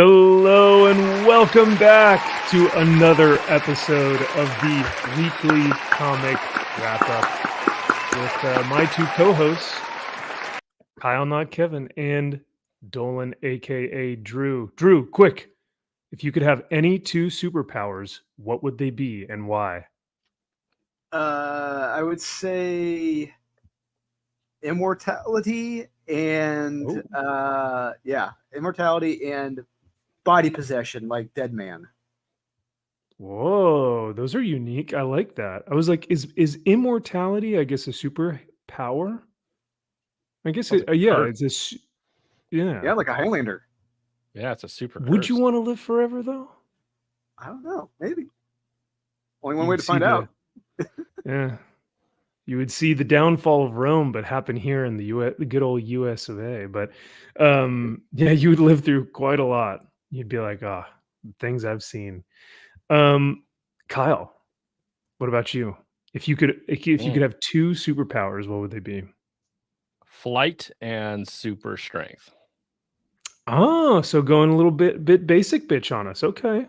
Hello and welcome back to another episode of the weekly comic wrap-up with my two co-hosts, Kyle, not Kevin, and Dolan, aka Drew. Drew, quick, if you could have any two superpowers, what would they be and why? I would say immortality and immortality and body possession, like Dead Man. Whoa, those are unique. I like that. I was like, is immortality, I guess, a superpower? I guess it's Yeah, like a Highlander. Yeah, it's a super Would curse. you want to live forever though? I don't know. Maybe. Only one way to find out. Yeah. You would see the downfall of Rome, but happen here in the US, the good old US of A. But you would live through quite a lot. You'd be like, things I've seen. Kyle, what about you? If you could have two superpowers, what would they be? Flight and super strength. Oh, so going a little bit basic bitch on us. Okay.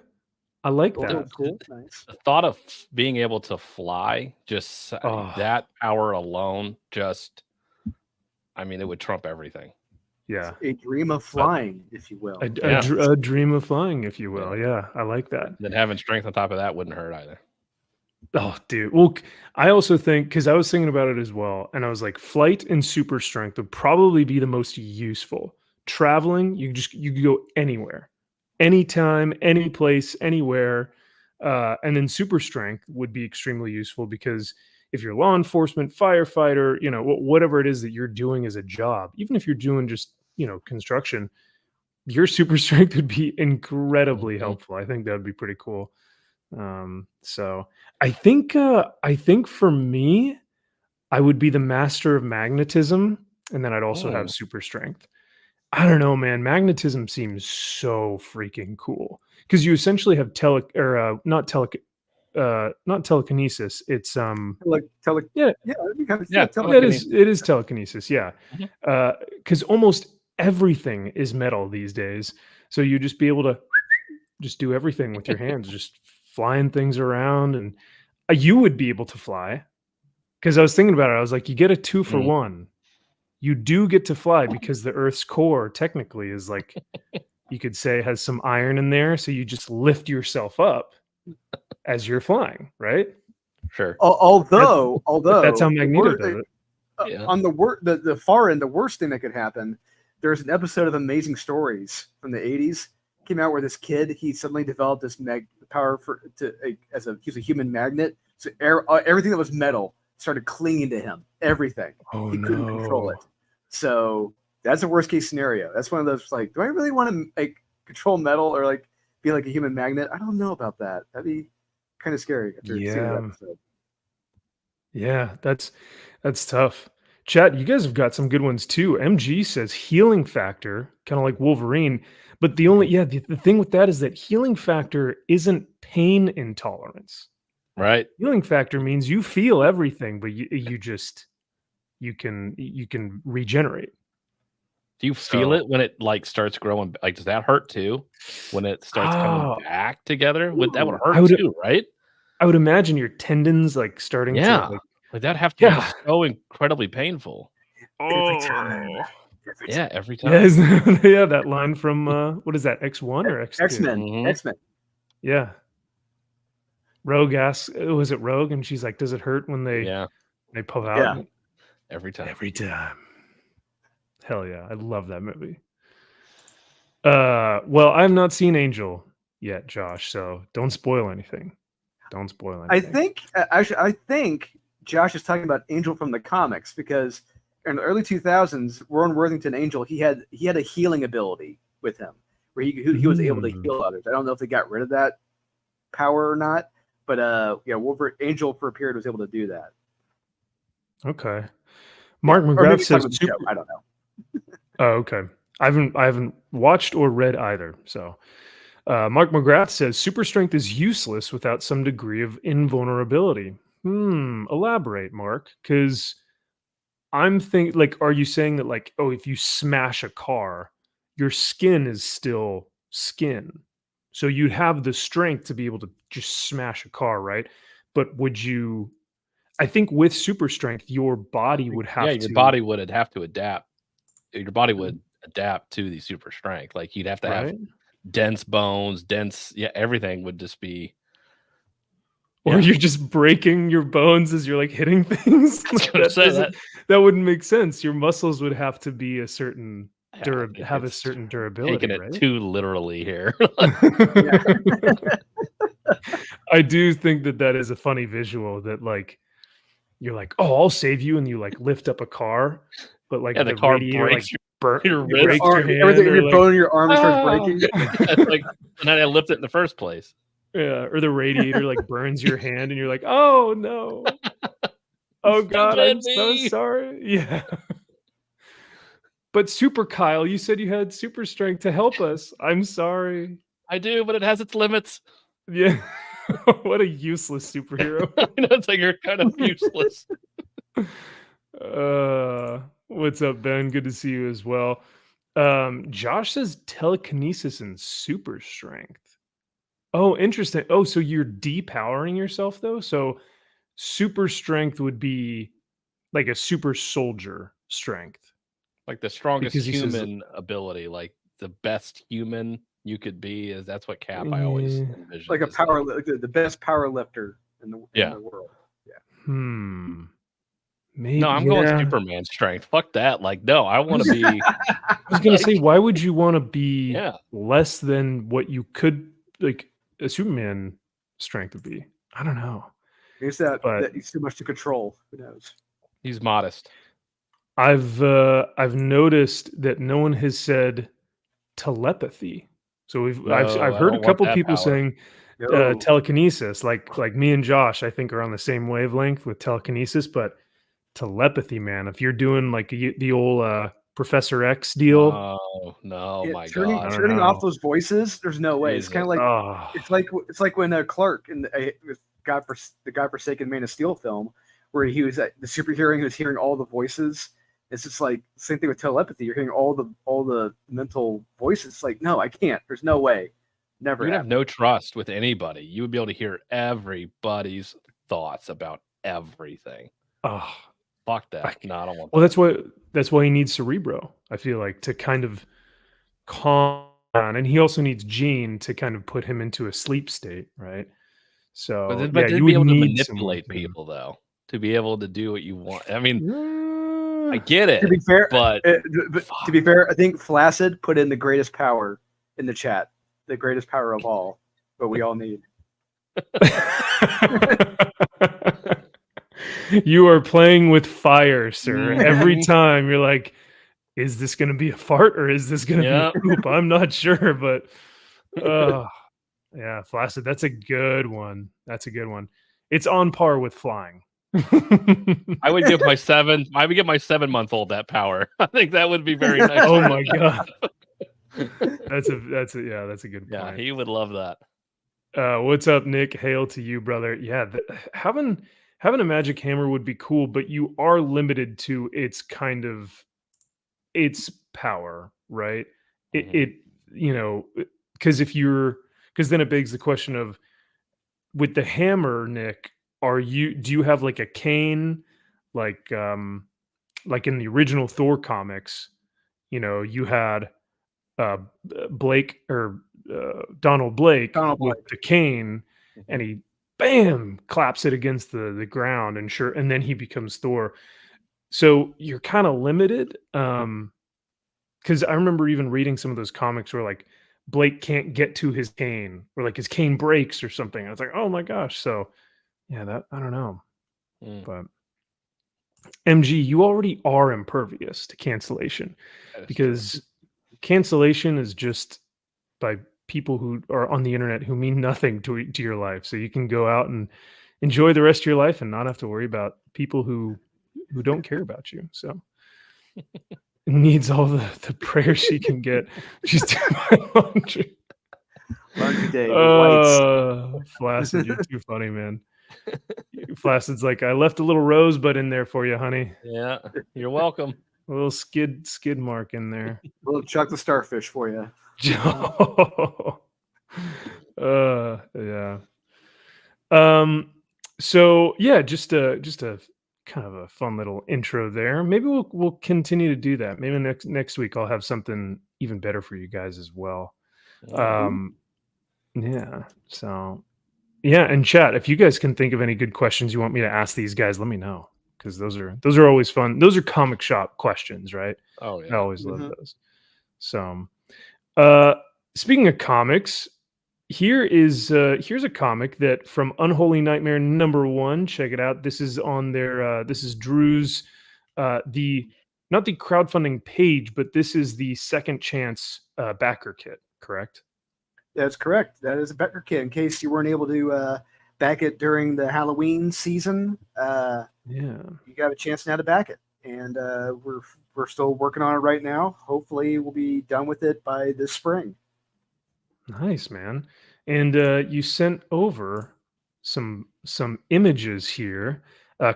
I like that. Cool. Nice. The thought of being able to fly, just that power alone, it would trump everything. Yeah. It's a dream of flying, if you will. A dream of flying, if you will. Yeah, I like that. Then having strength on top of that wouldn't hurt either. Oh, dude. Well, I also think, because I was thinking about it as well, and I was like, flight and super strength would probably be the most useful. Traveling, you could go anywhere, anytime, any place, anywhere. And then super strength would be extremely useful because if you're law enforcement, firefighter, whatever it is that you're doing as a job, even if you're doing just, construction, your super strength would be incredibly helpful. I think that would be pretty cool. So I think for me, I would be the master of magnetism, and then I'd also have super strength. I don't know, man. Magnetism seems so freaking cool because you essentially have not telekinesis. It's it is telekinesis. Yeah, because almost everything is metal these days. So you just be able to just do everything with your hands, just flying things around, and you would be able to fly. Because I was thinking about it, I was like, you get a 2-for-1. You do get to fly because the Earth's core technically is like, you could say, has some iron in there. So you just lift yourself up as you're flying, right? Sure. Although that's how Magneto does it. On the far end, the worst thing that could happen, there's an episode of Amazing Stories from the 80s came out where this kid, he suddenly developed this power he's a human magnet. So everything that was metal started clinging to him. Everything. He couldn't control it. So that's a worst case scenario. That's one of those like, do I really want to control metal or like be like a human magnet? I don't know about that. That'd be kind of scary. Yeah, that's tough. Chat, you guys have got some good ones too. MG says healing factor, kind of like Wolverine. But the thing with that is that healing factor isn't pain intolerance. Right. Healing factor means you feel everything, but you can regenerate. Do you feel it when it like starts growing? Like, does that hurt too? When it starts coming back together? That would hurt too, right? I would imagine your tendons like starting to like that have to be so incredibly painful. Every time. Every time. Yeah, that line from what is that? X1 or X2? X-Men. X-Men. Yeah. Rogue asks, was it Rogue? And she's like, does it hurt when they pull out? Yeah. Every time. Hell yeah. I love that movie. Well, I've not seen Angel yet, Josh, so don't spoil anything. I think Josh is talking about Angel from the comics because in the early 2000s, Ron Worthington Angel, he had a healing ability with him where he was able to heal others. I don't know if they got rid of that power or not, but Angel for a period was able to do that. Okay. Mark McGrath says I don't know. Oh, okay. I haven't watched or read either. So Mark McGrath says super strength is useless without some degree of invulnerability. Elaborate, Mark, because I'm thinking, like, are you saying that, like, if you smash a car, your skin is still skin. So you'd have the strength to be able to just smash a car, right? But would you, I think with super strength, your body would have Yeah, to. your body would have to adapt. Your body would adapt to the super strength. Like you'd have to have Right? dense bones, everything would just be. Or you're just breaking your bones as you're like hitting things. That wouldn't make sense. Your muscles would have to be a certain have a certain durability. Taking it right? too literally here. I do think that is a funny visual that like you're like, oh, I'll save you, and you like lift up a car, but like the car radiator breaks like your breaks wrist. your hand, everything, or your like, bone in your arm starts breaking. It's like, and then I lift it in the first place. Yeah, or the radiator like burns your hand, and you're like, oh no, oh god, I'm so sorry. Yeah. But Super Kyle, you said you had super strength to help us. I'm sorry. I do, but it has its limits. Yeah. What a useless superhero. It's like you're kind of useless. What's up, Ben? Good to see you as well. Josh says telekinesis and super strength. Oh, interesting. Oh, so you're depowering yourself though? So super strength would be like a super soldier strength. Like the strongest Because he says- human ability, like the best human you could be, that's what Cap I always envision. Like a power, like the best power lifter in the world. Yeah. Maybe, No, I'm going Superman strength. Fuck that. Like, no, I want to be. I was gonna say, why would you want to be Yeah. less than what you could like a Superman strength would be? I don't know. It's that he's too much to control. Who knows? He's modest. I've noticed that no one has said telepathy. So I've heard a couple people saying telekinesis, like me and Josh, I think are on the same wavelength with telekinesis, but telepathy, man, if you're doing like the old Professor X deal. Oh no, my god! God! Turning off those voices, there's no way. It's kind of like it's like when Clark in the godforsaken Man of Steel film, where he was the superhero, he was hearing all the voices. It's just like same thing with telepathy. You're hearing all the mental voices. It's like, no, I can't. There's no way. Never. You'd have no trust with anybody. You would be able to hear everybody's thoughts about everything. Oh, fuck that! No, I don't want. Well, that's why he needs Cerebro. I feel like to kind of calm down, and he also needs Gene to kind of put him into a sleep state, right? So, but you be able to manipulate people though, to be able to do what you want. I mean. I get it. To be fair, but to be fair, I think Flaccid put in the greatest power in the chat, the greatest power of all, but we all need. You are playing with fire, sir. Every time you're like, is this going to be a fart or is this going to be a poop? I'm not sure, but yeah, Flaccid, that's a good one. That's a good one. It's on par with flying. I would give my 7-month-old that power. I think that would be very nice. Oh my god. That's a good point. Yeah, he would love that. What's up, Nick? Hail to you, brother. Yeah, having a magic hammer would be cool, but you are limited to its power, right? It because then it begs the question of, with the hammer, Nick, do you have like a cane, like in the original Thor comics, you had Blake or Donald Blake with the cane, and he bam claps it against the ground, and then he becomes Thor. So you're kind of limited, because I remember even reading some of those comics where like Blake can't get to his cane, or like his cane breaks or something. I was like, oh my gosh. So yeah, that I don't know. But MG, you already are impervious to cancellation, because cancellation is just by people who are on the internet who mean nothing to your life. So you can go out and enjoy the rest of your life and not have to worry about people who don't care about you. So needs all the prayers she can get. She's doing my laundry. Laundry day. Flaccid, you're too funny, man. Flaccid's like, I left a little rosebud in there for you, honey. Yeah, you're welcome. A little skid mark in there. A little Chuck the Starfish for you. Yeah. So yeah, just a kind of a fun little intro there. Maybe we'll continue to do that. Maybe next week I'll have something even better for you guys as well. Um, yeah. So yeah, and chat, if you guys can think of any good questions you want me to ask these guys, let me know. Because those are always fun. Those are comic shop questions, right? Oh I yeah. always love those. So speaking of comics, here's a comic that from Unholy Nightmare #1. Check it out. This is on their this is Drew's the not the crowdfunding page, but this is the second chance backer kit, correct? That's correct. That is a Becker kit. In case you weren't able to back it during the Halloween season, Yeah. you got a chance now to back it. And we're still working on it right now. Hopefully, we'll be done with it by this spring. Nice, man. And you sent over some images here,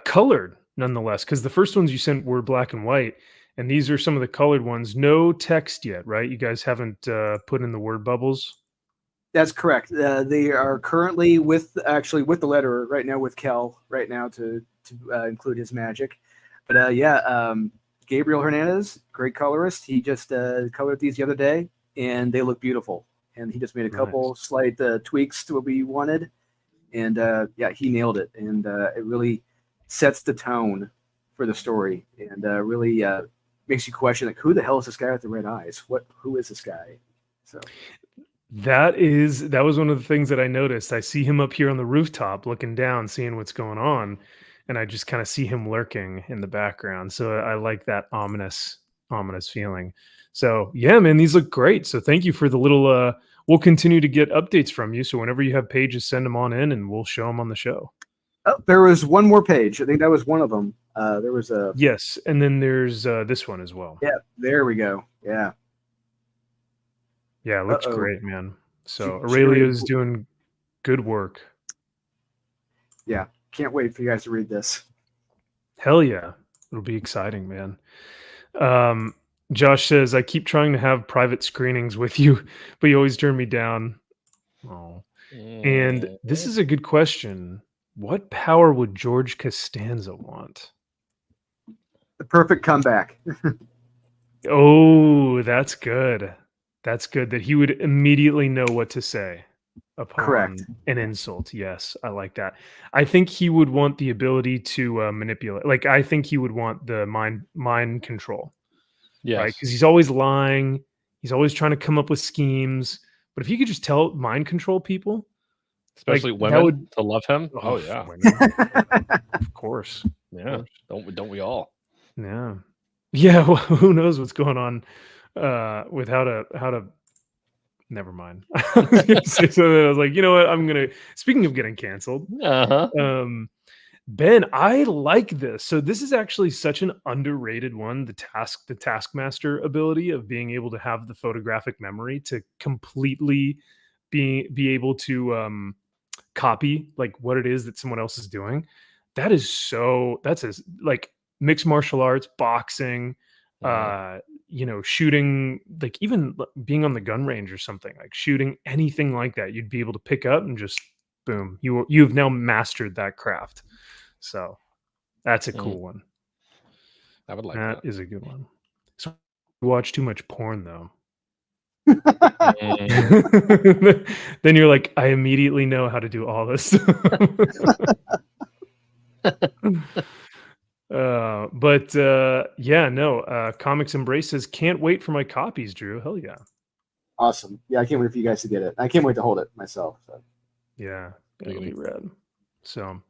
colored nonetheless, because the first ones you sent were black and white, and these are some of the colored ones. No text yet, right? You guys haven't put in the word bubbles. That's correct. They are currently with the letterer right now with Kel right now to include his magic. But Gabriel Hernandez, great colorist. He just colored these the other day, and they look beautiful. And he just made a couple slight tweaks to what we wanted, and he nailed it. And it really sets the tone for the story, and really makes you question, like, who the hell is this guy with the red eyes? Who is this guy? So that was one of the things that I noticed. I see him up here on the rooftop looking down, seeing what's going on, and I just kind of see him lurking in the background. So I like that ominous feeling. So yeah, man, these look great. So thank you for the little we'll continue to get updates from you. So whenever you have pages, send them on in and we'll show them on the show. Oh, there was one more page. I think that was one of them. There was a yes, and then there's this one as well. Yeah, there we go. Yeah. Yeah, it looks great, man. So Aurelio's doing good work. Yeah, can't wait for you guys to read this. Hell yeah. It'll be exciting, man. Josh says, I keep trying to have private screenings with you, but you always turn me down. Oh. And this is a good question. What power would George Costanza want? The perfect comeback. Oh, that's good. That's good that he would immediately know what to say upon an insult. Yes, I like that. I think he would want the ability to manipulate. Like, I think he would want the mind control. Yes. Right? Because he's always lying. He's always trying to come up with schemes. But if you could just mind control people, especially women, to love him. Oh yeah, of course. Yeah, don't we all? Yeah, yeah. Well, who knows what's going on with how to. Never mind. I was like, you know what? Speaking of getting canceled. Ben, I like this. So this is actually such an underrated one. The Taskmaster ability of being able to have the photographic memory to completely be able to copy like what it is that someone else is doing. That's like mixed martial arts, boxing, shooting, like even being on the gun range or something, like shooting anything like that, you'd be able to pick up and just boom, you've now mastered that craft. So that's a cool one. I would like that. Is a good one. So you watch too much porn though. Then you're like, I immediately know how to do all this. Comics Embraces can't wait for my copies, Drew. Hell yeah. Awesome. Yeah, I can't wait for you guys to get it. I can't wait to hold it myself. So. Yeah, it'll be rad. So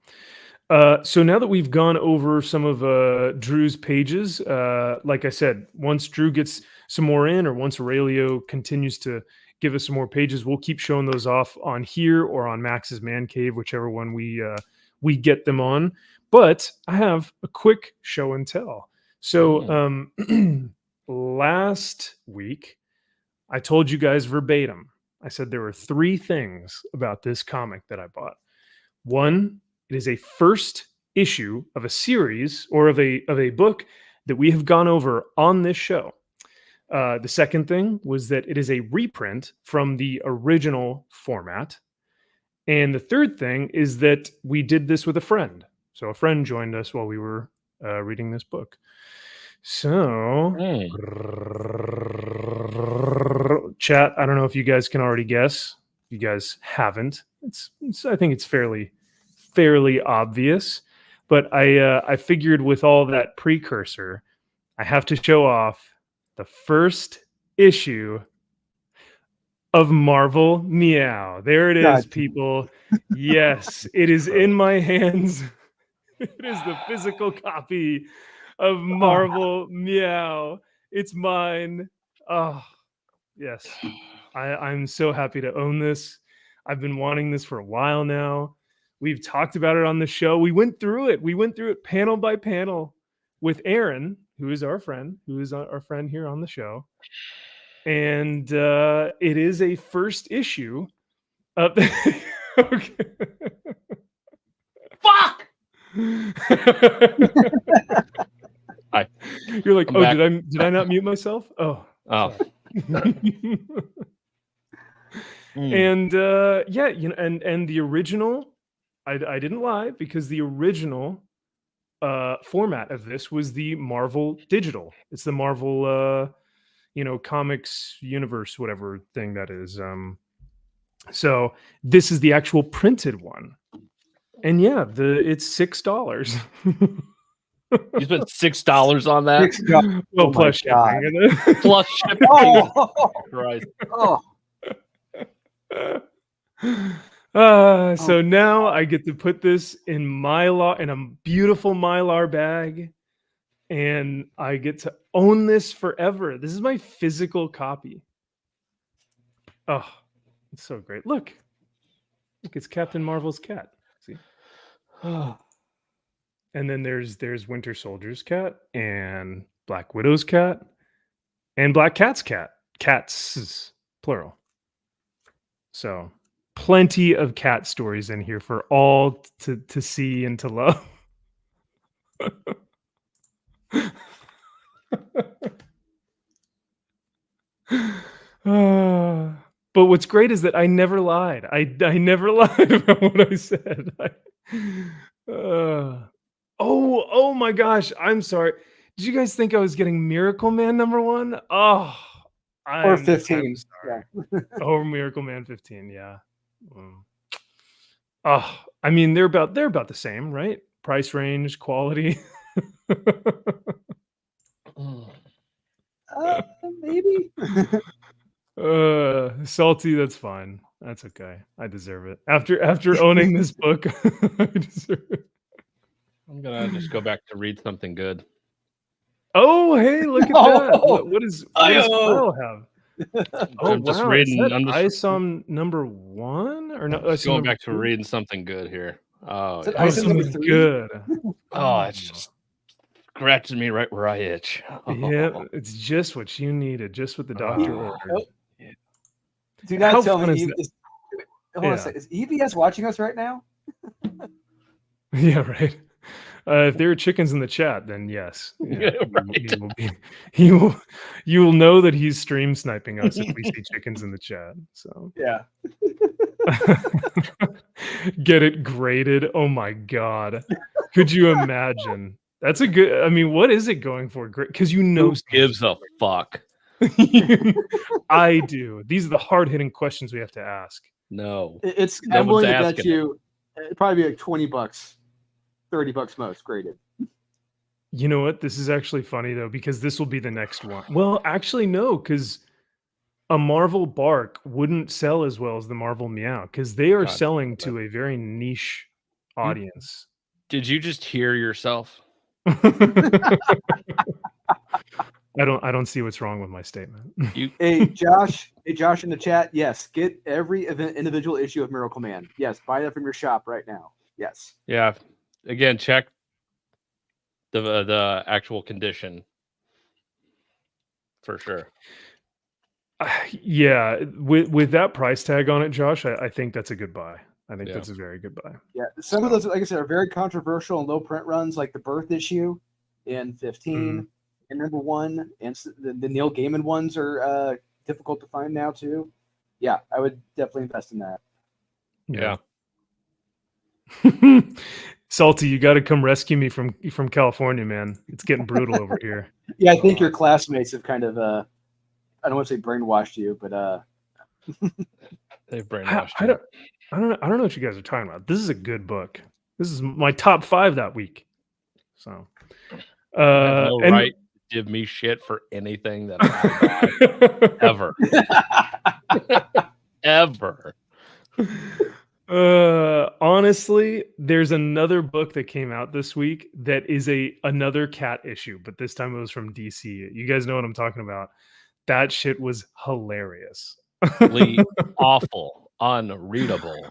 now that we've gone over some of Drew's pages, like I said, once Drew gets some more in, or once Aurelio continues to give us some more pages, we'll keep showing those off on here or on Max's Man Cave, whichever one we get them on. But I have a quick show and tell. So last week, I told you guys verbatim, I said there were 3 things about this comic that I bought. 1, it is a first issue of a series or of a book that we have gone over on this show. The second thing was that it is a reprint from the original format. And the third thing is that we did this with a friend. So a friend joined us while we were reading this book. So, chat, I don't know if you guys can already guess. If you guys haven't, I think it's fairly obvious. But I figured with all that precursor, I have to show off the first issue of Marvel Meow. There it is, people. Yes, it is in my hands. It is the physical copy of Marvel Meow. It's mine. Oh, yes. I'm so happy to own this. I've been wanting this for a while now. We've talked about it on the show. We went through it. We went through it panel by panel with Aaron, who is our friend, here on the show. And it is a first issue of okay. Fuck! You're like, did I not mute myself? Oh. And yeah, you know, and the original, I didn't lie, because the original format of this was the Marvel digital. It's the Marvel comics universe, whatever thing that is. So this is the actual printed one. And yeah, it's $6. You spent $6 on that? Well, plus shipping. Plus shipping. Oh, Christ. So now I get to put this in Mylar, in a beautiful Mylar bag, and I get to own this forever. This is my physical copy. Oh, it's so great. Look, it's Captain Marvel's cat. See? And then there's Winter Soldier's cat, and Black Widow's cat, and Black Cat's cat. Cats, plural. So plenty of cat stories in here for all to see and to love. But what's great is that I never lied. I never lied about what I said. Oh my gosh, I'm sorry. Did you guys think I was getting Miracle Man #1? Oh, or 15. Yeah. Oh, Miracle Man 15, yeah. Oh, I mean, they're about the same, right? Price range, quality. Maybe. Salty, that's fine. That's okay. I deserve it. After owning this book, I deserve it. I'm gonna just go back to read something good. Oh, hey, look at that. What does Kyle have? I'm just reading. I'm just ISOM #1 or no? going back to reading something good here. Oh, yeah. Something good. Oh, it's just scratching me right where I itch. Yeah, it's just what you needed, just what the doctor ordered. Do not tell me. Hold on a second. Is EVS watching us right now? Yeah, right. If there are chickens in the chat, then yes. Yeah, right. You will know that he's stream sniping us if we see chickens in the chat. So yeah. Get it graded. Oh my god. Could you imagine? That's a good. I mean, what is it going for? Because who gives a fuck? I do. These are the hard-hitting questions we have to ask. No. I'm willing to bet you it'd probably be like $20, $30 most graded. You know what? This is actually funny though, because this will be the next one. Well, actually, no, because a Marvel Bark wouldn't sell as well as the Marvel Meow, because they are selling to a very niche audience. Did you just hear yourself? I don't see what's wrong with my statement. Hey Josh in the chat. Yes, get every individual issue of Miracle Man. Yes, buy that from your shop right now. Yes. Yeah. Again, check the actual condition for sure. Yeah, with that price tag on it, Josh, I think that's a good buy. I think that's a very good buy. Yeah, some of those, like I said, are very controversial and low print runs, like the Birth issue in 15. and #1, and the Neil Gaiman ones are difficult to find now too. Yeah, I would definitely invest in that. Yeah. Salty, you got to come rescue me from California, man. It's getting brutal over here. Yeah, I think your classmates have kind of I don't want to say brainwashed you, but They've brainwashed I you. don't know what you guys are talking about. This is a good book. This is my top 5 that week. So, You have no right to give me shit for anything that I buy ever. Ever. Honestly, there's another book that came out this week that is another cat issue, but this time it was from DC. You guys know what I'm talking about. That shit was hilarious. Awful, unreadable.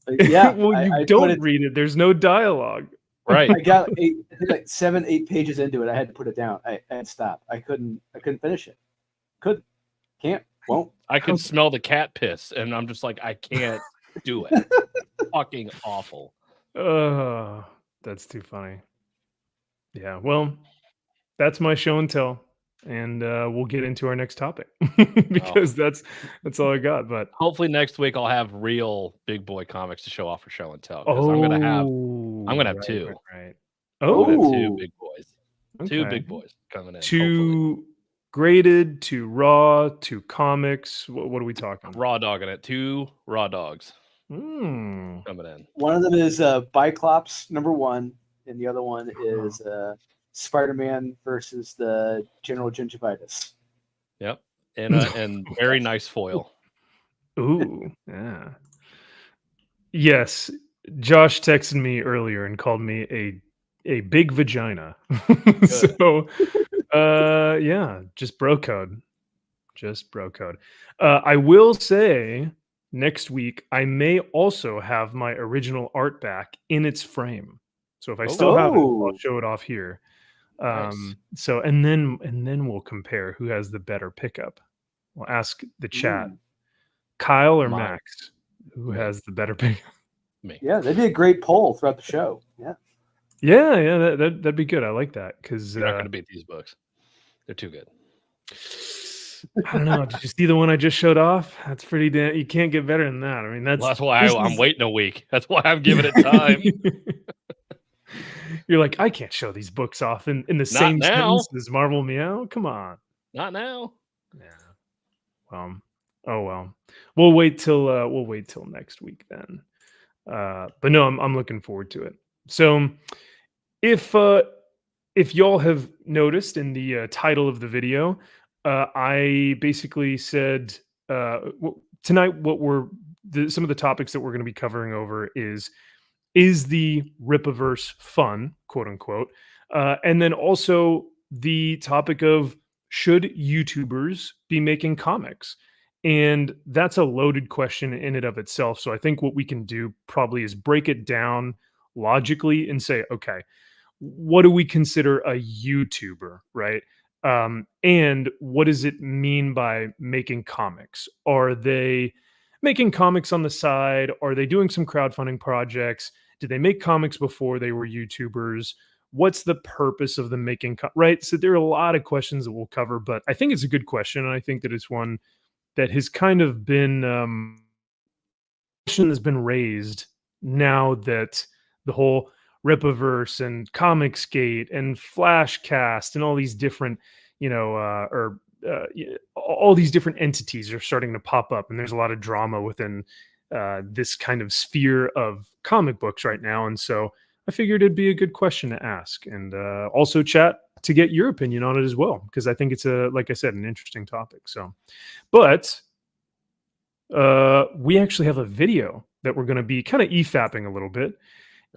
Yeah, well, you don't read it. There's no dialogue. Right. I got I think like 7-8 pages into it. I had to put it down. I had to stop. I couldn't finish it. Can't, won't. I can smell the cat piss, and I'm just like, I can't do it. Fucking awful. That's too funny. Yeah, well, that's my show and tell, and we'll get into our next topic because that's all I got. But hopefully next week I'll have real big boy comics to show off for show and tell. Because I'm gonna have two. Right. Oh, two big boys. Okay. 2 big boys coming in. 2 hopefully. Graded, 2 raw, 2 comics. What are we talking? Raw dogging it. 2 raw dogs coming in. One of them is Biclops #1, and the other one is Spider-Man versus the General Gingivitis. Yep, and very nice foil. Ooh, yeah. Yes, Josh texted me earlier and called me a big vagina. So, yeah, just bro code. I will say next week I may also have my original art back in its frame. So if I still have it, I'll show it off here. Nice. So and then we'll compare who has the better pickup. We'll ask the chat, Kyle or Max, who has the better pickup. Me. Yeah, that'd be a great poll throughout the show. Yeah, that'd be good. I like that because you're not going to beat these books. They're too good. I don't know. Did you see the one I just showed off? That's pretty damn. You can't get better than that. I mean, that's why I'm waiting a week. That's why I'm giving it time. You're like, I can't show these books off in the same sentence as Marvel Meow. Come on. Not now. Yeah. Oh well. We'll wait till next week then. But no, I'm looking forward to it. So if y'all have noticed in the title of the video, I basically said tonight some of the topics that we're going to be covering over is the Rippaverse fun, quote unquote, and then also the topic of should YouTubers be making comics? And that's a loaded question in and of itself. So I think what we can do probably is break it down logically and say, okay, what do we consider a YouTuber, right? And what does it mean by making comics? Are they making comics on the side? Are they doing some crowdfunding projects? Did they make comics before they were YouTubers? What's the purpose of them making right? So there are a lot of questions that we'll cover, but I think it's a good question, and I think that it's one that has kind of been question has been raised now that the whole Rippaverse and Comicsgate and Flashcast and all these different, all these different entities are starting to pop up, and there's a lot of drama within this kind of sphere of comic books right now. And so I figured it'd be a good question to ask, and also chat to get your opinion on it as well, because I think it's like I said, an interesting topic. So, but we actually have a video that we're going to be kind of EFAPing a little bit.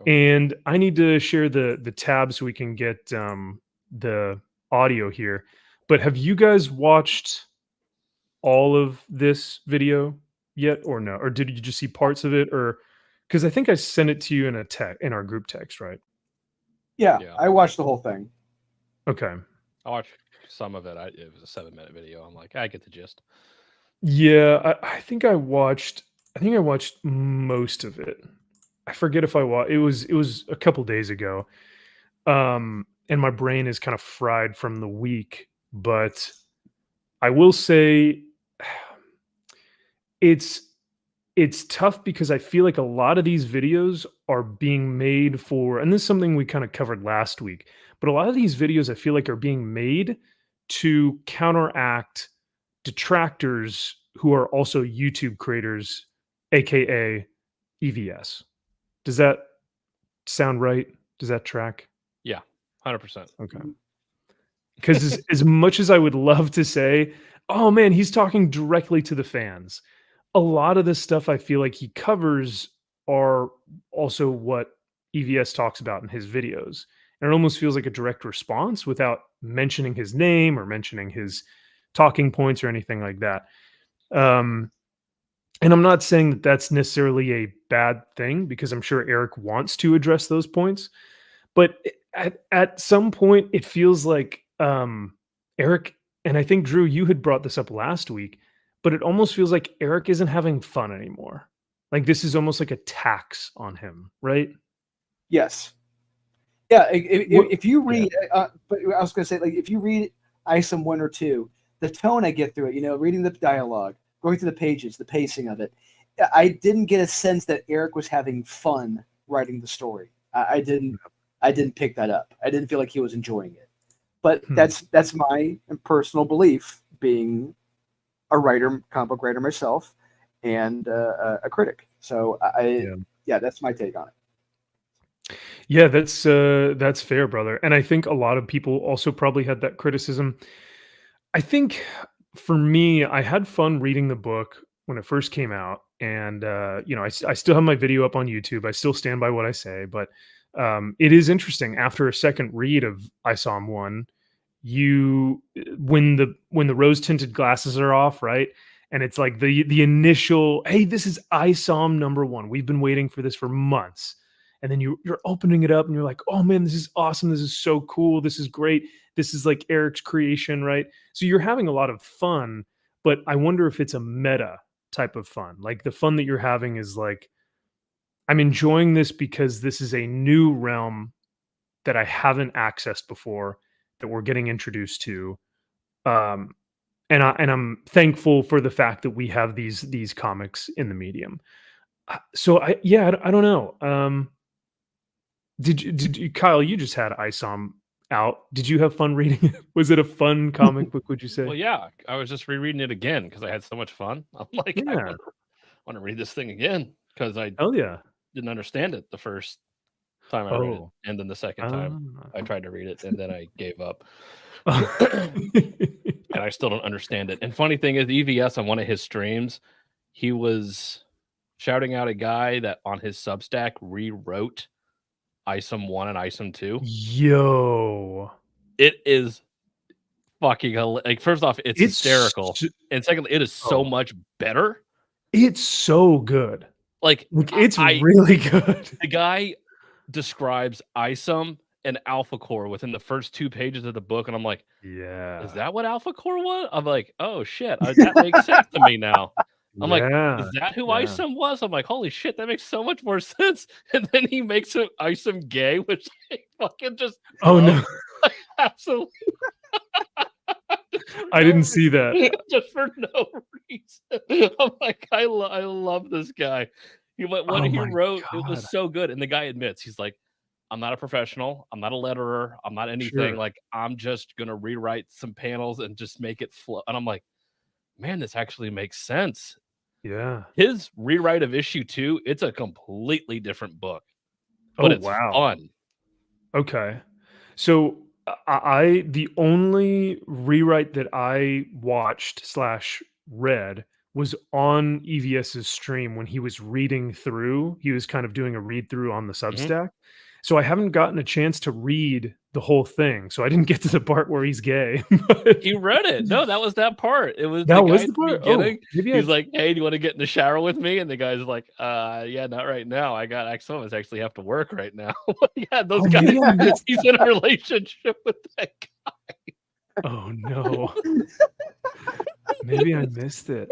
And I need to share the tab so we can get the audio here. But have you guys watched all of this video yet, or no? Or did you just see parts of it? Or because I think I sent it to you in our group text, right? Yeah, I watched the whole thing. Okay. I watched some of it. It was a 7-minute video. I'm like, I get the gist. Yeah, I think I watched most of it. I forget if I watched. It was a couple days ago. and my brain is kind of fried from the week, but I will say it's tough because I feel like a lot of these videos are being made for, and this is something we kind of covered last week, but a lot of these videos I feel like are being made to counteract detractors who are also YouTube creators, aka EVS. Does that sound right? Does that track? Yeah, 100%. Okay. Because as much as I would love to say, oh man, he's talking directly to the fans, a lot of the stuff I feel like he covers are also what EVS talks about in his videos. And it almost feels like a direct response without mentioning his name or mentioning his talking points or anything like that. And I'm not saying that that's necessarily a bad thing because I'm sure Eric wants to address those points. But at some point, it feels like Eric, and I think Drew, you had brought this up last week, but it almost feels like Eric isn't having fun anymore. Like this is almost like a tax on him, right? Yes. Yeah. If you read, but I was going to say, like, if you read ISOM 1 or 2, the tone I get through it, reading the dialogue, going through the pages, the pacing of it, I didn't get a sense that Eric was having fun writing the story. I didn't pick that up. I didn't feel like he was enjoying it. But that's my personal belief, being a writer, comic book writer myself, and a critic. So that's my take on it. Yeah, that's fair, brother. And I think a lot of people also probably had that criticism. I think for me, I had fun reading the book when it first came out, and I still have my video up on YouTube. I still stand by what I say, but it is interesting. After a second read of ISOM 1, when the rose tinted glasses are off, right? And it's like the initial, hey, this is ISOM number 1. We've been waiting for this for months. And then you're opening it up and you're like, oh man, this is awesome. This is so cool. This is great. This is like Eric's creation, right? So you're having a lot of fun, but I wonder if it's a meta type of fun. Like the fun that you're having is like, I'm enjoying this because this is a new realm that I haven't accessed before, that we're getting introduced to. And I'm thankful for the fact that we have these comics in the medium. So I don't know. Did you, Kyle, you just had ISOM out. Did you have fun reading it? Was it a fun comic book, would you say? Well, yeah, I was just rereading it again because I had so much fun. I'm like, I want to read this thing again because I didn't understand it the first time I read it. And then the second time I tried to read it and then I gave up. And I still don't understand it. And funny thing is, EVS on one of his streams, he was shouting out a guy that on his Substack rewrote ISOM 1 and ISOM 2. Yo, it is fucking like, first off, it's hysterical, and secondly, it is so much better. It's so good. Like it's really good. The guy describes ISOM and Alpha Core within the first 2 pages of the book, and I'm like, yeah, is that what Alpha Core was? I'm like, oh shit, that makes sense to me now. I'm like, is that who ISOM was? I'm like, holy shit, that makes so much more sense. And then he makes it ISOM gay, which I fucking just no, absolutely. I didn't see that. Just for no reason. I'm like, I love this guy. He wrote, it was so good. And the guy admits, he's like, I'm not a professional. I'm not a letterer. I'm not anything. Sure. Like, I'm just gonna rewrite some panels and just make it flow. And I'm like, man, this actually makes sense. Yeah. His rewrite of issue 2, it's a completely different book. But it's fun. Okay. So the only rewrite that I watched / read was on EVS's stream when he was reading through. He was kind of doing a read through on the Substack. So I haven't gotten a chance to read the whole thing. So I didn't get to the part where he's gay. He read it. No, that was that part. It was that the was guy the at part. The beginning. He's like, hey, do you want to get in the shower with me? And the guy's like, yeah, not right now. I some of us actually have to work right now. Yeah, those guys. He's in a relationship with that guy. Oh no. Maybe I missed it.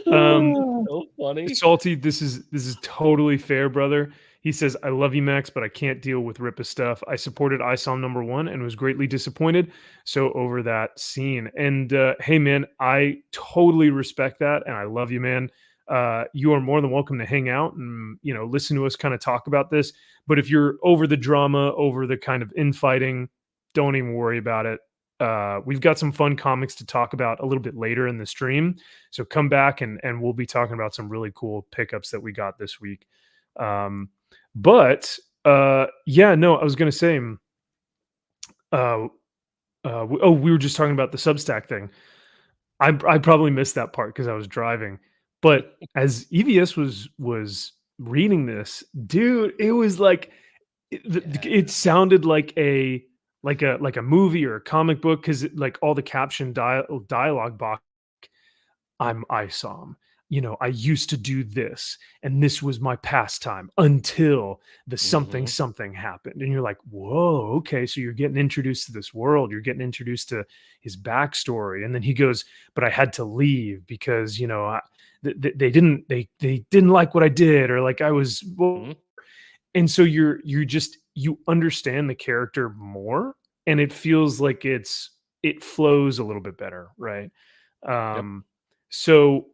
So funny. Salty, this is totally fair, brother. He says, I love you, Max, but I can't deal with Rippa stuff. I supported ISOM #1 and was greatly disappointed. So over that scene. And hey, man, I totally respect that. And I love you, man. You are more than welcome to hang out and, listen to us kind of talk about this. But if you're over the drama, over the kind of infighting, don't even worry about it. We've got some fun comics to talk about a little bit later in the stream. So come back and we'll be talking about some really cool pickups that we got this week. But yeah, no, I was going to say, we were just talking about the Substack thing. I probably missed that part because I was driving. But as EVS was reading this, dude, it was like it sounded like a movie or a comic book because like all the caption dialogue box. I'm ISOM. I used to do this, and this was my pastime until the something happened. And you're like, whoa, okay. So you're getting introduced to this world. You're getting introduced to his backstory. And then he goes, but I had to leave because, they didn't like what I did, or like I was, and so you understand the character more, and it feels like it flows a little bit better. Right. So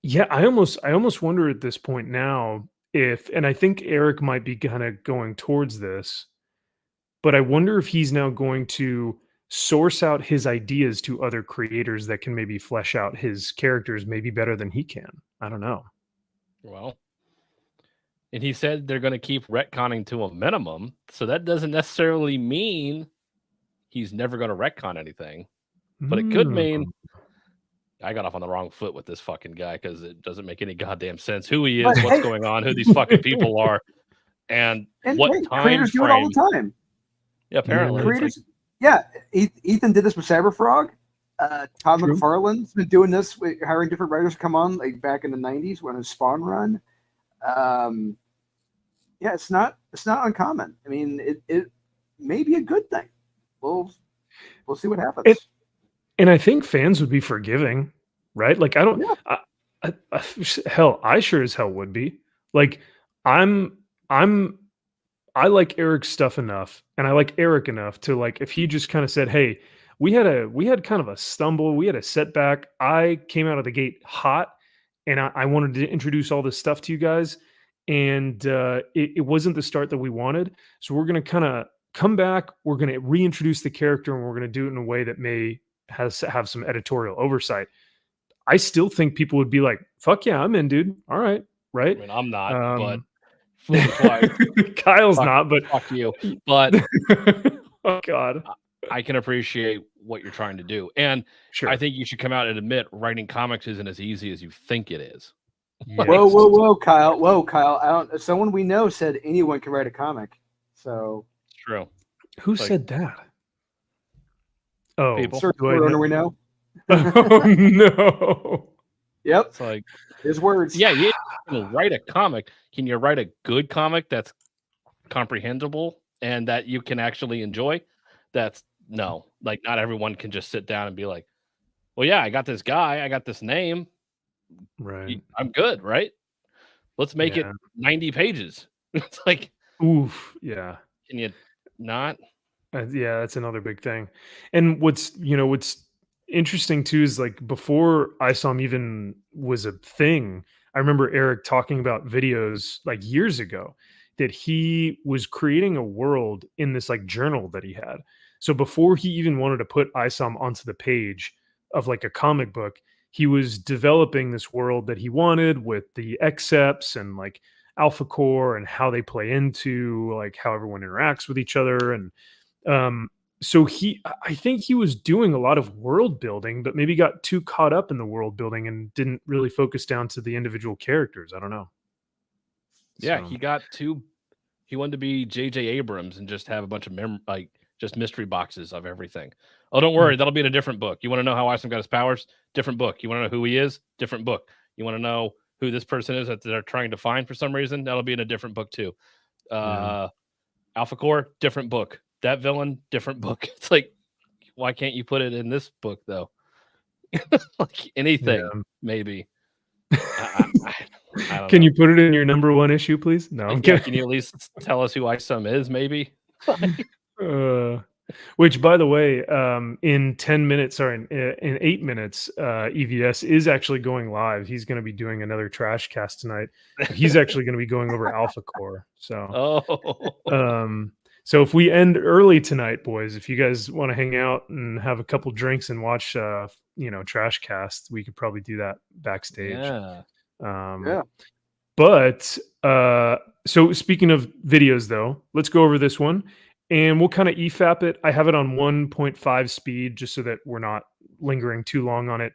yeah, I almost wonder at this point now if, and I think Eric might be kind of going towards this, but I wonder if he's now going to source out his ideas to other creators that can maybe flesh out his characters maybe better than he can. I don't know. Well, and he said they're going to keep retconning to a minimum, so that doesn't necessarily mean he's never going to retcon anything, but it could mean. I got off on the wrong foot with this fucking guy because it doesn't make any goddamn sense who he is, what's going on, who these fucking people are, and what time creators frame. Do it all the time. Yeah, apparently. Creators, Ethan did this with Cyberfrog. Todd McFarlane's been doing this, with hiring different writers to come on, like back in the '90s when his Spawn run. It's not uncommon. I mean, it may be a good thing. We'll see what happens. And I think fans would be forgiving, right? Like, I don't, hell, I sure as hell would be. Like, I like Eric's stuff enough, and I like Eric enough to, like, if he just kind of said, hey, we had kind of a stumble, we had a setback. I came out of the gate hot, and I wanted to introduce all this stuff to you guys, and it wasn't the start that we wanted. So we're going to kind of come back, we're going to reintroduce the character, and we're going to do it in a way that may have some editorial oversight. I still think people would be like, fuck yeah, I'm in, dude. All right. Right. I mean, I'm not, but Kyle's not, but fuck you. But oh God. I can appreciate what you're trying to do. And I think you should come out and admit writing comics isn't as easy as you think it is. Yes. Whoa, Kyle. Whoa, Kyle. Someone we know said anyone can write a comic. So it's true. Who said that? Oh, people. Owner we know. Oh no. Yep. It's like his words. Yeah, you can write a comic. Can you write a good comic that's comprehensible and that you can actually enjoy? That's no. Like, not everyone can just sit down and be like, well, yeah, I got this guy, I got this name. Right. I'm good, right? Let's make it 90 pages. It's like, oof, yeah. Can you not? Yeah, that's another big thing. And what's interesting too is, like, before ISOM even was a thing, I remember Eric talking about videos like years ago that he was creating a world in this like journal that he had. So before he even wanted to put ISOM onto the page of like a comic book, he was developing this world that he wanted with the excepts and like Alpha Core and how they play into like how everyone interacts with each other. And so I think he was doing a lot of world building, but maybe got too caught up in the world building and didn't really focus down to the individual characters. I don't know. Yeah, so. He wanted to be J.J. Abrams and just have a bunch of just mystery boxes of everything. Oh, don't worry, that'll be in a different book. You want to know how ISOM got his powers? Different book. You want to know who he is? Different book. You want to know who this person is that they're trying to find for some reason? That'll be in a different book too. Alpha Core, different book. That villain, different book. It's like, why can't you put it in this book though? Like anything, maybe. Can you put it in your #1 issue, please? No, I'm kidding. Can you at least tell us who Isom is, maybe? Which, by the way, in 10 minutes, sorry, in 8 minutes, EVS is actually going live. He's going to be doing another trash cast tonight. He's actually going to be going over Alpha Core. So, so if we end early tonight, boys, if you guys want to hang out and have a couple drinks and watch, trash cast, we could probably do that backstage. Yeah. But so speaking of videos, though, let's go over this one. And we'll kind of EFAP it. I have it on 1.5 speed just so that we're not lingering too long on it.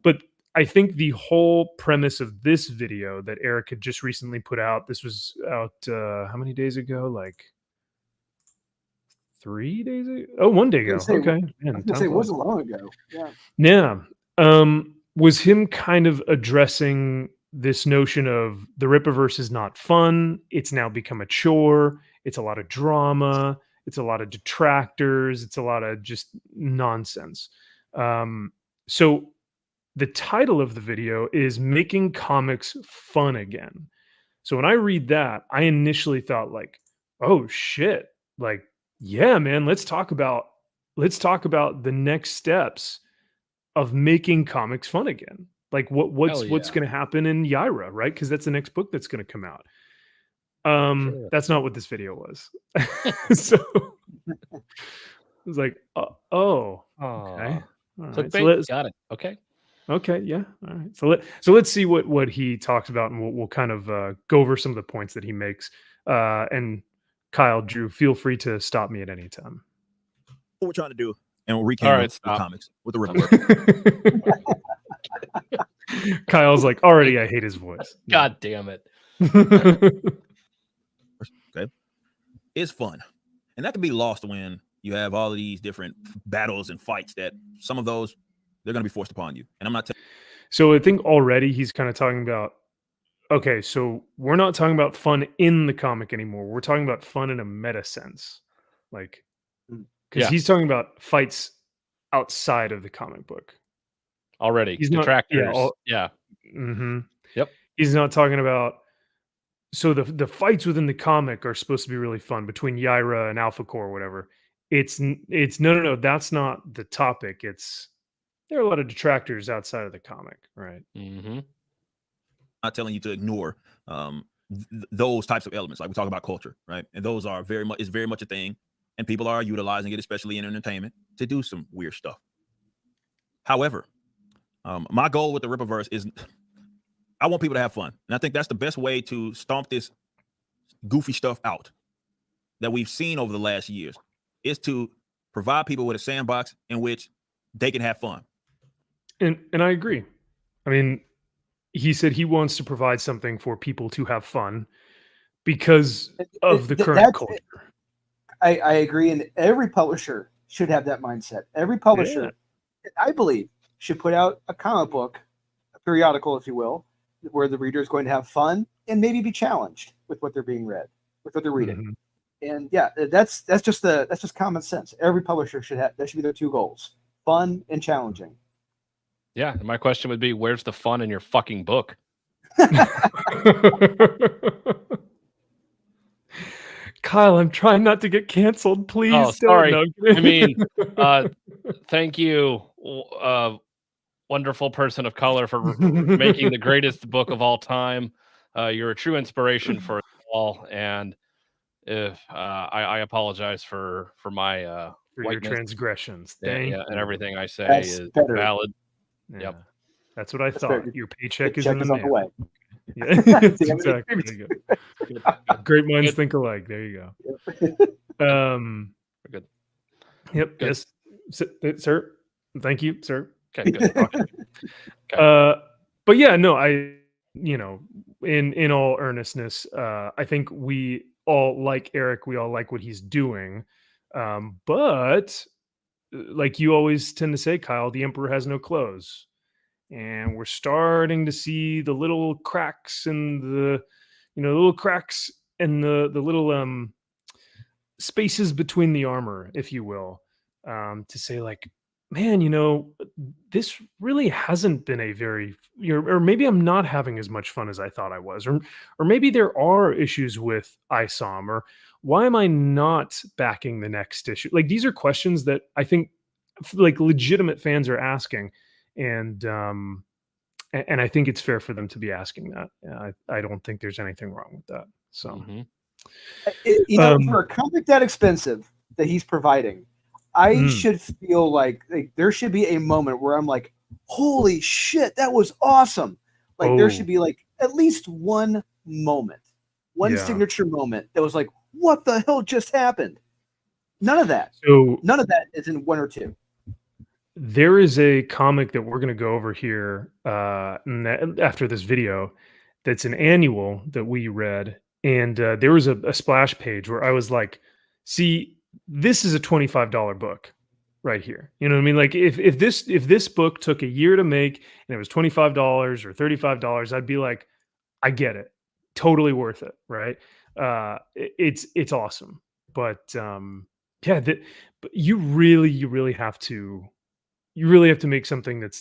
But I think the whole premise of this video that Eric had just recently put out, this was out how many days ago? Like 3 days ago? Oh, 1 day ago. Okay. Man, it wasn't long ago. Yeah. Yeah. Was him kind of addressing this notion of the Rippaverse is not fun. It's now become a chore. It's a lot of drama. It's a lot of detractors. It's a lot of just nonsense. So the title of the video is Making Comics Fun Again. So when I read that, I initially thought like, oh shit, like, yeah, man, let's talk about the next steps of making comics fun again. Like what's going to happen in Yaira, right? Because that's the next book that's going to come out. Sure. That's not what this video was. So it was like, okay. All right. So got it. Okay. Yeah. All right. So let's see what he talks about, and we'll kind of go over some of the points that he makes. And Kyle, Drew, feel free to stop me at any time. What we're trying to do, and we'll recap the comics with the Rippaverse. Kyle's like, already I hate his voice. God damn it. Okay. It's fun. And that can be lost when you have all of these different battles and fights that some of those, they're going to be forced upon you. And I'm not So I think already he's kind of talking about, okay, so we're not talking about fun in the comic anymore. We're talking about fun in a meta sense. Like, because he's talking about fights outside of the comic book. Already. He's detractors. Yep. He's not talking about, so the fights within the comic are supposed to be really fun between Yaira and Alpha Core or whatever. It's no, that's not the topic. There are a lot of detractors outside of the comic, right? I'm not telling you to ignore those types of elements. Like we talk about culture, right? And those are very much a thing. And people are utilizing it, especially in entertainment, to do some weird stuff. However, my goal with the Rippaverse is I want people to have fun. And I think that's the best way to stomp this goofy stuff out that we've seen over the last years, is to provide people with a sandbox in which they can have fun. And I agree. I mean, he said he wants to provide something for people to have fun because of the current culture. I agree. And every publisher should have that mindset. Every publisher, I believe, should put out a comic book, a periodical, if you will, where the reader is going to have fun and maybe be challenged with what they're being read, with what they're reading. And yeah, that's just common sense. Every publisher should have, that should be their two goals: fun and challenging. Yeah. And my question would be, where's the fun in your fucking book? Kyle, I'm trying not to get canceled. Please. Oh, sorry. I mean, thank you, wonderful person of color, for making the greatest book of all time. You're a true inspiration for us all. And if I apologize for my for your transgressions. And everything I say is valid. Yeah. Yep. That's what I thought. Fair. Your paycheck is Check in the is on the way. Yeah. Exactly. There you go. Great minds think alike. There you go. We're good. Yep. Good. Yes, sir. Thank you, sir. Okay. Good. Okay. But yeah, no, in all earnestness, I think we all like Eric. We all like what he's doing. But like you always tend to say, Kyle, the emperor has no clothes. And we're starting to see the little cracks in the little spaces between the armor, if you will, to say like, man, this really hasn't been a very, or maybe I'm not having as much fun as I thought I was, or maybe there are issues with ISOM, or why am I not backing the next issue? Like, these are questions that I think like legitimate fans are asking, and I think it's fair for them to be asking that. I don't think there's anything wrong with that. So, for a comic that expensive that he's providing, I should feel like there should be a moment where I'm like, holy shit, that was awesome. Like there should be like at least one moment, one signature moment that was like, what the hell just happened? None of that. So none of that is in 1 or 2. There is a comic that we're going to go over here after this video. That's an annual that we read, and there was a splash page where I was like, see, this is a $25 book right here. You know what I mean? Like if this book took a year to make and it was $25 or $35, I'd be like, I get it, totally worth it, right? It's awesome, but but you really have to make something that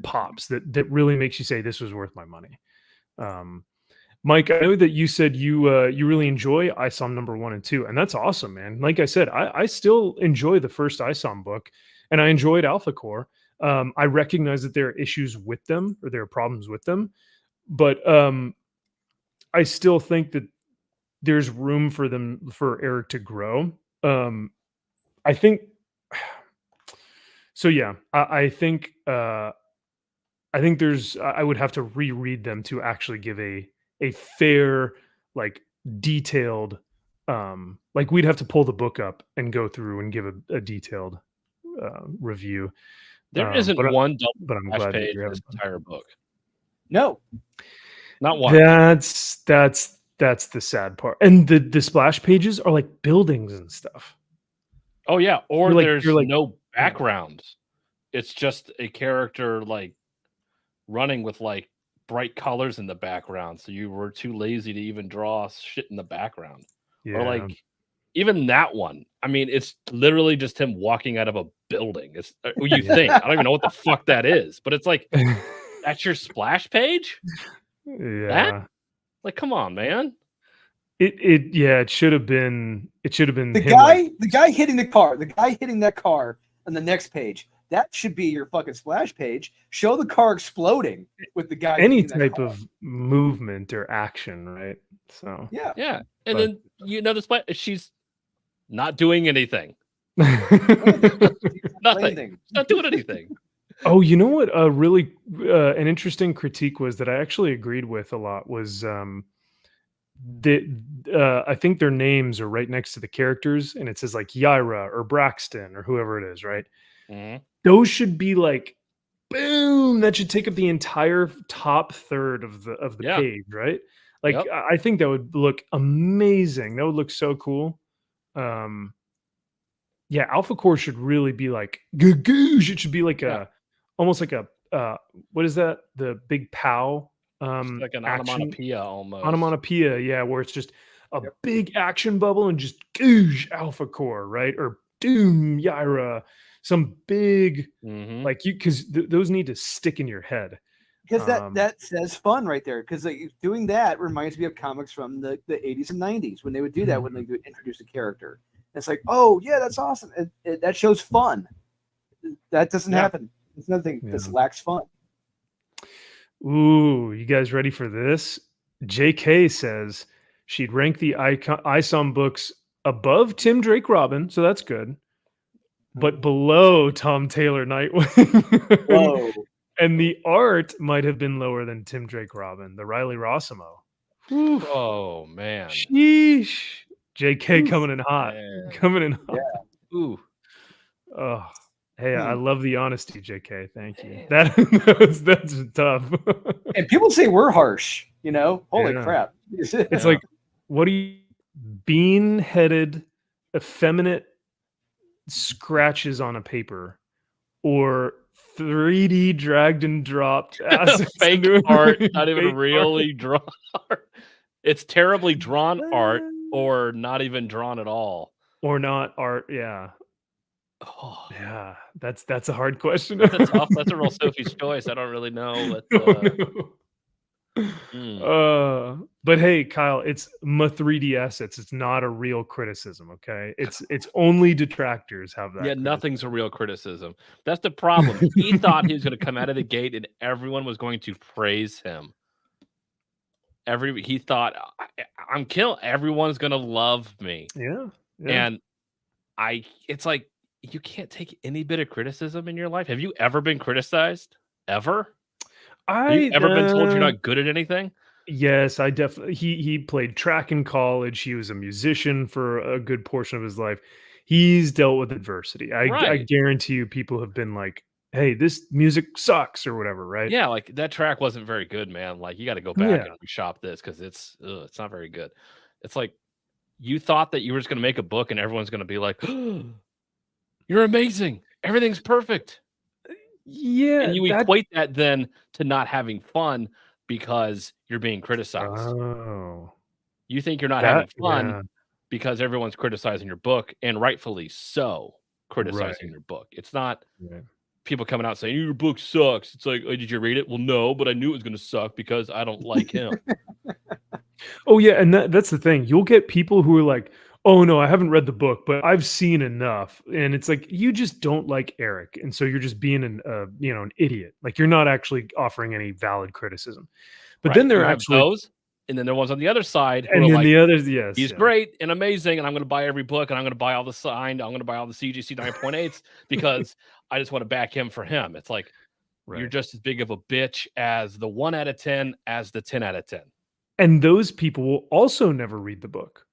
pops, that really makes you say this was worth my money. Mike, I know that you said you really enjoy ISOM number 1 and 2, and that's awesome, man. Like I said, I still enjoy the first ISOM book, and I enjoyed Alpha Core. I recognize that there are issues with them, or there are problems with them, but I still think that there's room for Eric to grow. I think so. Yeah, I think there's. I would have to reread them to actually give a fair, like, detailed, like, we'd have to pull the book up and go through and give a detailed review. There isn't one but I'm splash glad page that in this entire book. No, not one. That's the sad part. And the splash pages are like buildings and stuff. Oh yeah, or there's like, no background. It's just a character like running with like bright colors in the background, so you were too lazy to even draw shit in the background. Yeah. Or like even that one, I mean, it's literally just him walking out of a building. It's you think, I don't even know what the fuck that is, but it's like, that's your splash page? Yeah. That? Like, come on, man. It should have been the guy hitting the car, the guy hitting that car on the next page. That should be your fucking splash page. Show the car exploding with the guy. Any type of movement or action, right? So yeah. And then the splash, she's not doing anything. Nothing. Not doing anything. Oh, you know what? Really, an interesting critique was that I actually agreed with a lot was I think their names are right next to the characters, and it says like Yaira or Braxton or whoever it is, right? Mm-hmm. Those should be like, boom, that should take up the entire top third of the page, right? Like, I think that would look amazing. That would look so cool. Yeah, Alpha Core should really be like gagoosh. It should be like almost like a what is that? The big pow. It's like an onomatopoeia almost. Onomatopoeia, yeah, where it's just a big action bubble and just goosh Alpha Core, right? Or Doom Yaira. Some big, like, you, because those need to stick in your head. Because that says fun right there. Because like, doing that reminds me of comics from the 80s and 90s when they would do that when they would introduce a character. And it's like, oh yeah, that's awesome. That shows fun. That doesn't happen. It's another thing that lacks fun. Ooh, you guys ready for this? JK says she'd rank the ISOM books above Tim Drake Robin, so that's good, but below Tom Taylor Nightwing. Whoa. And the art might have been lower than Tim Drake Robin, the Riley Rossimo. Oof. Oh man. Sheesh. JK coming in hot. Man. Coming in hot. Yeah. Ooh. Oh. Hey, I love the honesty, JK. Thank you. That's tough. And people say we're harsh, you know? Holy crap. It's like, what are you, bean-headed, effeminate scratches on a paper, or 3D dragged and dropped fake art, not even really drawn art. It's terribly drawn art, or not even drawn at all. Or not art, yeah. Oh, yeah, that's a hard question. that's tough. That's a real Sophie's choice. I don't really know, but but hey, Kyle, it's my 3DS. It's not a real criticism, okay? It's only detractors have that. yeah, nothing's a real criticism. That's the problem. He thought he was going to come out of the gate and everyone was going to praise him. He thought I'm killing. Everyone's going to love me. Yeah. And it's like you can't take any bit of criticism in your life. Have you ever been criticized? Ever? Have you ever been told you're not good at anything? Yes, I definitely. He played track in college. He was a musician for a good portion of his life. He's dealt with adversity. I guarantee you, people have been like, "Hey, this music sucks" or whatever, right? Yeah, like that track wasn't very good, man. Like you got to go back and reshop this because it's not very good. It's like you thought that you were just going to make a book and everyone's going to be like, oh, "You're amazing. Everything's perfect." Yeah, and you equate that then to not having fun because you're being criticized. Oh, you think you're not having fun because everyone's criticizing your book, and rightfully so, criticizing your book. It's not people coming out saying your book sucks. It's like, oh, did you read it? Well, no, but I knew it was going to suck because I don't like him. Oh yeah, and that's the thing. You'll get people who are like, oh no, I haven't read the book, but I've seen enough. And it's like, you just don't like Eric. And so you're just being an idiot. Like you're not actually offering any valid criticism. But then there are actually those, and then there was on the other side. And then like, the others, yes. He's great and amazing. And I'm going to buy every book and I'm going to buy all the signed. I'm going to buy all the CGC 9.8s because I just want to back him for him. It's like, you're just as big of a bitch as the 1 out of 10 as the 10 out of 10. And those people will also never read the book.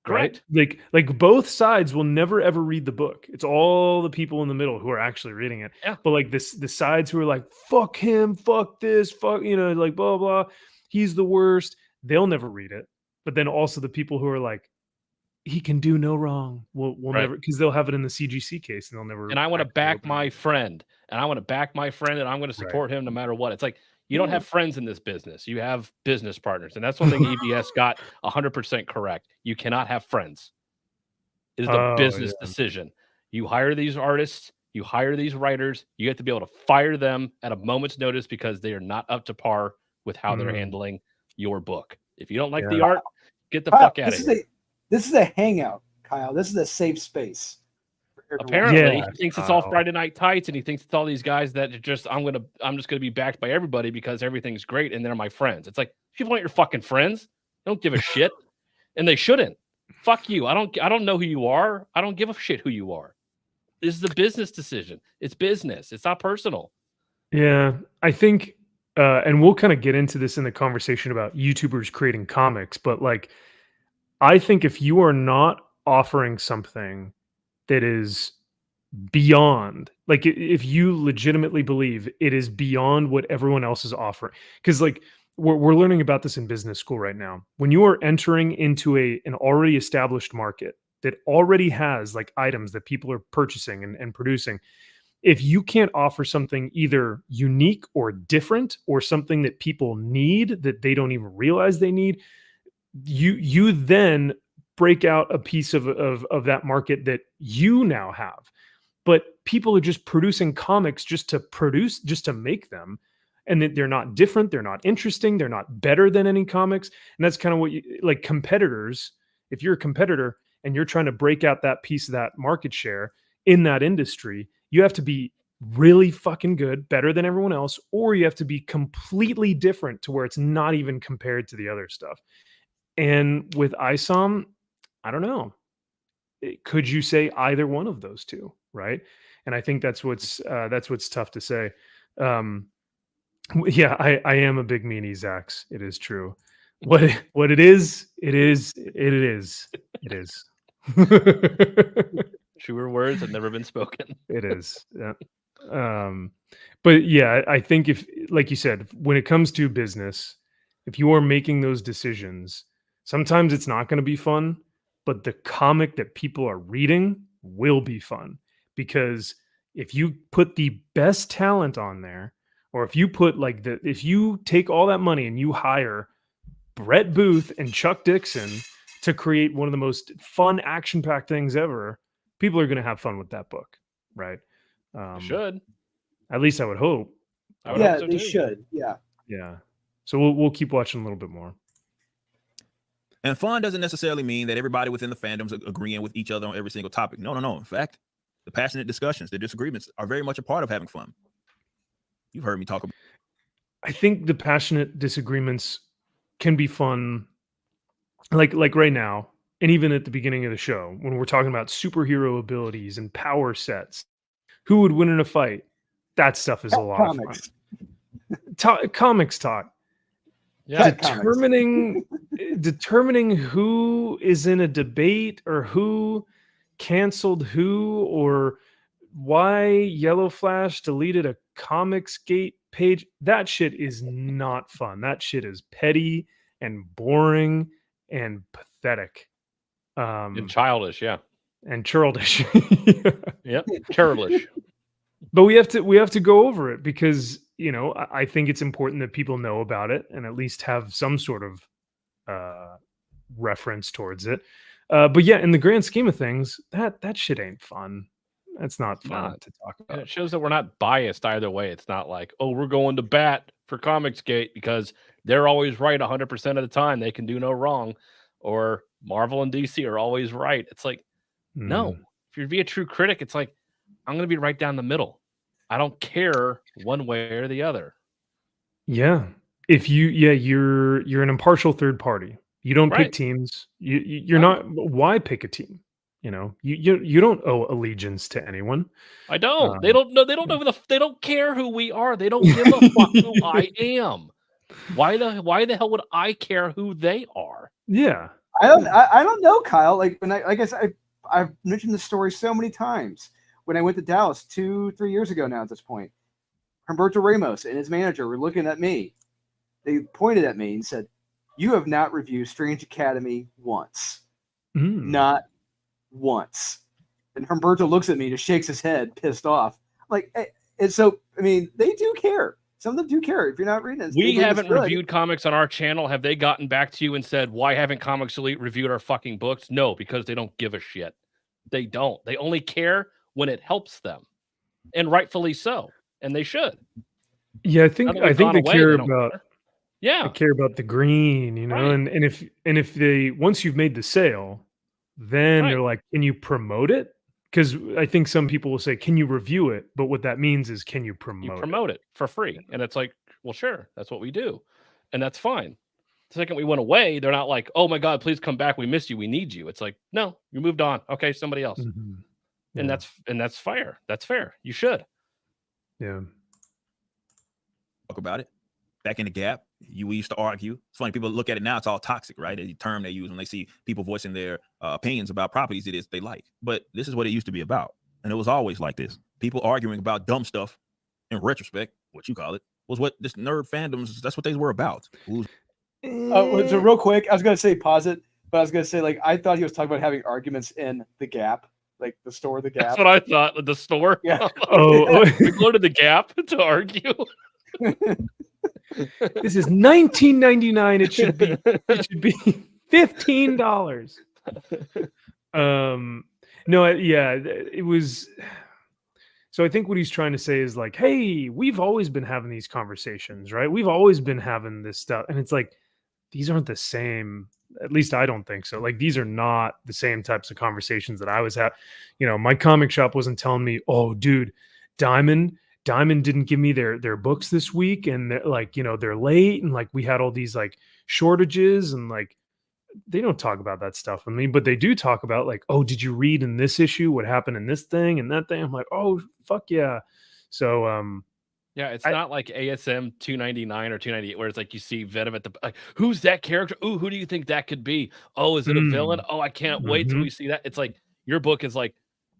Correct. Right? Like both sides will never ever read the book. It's all the people in the middle who are actually reading it. Yeah. But like the sides who are like, fuck him, fuck this, fuck, like blah, blah, he's the worst. They'll never read it. But then also the people who are like, he can do no wrong. We'll never, because they'll have it in the CGC case and they'll never. And I want to back my friend, and I'm going to support him no matter what. It's like, you don't have friends in this business. You have business partners. And that's one thing EBS got 100% correct. You cannot have friends. It is a business decision. You hire these artists, you hire these writers, you have to be able to fire them at a moment's notice because they are not up to par with how they're handling your book. If you don't like the art, get the fuck out of here. This is a hangout, Kyle. This is a safe space. Apparently, he thinks it's all Friday Night Tights, and he thinks it's all these guys that are just I'm just gonna be backed by everybody because everything's great and they're my friends. It's like, people aren't your fucking friends. They don't give a shit, and they shouldn't. Fuck you. I don't know who you are. I don't give a shit who you are. This is a business decision. It's business. It's not personal. Yeah, I think, and we'll kind of get into this in the conversation about YouTubers creating comics, but like, I think if you are not offering something that is beyond, like if you legitimately believe it is beyond what everyone else is offering, because like we're learning about this in business school right now. When you are entering into an already established market that already has like items that people are purchasing and producing, if you can't offer something either unique or different or something that people need that they don't even realize they need, you then break out a piece of that market that you now have. But people are just producing comics just to make them, and that they're not different, they're not interesting, they're not better than any comics. And that's kind of what like competitors, if you're a competitor and you're trying to break out that piece of that market share in that industry, you have to be really fucking good, better than everyone else, or you have to be completely different to where it's not even compared to the other stuff. And with ISOM, I don't know. Could you say either one of those two, right? And I think that's what's tough to say. Yeah, I am a big meanie, Zaxx. It is true. What it is. Truer words have never been spoken. It is. Yeah. But yeah, I think if, like you said, when it comes to business, if you are making those decisions, sometimes it's not going to be fun, but the comic that people are reading will be fun. Because if you put the best talent on there, or if you put if you take all that money and you hire Brett Booth and Chuck Dixon to create one of the most fun action-packed things ever, people are going to have fun with that book. right? Should. At least I would hope. I would hope so they too. should. Yeah. Yeah. So we'll keep watching a little bit more. And fun doesn't necessarily mean that everybody within the fandoms are agreeing with each other on every single topic. No. In fact, the passionate discussions, the disagreements are very much a part of having fun. You've heard me talk about. I think the passionate disagreements can be fun, like right now, and even at the beginning of the show when we're talking about superhero abilities and power sets. Who would win in a fight? That stuff is a lot of fun. Comics talk. Yeah, determining who is in a debate or who canceled who or why Yellow Flash deleted a Comicsgate page. That shit is not fun. That shit is petty and boring and pathetic. And childish, yeah. And churlish. Yep, churlish. But we have to go over it because, you know, I think it's important that people know about it and at least have some sort of reference towards it. But yeah, in the grand scheme of things, that shit ain't fun. That's not fun to talk about. And it shows that we're not biased either way. It's not like, oh, we're going to bat for Comicsgate because they're always right 100% of the time. They can do no wrong. Or Marvel and DC are always right. It's like, no. If you're to be a true critic, it's like, I'm going to be right down the middle. I don't care one way or the other. Yeah. If you're an impartial third party. You don't pick teams. You're not. Why pick a team? You know, you don't owe allegiance to anyone. I don't. They don't know. They don't know. They don't care who we are. They don't give a fuck who I am. Why the hell would I care who they are? Yeah. I don't know, Kyle. Like when I've mentioned this story so many times. When I went to Dallas 2-3 years ago now at this point, Humberto Ramos and his manager were looking at me. They pointed at me and said, "You have not reviewed Strange Academy once. Not once." And Humberto looks at me, just shakes his head, pissed off. Like, and so, I mean, they do care. Some of them do care. If you're not reading it, we haven't reviewed comics on our channel. Have they gotten back to you and said, why haven't Comics Elite reviewed our fucking books? No, because they don't give a shit. They don't. They only care when it helps them. And rightfully so. And they should. Yeah, I think they care about they care about the green, you know, and if they once you've made the sale, then they're like, can you promote it? Because I think some people will say, can you review it? But what that means is, can you promote it for free? And it's like, well, sure, that's what we do. And that's fine. The second we went away, they're not like, oh my God, please come back. We missed you. We need you. It's like, no, you moved on. Okay, somebody else. Yeah. And that's fair. That's fair. You should. Yeah. Talk about it. Back in the Gap, we used to argue. It's funny, people look at it now, it's all toxic, right? The term they use when they see people voicing their opinions about properties it is they like. But this is what it used to be about. And it was always like this. People arguing about dumb stuff, in retrospect, what you call it, was what this nerd fandoms, that's what they were about. So real quick, I was going to say pause it, but I was going to say, like, I thought he was talking about having arguments in the Gap, like the store, the Gap. That's what I thought, the store. Yeah. We go to the Gap to argue. This is $19.99. It should be $15. No, yeah, it was. So I think what he's trying to say is like, hey, we've always been having these conversations, right? We've always been having this stuff, and it's like these aren't the same. At least I don't think so. Like these are not the same types of conversations that I was having. You know, my comic shop wasn't telling me, oh, dude, Diamond didn't give me their books this week, and like, you know, they're late, and like we had all these like shortages, and like they don't talk about that stuff with me, but they do talk about like, oh, did you read in this issue what happened in this thing and that thing? I'm like, oh, fuck yeah. So yeah, it's not like ASM 299 or 298 where it's like you see Venom at the like, who's that character? Ooh, who do you think that could be? Oh, is it a villain? Oh, I can't wait till we see that. It's like your book is like,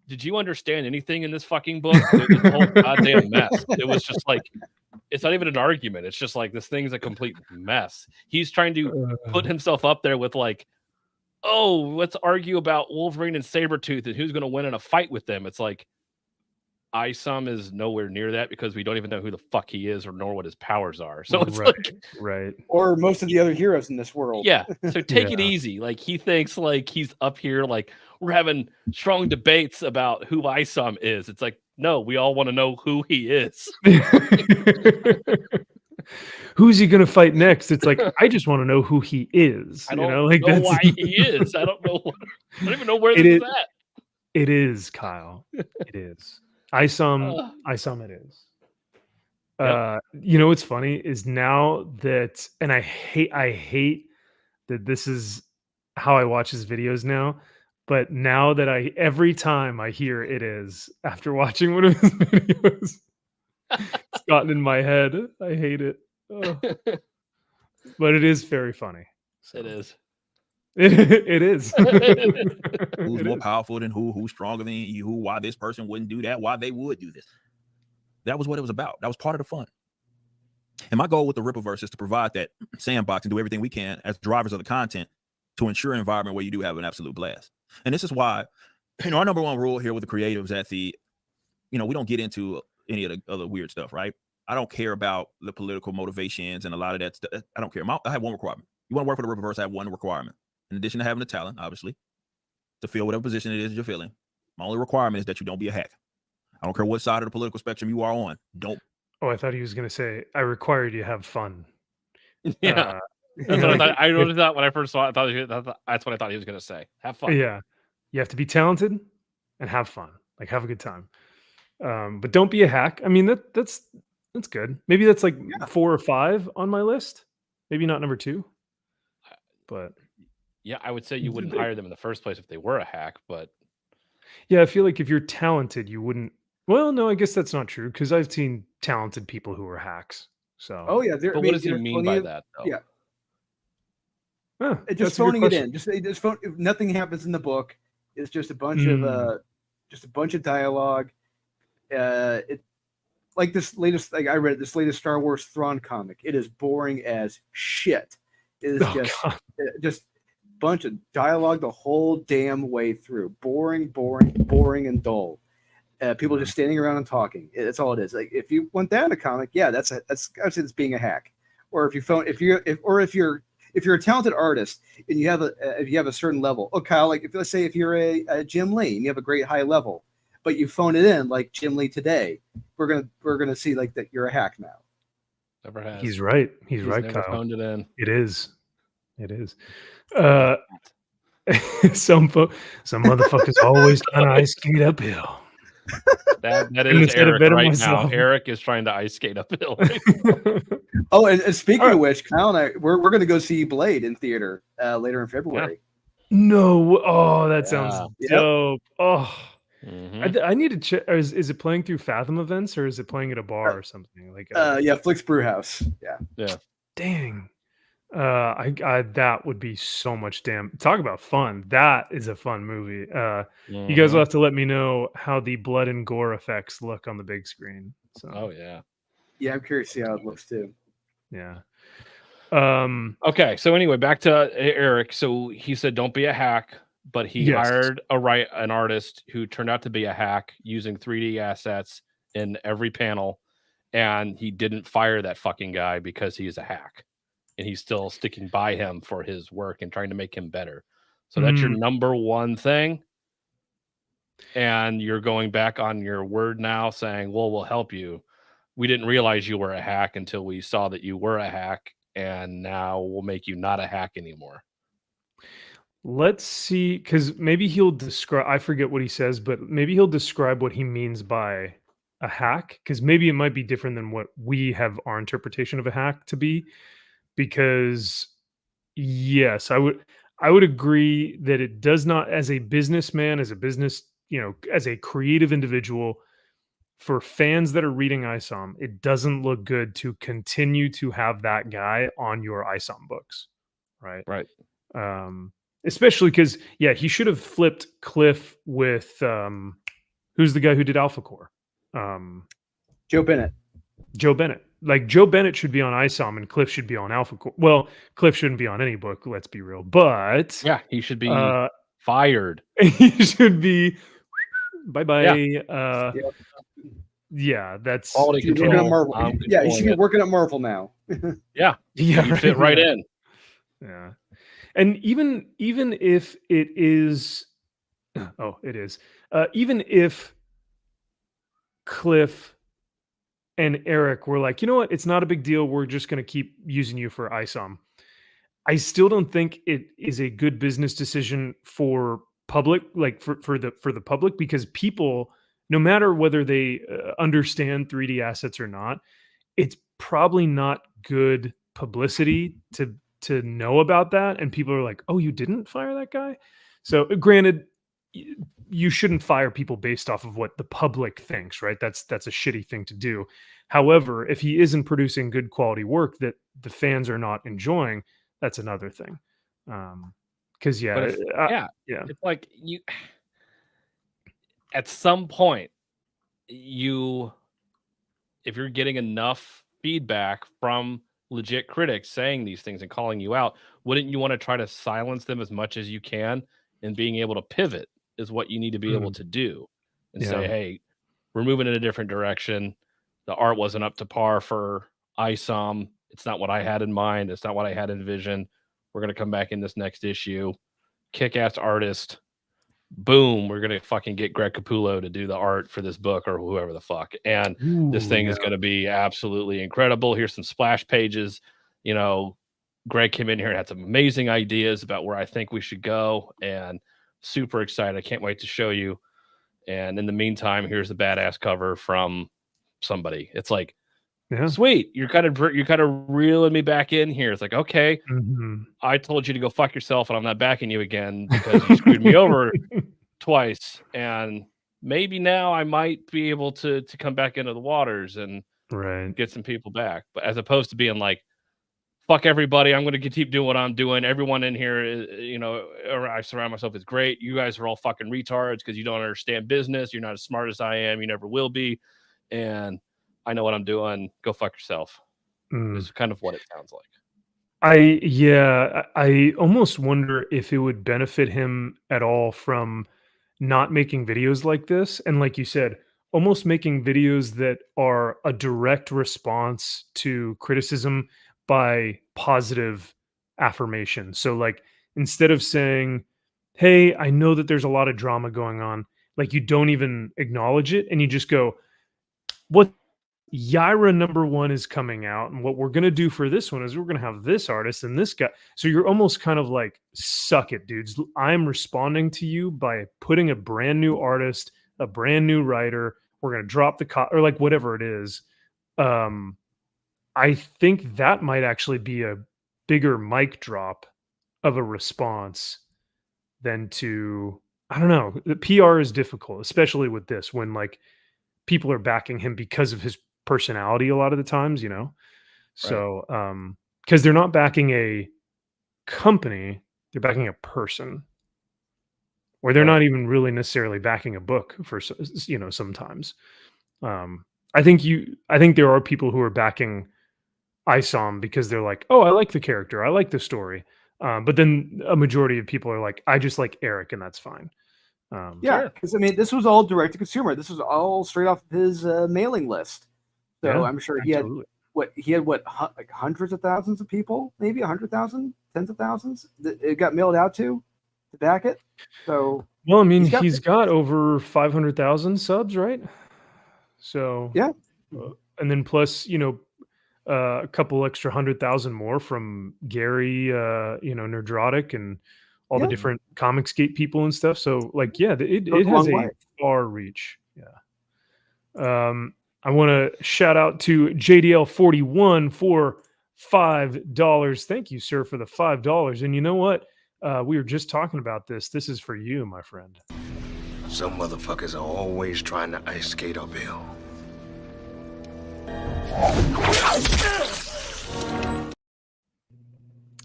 did you understand anything in this fucking book? It was a whole goddamn mess. It was just like, it's not even an argument. It's just like, this thing's a complete mess. He's trying to put himself up there with like, oh, let's argue about Wolverine and Sabretooth and who's going to win in a fight with them. It's like, ISOM is nowhere near that because we don't even know who the fuck he is or nor what his powers are. So it's like or most of the other heroes in this world. Yeah. So take it easy. Like he thinks like he's up here, like we're having strong debates about who ISOM is. It's like, no, we all want to know who he is. Who's he gonna fight next? It's like I just want to know who he is. I don't know why he is. I don't know. I don't even know where this is at. It is, Kyle. It is. ISOM it is. You know what's funny is now that, and I hate that this is how I watch his videos now, but now that every time I hear it is after watching one of his videos, it's gotten in my head. I hate it. But it is very funny. So. It is. It is. Who's more powerful than who? Who's stronger than you? Why this person wouldn't do that? Why they would do this? That was what it was about. That was part of the fun. And my goal with the Rippaverse is to provide that sandbox and do everything we can as drivers of the content to ensure an environment where you do have an absolute blast. And this is why, our number one rule here with the creatives at the, we don't get into any of the other weird stuff, right? I don't care about the political motivations and a lot of that stuff. I don't care. I have one requirement. You want to work for the Rippaverse, I have one requirement. In addition to having the talent, obviously, to fill whatever position it is you're filling, my only requirement is that you don't be a hack. I don't care what side of the political spectrum you are on. Don't. Oh, I thought he was going to say, I require you to have fun. Yeah. That's what I thought. I noticed that when I first saw it. That's what I thought he was going to say. Have fun. Yeah. You have to be talented and have fun. Like, have a good time. But don't be a hack. I mean, that's good. Maybe that's like 4 or 5 on my list. Maybe not number 2. But yeah, I would say you wouldn't hire them in the first place if they were a hack, but yeah, I feel like if you're talented, you wouldn't. Well, no, I guess that's not true because I've seen talented people who are hacks. So yeah, but what does he mean by that? Though? Yeah, just phoning it in. Just phone. If nothing happens in the book. It's just a bunch of dialogue. Like this latest, like I read this latest Star Wars Thrawn comic. It is boring as shit. It is just bunch of dialogue the whole damn way through. Boring, and dull. People just standing around and talking. That's all it is. Like if you want that in a comic, that's I would say it's being a hack. Or if you're a talented artist and you have a certain level. Oh, Kyle, like let's say if you're a Jim Lee and you have a great high level, but you phone it in like Jim Lee today, we're gonna see like that you're a hack now. Never has. He's right. He's right, never Kyle. Phoned it in. It is. Some motherfuckers always trying to ice skate uphill. That is Eric right myself. Now. Eric is trying to ice skate uphill. Right oh, and speaking of which, Kyle and I we're going to go see Blade in theater later in February. Yeah. No, oh, that sounds dope. Oh, I need to check. Is it playing through Fathom events or is it playing at a bar or something like? Flicks Brewhouse. Yeah. Dang. I that would be so much talk about fun. That is a fun movie. You guys will have to let me know how the blood and gore effects look on the big screen. So I'm curious to see how it looks too. Yeah. Okay, so anyway, back to Eric. So he said don't be a hack, but he hired an artist who turned out to be a hack using 3D assets in every panel, and he didn't fire that fucking guy because he is a hack. And he's still sticking by him for his work and trying to make him better. So that's your number one thing. And you're going back on your word now saying, well, we'll help you. We didn't realize you were a hack until we saw that you were a hack. And now we'll make you not a hack anymore. Let's see. Because maybe he'll describe, I forget what he says, but maybe he'll describe what he means by a hack. Because maybe it might be different than what we have our interpretation of a hack to be. Because yes, I would agree that it does not, as a businessman, as a business, as a creative individual, for fans that are reading ISOM, it doesn't look good to continue to have that guy on your ISOM books, right? Right. Especially because he should have flipped Cliff with who's the guy who did Alpha Core? Joe Bennett. Like Joe Bennett should be on ISOM and Cliff should be on Alpha Core. Well, Cliff shouldn't be on any book, let's be real. But he should be fired. He should be bye-bye. Yeah, that's quality control. Working at Marvel. Yeah, you should be working at Marvel now. Yeah, you fit right in. Yeah, and even if it is, even if Cliff and Eric were like, you know what, it's not a big deal. We're just going to keep using you for ISOM. I still don't think it is a good business decision for public, like for the public, because people, no matter whether they understand 3D assets or not, it's probably not good publicity to know about that. And people are like, oh, you didn't fire that guy? So granted, you shouldn't fire people based off of what the public thinks, right? That's a shitty thing to do. However, if he isn't producing good quality work that the fans are not enjoying, that's another thing. Because it's like you at some point if you're getting enough feedback from legit critics saying these things and calling you out, wouldn't you want to try to silence them as much as you can? And being able to pivot is what you need to be able to do and say, hey, we're moving in a different direction. The art wasn't up to par for ISOM. It's not what I had in mind. It's not what I had envisioned. We're going to come back in this next issue. Kick-ass artist. Boom. We're going to fucking get Greg Capullo to do the art for this book or whoever the fuck. And this thing is going to be absolutely incredible. Here's some splash pages. You know, Greg came in here and had some amazing ideas about where I think we should go. And super excited. I can't wait to show you. And in the meantime, here's the badass cover from somebody. It's like, sweet. You're kind of reeling me back in here. It's like, okay, I told you to go fuck yourself, and I'm not backing you again because you screwed me over twice. And maybe now I might be able to come back into the waters and get some people back. But as opposed to being like, fuck everybody, I'm going to keep doing what I'm doing. Everyone in here, I surround myself with great. You guys are all fucking retards because you don't understand business. You're not as smart as I am. You never will be. And I know what I'm doing. Go fuck yourself. Is kind of what it sounds like. I almost wonder if it would benefit him at all from not making videos like this. And like you said, almost making videos that are a direct response to criticism by positive affirmation. So like, instead of saying, hey, I know that there's a lot of drama going on, like you don't even acknowledge it and you just go, what Yaira #1 is coming out, and what we're going to do for this one is we're going to have this artist and this guy. So you're almost kind of like, suck it, dudes. I'm responding to you by putting a brand new artist, a brand new writer. We're going to drop the or like whatever it is. I think that might actually be a bigger mic drop of a response than to, I don't know. The PR is difficult, especially with this, when like people are backing him because of his personality a lot of the times, you know? So, because they're not backing a company, they're backing a person. Or they're not even really necessarily backing a book for, you know, sometimes. I think there are people who are backing ISOM because they're like, oh, I like the character, I like the story. But then a majority of people are like, I just like Eric, and that's fine. Because I mean, this was all direct to consumer. This was all straight off his mailing list. So I'm sure he had like hundreds of thousands of people, maybe 100,000, tens of thousands that it got mailed out to back it. So well, I mean, he's got over 500,000 subs, right? So and then plus, you know, a couple extra 100,000 more from Gary, Nerdrotic and all the different Comicsgate people and stuff. So like, it has a far reach. I want to shout out to JDL41 for $5. Thank you, sir, for the $5. And you know what? We were just talking about this. This is for you, my friend. Some motherfuckers are always trying to ice skate uphill.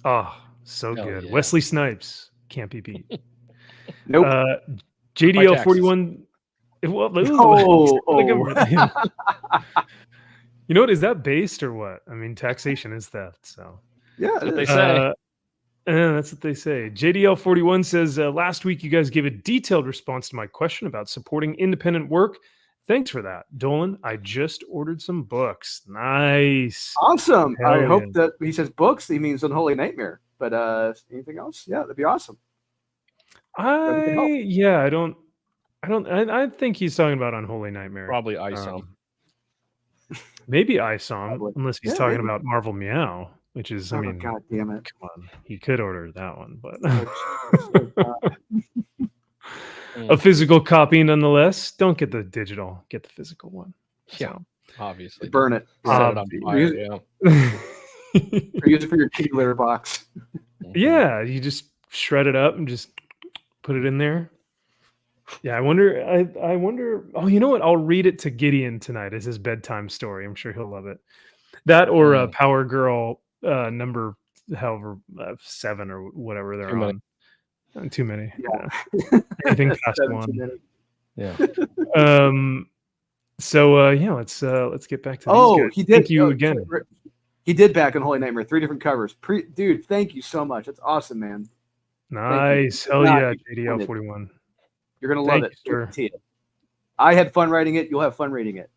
Oh, so good. Yeah. Wesley Snipes can't be beat. Nope. JDL41. You know what? Is that based or what? I mean, taxation is theft. So that's what they say. That's what they say. JDL41 says, last week you guys gave a detailed response to my question about supporting independent work. Thanks for that, Dolan. I just ordered some books. Nice. Awesome. Hell I hope yeah. that he says books, he means Unholy Nightmare. But anything else? Yeah, that'd be awesome. I think he's talking about Unholy Nightmare. Probably ISOM. Maybe ISOM, Probably. unless he's Yeah, talking maybe. about Marvel Meow, which is, I mean, God damn it. come on, he could order that one, but a physical copy nonetheless. Don't get the digital, get the physical one. Yeah, obviously. Burn it. Set it on fire, yeah. Or use it for your kitty litter box. Yeah, you just shred it up and just put it in there. Yeah, I wonder. Oh, you know what? I'll read it to Gideon tonight as his bedtime story. I'm sure he'll love it. That or Power Girl number, however, 7 or whatever they're on. Too many. Yeah. Anything past 1. Yeah. So yeah, let's get back to these guys. He did. Thank you again. He did back in Holy Nightmare. 3 different covers. Dude, thank you so much. That's awesome, man. Nice. Hell yeah, JDL 41. You're gonna love it. Sure. I had fun writing it. You'll have fun reading it.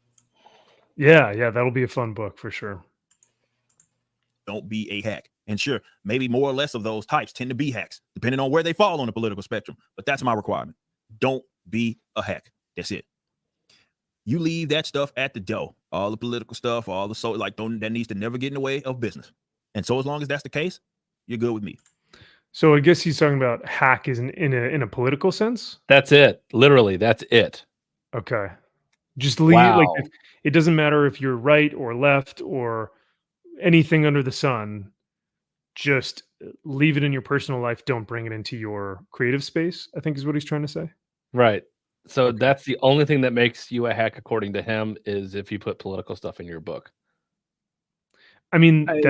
Yeah, that'll be a fun book for sure. Don't be a hack. And sure, maybe more or less of those types tend to be hacks, depending on where they fall on the political spectrum. But that's my requirement. Don't be a hack. That's it. You leave that stuff at the door. All the political stuff, all the that needs to never get in the way of business. And so as long as that's the case, you're good with me. So I guess he's talking about hack is in a political sense. That's it. Literally, that's it. Okay. Just leave like it doesn't matter if you're right or left or anything under the sun. Just leave it in your personal life. Don't bring it into your creative space, I think is what he's trying to say. Right. So that's the only thing that makes you a hack, according to him, is if you put political stuff in your book. I mean, I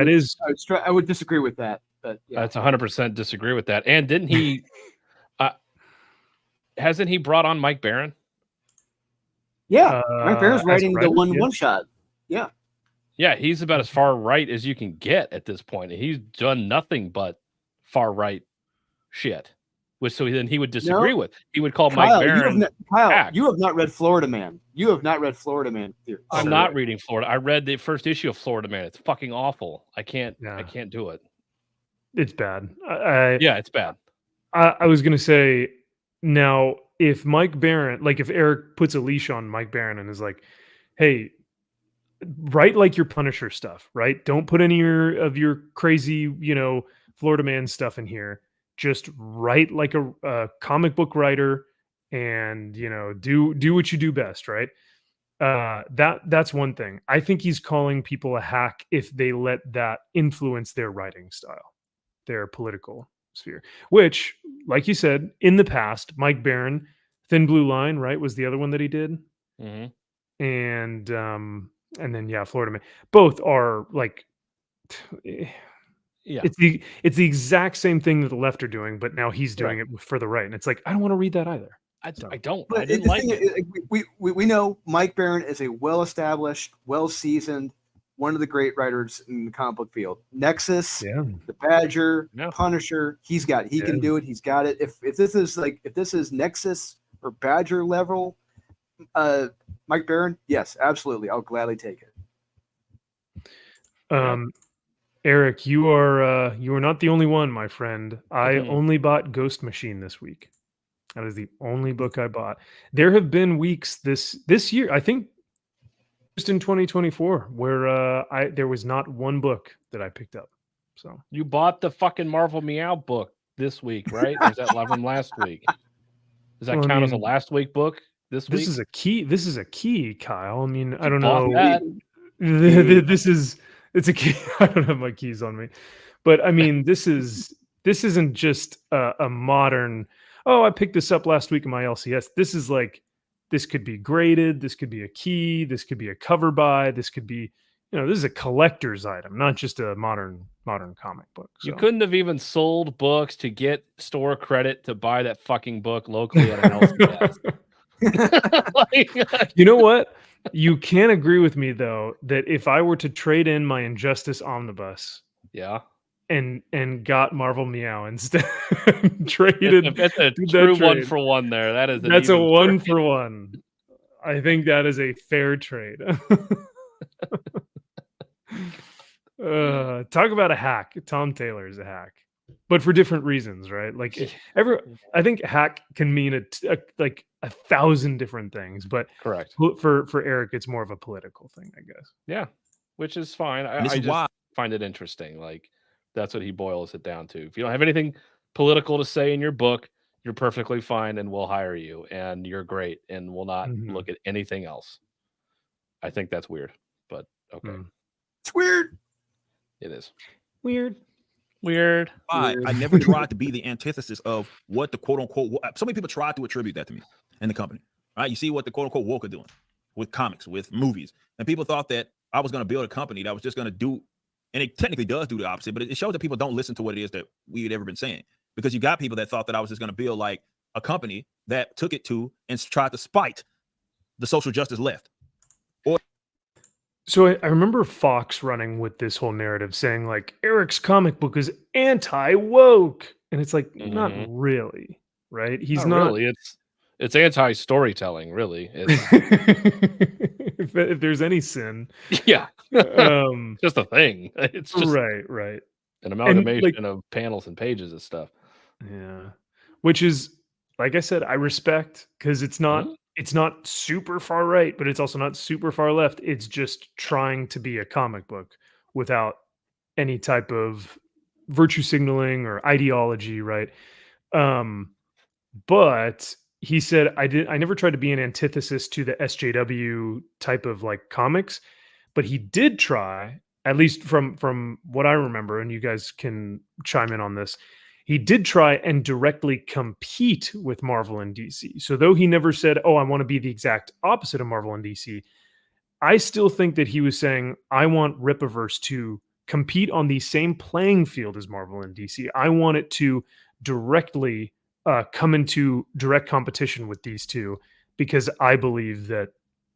would disagree with that. But yeah. That's 100% disagree with that. And didn't he? Hasn't he brought on Mike Barron? Yeah, Mike Barron's writing the one shot. Yeah. Yeah, he's about as far right as you can get at this point. He's done nothing but far right shit. So then he would disagree with. He would call Mike Barron. You have not read Florida Man. You have not read Florida Man. I'm not reading Florida. I read the first issue of Florida Man. It's fucking awful. I can't do it. It's bad. Yeah, it's bad. I was gonna say now if Mike Barron, like if Eric puts a leash on Mike Barron and is like, hey, write like your Punisher stuff, right? Don't put any of your crazy, Florida Man stuff in here. Just write like a comic book writer and, do what you do best, right? That's one thing. I think he's calling people a hack if they let that influence their writing style, their political sphere, which, like you said, in the past, Mike Barron, Thin Blue Line, right, was the other one that he did. Mm-hmm. And then, Florida Man. Both are like... Yeah, it's the exact same thing that the left are doing, but now he's doing it for the right, and it's like I don't want to read that either. I don't. But I didn't like it. We know Mike Barron is a well-established, well-seasoned, one of the great writers in the comic book field. Nexus, the Badger, Punisher, he can do it. He's got it. If this is Nexus or Badger level, Mike Barron, yes, absolutely, I'll gladly take it. Eric, you are not the only one, my friend. I only bought Ghost Machine this week. That is the only book I bought. There have been weeks this year, I think, just in 2024, where there was not one book that I picked up. So you bought the fucking Marvel Meow book this week, right? Or is that from last week? Does that count as a last week book? This week? This is a key, Kyle. I mean, I don't know. It's a key. I don't have my keys on me, but I mean, this isn't just a modern. Oh, I picked this up last week in my LCS. This is like, this could be graded. This could be a key. This could be a cover buy. This could be, this is a collector's item, not just a modern comic book. So. You couldn't have even sold books to get store credit to buy that fucking book locally at an LCS. You know what? You can agree with me though that if I were to trade in my Injustice Omnibus, and got Marvel Meow instead, traded. That's a true 1-for-1 there. That's a 1-for-1. I think that is a fair trade. Talk about a hack. Tom Taylor is a hack, but for different reasons, right? Like I think hack can mean like 1,000 different things, but correct. For Eric, it's more of a political thing, I guess. Yeah, which is fine. I just find it interesting. Like that's what he boils it down to. If you don't have anything political to say in your book, you're perfectly fine, and we'll hire you, and you're great, and we'll not look at anything else. I think that's weird, but okay. It's weird. It is weird. I never tried to be the antithesis of what the quote unquote. So many people tried to attribute that to me in the company. Right? You see what the quote unquote woke are doing with comics, with movies, and people thought that I was going to build a company that was just going to do, and it technically does do the opposite. But it shows that people don't listen to what it is that we had ever been saying, because you got people that thought that I was just going to build like a company that took it to and tried to spite the social justice left. So I remember Fox running with this whole narrative saying like Eric's comic book is anti-woke. And it's like, not really, right? He's not really. It's anti-storytelling, really. if there's any sin. Yeah. Just a thing. It's just right. An amalgamation of panels and pages and stuff. Yeah. Which is, like I said, I respect, because it's not super far right, but it's also not super far left. It's just trying to be a comic book without any type of virtue signaling or ideology, right? But he said, I never tried to be an antithesis to the SJW type of like comics, but he did try, at least from what I remember, and you guys can chime in on this. He did try and directly compete with Marvel and DC. So though he never said, oh, I want to be the exact opposite of Marvel and DC, I still think that he was saying, I want Rippaverse to compete on the same playing field as Marvel and DC. I want it to directly come into direct competition with these two, because I believe that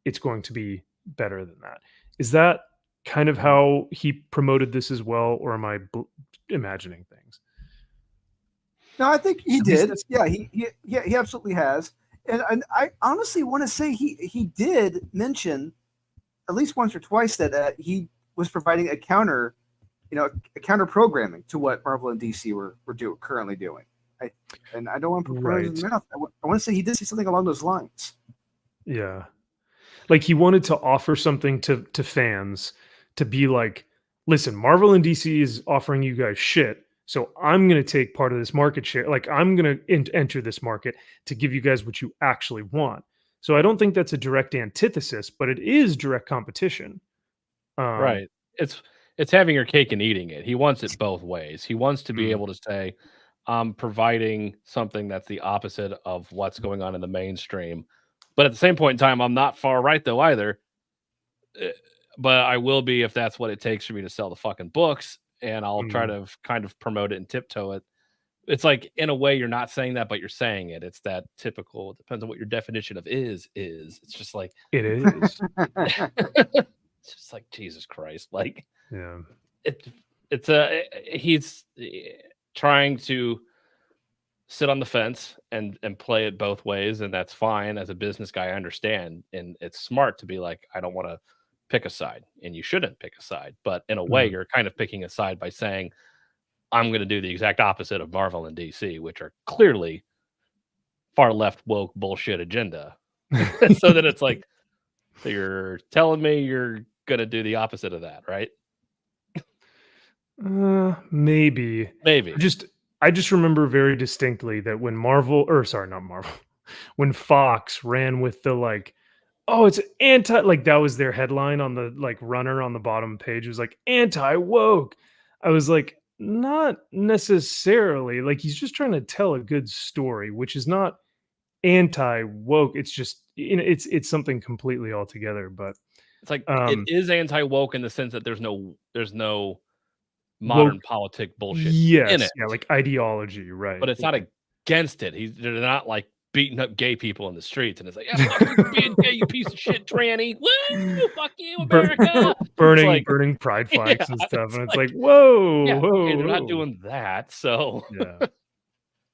it's going to be better than that. Is that kind of how he promoted this as well, or am I imagining things? No, I think he did. Yeah, he absolutely has. And I honestly want to say he did mention at least once or twice that he was providing a counter programming to what Marvel and DC were currently doing. I don't want to put words in his mouth. I want to say he did say something along those lines. Yeah, like he wanted to offer something to fans to be like, listen, Marvel and DC is offering you guys shit. So I'm going to take part of this market share. Like I'm going to enter this market to give you guys what you actually want. So I don't think that's a direct antithesis, but it is direct competition. Right. It's having your cake and eating it. He wants it both ways. He wants to be able to say, I'm providing something that's the opposite of what's going on in the mainstream. But at the same point in time, I'm not far right though either. But I will be if that's what it takes for me to sell the fucking books. And I'll try to kind of promote it and tiptoe it. It's like, in a way, you're not saying that, but you're saying it. It's that typical, it depends on what your definition of is. It's just like, it is. It's just like, Jesus Christ. Like, yeah, he's trying to sit on the fence and play it both ways. And that's fine. As a business guy, I understand. And it's smart to be like, I don't want to pick a side, and you shouldn't pick a side, but in a way you're kind of picking a side by saying, I'm going to do the exact opposite of Marvel and DC, which are clearly far left woke bullshit agenda. So that it's like, so you're telling me you're going to do the opposite of that, right? Maybe. I just remember very distinctly that when when Fox ran with the like, oh, it's like that was their headline on the like runner on the bottom page. It was like anti-woke. I was like, not necessarily. Like he's just trying to tell a good story, which is not anti-woke. It's just, it's something completely altogether. But it's like it is anti-woke in the sense that there's no modern politic bullshit in it. Yeah, like ideology, right? But it's not against it. They're not like beating up gay people in the streets, and it's like, yeah, fuck you for being gay, you piece of shit, tranny. Woo, fuck you, America. burning pride flags and stuff, and it's like, whoa, yeah, whoa, okay, they're not doing that, so yeah.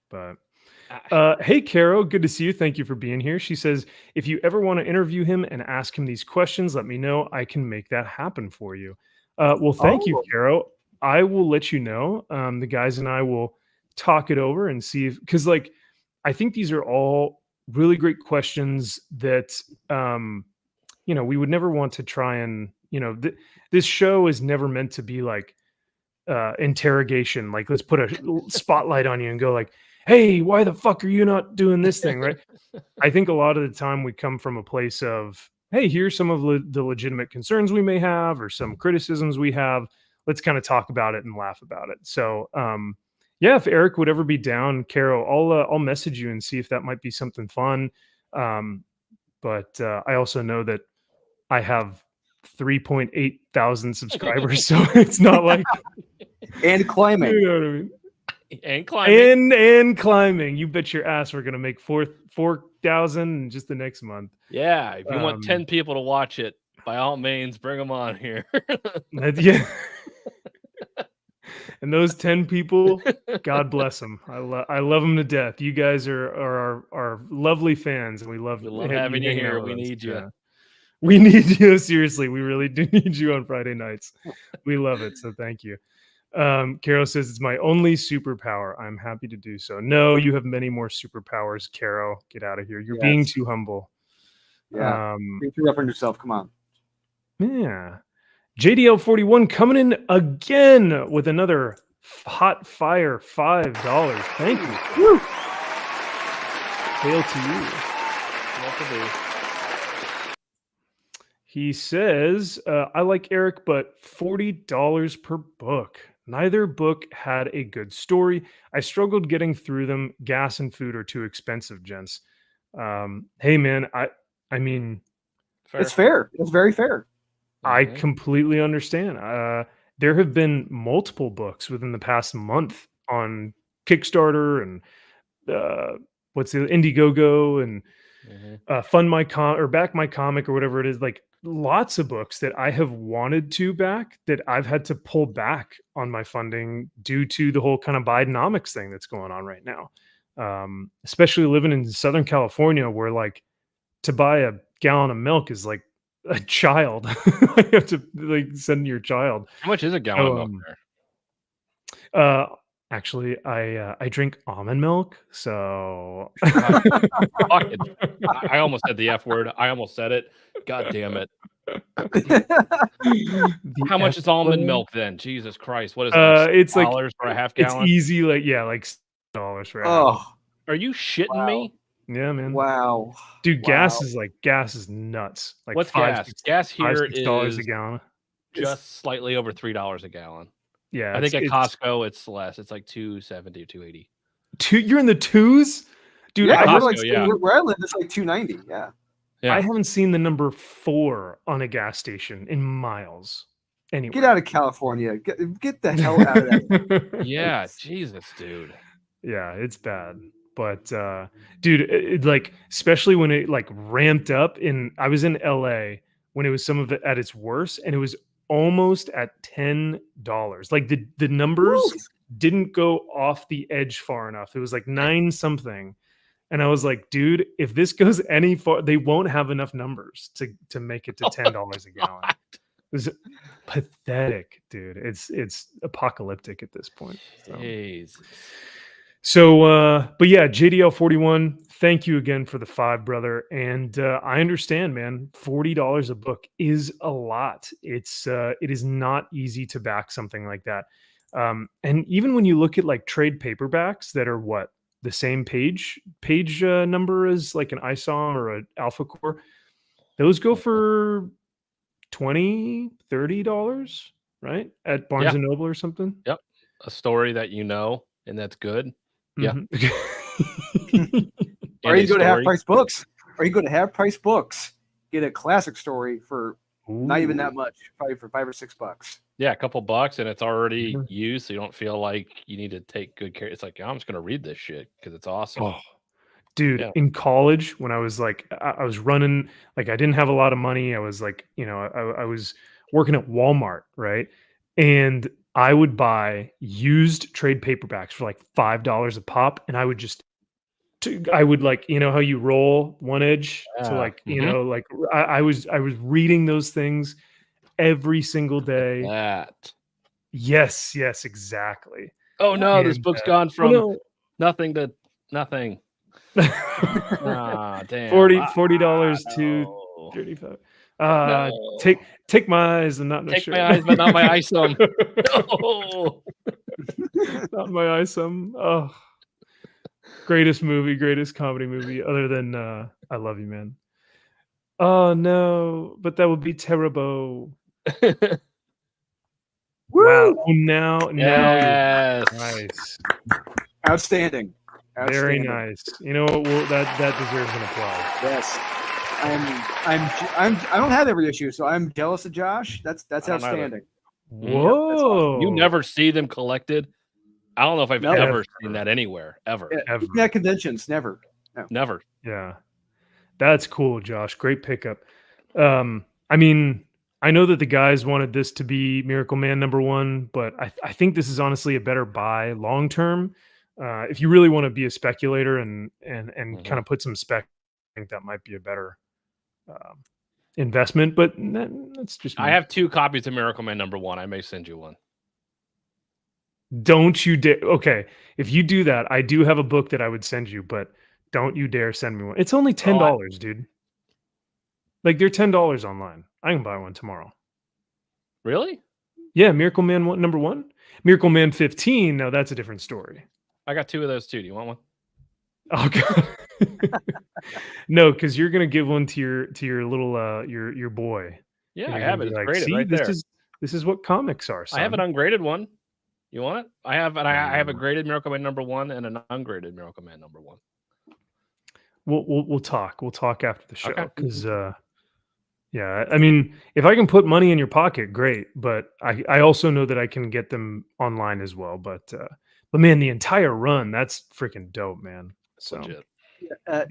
But Hey, Caro, good to see you. Thank you for being here. She says, if you ever want to interview him and ask him these questions, let me know. I can make that happen for you. Well, thank you, Caro. I will let you know. The guys and I will talk it over and see if, because like, I think these are all really great questions that, we would never want to try and, this show is never meant to be like interrogation. Like, let's put a spotlight on you and go like, hey, why the fuck are you not doing this thing? Right. I think a lot of the time we come from a place of, hey, here's some of the legitimate concerns we may have or some criticisms we have. Let's kind of talk about it and laugh about it. So, yeah, if Eric would ever be down, Caro, I'll message you and see if that might be something fun. But I also know that I have 3.8 thousand subscribers, so it's not like and climbing. You know what I mean? And climbing. And climbing. You bet your ass we're gonna make 4,000 just the next month. Yeah, if you want 10 people to watch it, by all means, bring them on here. Yeah. And those 10 people, God bless them. I love them to death. You guys are our lovely fans, and we love having you here. We need you. Yeah. We need you. Seriously, we really do need you on Friday nights. We love it. So thank you. Caro says, it's my only superpower. I'm happy to do so. No, you have many more superpowers, Caro. Get out of here. You're being too humble. Yeah. Be too rough on yourself. Come on. Yeah. JDL41 coming in again with another hot fire $5. Thank you. Woo. Hail to you. He says, I like Eric, but $40 per book. Neither book had a good story. I struggled getting through them. Gas and food are too expensive, gents. Hey, man, I mean... Fair. It's fair. It's very fair. I completely understand. There have been multiple books within the past month on Kickstarter and what's the Indiegogo and Fund My or Back My Comic or whatever it is. Like lots of books that I have wanted to back that I've had to pull back on my funding due to the whole kind of Bidenomics thing that's going on right now. Especially living in Southern California, where like to buy a gallon of milk is like a child. You have to like send your child. How much is a gallon of milk there? Actually, I drink almond milk, so I almost said the F word. I almost said it. God damn it. How much is almond milk then? Jesus Christ. What is it? It's like $6 for a half gallon? It's easy, like $6 for a half. Are you shitting me? Yeah, man. Wow. Dude, gas is nuts. Like what's gas? Gas here is $6 a gallon. Just slightly over $3 a gallon. Yeah. I think at Costco it's less. It's like $2.70 or $2.80. You're in the twos? Dude, yeah, Costco, where I live it's like $2.90. Yeah. I haven't seen the number 4 on a gas station in miles. Anyway. Get out of California. Get the hell out of that. Yeah, Jesus, dude. Yeah, it's bad. But dude, like especially when it like ramped up I was in LA when it was some of it at its worst, and it was almost at $10. Like the numbers didn't go off the edge far enough. It was like 9 something. And I was like, dude, if this goes any far, they won't have enough numbers to make it to $10 a gallon. It was pathetic, dude. It's apocalyptic at this point. So. Jeez. So, but yeah, JDL41, thank you again for the 5, brother. And I understand, man, $40 a book is a lot. It is not easy to back something like that. And even when you look at like trade paperbacks that are the same page number as like an ISOM or an Alpha Core, those go for $20, $30, right? At Barnes and Noble or something. Yep. A story that and that's good. Yeah. Or you go to half price books. Get a classic story for not even that much, probably for $5 or $6. Yeah, a couple bucks, and it's already used, so you don't feel like you need to take good care. It's like, I'm just gonna read this shit because it's awesome. Oh, dude, in college when I was like, I was running, like I didn't have a lot of money. I was like, I was working at Walmart, right? And I would buy used trade paperbacks for like $5 a pop, and I would just I would like, you know how you roll one edge to like, you know, like I was reading those things every single day. That. Yes, exactly. Oh no, this book's gone from nothing to nothing. Damn. $40 to 35. No. Take my eyes and not my take shirt. my eyes, but not my isom. No. Not my isom. Oh, greatest comedy movie other than I Love You, Man. Oh no, but that would be terrible. Wow. Now yes. Nice. Outstanding. Very nice. You know what? Well, that deserves an applause. Yes. I don't have every issue, so I'm jealous of Josh. That's outstanding. Whoa. Awesome. You never see them collected. I don't know if I've ever seen that anywhere. Ever. Even at conventions, never. No. Never. Yeah. That's cool, Josh. Great pickup. I mean, I know that the guys wanted this to be Miracle Man #1, but I think this is honestly a better buy long term. If you really want to be a speculator and kind of put some spec, I think that might be a better investment. But that's just me. I have 2 copies of Miracle Man #1. I may send you one. Don't you dare. Okay, if you do that, I do have a book that I would send you, but don't you dare send me one. It's only $10, dude. Like they're $10 online. I can buy one tomorrow. Really? Yeah, Miracle Man #1. Miracle Man 15. Now that's a different story. I got 2 of those too. Do you want one? Oh god. No, because you're gonna give one to your little your boy. Yeah, I have it. It's like, graded see, right there. This is what comics are. Son. I have an ungraded one. You want it? I have a graded Miracle Man #1 and an ungraded Miracle Man #1. We'll talk. We'll talk after the show because yeah, I mean, if I can put money in your pocket, great. But I also know that I can get them online as well. But man, the entire run, that's freaking dope, man. So,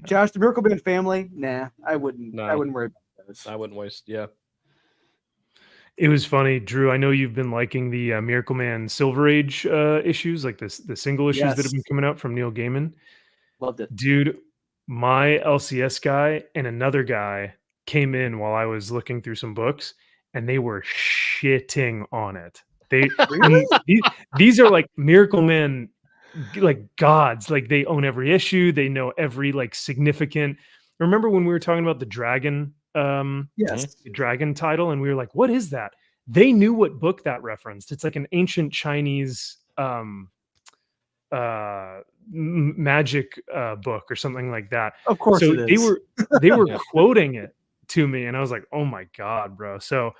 Josh, the Miracle Man family, nah, I wouldn't worry about those. I wouldn't waste. Yeah. It was funny, Drew. I know you've been liking the Miracle Man Silver Age issues, like the single issues that have been coming out from Neil Gaiman. Loved it, dude. My LCS guy and another guy came in while I was looking through some books, and they were shitting on it. They these are like Miracle Man, like gods. Like they own every issue. They know every like significant. Remember when we were talking about the dragon? Yes, the dragon title, and we were like, "What is that?" They knew what book that referenced. It's like an ancient Chinese magic book or something like that. Of course, so it is. they were quoting it to me, and I was like, "Oh my god, bro!" So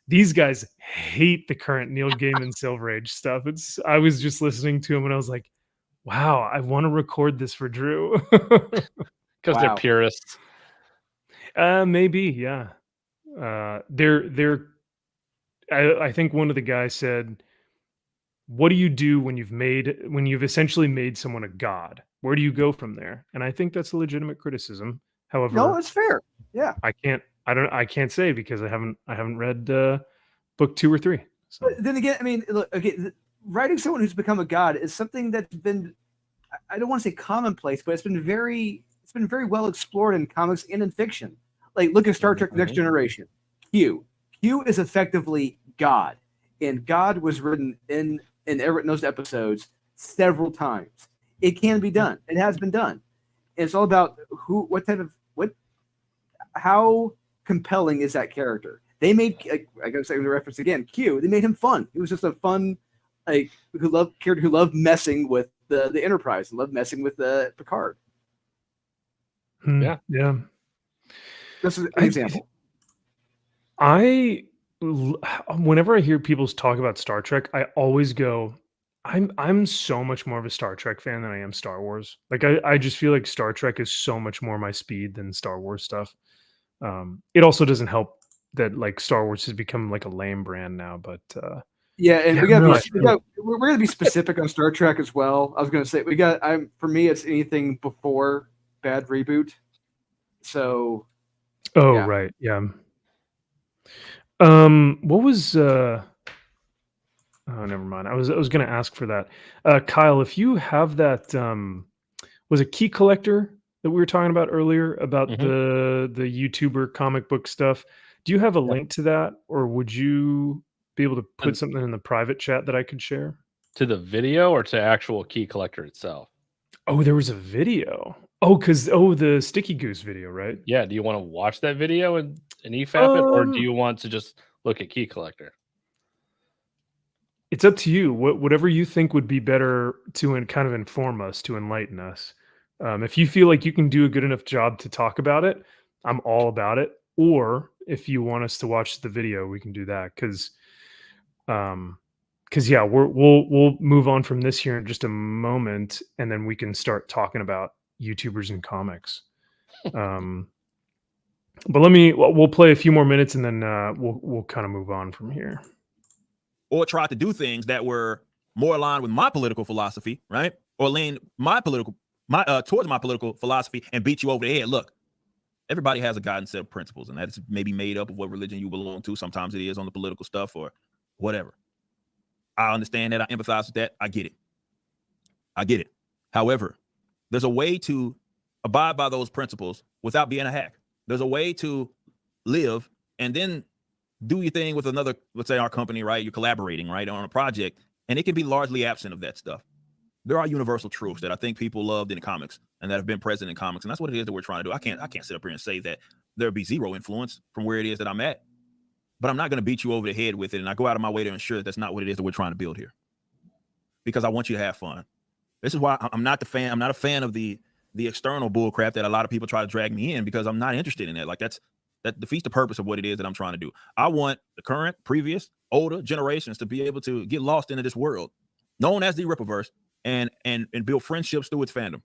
these guys hate the current Neil Gaiman Silver Age stuff. I was just listening to him, and I was like, "Wow, I want to record this for Drew." Because they're purists. Maybe, yeah. They're. I think one of the guys said, "What do you do when you've essentially made someone a god? Where do you go from there?" And I think that's a legitimate criticism. However, no, it's fair. Yeah, I can't say because I haven't read book 2 or 3. So. But then again, I mean, look, okay, writing someone who's become a god is something that's been, I don't want to say commonplace, but it's been very well explored in comics and in fiction. Like, look at Star Trek: Next Generation. Q is effectively God, and God was written in those episodes several times. It can be done. It has been done. And it's all about how compelling is that character. They made, I gotta say the reference again, Q. They made him fun. He was just a fun, character who loved messing with the Enterprise and loved messing with Picard. Yeah. This is an example. Whenever I hear people talk about Star Trek, I always go, I'm so much more of a Star Trek fan than I am Star Wars. Like I just feel like Star Trek is so much more my speed than Star Wars stuff. It also doesn't help that like Star Wars has become like a lame brand now, but we're gonna be specific on Star Trek as well. I was gonna say for me it's anything before Bad Reboot. So right, yeah. What was oh, never mind. I was gonna ask for that. Kyle, if you have that was a Key Collector that we were talking about earlier about the YouTuber comic book stuff. Do you have a link to that, or would you be able to put something in the private chat that I could share? To the video or to actual Key Collector itself? Oh, there was a video. Oh, the Sticky Goose video, right? Yeah. Do you want to watch that video and EFAP it, or do you want to just look at Key Collector? It's up to you. Whatever you think would be better to kind of inform us, to enlighten us. If you feel like you can do a good enough job to talk about it, I'm all about it. Or if you want us to watch the video, we can do that. Because yeah, we'll move on from this here in just a moment, and then we can start talking about YouTubers and comics. But we'll play a few more minutes, and then we'll kind of move on from here. Or try to do things that were more aligned with my political philosophy, right? Or lean towards my political philosophy and beat you over the head. Look, everybody has a guidance set of principles, and that's maybe made up of what religion you belong to. Sometimes it is on the political stuff or whatever. I understand that. I empathize with that. I get it. However, there's a way to abide by those principles without being a hack. There's a way to live and then do your thing with another, let's say our company, right? You're collaborating, right, on a project, and it can be largely absent of that stuff. There are universal truths that I think people loved in comics and that have been present in comics, and that's what it is that we're trying to do. I can't sit up here and say that there'll be zero influence from where it is that I'm at, but I'm not going to beat you over the head with it, and I go out of my way to ensure that that's not what it is that we're trying to build here, because I want you to have fun. This is why I'm not a fan of the external bullcrap that a lot of people try to drag me in, because I'm not interested in that. Like that defeats the purpose of what it is that I'm trying to do. I want the current, previous, older generations to be able to get lost into this world known as the Rippaverse and build friendships through its fandom.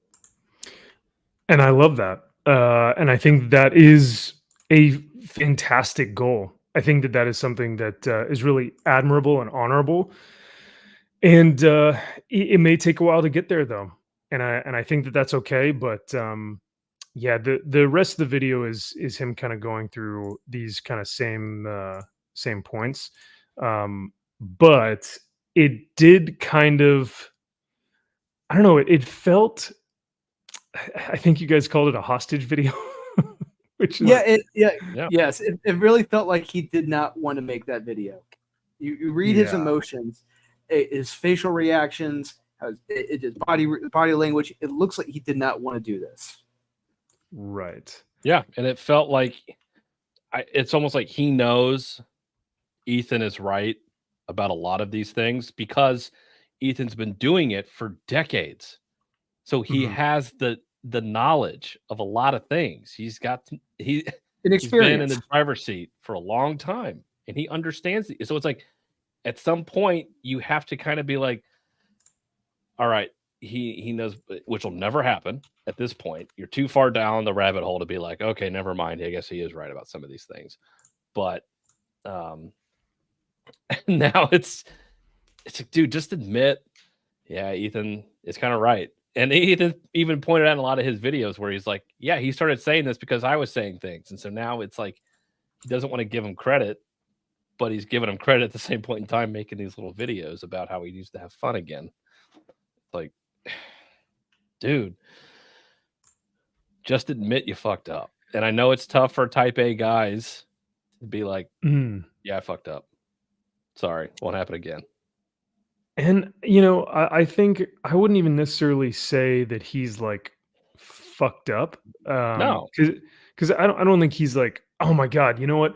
And I love that. And I think that is a fantastic goal. I think that is something that is really admirable and honorable. And it may take a while to get there, though. And I think that that's okay. But yeah, the rest of the video is him kind of going through these kind of same points. But it did kind of, I don't know, it felt, I think you guys called it a hostage video. Which is, yes, it really felt like he did not want to make that video. You read his emotions, his facial reactions, his body language. It looks like he did not want to do this. Right. Yeah, and it felt like it's almost like he knows Ethan is right about a lot of these things because Ethan's been doing it for decades. So he has the knowledge of a lot of things. He's been in the driver's seat for a long time, and he understands it. So it's like at some point you have to kind of be like, all right, he knows, which will never happen at this point. You're too far down the rabbit hole to be like, okay, never mind. I guess he is right about some of these things. But now it's like, dude, just admit, yeah, Ethan is kind of right. And Ethan even pointed out in a lot of his videos where he's like, yeah, he started saying this because I was saying things. And so now it's like he doesn't want to give him credit, but he's giving him credit at the same point in time, making these little videos about how he used to have fun again. Like, dude, just admit you fucked up. And I know it's tough for type A guys to be like, yeah, I fucked up. Sorry, won't happen again. And, I think I wouldn't even necessarily say that he's like fucked up. No, because I don't think he's like, oh my God, you know what?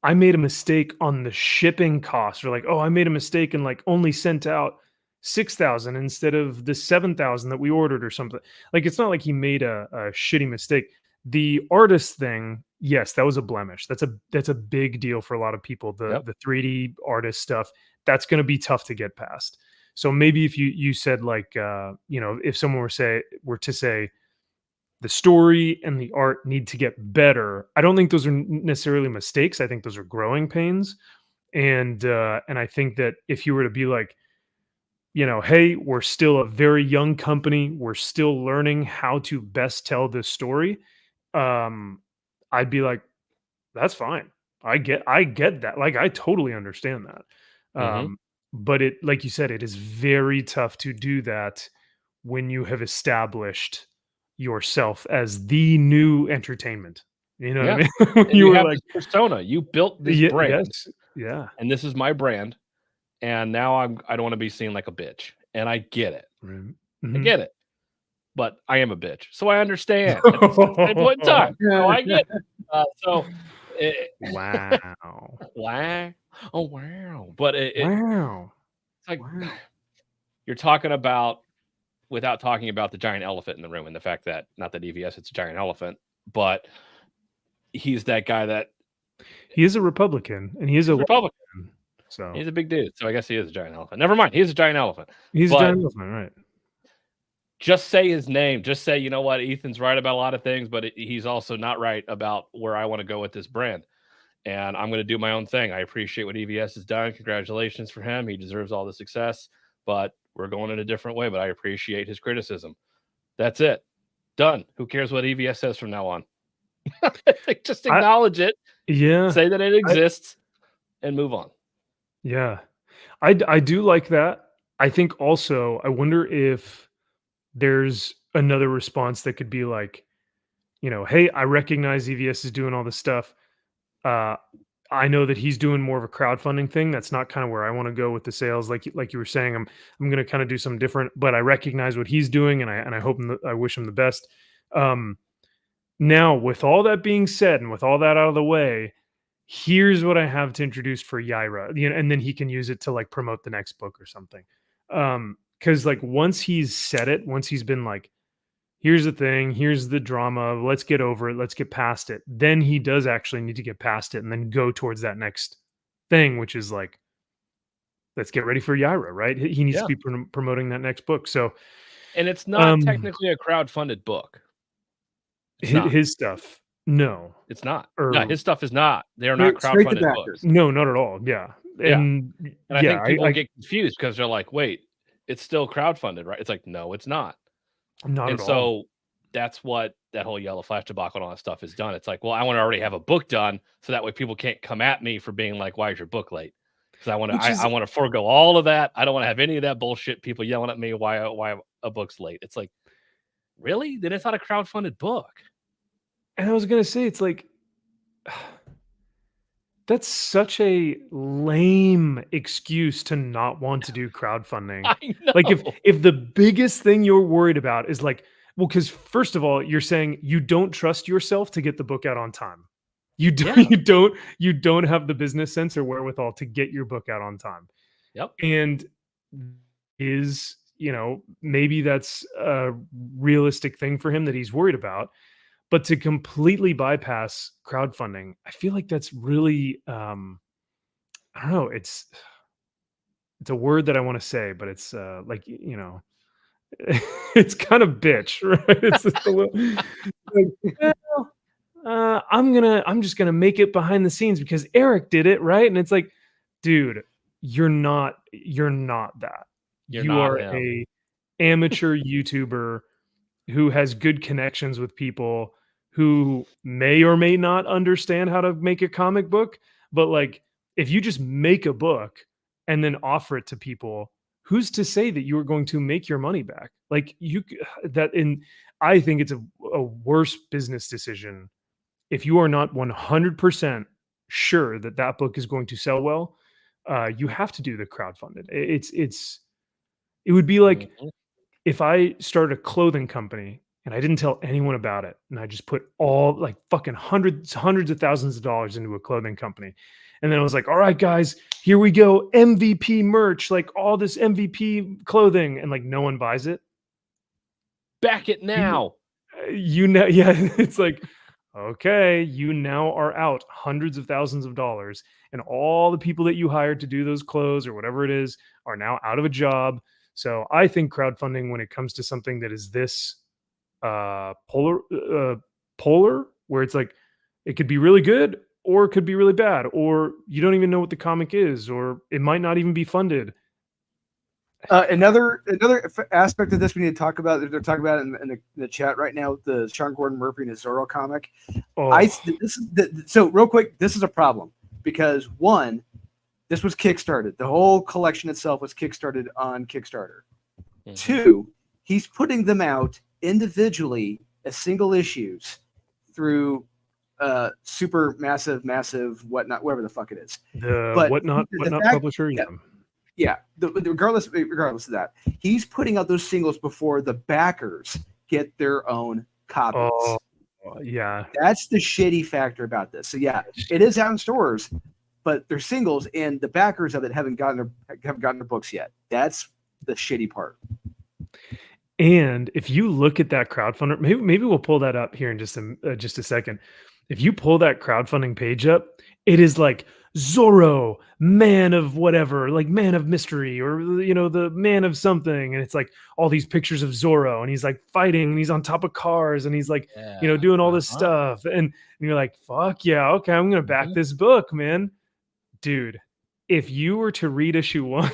I made a mistake on the shipping cost, or like, oh, I made a mistake and like only sent out 6,000 instead of the 7,000 that we ordered or something. Like, it's not like he made a shitty mistake. The artist thing, yes, that was a blemish. That's a big deal for a lot of people. The 3D artist stuff, that's going to be tough to get past. So maybe if you said like, if someone were to say the story and the art need to get better, I don't think those are necessarily mistakes. I think those are growing pains. And I think that if you were to be like, hey, we're still a very young company, we're still learning how to best tell this story, I'd be like, that's fine. I get that. Like, I totally understand that. But it, like you said, it is very tough to do that when you have established yourself as the new entertainment. You know what I mean? And you have like this persona. You built this brand. Yes. Yeah. And this is my brand. And now I don't want to be seen like a bitch. And I get it. Mm-hmm. I get it. But I am a bitch. So I understand at the same point in time. So I get it. Wow. Wow. Oh, wow. But wow. It's like you're talking about, without talking about the giant elephant in the room, and the fact that, not that EVS it's a giant elephant, but he's that guy that he is a Republican, and he is a Republican. So he's a big dude. So I guess he is a giant elephant. Never mind. He's a giant elephant. He's a giant elephant, right? Just say his name. Just say, you know what, Ethan's right about a lot of things, but he's also not right about where I want to go with this brand. And I'm going to do my own thing. I appreciate what EVS has done. Congratulations for him. He deserves all the success, but we're going in a different way. But I appreciate his criticism. That's it. Done. Who cares what EVS says from now on? Just acknowledge it. Yeah. Say that it exists and move on. Yeah. I do like that. I think also, I wonder if there's another response that could be like, you know, hey, I recognize EVS is doing all this stuff. I know that he's doing more of a crowdfunding thing. That's not kind of where I want to go with the sales. Like you were saying, I'm going to kind of do something different, but I recognize what he's doing, and I hope I wish him the best. Now, with all that being said, and with all that out of the way, here's what I have to introduce for Yaira, you know, and then he can use it to like promote the next book or something. Because like once he's said it, once he's been like, here's the thing, here's the drama, let's get over it, let's get past it, then he does actually need to get past it and then go towards that next thing, which is like, let's get ready for Yaira, right? He needs to be promoting that next book. So, and it's not technically a crowdfunded book. His stuff, no, it's not. No, his stuff is not. They are not crowdfunded books. No, not at all. Yeah, and I think people get confused because they're like, wait, it's still crowdfunded, right? It's like, no, it's not. Not and at so all. That's what that whole Yellow Flash debacle and all that stuff is done. It's like, well, I want to already have a book done so that way people can't come at me for being like, why is your book late? Because I want to forego all of that. I don't want to have any of that bullshit. People yelling at me why a book's late. It's like, really? Then it's not a crowdfunded book. And I was gonna say, it's like, that's such a lame excuse to not want to do crowdfunding. I know. Like if the biggest thing you're worried about is like, well, because first of all, you're saying you don't trust yourself to get the book out on time. You don't have the business sense or wherewithal to get your book out on time. Yep. And you know, maybe that's a realistic thing for him that he's worried about. But to completely bypass crowdfunding, I feel like that's really, I don't know. It's a word that I want to say, but it's like, you know, it's kind of bitch, right? It's just a little, like, well, I'm just gonna make it behind the scenes because Eric did it, right? And it's like, dude, you're not that. You are a amateur YouTuber who has good connections with people who may or may not understand how to make a comic book. But like, if you just make a book and then offer it to people, who's to say that you are going to make your money back? Like I think it's a worse business decision if you are not 100% sure that that book is going to sell well. You have to do the crowdfunded. It would be like if I started a clothing company and I didn't tell anyone about it, and I just put all like fucking hundreds of thousands of dollars into a clothing company. And then I was like, all right, guys, here we go. MVP merch, like all this MVP clothing. And like, no one buys it. Back it now. You know, yeah, it's like, okay, you now are out hundreds of thousands of dollars. And all the people that you hired to do those clothes or whatever it is are now out of a job. So I think crowdfunding, when it comes to something that is this polar, where it's like, it could be really good or it could be really bad, or you don't even know what the comic is, or it might not even be funded. Another aspect of this we need to talk about. They're talking about it in the chat right now. The Sean Gordon Murphy and his Zorro comic. Oh. So real quick, this is a problem because one, this was kickstarted. The whole collection itself was kickstarted on Kickstarter. Mm-hmm. Two, he's putting them out individually as single issues through super massive whatnot, whatever the fuck it is. The whatnot publisher. Regardless of that, he's putting out those singles before the backers get their own copies. Oh, yeah. That's the shitty factor about this. So yeah, it is out in stores, but they're singles, and the backers of it haven't gotten their books yet. That's the shitty part. And if you look at that crowdfunder, maybe we'll pull that up here in just a second. If you pull that crowdfunding page up, it is like Zorro, man of whatever, like man of mystery, or the man of something, and it's like all these pictures of Zorro, and he's like fighting, and he's on top of cars, and he's like doing all this stuff, and you're like, fuck yeah, okay, I'm gonna back this book, man. Dude, if you were to read issue 1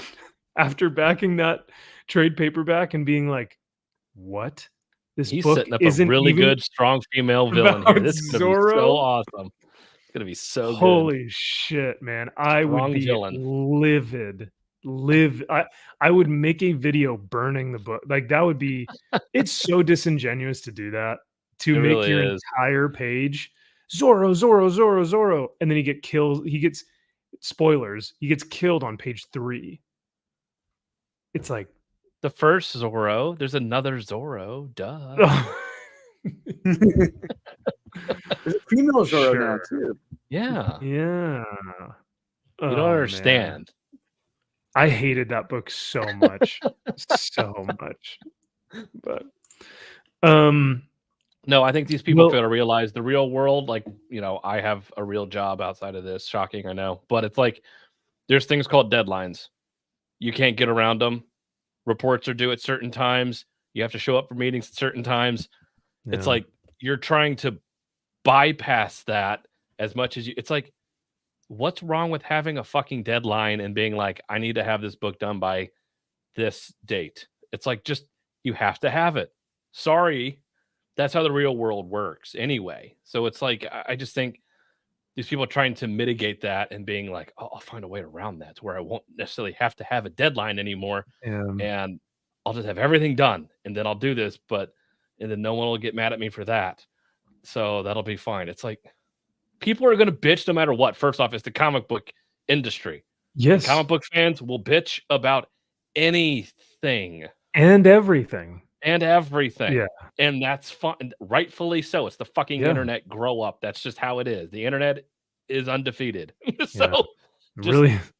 after backing that trade paperback and being like, what? He's book setting up a really good, strong female villain here. This is gonna be so awesome. It's gonna be so good. Holy shit, man! I would be livid. I would make a video burning the book. Like that would be. It's so disingenuous to do that. To make really your entire page Zorro, and then he gets killed. He gets spoilers. He gets killed on page 3. It's like. The first Zorro, there's another Zorro, duh. There's a female Zorro now too. Yeah. Yeah. You don't understand. Man. I hated that book so much. So much. But no, I think these people gotta realize the real world, like, I have a real job outside of this. Shocking, I know. But it's like there's things called deadlines. You can't get around them. Reports are due at certain times. You have to show up for meetings at certain times. Yeah. It's like you're trying to bypass that as much as you. It's like, what's wrong with having a fucking deadline and being like, I need to have this book done by this date? It's like, just, you have to have it. Sorry. That's how the real world works anyway. So it's like, I just think these people are trying to mitigate that and being like, oh, I'll find a way around that to where I won't necessarily have to have a deadline anymore. And I'll just have everything done. And then I'll do this, and then no one will get mad at me for that. So that'll be fine. It's like, people are going to bitch no matter what. First off, it's the comic book industry. Yes. Comic book fans will bitch about anything. And everything. Yeah. And that's fun. Rightfully so. It's the fucking internet. Grow up. That's just how it is. The internet is undefeated. So just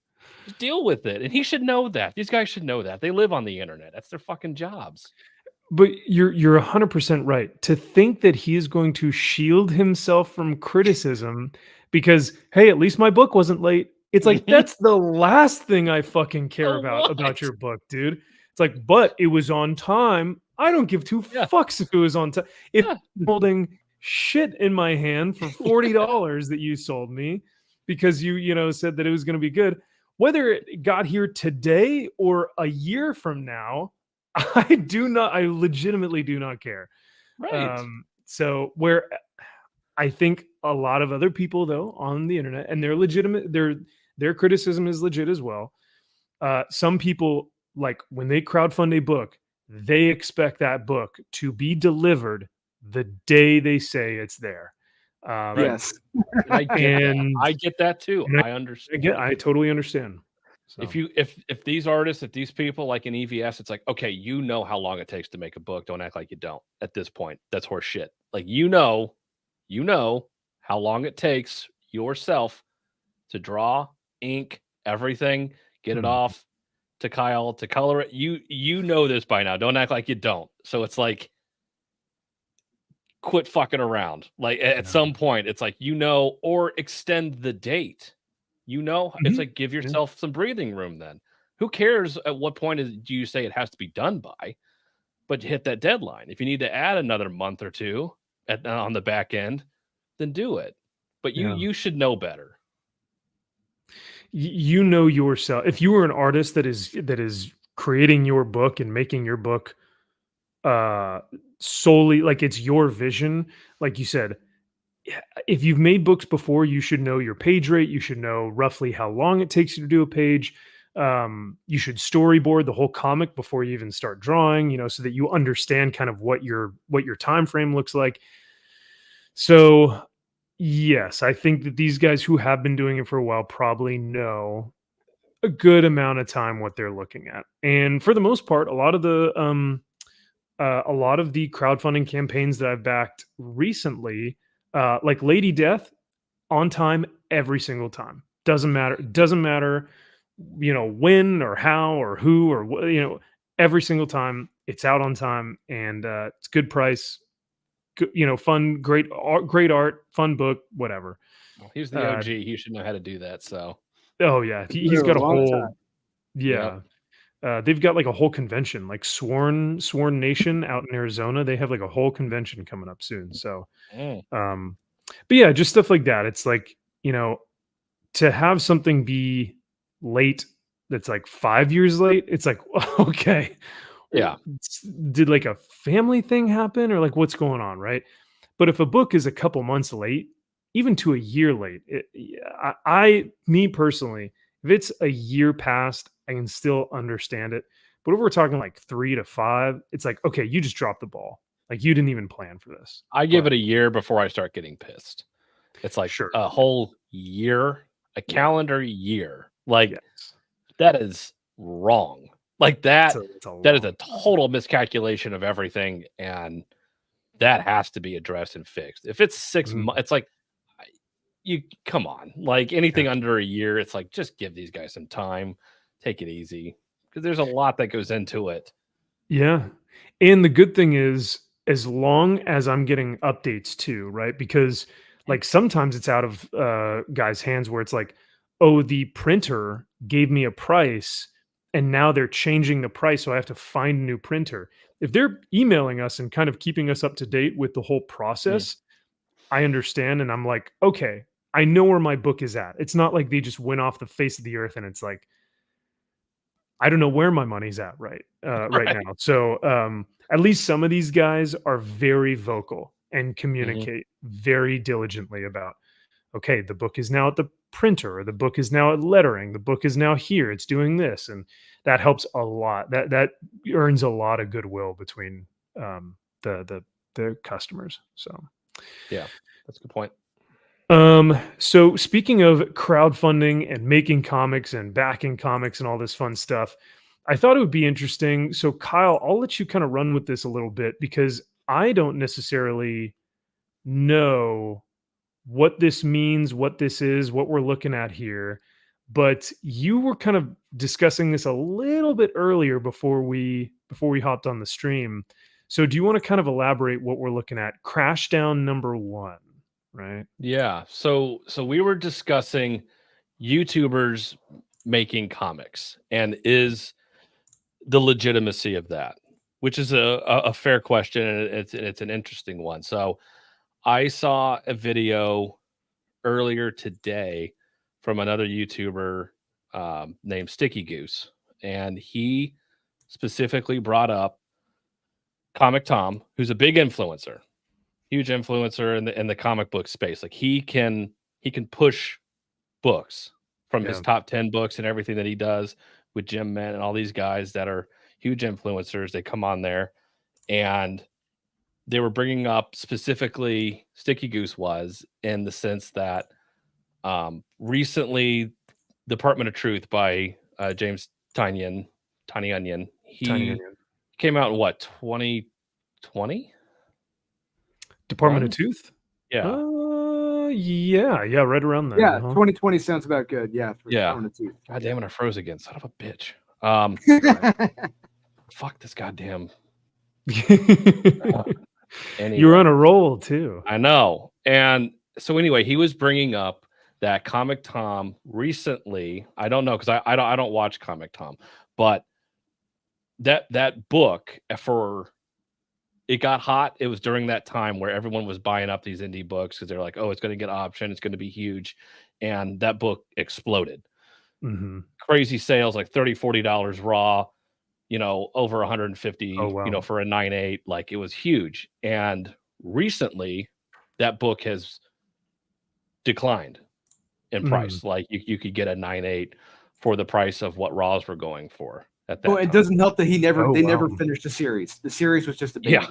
deal with it. And he should know that. These guys should know that. They live on the internet. That's their fucking jobs. But you're 100% right. To think that he is going to shield himself from criticism because, hey, at least my book wasn't late. It's like, that's the last thing I fucking care about your book, dude. It's like, but it was on time. I don't give two fucks if it was on time. If I'm holding shit in my hand for $40 that you sold me because you said that it was going to be good, whether it got here today or a year from now, I legitimately do not care. Right. So where I think a lot of other people though on the internet, and they're legitimate, their criticism is legit as well. Some people, like when they crowdfund a book, they expect that book to be delivered the day they say it's there. Yes. I get that too. I understand. I totally understand. So. If these artists, if these people like in EVS, it's like, okay, you know how long it takes to make a book. Don't act like you don't at this point. That's horse shit. Like, you know how long it takes yourself to draw, ink, everything, get it off to Kyle, to color it. You know this by now. Don't act like you don't. So it's like, quit fucking around. Like at some point, it's like, or extend the date. It's like, give yourself some breathing room then. Who cares at what point do you say it has to be done by? But you hit that deadline. If you need to add another month or two on the back end, then do it. But you should know better. You know yourself. If you were an artist that is creating your book and making your book solely like it's your vision, like you said, if you've made books before, you should know your page rate. You should know roughly how long it takes you to do a page. You should storyboard the whole comic before you even start drawing, you know, so that you understand kind of what your time frame looks like. So yes, I think that these guys who have been doing it for a while probably know a good amount of time what they're looking at. And for the most part, a lot of the crowdfunding campaigns that I've backed recently, like Lady Death, on time every single time. Doesn't matter, you know, when or how or who or you know, every single time it's out on time, and it's good price, you know, fun, great art, fun book, whatever. Well, he's the OG. He should know how to do that. So. Oh yeah, he's got a whole time. yeah. They've got like a whole convention, like Sworn Nation out in Arizona. They have like a whole convention coming up soon. So, but yeah, just stuff like that. It's like, you know, to have something be late that's like 5 years late, it's like, okay, yeah, did like a family thing happen, or like what's going on, right? But if a book is a couple months late, even to a year late, me personally, if it's a year past, I can still understand it. But if we're talking like 3 to 5, it's like, okay, you just dropped the ball. Like you didn't even plan for this. I give it a year before I start getting pissed. It's like a whole year, a calendar year. Like that is wrong. Like that is a total miscalculation of everything, and that has to be addressed and fixed. If it's 6 months, it's like you come on. Like anything under a year, it's like just give these guys some time, take it easy, because there's a lot that goes into it. Yeah, and the good thing is, as long as I'm getting updates too, right? Because like sometimes it's out of guys' hands where it's like, oh, the printer gave me a price and now they're changing the price, so I have to find a new printer. If they're emailing us and kind of keeping us up to date with the whole process, I understand, and I'm like, okay, I know where my book is at. It's not like they just went off the face of the earth and it's like, I don't know where my money's at right now. So at least some of these guys are very vocal and communicate very diligently about, okay, the book is now at the printer, or the book is now at lettering, the book is now here, it's doing this, and that helps a lot. That earns a lot of goodwill between the customers. So yeah, that's a good point. So speaking of crowdfunding and making comics and backing comics and all this fun stuff, I thought it would be interesting. So Kyle, I'll let you kind of run with this a little bit, because I don't necessarily know what this means, what this is, what we're looking at here. But you were kind of discussing this a little bit earlier before we hopped on the stream. So do you want to kind of elaborate what we're looking at? Crashdown number 1. Right. Yeah. So we were discussing YouTubers making comics and is the legitimacy of that, which is a fair question, and it's an interesting one. So I saw a video earlier today from another YouTuber named Sticky Goose, and he specifically brought up Comic Tom, who's a big influencer. Huge influencer in the comic book space. Like he can push books from his top 10 books and everything that he does with Jim Man and all these guys that are huge influencers. They come on there, and they were bringing up specifically Sticky Goose was, in the sense that recently Department of Truth by James Tiny Onion. He came out in what, 2020? Department of Tooth? Yeah. Yeah, right around there. Yeah, 2020 sounds about good. Yeah. Department of Tooth. God damn it, I froze again. Son of a bitch. Fuck this goddamn. Anyway. You're on a roll too. I know. And so anyway, he was bringing up that Comic Tom recently. I don't know, because I don't watch Comic Tom, but that book, for it got hot. It was during that time where everyone was buying up these indie books because they're like, oh, it's going to get option, it's going to be huge, and that book exploded. Crazy sales, like $30-$40 raw, you know, over 150, you know, for a 9.8. Like it was huge. And recently that book has declined in price. Like you could get a 9.8 for the price of what Raws were going for at that Well, it time. doesn't help that they wow. never finished the series. The series was just a baby. Yeah.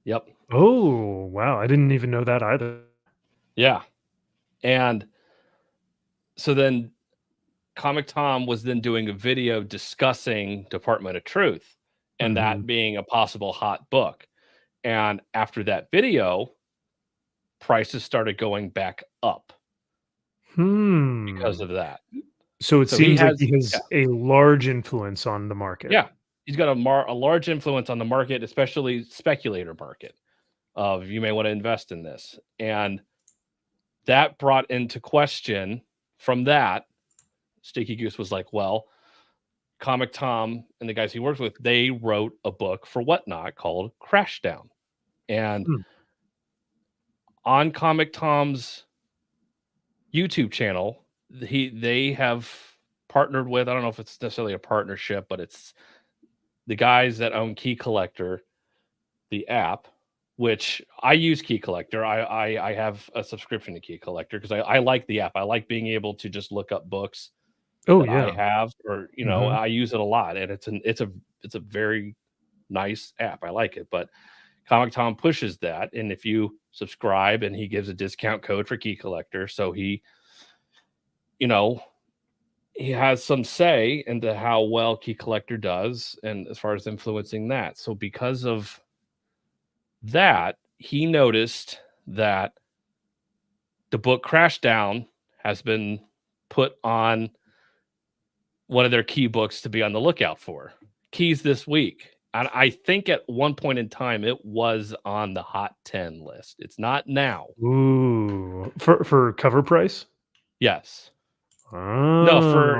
Yep. Oh, wow. I didn't even know that either. Yeah. And so then Comic Tom was then doing a video discussing Department of Truth and that being a possible hot book. And after that video, prices started going back up because of that. So it seems like he has a large influence on the market. Yeah. He's got a large influence on the market, especially speculator market of you may want to invest in this. And that brought into question from that, Sticky Goose was like, well, Comic Tom and the guys he works with, they wrote a book for Whatnot called Crashdown. And on Comic Tom's YouTube channel, they have partnered with, I don't know if it's necessarily a partnership, but it's the guys that own Key Collector, the app, which I use Key Collector. I have a subscription to Key Collector because I like the app. I like being able to just look up books I have, or I use it a lot, and it's a very nice app. I like it, but Comic Tom pushes that, and if you subscribe, and he gives a discount code for Key Collector, so he has some say into how well Key Collector does, and as far as influencing that. So because of that, he noticed that the book Crashdown has been put on one of their key books to be on the lookout for. Keys this week. And I think at one point in time it was on the Hot 10 list. It's not now. Ooh. For cover price? Yes. Oh.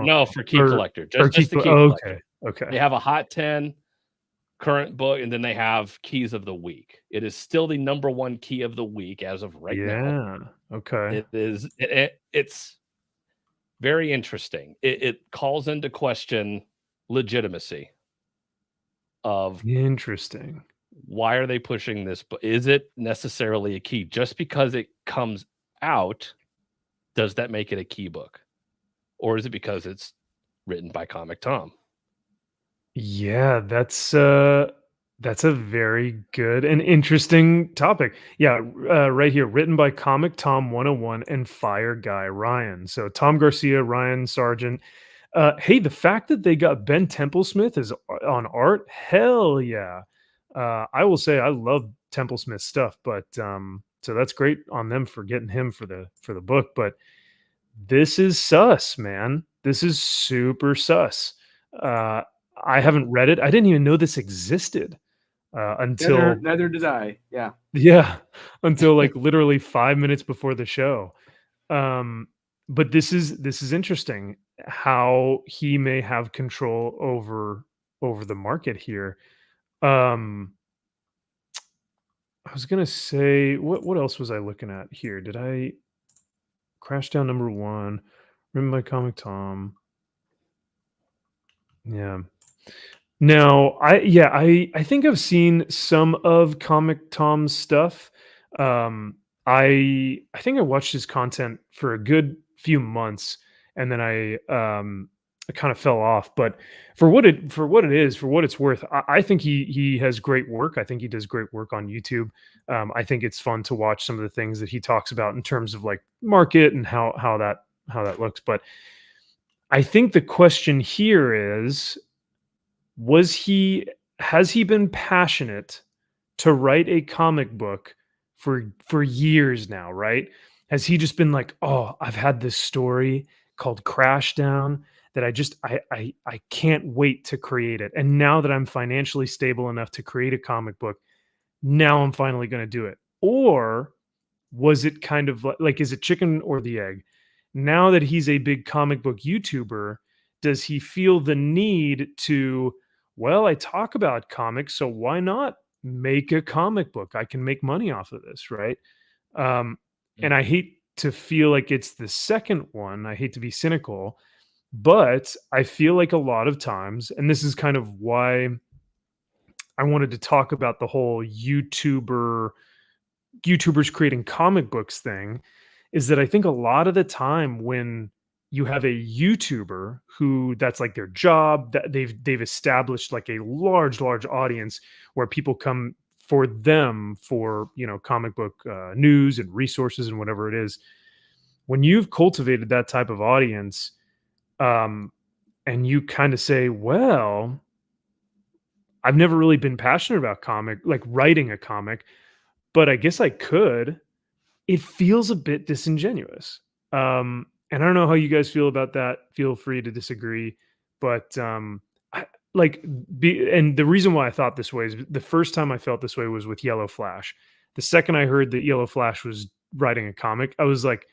No, for Key Collector. Just the Key Collector. Okay. They have a Hot 10 current book, and then they have Keys of the Week. It is still the number one key of the week as of right now. Yeah. Okay. It's very interesting. It calls into question legitimacy of interesting. Why are they pushing this? But is it necessarily a key? Just because it comes out, does that make it a key book? Or is it because it's written by Comic Tom? Yeah, that's a very good and interesting topic. Yeah, right here, written by Comic Tom 101 and Fire Guy Ryan. So Tom Garcia, Ryan Sargent. Hey, the fact that they got Ben Templesmith is on art, hell yeah. I will say I love Templesmith stuff, but so that's great on them for getting him for the book. But this is sus, man. This is super sus. I haven't read it. I didn't even know this existed until neither did I. Yeah, until like literally 5 minutes before the show. But this is interesting how he may have control over the market here. I was gonna say what else was I looking at here? Did I Crashdown number 1, written by Comic Tom? Yeah. Now, I think I've seen some of Comic Tom's stuff. I think I watched his content for a good few months, and then I kind of fell off. But for what it's worth, I think he has great work. I think he does great work on YouTube. I think it's fun to watch some of the things that he talks about in terms of like market and how that looks. But I think the question here is, has he been passionate to write a comic book for years now, right? Has he just been like, oh, I've had this story called Crashdown that I can't wait to create it. And now that I'm financially stable enough to create a comic book, now I'm finally going to do it. Or was it kind of like, is it chicken or the egg? Now that he's a big comic book YouTuber, does he feel the need to, well, I talk about comics, so why not make a comic book? I can make money off of this, right? And I hate to feel like it's the second one. I hate to be cynical, but I feel like a lot of times, and this is kind of why I wanted to talk about the whole YouTubers creating comic books thing, is that I think a lot of the time when you have a YouTuber who that's like their job, that they've established like a large audience where people come for them for, you know, comic book news and resources and whatever it is. When you've cultivated that type of audience, and you kind of say, well, I've never really been passionate about writing a comic, but I guess I could. It feels a bit disingenuous. And I don't know how you guys feel about that. Feel free to disagree, but I, and the reason why I thought this way is the first time I felt this way was with Yellow Flash. The second I heard that Yellow Flash was writing a comic, I was like,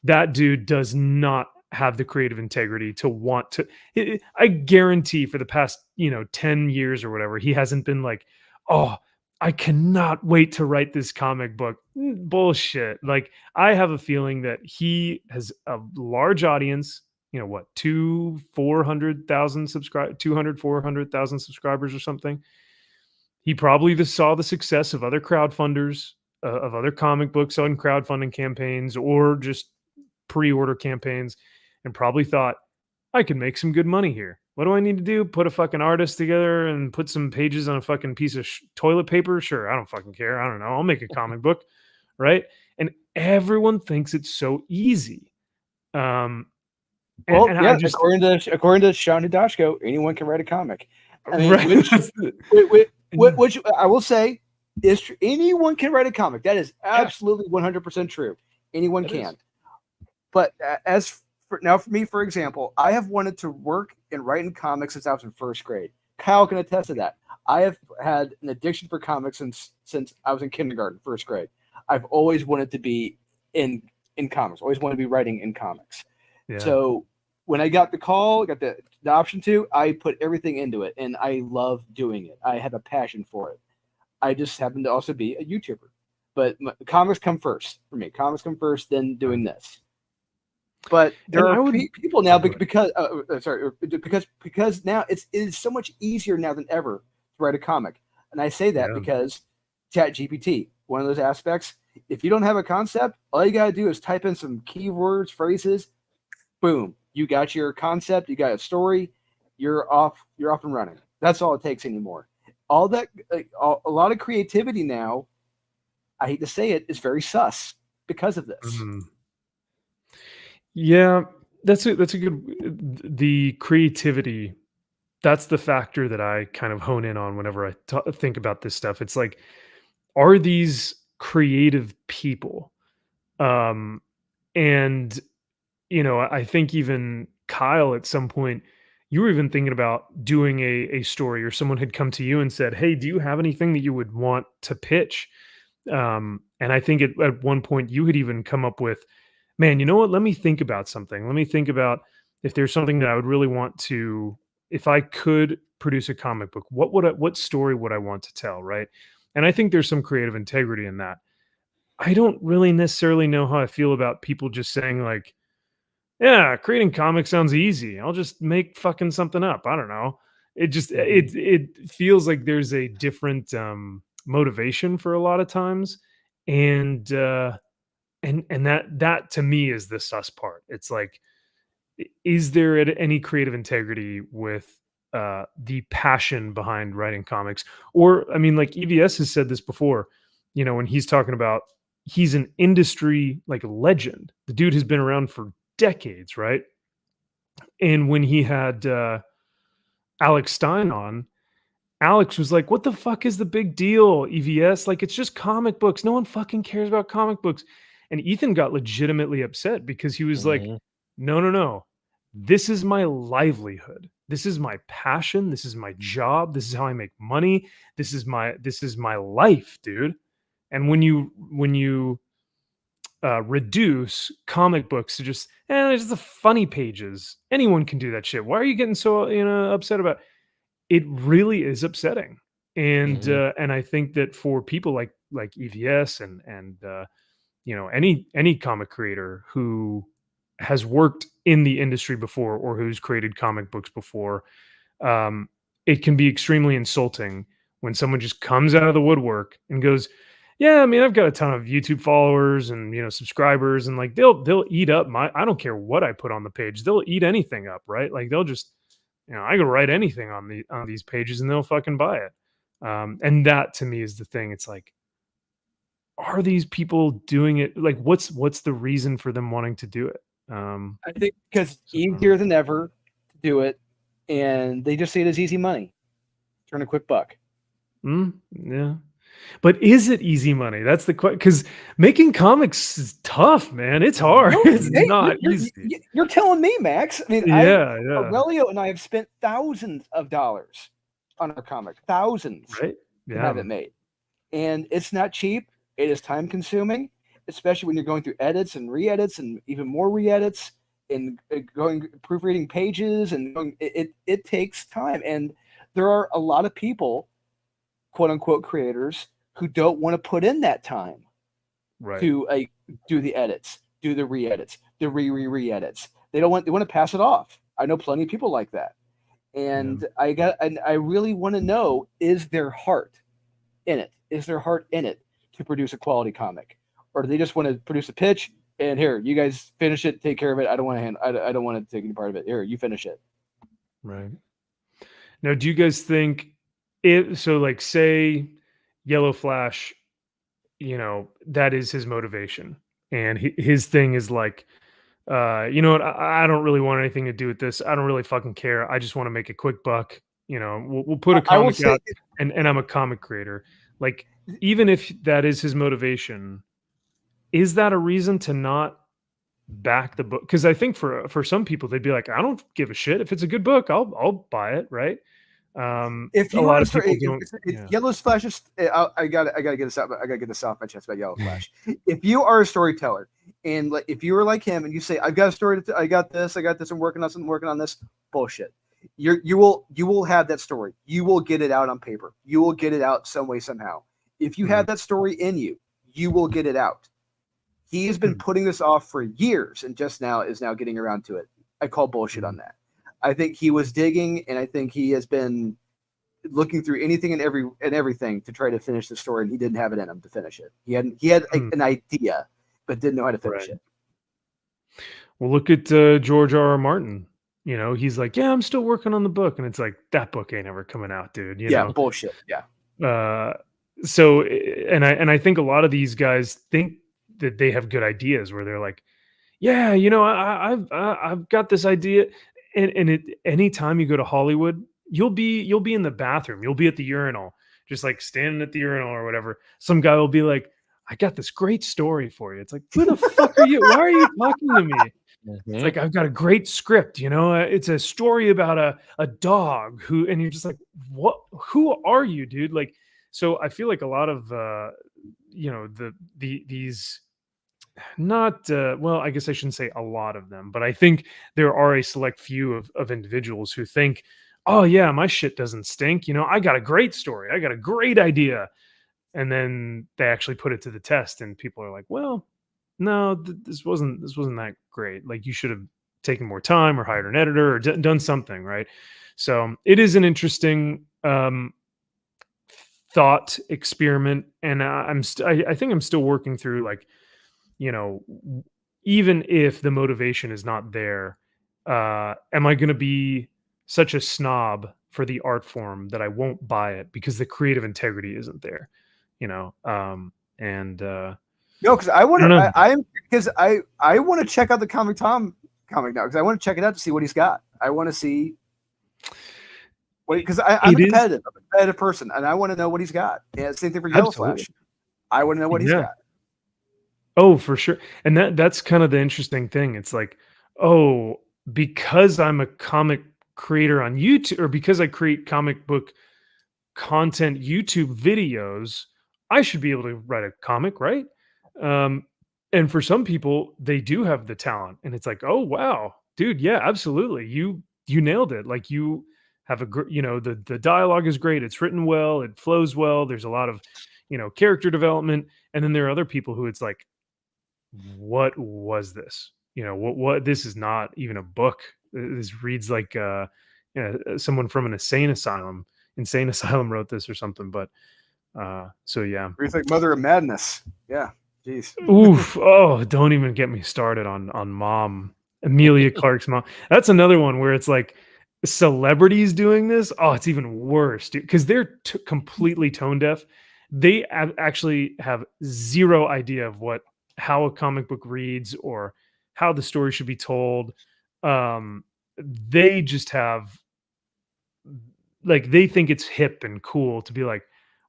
that dude does not have the creative integrity to want to. I guarantee for the past, 10 years or whatever, he hasn't been like, oh, I cannot wait to write this comic book. Bullshit. Like, I have a feeling that he has a large audience, 400,000 subscribers or something. He probably saw the success of other crowdfunders, of other comic books on crowdfunding campaigns or just pre-order campaigns, and probably thought, I can make some good money here. What do I need to do? Put a fucking artist together and put some pages on a fucking piece of toilet paper? Sure, I don't fucking care. I don't know. I'll make a comic book, right? And everyone thinks it's so easy. According to Sean Hidashko, anyone can write a comic. I mean, right. which I will say is true. Anyone can write a comic. That is absolutely 100% true. Anyone can. But for me, for example, I have wanted to work and write in comics since I was in first grade. Kyle can attest to that. I have had an addiction for comics since I was in kindergarten, first grade. I've always wanted to be in comics. Always wanted to be writing in comics. Yeah. So when I got the call, got the option to, I put everything into it, and I love doing it. I have a passion for it. I just happen to also be a YouTuber. But comics come first for me. Comics come first, then doing this. But there are people now because now it is so much easier now than ever to write a comic. And I say that because ChatGPT, one of those aspects, if you don't have a concept, all you got to do is type in some keywords, phrases, boom, you got your concept, you got a story, you're off and running. That's all it takes anymore. All that, a lot of creativity now, I hate to say it, is very sus because of this. Mm-hmm. Yeah, that's a good, the creativity, that's the factor that I kind of hone in on whenever I think about this stuff. It's like, are these creative people? And, I think even Kyle, at some point, you were even thinking about doing a story, or someone had come to you and said, hey, do you have anything that you would want to pitch? And I think at one point you had even come up with, man, you know what? Let me think about something. Let me think about if there's something that I would really want to, if I could produce a comic book, what story would I want to tell, right? And I think there's some creative integrity in that. I don't really necessarily know how I feel about people just saying like, yeah, creating comics sounds easy. I'll just make fucking something up. I don't know. It just, it feels like there's a different motivation for a lot of times. And that to me is the sus part. It's like, is there any creative integrity with the passion behind writing comics? Or, I mean, like EVS has said this before, when he's talking about, he's an industry like legend. The dude has been around for decades, right? And when he had Alex Stein on, Alex was like, what the fuck is the big deal, EVS? Like, it's just comic books. No one fucking cares about comic books. And Ethan got legitimately upset because he was like, no. This is my livelihood. This is my passion. This is my job. This is how I make money. This is my life, dude. And when you reduce comic books to just, there's the funny pages. Anyone can do that shit. Why are you getting so upset about it? It really is upsetting. And and I think that for people like EVS and any comic creator who has worked in the industry before or who's created comic books before, it can be extremely insulting when someone just comes out of the woodwork and goes, Yeah, I mean, I've got a ton of YouTube followers and, you know, subscribers, and like they'll eat up I don't care what I put on the page. They'll eat anything up, right? Like they'll just, you know, I could write anything on these pages and they'll fucking buy it. And that to me is the thing. It's like, are these people doing it? Like, what's the reason for them wanting to do it? I think because easier than ever to do it, and they just see it as easy money. Turn a quick buck. Yeah. But is it easy money? That's the question. Because making comics is tough, man. It's hard. No, It's hey, not easy. You're telling me, Max. I mean, Aurelio and I have spent thousands of dollars on our comic, thousands, right? To have it made, and it's not cheap. It is time consuming, especially when you're going through edits and re-edits and even more re-edits and going proofreading pages, and it takes time. And there are a lot of people, quote unquote creators, who don't want to put in that time to do the edits, do the re-edits, the re-edits. They want to pass it off. I know plenty of people like that. And I really want to know, is their heart in it? Is their heart in it to produce a quality comic? Or do they just want to produce a pitch and here, you guys finish it, take care of it. I don't want to take any part of it. Here, you finish it. Right. Now, do you guys think like say Yellow Flash, you know, that is his motivation, and his thing is like, you know what, I don't really want anything to do with this. I don't really fucking care. I just want to make a quick buck. You know, we'll put a comic out, and I'm a comic creator. Like, even if that is his motivation, is that a reason to not back the book? Because I think for some people, they'd be like, I don't give a shit. If it's a good book, I'll buy it, right? If you a lot of people don't. Yellow Flash is, I gotta get this out. I gotta get this off my chest about Yellow Flash. If you are a storyteller, and like if you are like him and you say, I've got a story, I got this, I'm working on something, working on this, bullshit. You will have that story. You will get it out on paper. You will get it out some way, somehow. If you have that story in you, you will get it out. He has been putting this off for years, and just now is getting around to it. I call bullshit on that. I think he was digging, and I think he has been looking through anything and everything to try to finish the story, and he didn't have it in him to finish it. He had an idea, but didn't know how to finish it. Well, look at George R.R. Martin. You know, he's like, yeah, I'm still working on the book, and it's like, that book ain't ever coming out, dude. You know? Bullshit. Yeah. So, and I think a lot of these guys think that they have good ideas, where they're like, yeah, you know, I've got this idea. And anytime you go to Hollywood, you'll be in the bathroom, you'll be at the urinal, just like standing at the urinal or whatever. Some guy will be like, I got this great story for you. It's like, who the fuck are you? Why are you talking to me? It's like, I've got a great script, you know, it's a story about a dog and you're just like, what, who are you, dude? Like, so I feel like a lot of, you know, these, not well, I guess I shouldn't say a lot of them, but I think there are a select few of individuals who think, oh yeah, my shit doesn't stink, you know, I got a great story, I got a great idea, and then they actually put it to the test and people are like, well, no, this wasn't that great, like you should have taken more time or hired an editor or done something, right? So it is an interesting thought experiment, and I think I'm still working through, like, you know, even if the motivation is not there, am I going to be such a snob for the art form that I won't buy it because the creative integrity isn't there, you know? No, because I want to, I want to check out the Comic Tom comic now, because I want to check it out to see what he's got. I want to see because I'm a competitive person, and I want to know what he's got. Yeah, same thing for Yellow Flash. I want to know what he's got. Oh, for sure. And that's kind of the interesting thing. It's like, oh, because I'm a comic creator on YouTube, or because I create comic book content YouTube videos, I should be able to write a comic, right? And for some people, they do have the talent, and it's like, oh wow, dude, yeah, absolutely, you nailed it. Like, you have you know, the dialogue is great, it's written well, it flows well, there's a lot of, you know, character development. And then there are other people who it's like, what was this? You know, what this is not even a book. This reads like you know, someone from an insane asylum wrote this or something. But So yeah. It's like Mother of Madness. Yeah. Jeez. Oof. Oh, don't even get me started on mom. Emilia Clarke's mom. That's another one where it's like celebrities doing this. Oh, it's even worse, dude, because they're completely tone deaf. They actually have zero idea of how a comic book reads or how the story should be told. They just have, like, they think it's hip and cool to be like,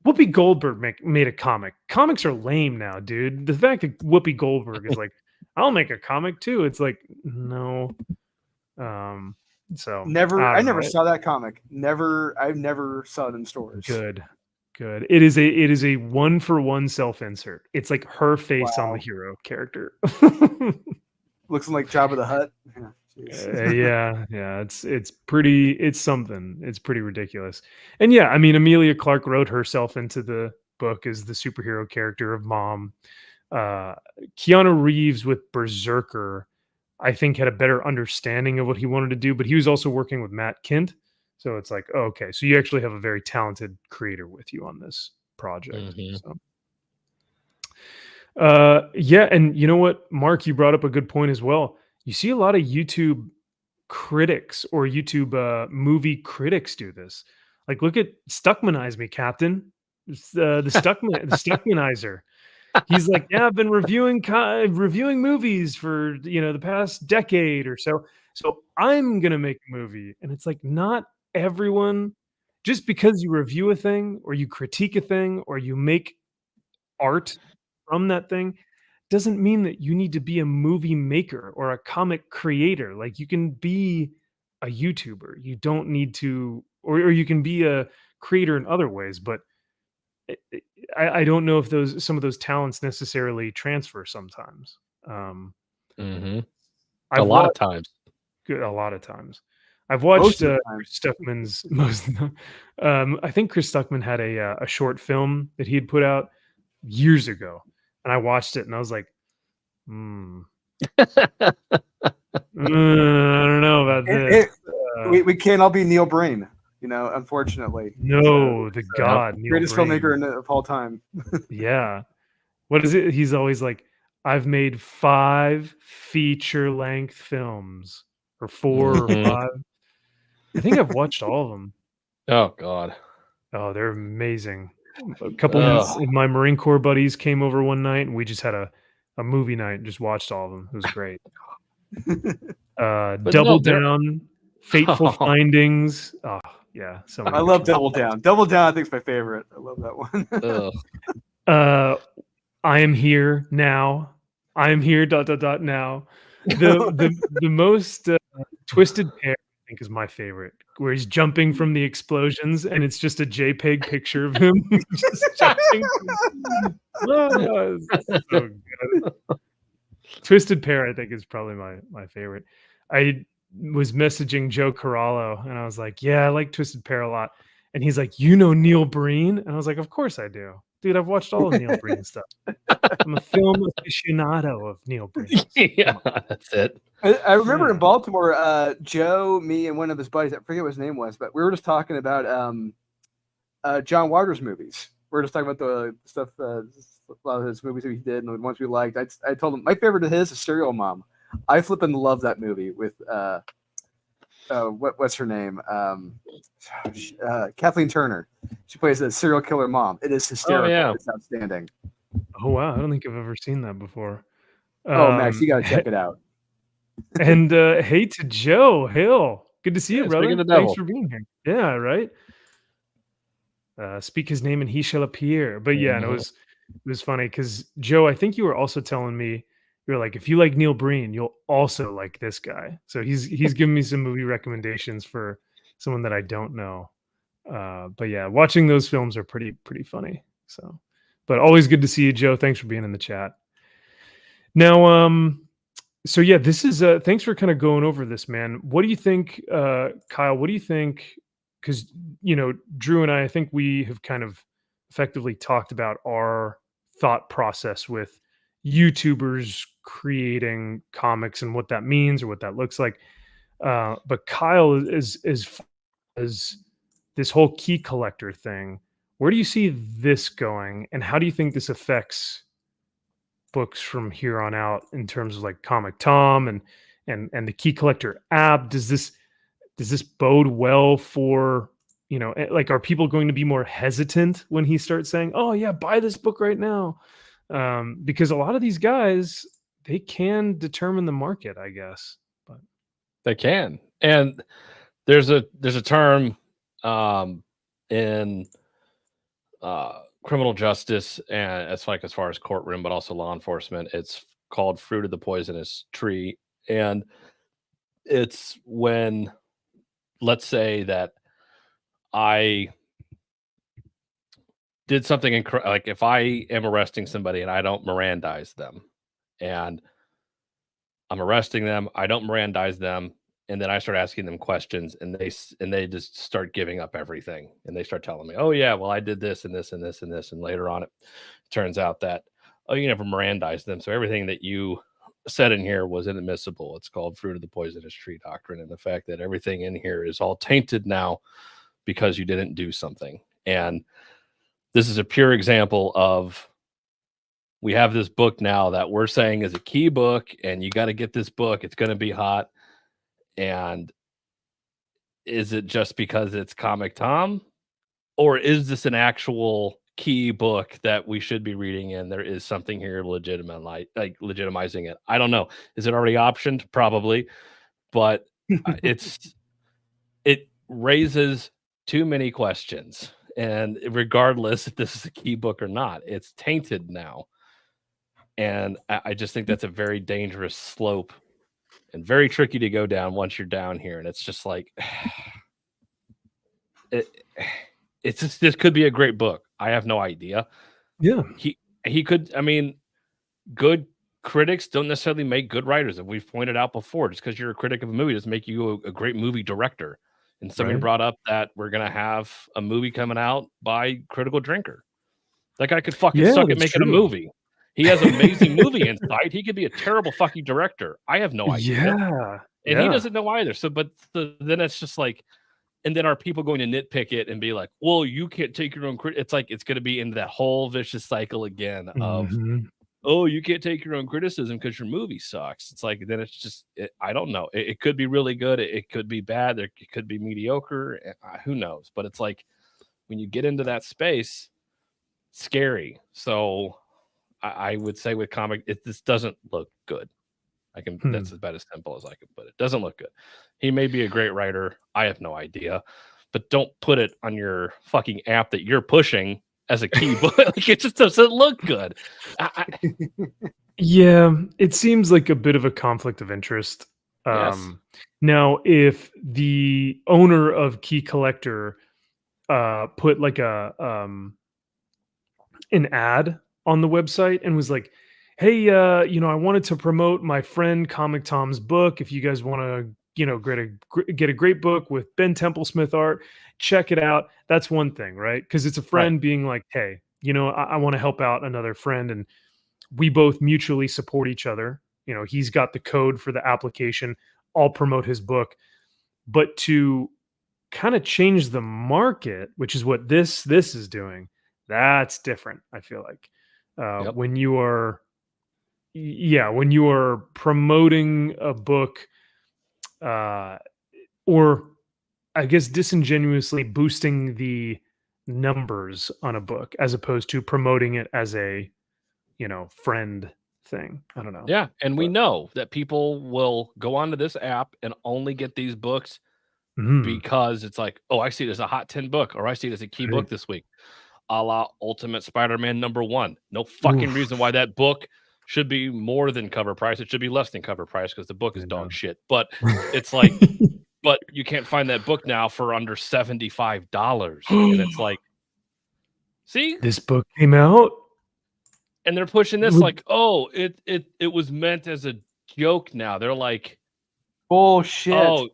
Whoopi Goldberg made a comic. Comics are lame now, dude. The fact that Whoopi Goldberg is like, I'll make a comic too. It's like, no. So I never saw that comic. I've never saw it in stores. Good. It is a 1-for-1 self-insert. It's like her face on the hero character. Looks like Jabba the Hutt. Yeah. It's something. It's pretty ridiculous. And yeah, I mean, Emilia Clarke wrote herself into the book as the superhero character of Mom. Keanu Reeves with Berserker, I think, had a better understanding of what he wanted to do, but he was also working with Matt Kindt. So it's like, oh, okay, so you actually have a very talented creator with you on this project. Mm-hmm. So. Yeah, and you know what, Mark, you brought up a good point as well. You see a lot of YouTube critics or YouTube movie critics do this. Like, look at Stuckmanize Me, Captain. The Stuckmanizer. He's like, yeah, I've been reviewing movies for the past decade or so. So I'm gonna make a movie, and it's like, not everyone. Just because you review a thing or you critique a thing or you make art from that thing doesn't mean that you need to be a movie maker or a comic creator. Like, you can be a YouTuber. You don't need to, or you can be a creator in other ways, but I don't know if some of those talents necessarily transfer sometimes. Mm-hmm. A lot of times. A lot of times. I've watched Chris Stuckman's I think Chris Stuckman had a short film that he had put out years ago, and I watched it and I was like, I don't know about this. We can't all be Neil Breen, unfortunately. No, the god, Neil greatest Breen. filmmaker of all time. Yeah. What is it? He's always like, I've made 5 feature-length films, or 4 or 5. I think I've watched all of them. Oh God. Oh, they're amazing. A couple of my Marine Corps buddies came over one night, and we just had a movie night and just watched all of them. It was great. Double Down, Fateful Findings. Oh, yeah. I love Double Down. Double Down, I think, is my favorite. I love that one. I Am Here Now. I Am Here ... now. The most Twisted Pair, I think, is my favorite, where he's jumping from the explosions and it's just a JPEG picture of him just jumping. Oh, so good. Twisted Pair, I think, is probably my favorite. I was messaging Joe Corallo and I was like, yeah, I like Twisted Pair a lot. And he's like, Neil Breen? And I was like, of course I do. Dude, I've watched all of Neil Breen stuff. I'm a film aficionado of Neil Breen. Yeah, that's it. I remember in Baltimore, Joe, me, and one of his buddies, I forget what his name was, but we were just talking about John Waters movies. We were just talking about the stuff, a lot of his movies that he did and the ones we liked. I told him my favorite of his is Serial Mom. I flippin' love that movie with what's her name? Kathleen Turner. She plays a serial killer mom. It is hysterical. Oh, yeah. It's outstanding. Oh wow, I don't think I've ever seen that before. Max, you gotta check it out. And hey to Joe Hill. Good to see you, brother. Thanks for being here. Yeah, right. Speak his name and he shall appear. But yeah, and it was funny because Joe, I think you were also telling me, you're like, if you like Neil Breen, you'll also like this guy. So he's giving me some movie recommendations for someone that I don't know. But yeah, watching those films are pretty funny. So, but always good to see you, Joe. Thanks for being in the chat. Now, so yeah, this is thanks for kind of going over this, man. What do you think, Kyle? What do you think? Because Drew and I think we have kind of effectively talked about our thought process with YouTubers creating comics and what that means or what that looks like. But Kyle is as this whole key collector thing. Where do you see this going, and how do you think this affects books from here on out in terms of like Comic Tom and the Key Collector app? Does this bode well for, like, are people going to be more hesitant when he starts saying, "Oh yeah, buy this book right now"? Because a lot of these guys, they can determine the market, I guess. But they can, and there's a term in criminal justice, and it's like as far as courtroom, but also law enforcement. It's called fruit of the poisonous tree, and it's when, let's say that I did something like if I am arresting somebody and I don't Mirandize them, and I'm arresting them, I don't Mirandize them, and then I start asking them questions, and they just start giving up everything, and they start telling me, "Oh yeah, well I did this and this and this and this," and later on it turns out that, oh, you never Mirandized them, so everything that you said in here was inadmissible. It's called fruit of the poisonous tree doctrine, and the fact that everything in here is all tainted now because you didn't do something. And this is a pure example of, we have this book now that we're saying is a key book, and you got to get this book. It's going to be hot. And is it just because it's Comic Tom, or is this an actual key book that we should be reading? And there is something here legitimizing it. I don't know. Is it already optioned? Probably, but it raises too many questions. And regardless if this is a key book or not, it's tainted now. And I just think that's a very dangerous slope and very tricky to go down once you're down here. And it's just like, this could be a great book. I have no idea. Yeah. He could, I mean, good critics don't necessarily make good writers. And we've pointed out before, just because you're a critic of a movie doesn't make you a great movie director. And somebody brought up that we're going to have a movie coming out by Critical Drinker. That guy could fucking suck at making a movie. He has amazing movie insight. He could be a terrible fucking director. I have no idea. Yeah. And he doesn't know either. So, but then it's just like, and then are people going to nitpick it and be like, well, you can't take your own credit? It's like, it's going to be into that whole vicious cycle again of, oh, you can't take your own criticism because your movie sucks. It's like, then it's just, I don't know. It could be really good. It could be bad. It could be mediocre. Who knows? But it's like, when you get into that space, scary. So I would say with comic, this doesn't look good. That's about as simple as I can put it. Doesn't look good. He may be a great writer. I have no idea, but don't put it on your fucking app that you're pushing as a key book. Like, it just doesn't look good. Yeah, it seems like a bit of a conflict of interest. Yes. Now, if the owner of Key Collector put like an ad on the website and was like, "Hey, I wanted to promote my friend Comic Tom's book. If you guys want to, get a great book with Ben Templesmith art, check it out." That's one thing, right? Because it's a friend being like, "Hey, I want to help out another friend, and we both mutually support each other. He's got the code for the application. I'll promote his book." But to kind of change the market, which is what this is doing, that's different. I feel like when you are promoting a book, or I guess disingenuously boosting the numbers on a book as opposed to promoting it as a friend thing. I don't know. Yeah, and we know that people will go onto this app and only get these books because it's like, oh, I see it as a hot 10 book, or I see it as a key book this week, a la Ultimate Spider-Man #1. No fucking reason why that book should be more than cover price. It should be less than cover price because the book is dog shit. But it's like, but you can't find that book now for under $75. And it's like, see, this book came out. And they're pushing this like, oh, it was meant as a joke now. They're like, bullshit. Oh,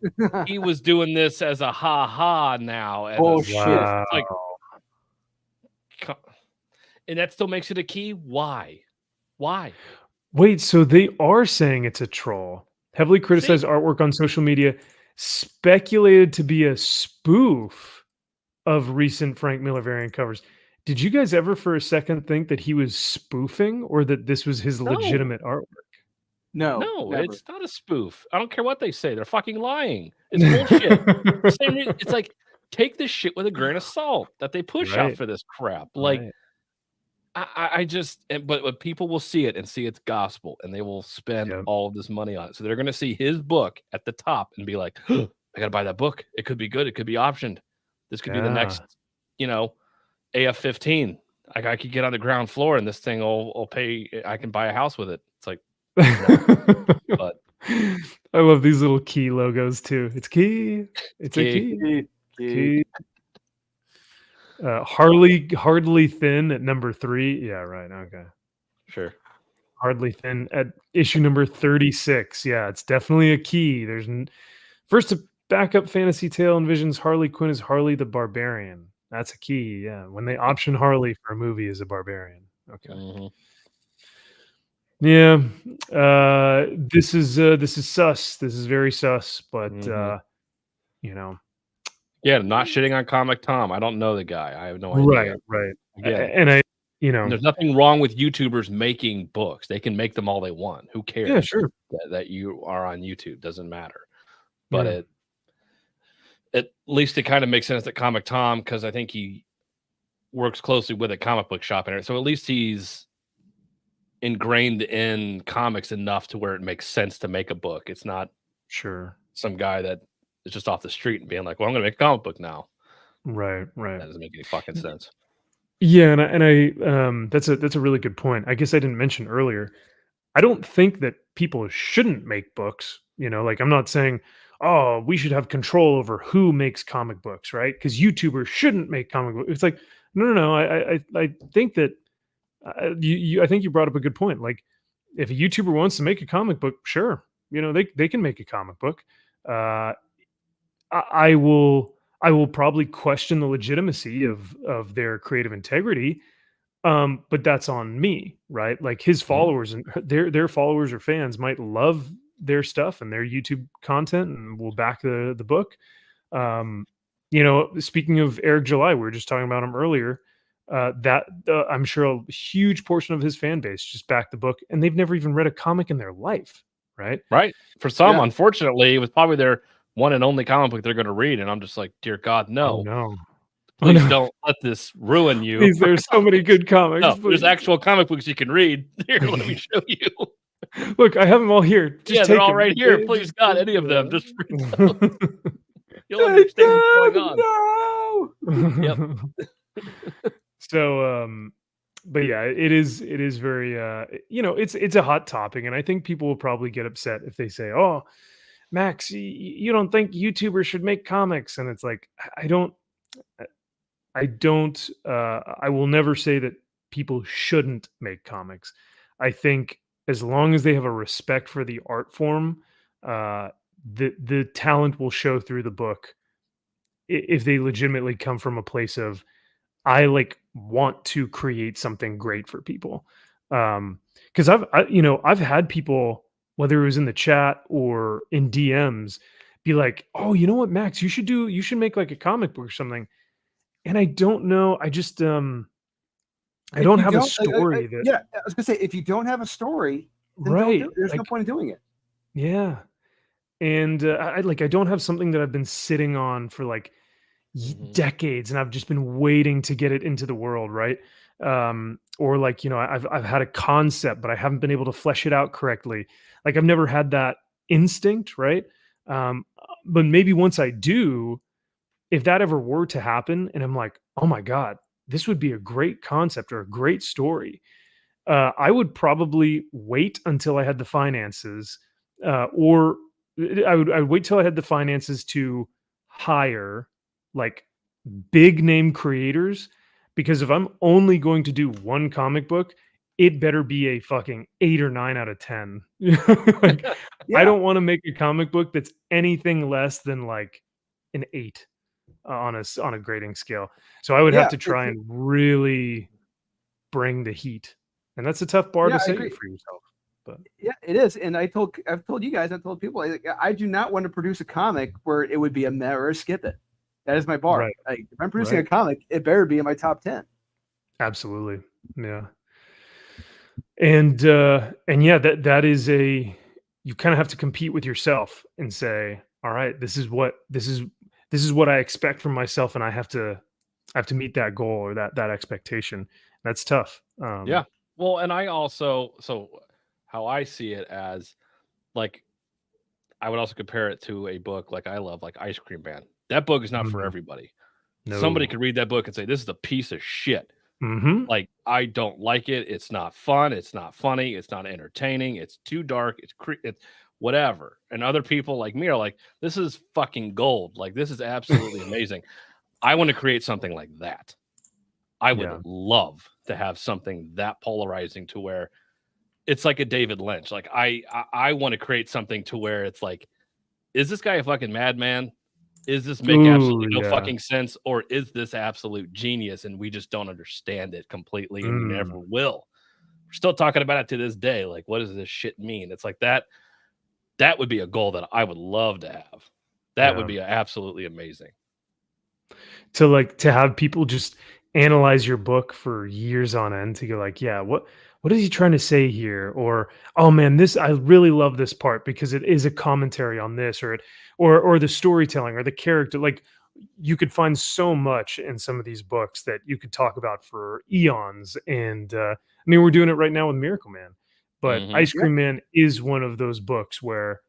he was doing this as a ha-ha now. Bullshit. Wow. Like, and that still makes it a key? Why? Wait, so they are saying it's a troll. Heavily criticized artwork on social media, speculated to be a spoof of recent Frank Miller variant covers. Did you guys ever for a second think that he was spoofing or that this was his legitimate artwork? No, it's not a spoof. I don't care what they say. They're fucking lying. It's bullshit. Same reason, it's like, take this shit with a grain of salt that they push out for this crap. Like, I just, but people will see it and see it's gospel, and they will spend all of this money on it. So they're going to see his book at the top and be like, I got to buy that book. It could be good. It could be optioned. This could be the next, AF-15. I could get on the ground floor and this thing will pay. I can buy a house with it. It's like, but I love these little key logos too. It's key. It's a key. Harley Hardly Thin at number 3. Yeah, right. Okay. Sure. Hardly Thin at issue number 36. Yeah, it's definitely a key. There's first a backup fantasy tale envisions Harley Quinn as Harley the Barbarian. That's a key. Yeah. When they option Harley for a movie as a barbarian. Okay. Mm-hmm. Yeah. This is sus. This is very sus, but yeah, not shitting on Comic Tom. I don't know the guy. I have no idea. Right. Again, and there's nothing wrong with YouTubers making books. They can make them all they want. Who cares? Yeah, sure. That you are on YouTube doesn't matter. But at least it kind of makes sense that Comic Tom, because I think he works closely with a comic book shop in it. So at least he's ingrained in comics enough to where it makes sense to make a book. It's not some guy that is just off the street and being like, well, I'm going to make a comic book now. Right. That doesn't make any fucking sense. Yeah, and I that's a really good point. I guess I didn't mention earlier. I don't think that people shouldn't make books. Like I'm not saying, oh, we should have control over who makes comic books, right? Because YouTubers shouldn't make comic books. It's like, no. I think that I think you brought up a good point. Like, if a YouTuber wants to make a comic book, sure, they can make a comic book. I will probably question the legitimacy of their creative integrity, but that's on me, right? Like his followers and their followers or fans might love their stuff and their YouTube content and will back the book. Speaking of Eric July, we were just talking about him earlier. I'm sure a huge portion of his fan base just backed the book, and they've never even read a comic in their life, right? Right. For some, unfortunately, it was probably their one and only comic book they're going to read, and I'm just like, dear God, no. Oh, no. Please don't let this ruin you. Please, there's so many good comics. No, there's actual comic books you can read. Here, let me show you. Look, I have them all here. Just they're all right here. Please, God, any of them. Just read them. You'll understand what's going on. No! Yep. So, but yeah, it is very, it's a hot topic, and I think people will probably get upset if they say, oh, Max, you don't think YouTubers should make comics? And it's like, I will never say that people shouldn't make comics. I think as long as they have a respect for the art form, the talent will show through the book if they legitimately come from a place of, I want to create something great for people. Because I've had people, whether it was in the chat or in DMs, be like, oh, you know what, Max, you should make like a comic book or something. And I don't know. I just I don't have a story. Yeah, I was gonna say, if you don't have a story, then there's no point in doing it. Yeah, and I don't have something that I've been sitting on for like decades, and I've just been waiting to get it into the world, right? Or like, I've had a concept, but I haven't been able to flesh it out correctly. Like I've never had that instinct, right? But maybe once I do, if that ever were to happen, and I'm like, oh my God, this would be a great concept or a great story, I would probably wait until I had the finances, or I would wait till I had the finances to hire like big name creators, because if I'm only going to do one comic book, it better be a fucking 8 or 9 out of 10. I don't want to make a comic book that's anything less than like an 8 on a grading scale. So I would have to try and really bring the heat, and that's a tough bar to set for yourself. But yeah, it is. And I've told you guys, I've told people, I do not want to produce a comic where it would be a meh or a skip it. That is my bar. Right. Like, if I'm producing a comic, it better be in my top 10. Absolutely. Yeah. And yeah, that is you kind of have to compete with yourself and say, all right, this is what I expect from myself, and I have to meet that goal or that expectation. That's tough. Yeah. Well, and I also, so how I see it as, like, I would also compare it to a book like I love, like Ice Cream Man. That book is not for everybody. No. Somebody could read that book and say, this is a piece of shit. Like, I don't like it. It's not fun. It's not funny. It's not entertaining. It's too dark. It's whatever. And other people like me are like, this is fucking gold. Like, this is absolutely amazing. I want to create something like that. I would love to have something that polarizing to where it's like a David Lynch. Like, I want to create something to where it's like, is this guy a fucking madman? Is this make absolutely no fucking sense? Or is this absolute genius and we just don't understand it completely and we never will? We're still talking about it to this day. Like, what does this shit mean? It's like that would be a goal that I would love to have. That would be absolutely amazing. To have people just analyze your book for years on end to go like, yeah, what is he trying to say here? Or, oh man, I really love this part because it is a commentary on this, or the storytelling or the character. Like, you could find so much in some of these books that you could talk about for eons. And I mean, we're doing it right now with Miracle Man, but Ice Cream Man is one of those books where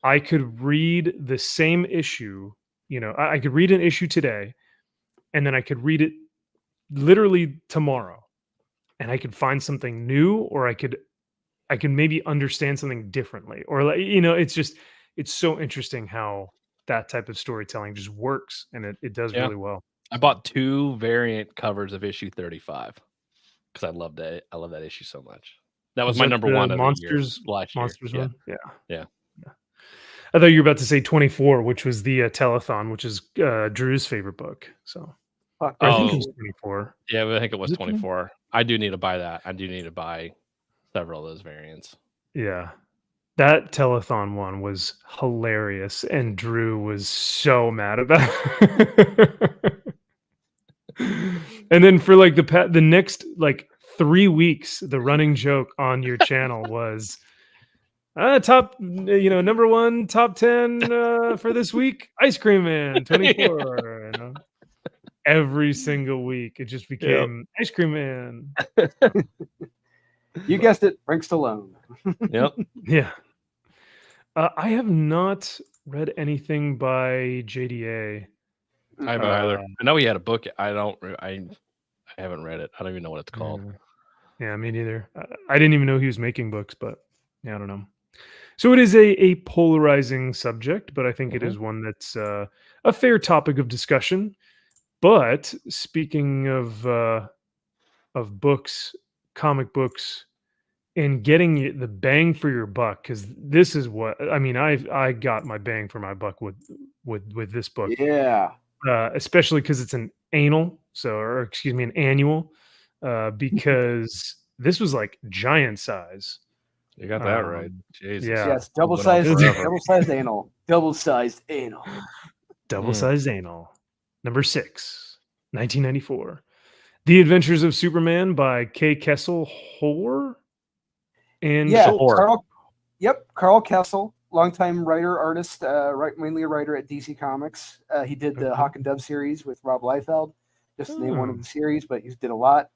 I could read the same issue. You know, I could read an issue today, and then I could read it literally tomorrow, and I could find something new, or I could maybe understand something differently, or like, you know, it's so interesting how that type of storytelling just works, and it does really well. I bought 2 variant covers of issue 35 because I love that issue so much. That was my number one of Monsters, the year, last year. Monsters one. Yeah. I thought you were about to say 24, which was the telethon, which is Drew's favorite book. So I think it was 24. Yeah, but I think it was 24. I do need to buy that. I do need to buy several of those variants. Yeah. That telethon one was hilarious, and Drew was so mad about it. And then for like the next like 3 weeks, the running joke on your channel was top, number 1 top 10 for this week, Ice Cream Man 24. You know? Every single week, it just became Ice Cream Man. You guessed it, Frank Stallone. Yep. Yeah. I have not read anything by JDA. I haven't either. I know he had a book. I haven't read it. I don't even know what it's called. Yeah, me neither. I didn't even know he was making books, but yeah, I don't know. So it is a polarizing subject, but I think it is one that's a fair topic of discussion. But speaking of books, comic books, and getting the bang for your buck, because this is what I mean. I got my bang for my buck with this book. Yeah. Especially because it's an annual, because this was like giant size. You got that right. Jesus. Yeah. Yes, double-sized anal. Double-sized anal. Double-sized anal. Number 6, 1994. The Adventures of Superman by K. Kessel Hoare. And Carl Kessel, longtime writer, artist, mainly a writer at DC Comics. He did the Hawk and Dove series with Rob Liefeld, just to name one of the series, but he did a lot.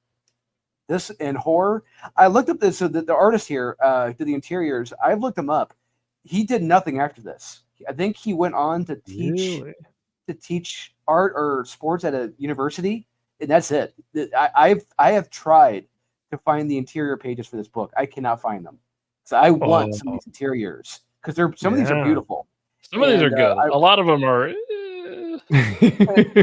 This and horror. I looked up this, so the artist here did the interiors. I've looked him up. He did nothing after this. I think he went on to teach art or sports at a university, and that's it. I have tried to find the interior pages for this book. I cannot find them. So I want some of these interiors because some of these are beautiful. Some of these are good. A lot of them are.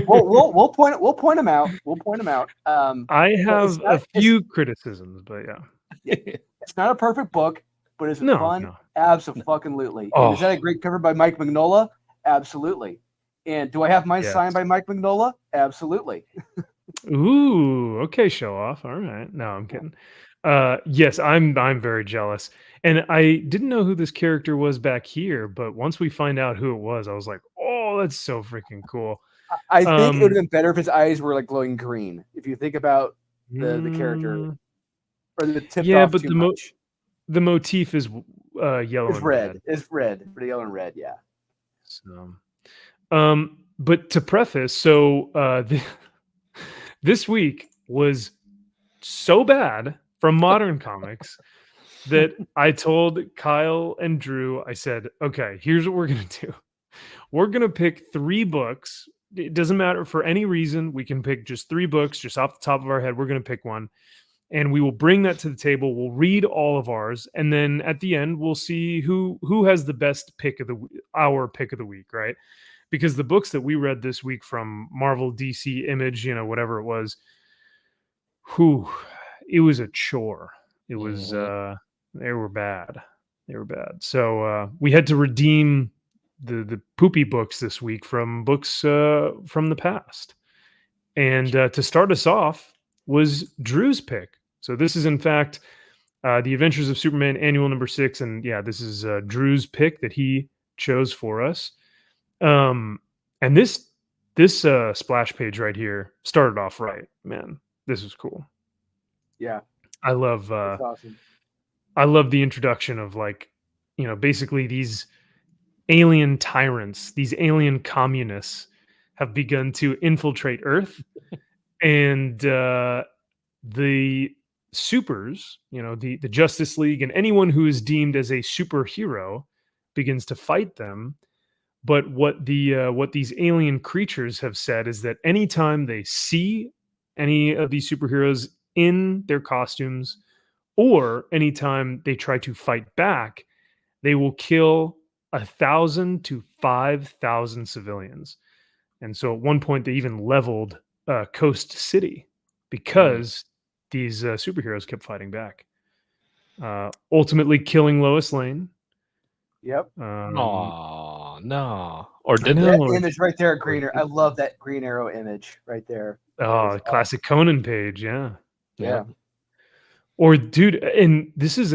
We'll point them out. We'll point them out. I have a few criticisms, but yeah, it's not a perfect book, but it's fun. No. Absolutely. Is that a great cover by Mike Mignola? Absolutely. And do I have mine signed by Mike Mignola? Absolutely. Ooh, okay, show off. All right. No, I'm kidding. Yes, I'm very jealous. And I didn't know who this character was back here, but once we find out who it was, I was like, oh, that's so freaking cool. I think it would have been better if his eyes were like glowing green. If you think about the character, or the tipped off but too much. The motif is yellow It's and red. red. It's red. For the yellow and red, yeah. So, but to preface, so this week was so bad from modern comics that I told Kyle and Drew, I said, okay, here's what we're going to do. We're going to pick 3 books. It doesn't matter for any reason. We can pick just 3 books just off the top of our head. We're going to pick one and we will bring that to the table. We'll read all of ours. And then at the end, we'll see who has the best pick of our pick of the week, right? Because the books that we read this week from Marvel, DC, Image, whatever it was, it was a chore. It was, they were bad. So we had to redeem the poopy books this week from books from the past. And to start us off was Drew's pick. So this is in fact The Adventures of Superman Annual number 6. And yeah, this is Drew's pick that he chose for us. And this splash page right here started off right, man. This is cool. Yeah. I love That's awesome. I love the introduction of basically these alien tyrants, these alien communists have begun to infiltrate Earth, and the supers, the Justice League and anyone who is deemed as a superhero begins to fight them. But what these alien creatures have said is that anytime they see any of these superheroes in their costumes, or anytime they try to fight back, they will kill 1,000 to 5,000 civilians. And so at one point they even leveled Coast City because these superheroes kept fighting back, ultimately killing Lois Lane. Yep. No. Or did that image right there, Greener? I love that Green Arrow image right there. Oh, classic Conan page, yeah. Yeah. Or, dude, and this is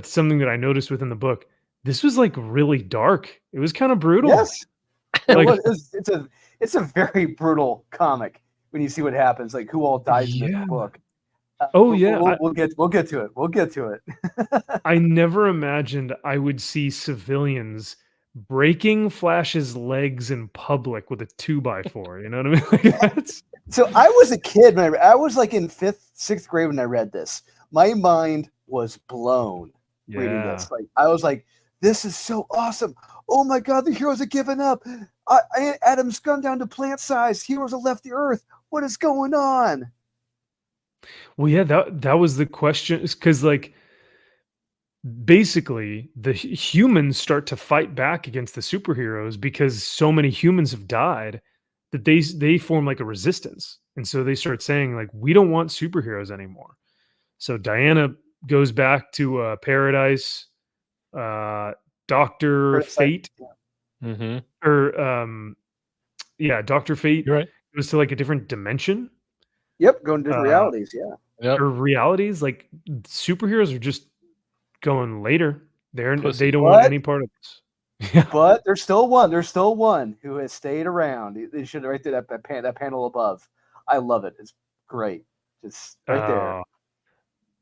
something that I noticed within the book. This was like really dark. It was kind of brutal. Yes, it's a very brutal comic when you see what happens, like who all dies in this book. We'll get to it. We'll get to it. I never imagined I would see civilians breaking Flash's legs in public with a 2x4. You know what I mean? So I was a kid when I was like in 5th, 6th grade when I read this. My mind was blown reading this. Like I was like, this is so awesome. Oh my God, the heroes are giving up. Adam's gone down to plant size. Heroes have left the Earth. What is going on? Well, yeah, that was the question. Because basically the humans start to fight back against the superheroes because so many humans have died that they form like a resistance. And so they start saying like, we don't want superheroes anymore. So Diana goes back to Paradise, Dr. Fate, or Dr. Fate. You're right. Goes to like a different dimension. Yep, going to different realities, Yep. Or realities. Like superheroes are just going later. They don't want any part of this. Yeah. But there's still one who has stayed around. They should right there that panel above. I love it. It's great. Just right there.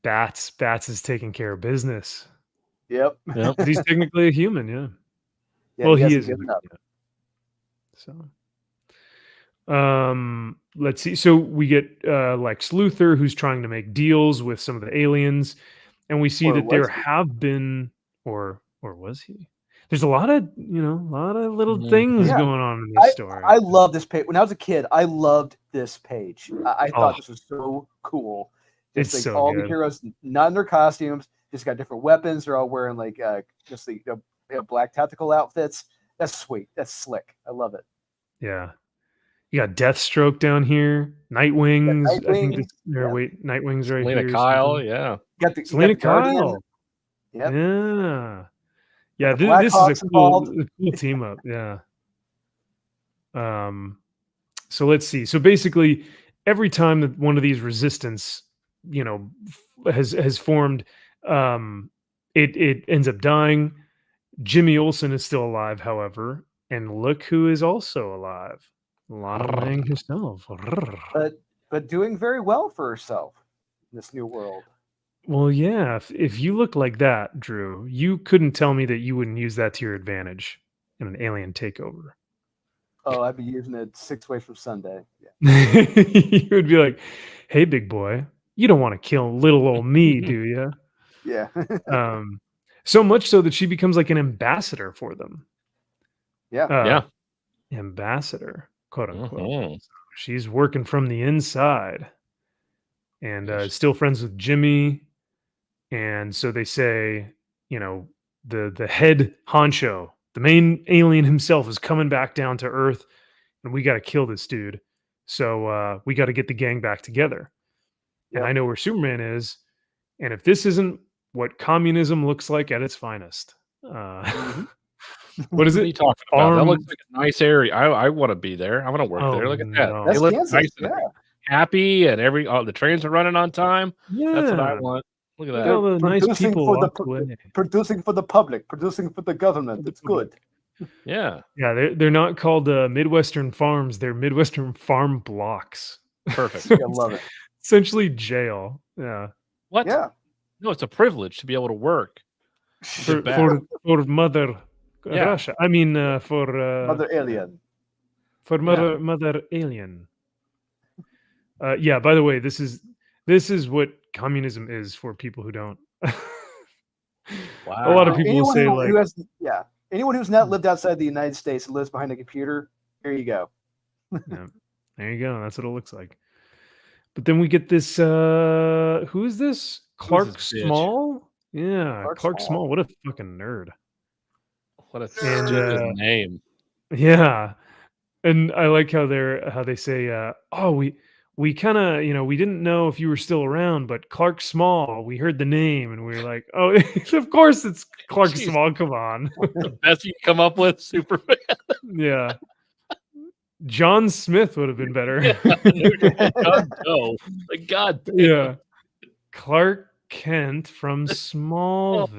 Bats is taking care of business. Yep. He's technically a human, yeah. Well, he is. So let's see. So we get Lex Luthor, who's trying to make deals with some of the aliens, and we see that there have been, or was he? There's a lot of little things going on in this story. I love this page. When I was a kid, I loved this page. I thought this was so cool. Just it's like so all good. The heroes, not in their costumes, just got different weapons. They're all wearing like just the black tactical outfits. That's sweet. That's slick. I love it. Yeah. You got Deathstroke down here, Nightwings. Nightwing. I think Nightwing's right Selena here. Kyle, yeah. Selena Kyle. Yep. Yeah, this is a cool team up. Yeah. So let's see. So basically, every time that one of these resistance, has formed, it ends up dying. Jimmy Olsen is still alive, however, and look who is also alive. Lana Lang herself. But doing very well for herself in this new world. Well, yeah. If you look like that, Drew, you couldn't tell me that you wouldn't use that to your advantage in an alien takeover. Oh, I'd be using it 6 ways from Sunday. Yeah. You would be like, "Hey, big boy, you don't want to kill little old me, do you?" Yeah. So much so that she becomes like an ambassador for them. Yeah. Ambassador, quote unquote. Mm-hmm. So she's working from the inside, and still friends with Jimmy. And so they say, the head honcho, the main alien himself, is coming back down to Earth, and we got to kill this dude. So we got to get the gang back together. And I know where Superman is. And if this isn't what communism looks like at its finest, what is it? What are you talking about? That looks like a nice area. I want to be there. I want to work there. Look at that. No. That's They look Kansas. nice and happy, and the trains are running on time. Yeah. That's what I want. Look at Look that. at all the nice people walked away. Producing for the public, producing for the government. It's good. Yeah. Yeah, they're not called Midwestern farms. They're Midwestern farm blocks. Perfect. I love it. Essentially jail. Yeah. What? Yeah. No, it's a privilege to be able to work. For Mother Yeah. Russia. I mean, for Mother Alien. For Mother Alien. Yeah. By the way, this is what communism is for people who don't. Wow. A lot of people Anyone say who has, anyone who's not lived outside the United States and lives behind a computer. Here you go. Yeah, there you go. That's what it looks like. But then we get this. Who is this? Clark Small. Yeah, Clark Small. What a fucking nerd. What a stupid name. Yeah, and I like how they say, "Oh, we kind of, we didn't know if you were still around, but Clark Small, we heard the name, and we were like, oh, of course it's Clark Small. Come on." The best you can come up with, Superman. Yeah. John Smith would have been better. God damn. Yeah. Clark Kent from Smallville.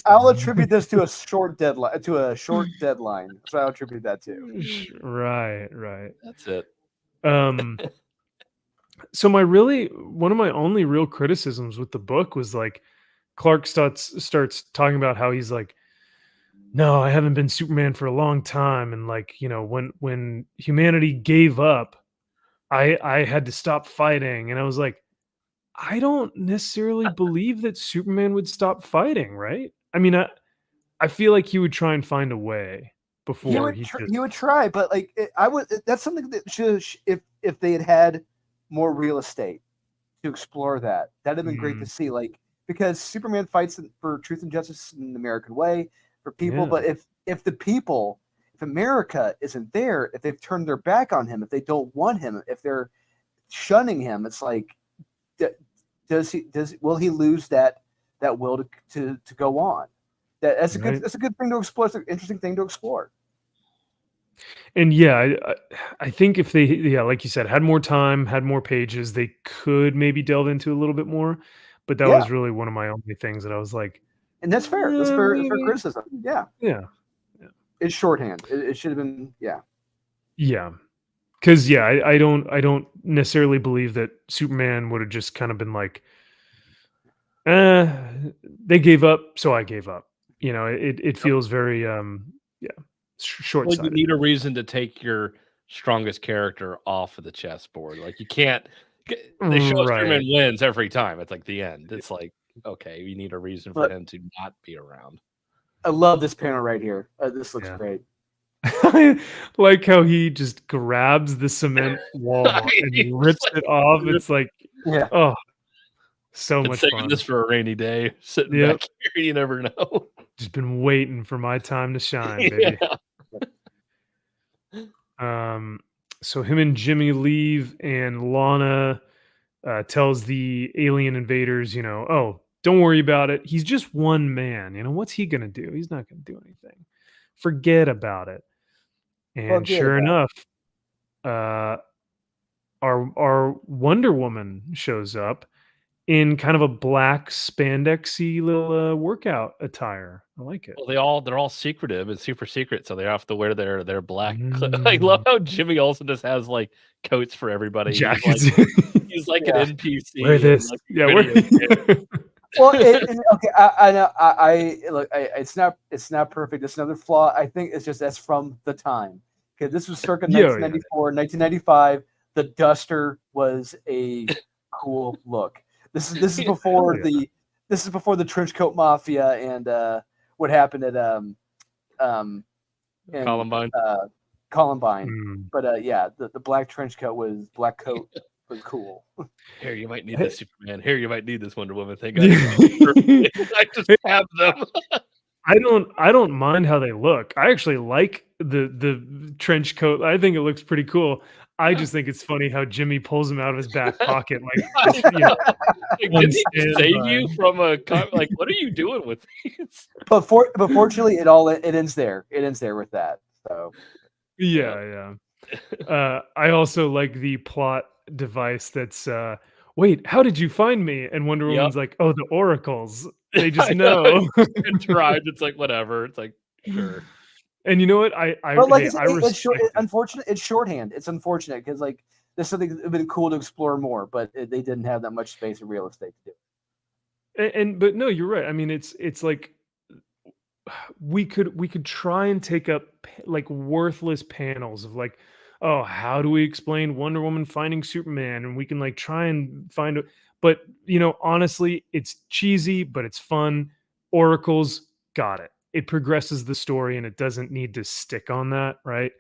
I'll attribute this to a short deadline. So I'll attribute that to. Right. That's it. So one of my only real criticisms with the book was like Clark starts talking about how he's like, no, I haven't been Superman for a long time, and like, when humanity gave up, I had to stop fighting. And I was like, I don't necessarily believe that Superman would stop fighting, right? I mean, I feel like he would try and find a way before he would try, but like that's something that should, if they had more real estate to explore, that'd have been great to see. Like, because Superman fights for truth and justice in the American way for people, but if America isn't there, if they've turned their back on him, if they don't want him, if they're shunning him, it's like, will he lose that will to go on? That's a good thing to explore. It's an interesting thing to explore. And yeah, I think if they, like you said, had more time, had more pages, they could maybe delve into a little bit more. But that was really one of my only things that I was like, and that's fair. That's fair criticism. Yeah. It's shorthand. It should have been. Yeah. Because I don't necessarily believe that Superman would have just kind of been like, they gave up, so I gave up. It feels very short-sighted. Well, you need a reason to take your strongest character off of the chessboard. Like, you can't. They show Superman wins every time. It's like the end. It's like, okay, you need a reason for him to not be around. I love this panel right here. This looks great. I like how he just grabs the cement wall and rips it off. It's like, oh, so much fun. This for a rainy day, sitting back here, you never know. Just been waiting for my time to shine, baby. So him and Jimmy leave, and Lana tells the alien invaders, oh, don't worry about it. He's just one man. What's he gonna do? He's not gonna do anything. Forget about it. And sure enough, our Wonder Woman shows up, in kind of a black spandexy little workout attire. I like it. Well, they're all secretive and super secret, so they have to wear their black. I love how Jimmy Olsen just has like coats for everybody. Jackets. He's like an NPC. Wear this. Like Yeah. Well, okay. I know. Look. It's not perfect. It's another flaw. I think it's just that's from the time, because this was circa 1994, 1995. The duster was a cool look. This is before the trench coat mafia and what happened at Columbine. Columbine. But the black trench coat was cool. Here, you might need this Superman. Here, you might need this Wonder Woman thing. I just have them. I don't mind how they look. I actually like the trench coat. I think it looks pretty cool. I just think it's funny how Jimmy pulls him out of his back pocket. Like, did he save you from a like? What are you doing with these? But fortunately, it ends there. It ends there with that. So yeah. I also like the plot device that's wait, how did you find me? And Wonder Woman's like, oh, the oracles. They just know. Contrived. It's like whatever. It's like sure. And you know what? Unfortunate. It's shorthand. It's unfortunate because like there's something that would have been cool to explore more, but they didn't have that much space and real estate to do it. But no, you're right. I mean, it's like we could try and take up like worthless panels of like, oh, how do we explain Wonder Woman finding Superman? And we can like try and find it. But honestly, it's cheesy, but it's fun. Oracles, got it. It progresses the story and it doesn't need to stick on that, right?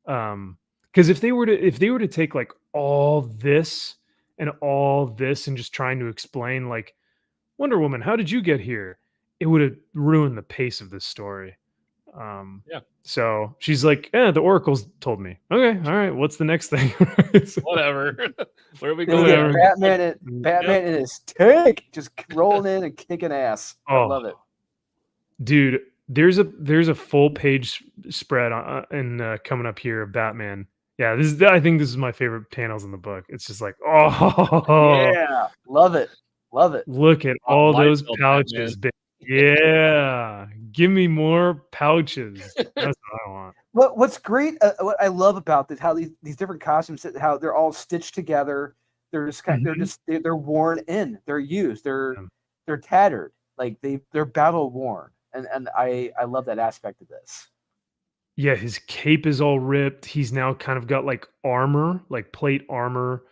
Because if they were to take like all this and just trying to explain like Wonder Woman, how did you get here? It would have ruined the pace of this story. So she's like, the oracles told me. Okay, all right. What's the next thing? Whatever. Where are we going? Batman in his tank, just rolling in and kicking ass. I love it, dude. There's a full page spread on coming up here of Batman. Yeah, I think this is my favorite panels in the book. It's just like, yeah, love it. Look at all those pouches. Yeah, give me more pouches. That's what I want. What's great, what I love about this, how these different costumes, how they're all stitched together. They're just they're worn in. They're used. They're tattered. Like they're battle worn. And I love that aspect of this. Yeah, his cape is all ripped. He's now kind of got like armor, like plate armor.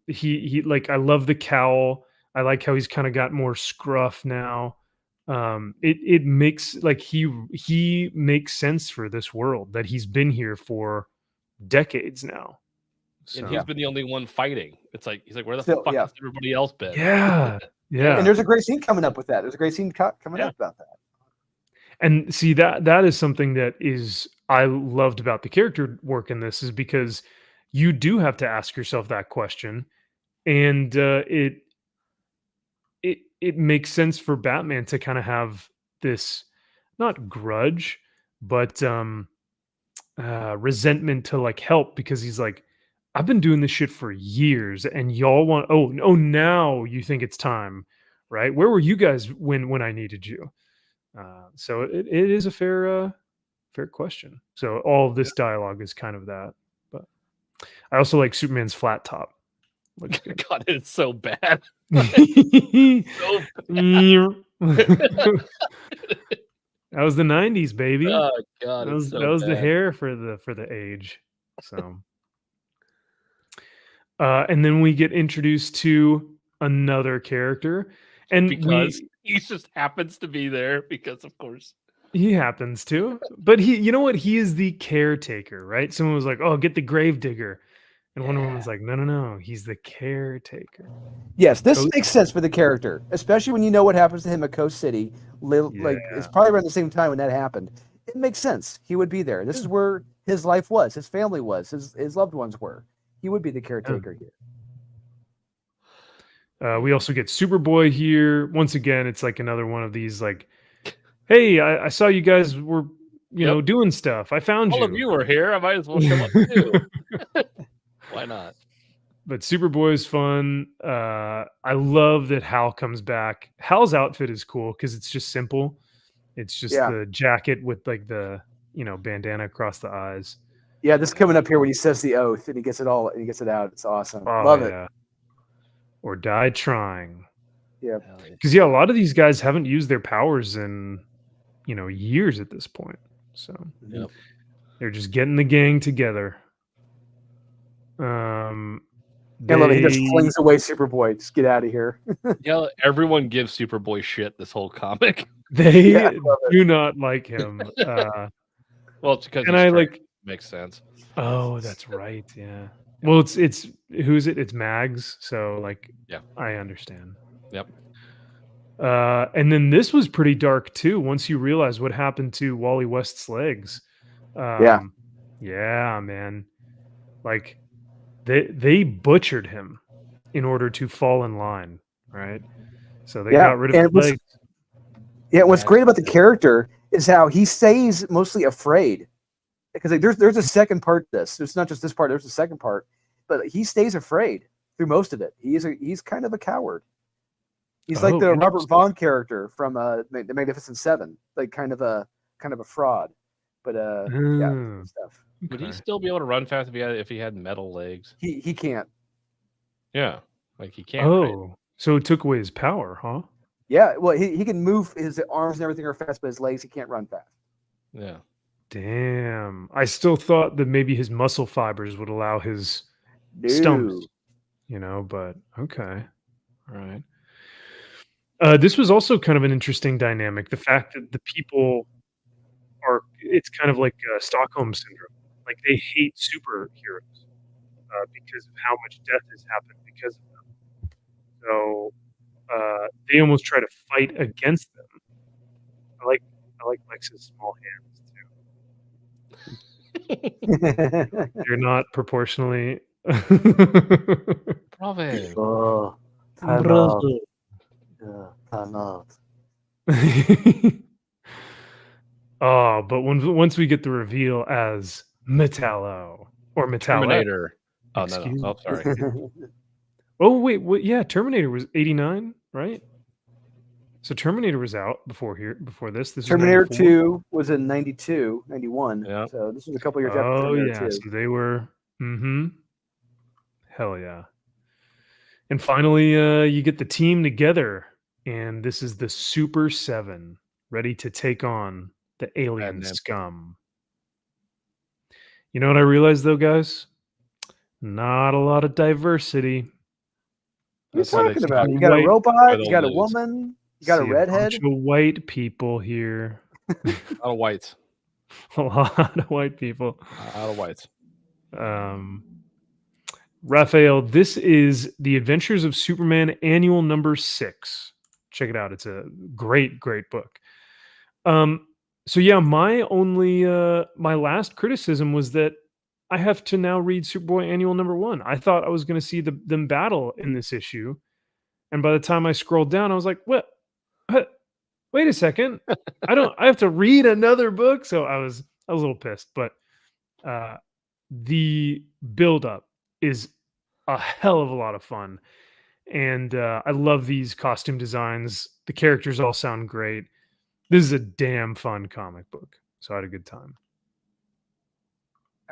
He like, I love the cowl. I like how he's kind of got more scruff now. It makes like he makes sense for this world that he's been here for decades now. So. And he's been the only one fighting. It's like he's like, where the fuck has everybody else been? Yeah. Yeah. And there's a great scene coming up with that. There's a great scene coming up about that. And see, that is something that I loved about the character work in this, is because you do have to ask yourself that question, and it makes sense for Batman to kind of have this, not grudge, but resentment to like help, because he's like, I've been doing this shit for years, and y'all want now you think it's time, right? Where were you guys when I needed you? So it is a fair question. So all of this dialogue is kind of that. But I also like Superman's flat top. God, it's so bad. So bad. That was the 90s, baby. Oh God, that was the hair for the age. So. And then we get introduced to another character, and because he just happens to be there, because of course he happens to. But you know what? He is the caretaker, right? Someone was like, "Oh, get the gravedigger," and Wonder Woman's like, "No, he's the caretaker." Yes, this makes sense for the character, especially when you know what happens to him at Coast City. Like it's probably around the same time when that happened. It makes sense. He would be there. This is where his life was, his family was, his loved ones were. He would be the caretaker here. We also get Superboy here. Once again, it's like another one of these like, hey, I saw you guys were, doing stuff. I found you. All of you are here. I might as well come up too. Why not? Superboy is fun. I love that Hal comes back. Hal's outfit is cool because it's just simple. It's just the jacket with like the bandana across the eyes. Yeah, this coming up here when he says the oath and he gets it out. It's awesome. Love it. Or die trying. Yeah. Because a lot of these guys haven't used their powers in years at this point. So they're just getting the gang together. I love it. He just flings away Superboy. Just get out of here. Yeah, everyone gives Superboy shit this whole comic. They do not like him. Well, it's because makes sense. Oh, that's right. Yeah. Well, it's who's it? It's Mags. So I understand. Yep. And then this was pretty dark too. Once you realize what happened to Wally West's legs. Yeah, man. Like they butchered him in order to fall in line, right? So they got rid of his legs. Yeah, what's great about the character is how he stays mostly afraid. Because there's a second part to this. There's not just this part. There's a second part, but he stays afraid through most of it. He's kind of a coward. He's like the Robert Vaughn character from the Magnificent Seven, like kind of a fraud. But stuff. Would he still be able to run fast if he had metal legs? He can't. Yeah, like he can't. Oh, so it took away his power, huh? Yeah, well, he can move his arms and everything are fast, but his legs he can't run fast. Yeah. Damn. I still thought that maybe his muscle fibers would allow his stumps, but okay. All right. This was also kind of an interesting dynamic. The fact that the people it's kind of like Stockholm syndrome. Like they hate superheroes because of how much death has happened because of them. So they almost try to fight against them. I like Lex's small hands too. You're not proportionally. Bravo. Oh, but once we get the reveal as Metallo or Metallo Terminator. Oh no! Oh, sorry. Oh wait, yeah, Terminator was 89, right? So Terminator was out before this. This Terminator 2 was in 92, 91. Yeah. So this was a couple years after Terminator 2. So they were hell yeah. And finally you get the team together, and this is the Super 7 ready to take on the alien scum. You know what I realized though, guys? Not a lot of diversity. What are you talking about? You got a robot, you got a woman, you got a redhead. A bunch of white people here. A lot of whites. A lot of white people. A lot of whites. Raphael, this is The Adventures of Superman Annual number 6. Check it out. It's a great, great book. So yeah, my last criticism was that I have to now read Superboy Annual number 1. I thought I was going to see them battle in this issue, and by the time I scrolled down, I was like, "What? Wait a second! I have to read another book." So I was a little pissed, but the build-up is a hell of a lot of fun, and I love these costume designs. The characters all sound great. This is a damn fun comic book, so I had a good time.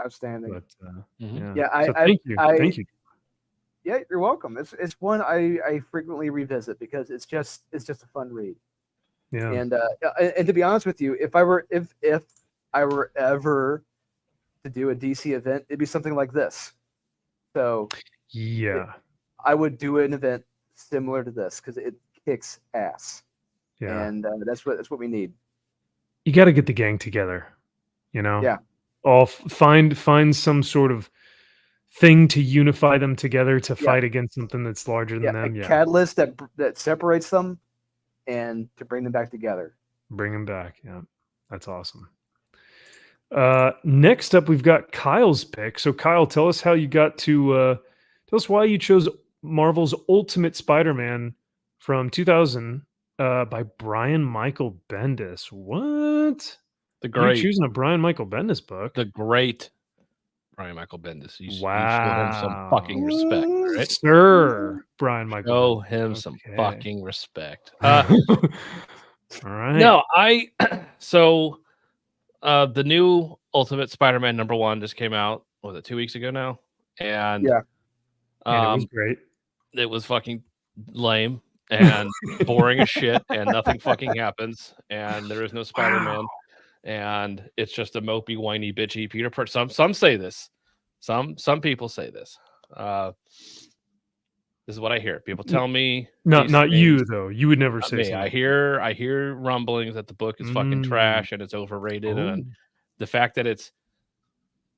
Outstanding. But, thank you. Yeah, you're welcome. It's one I frequently revisit because it's just a fun read. Yeah. And to be honest with you, if I were ever to do a DC event, it'd be something like this. So yeah, I would do an event similar to this because it kicks ass. Yeah, and that's what we need. You got to get the gang together, Yeah. All find some sort of thing to unify them together to fight against something that's larger than them. A catalyst that separates them, and to bring them back together. Bring them back. Yeah, that's awesome. Next up, we've got Kyle's pick. So, Kyle, tell us how you got to. Tell us why you chose Marvel's Ultimate Spider-Man from 2000 by Brian Michael Bendis. What? The great. You're choosing a Brian Michael Bendis book. The great Brian Michael Bendis. You show him some Wow. fucking respect, right? Sir Brian Michael Show Bendis. him some Okay. fucking respect. All right. No, so the new Ultimate Spider-Man #1 just came out. Was it 2 weeks ago now? And Yeah. And it was great. It was fucking lame and boring as shit, and nothing fucking happens, and there is no Spider-Man, and it's just a mopey, whiny, bitchy Peter Parker. Some say this. Some people say this. This is what I hear. People tell me. Not you though. You would never say me. something. I hear rumblings that the book is fucking trash and it's overrated, and the fact that it's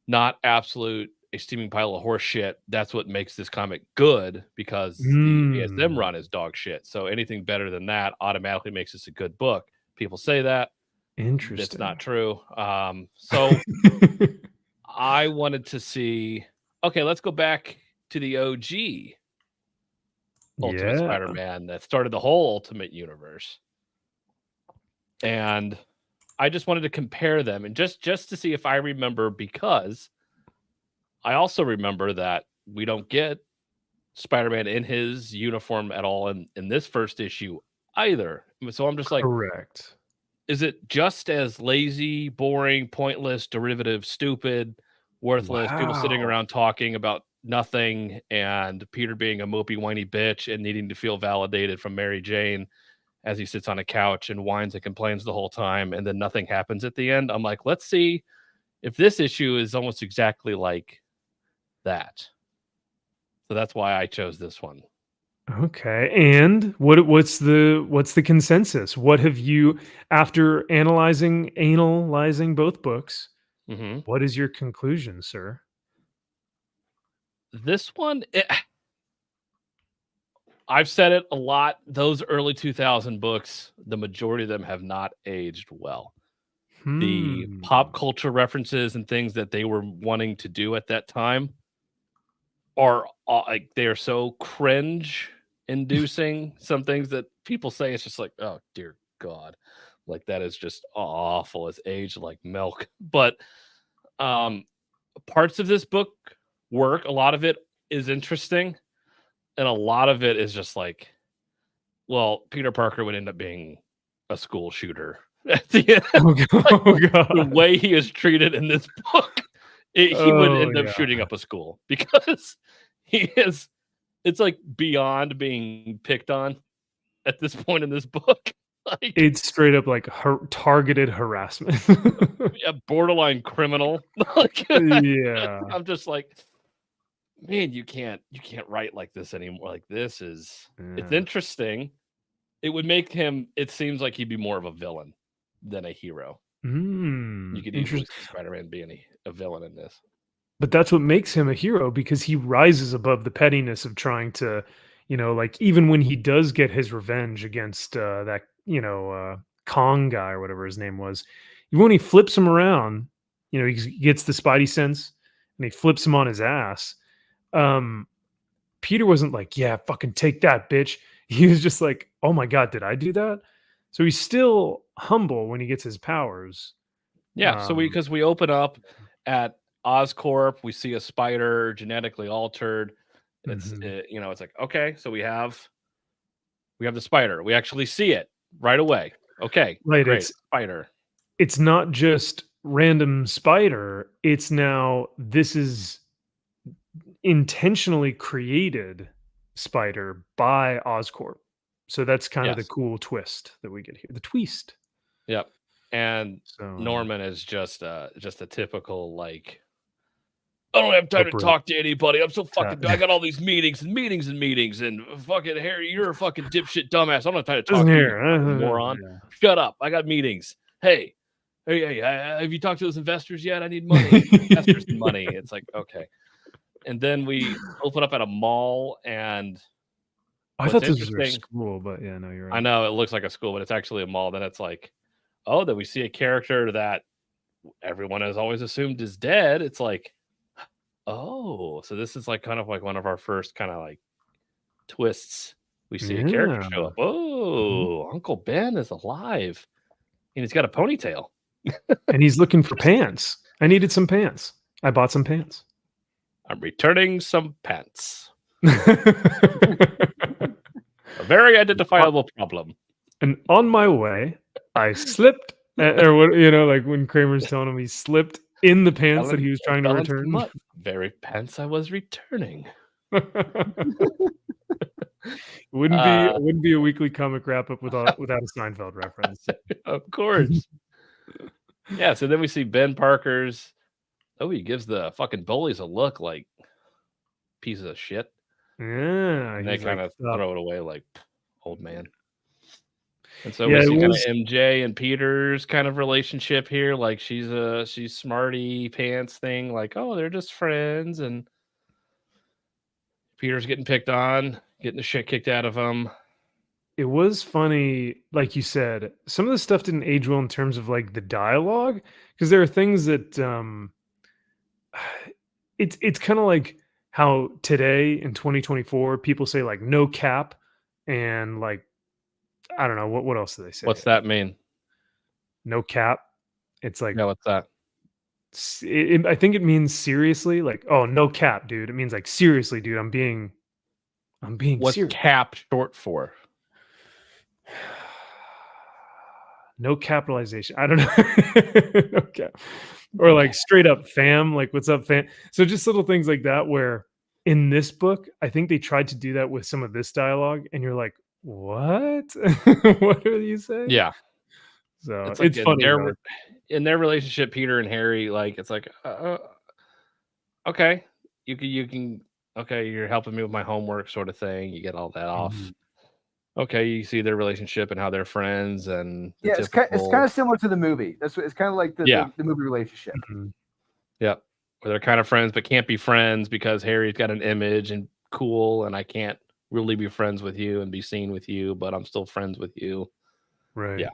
not absolute a steaming pile of horse shit, that's what makes this comic good, because the ASM run is dog shit. So anything better than that automatically makes this a good book. People say that. Interesting. It's not true. So I wanted to see, okay, let's go back to the OG Ultimate Spider-Man that started the whole Ultimate Universe. And I just wanted to compare them, and just to see if I remember, because I also remember that we don't get Spider-Man in his uniform at all in this first issue either. So I'm just like, correct. Is it just as lazy, boring, pointless, derivative, stupid, worthless, people sitting around talking about nothing, and Peter being a mopey, whiny bitch and needing to feel validated from Mary Jane as he sits on a couch and whines and complains the whole time, and then nothing happens at the end? I'm like, let's see if this issue is almost exactly like that. So that's why I chose this one. Okay. And what's the consensus? What have you, after analyzing both books, what is your conclusion, sir? This one, I've said it a lot. Those early 2000 books, the majority of them have not aged well. The pop culture references and things that they were wanting to do at that time are like, they are so cringe inducing. Some things that people say, it's just like, oh dear God, like that is just awful. It's aged like milk. But parts of this book work. A lot of it is interesting, and a lot of it is just like, well, Peter Parker would end up being a school shooter at the end. The way he is treated in this book, he would end up shooting up a school, because he is, it's like beyond being picked on at this point in this book. Like, it's straight up like targeted harassment. Yeah, borderline criminal. Yeah. I'm just like, man, you can't write like this anymore. Like, this is, it's interesting. It would make him, it seems like he'd be more of a villain than a hero. You could easily see Spider-Man being a villain in this. But that's what makes him a hero, because he rises above the pettiness of trying to, like, even when he does get his revenge against that, Kong guy or whatever his name was, when he flips him around, he gets the Spidey sense and he flips him on his ass. Peter wasn't like, yeah, fucking take that, bitch. He was just like, oh my God, did I do that? So he's still humble when he gets his powers. Yeah. So because we open up at Oscorp, we see a spider genetically altered. It's it's like, okay, so we have the spider. We actually see it right away. Okay, right. Great. It's spider. It's not just random spider. It's now, this is intentionally created spider by Oscorp. So that's kind of the cool twist that we get here. The twist. Yep. And Norman is just a typical, like, I don't have time to talk to anybody. I'm so fucking, I got all these meetings and fucking Harry, you're a fucking dipshit dumbass. I don't have time to talk to you, moron. Yeah. Shut up. I got meetings. Hey, have you talked to those investors yet? I need money. Investors need money. It's like, okay. And then we open up at a mall, and I thought this was a school, but yeah, no, you're right. I know it looks like a school, but it's actually a mall. Then it's like, oh, that we see a character that everyone has always assumed is dead. It's like, oh, so this is like kind of like one of our first kind of like twists. We see a character show up. Oh, Uncle Ben is alive, and he's got a ponytail, and he's looking for pants. I needed some pants. I bought some pants. I'm returning some pants. A very identifiable problem. And on my way, I slipped, or what, like when Kramer's telling him he slipped in the pants that he was trying to return. Very pants I was returning. Wouldn't be a weekly comic wrap up without a Seinfeld reference. Of course. Yeah. So then we see Ben Parker's. Oh, he gives the fucking bullies a look like pieces of shit. Yeah, and they kind of throw it away like old man. And so Yeah, we see it kind of was- MJ and Peter's kind of relationship here. Like she's smarty pants thing. Like, oh, they're just friends, and Peter's getting picked on, getting the shit kicked out of him. It was funny, like you said, some of the stuff didn't age well in terms of like the dialogue, because there are things that it's kind of like how today in 2024 people say like no cap, and like I don't know what else do they say? What's that mean? No cap. It's like Yeah, what's that? I think it means seriously, like, oh, no cap, dude. It means like seriously, dude. I'm being What's serious. cap short for? No capitalization. I don't know. No cap. Or like straight up fam, like what's up, fam? So just little things like that where in this book, I think they tried to do that with some of this dialogue, and you're like, what? What are you saying? Yeah. So It's, like it's funny. in their relationship, Peter and Harry, like it's like, okay, you can, okay, you're helping me with my homework, sort of thing. You get all that off. Okay, you see their relationship and how they're friends, and it's kind of similar to the movie. It's kind of like the movie relationship. Yeah, where they're kind of friends but can't be friends because Harry's got an image and cool, and I can't really be friends with you and be seen with you, but I'm still friends with you. Right. Yeah.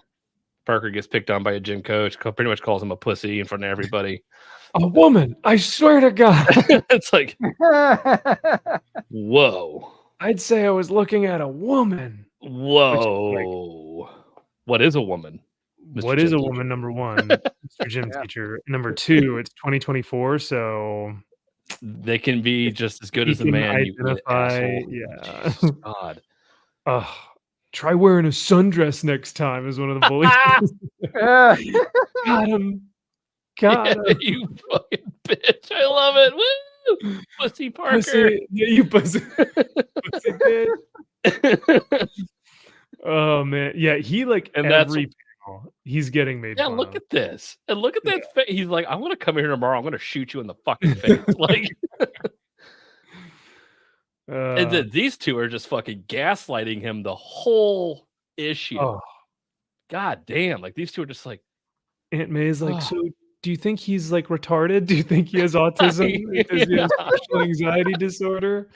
Parker gets picked on by a gym coach, pretty much calls him a pussy in front of everybody. A woman, I swear to God. It's like, whoa. I'd say I was looking at a woman. Whoa. What is a woman? Mr. What Gym is a teacher? woman, number one? Mr. Gym teacher. Number two, it's 2024, so they can be just as good as the can man. identify. Yeah. God. Try wearing a sundress next time, is one of the bullies. Got him. Got him. You fucking bitch. I love it. Woo! Pussy Parker. Pussy. Yeah, you pussy. Pussy bitch. Oh man. Yeah, he like And every panel, he's getting made fun look of. at this. And look at that face. He's like, I'm gonna come here tomorrow. I'm gonna shoot you in the fucking face. Like and then these two are just fucking gaslighting him the whole issue. Oh. God damn. Like these two are just like Aunt May's like, so do you think he's like retarded? Do you think he has autism? Does he have social anxiety disorder?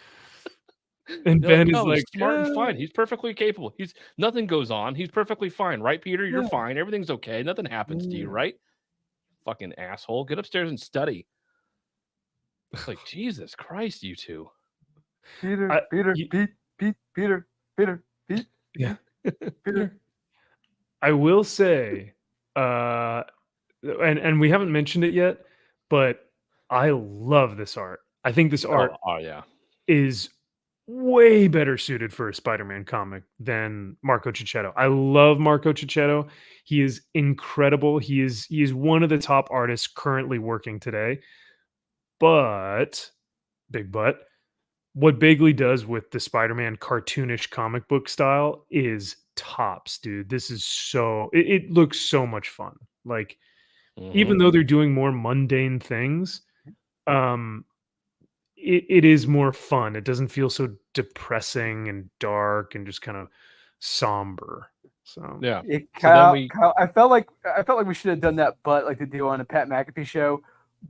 And Ben is like, smart and fine. He's perfectly capable. Nothing goes on. He's perfectly fine, right, Peter? You're fine. Everything's okay. Nothing happens to you, right? Fucking asshole. Get upstairs and study. It's like, Jesus Christ, you two. Peter. Yeah. Peter. I will say, and we haven't mentioned it yet, but I love this art. I think this art is way better suited for a Spider-Man comic than Marco Cicchetto. I love Marco Cicchetto. He is incredible. He is one of the top artists currently working today. But what Bagley does with the Spider-Man cartoonish comic book style is tops, dude. This is it looks so much fun. Like even though they're doing more mundane things, it is more fun. It doesn't feel so depressing and dark and just kind of somber. So yeah. Kyle, I felt like we should have done that, but like they do on a Pat McAfee show.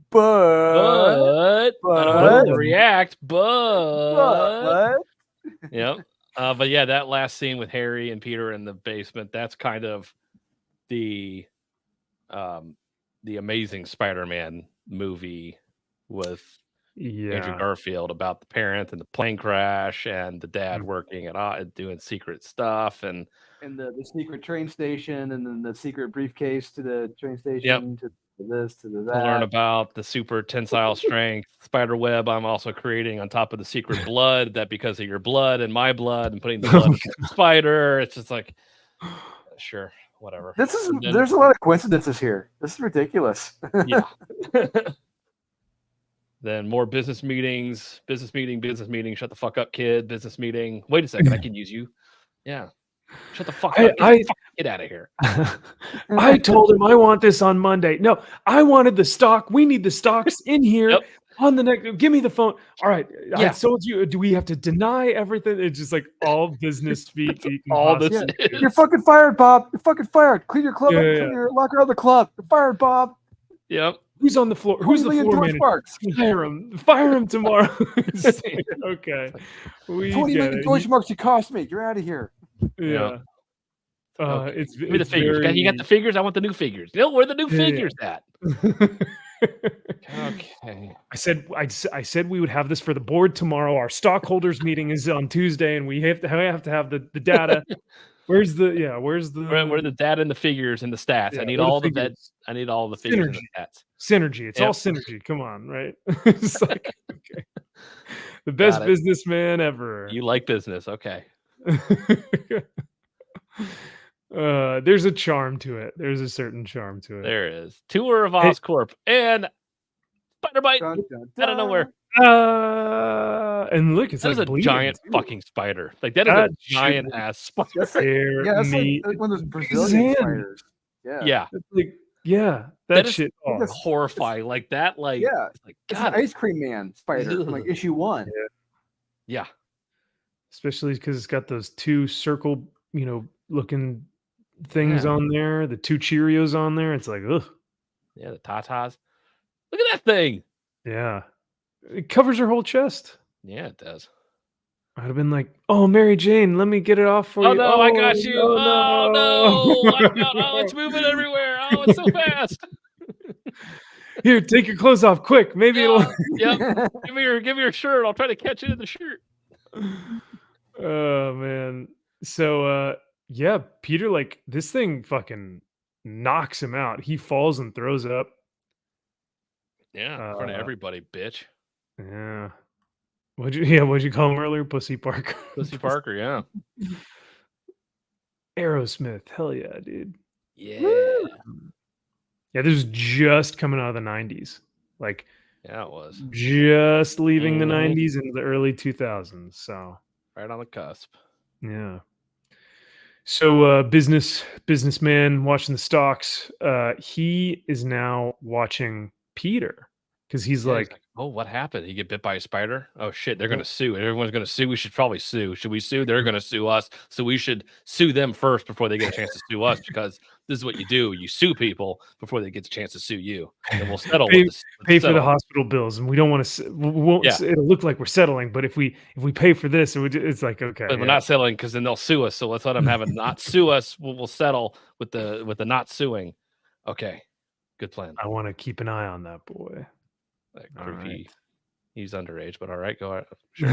But I don't react. But yep. But yeah, that last scene with Harry and Peter in the basement, that's kind of the Amazing Spider-Man movie with Andrew Garfield about the parent and the plane crash and the dad working at doing secret stuff and the secret train station and then the secret briefcase to the train station to this to that. To learn about the super tensile strength spider web I'm also creating on top of the secret blood that because of your blood and my blood and putting the blood in the spider, it's just like sure, whatever. There's a lot of coincidences here. This is ridiculous. Yeah. Then more business meeting. Shut the fuck up, kid. Business meeting. Wait a second, I can use you. Yeah. Shut the fuck up. Get out of here. I told him I want this on Monday. No, I wanted the stock. We need the stocks in here on the next. Give me the phone. All right. I told you. Do we have to deny everything? It's just like all business speak. All this. Yeah. You're fucking fired, Bob. You're fucking fired. Clean your club up. Clean your locker out of the club. You're fired, Bob. Yep. Who's on the floor? Who's the floor manager? Fire him tomorrow. Okay. 20 million Deutsche Marks you cost me. You're out of here. Yeah. Okay. Give me the figures. You got the figures? I want the new figures. No, where are the new figures at? Okay. I said we would have this for the board tomorrow. Our stockholders meeting is on Tuesday, and we have to have the data. Where's the where are the data and the figures and the stats? Yeah, I need all the figures and the stats. Synergy. It's all synergy. Come on, right? It's like okay. The best businessman ever. You like business, okay. There's a charm to it. There's a certain charm to it. There is. Tour of Oscorp and Spider Bite out of nowhere. And look, it's like a giant fucking spider. Like that is a giant ass spider. That's like one of those Brazilian spiders. That shit. That's horrifying. Like that. Like it's like God, it's an Ice Cream Man spider from like issue 1. Yeah. Especially because it's got those 2 circle, looking things on there. The 2 Cheerios on there. It's like, ugh. Yeah, the tatas. Look at that thing. Yeah. It covers her whole chest. Yeah, it does. I'd have been like, "Oh, Mary Jane, let me get it off for you." Oh no, I got you. No. It's moving everywhere. Oh, it's so fast. Here, take your clothes off, quick. Maybe it'll. Yep. Give me your shirt. I'll try to catch it in the shirt. Oh man. So Peter, like this thing fucking knocks him out. He falls and throws up. Yeah, in front of everybody, bitch. Yeah. What'd you call him earlier? Pussy Parker. Pussy Parker, yeah. Aerosmith. Hell yeah, dude. Yeah. Woo! Yeah, this was just coming out of the 90s. Like, yeah, it was. Just leaving the 90s into the early 2000s. So right on the cusp. Yeah. So businessman watching the stocks. He is now watching Peter. Because he's like, oh, what happened? He get bit by a spider? Oh shit, they're gonna sue. Everyone's gonna sue. We should probably sue. Should we sue? They're gonna sue us. So we should sue them first before they get a chance to sue us, because this is what you do. You sue people before they get a chance to sue you. And we'll settle pay for the hospital bills. And we don't want to it'll look like we're settling, but if we pay for this, it's like okay. But we're not settling because then they'll sue us. So let's let them have a not sue us. We'll settle with the not suing. Okay. Good plan. I want to keep an eye on that boy. That creepy. Right. He's underage, but all right, go ahead. Sure.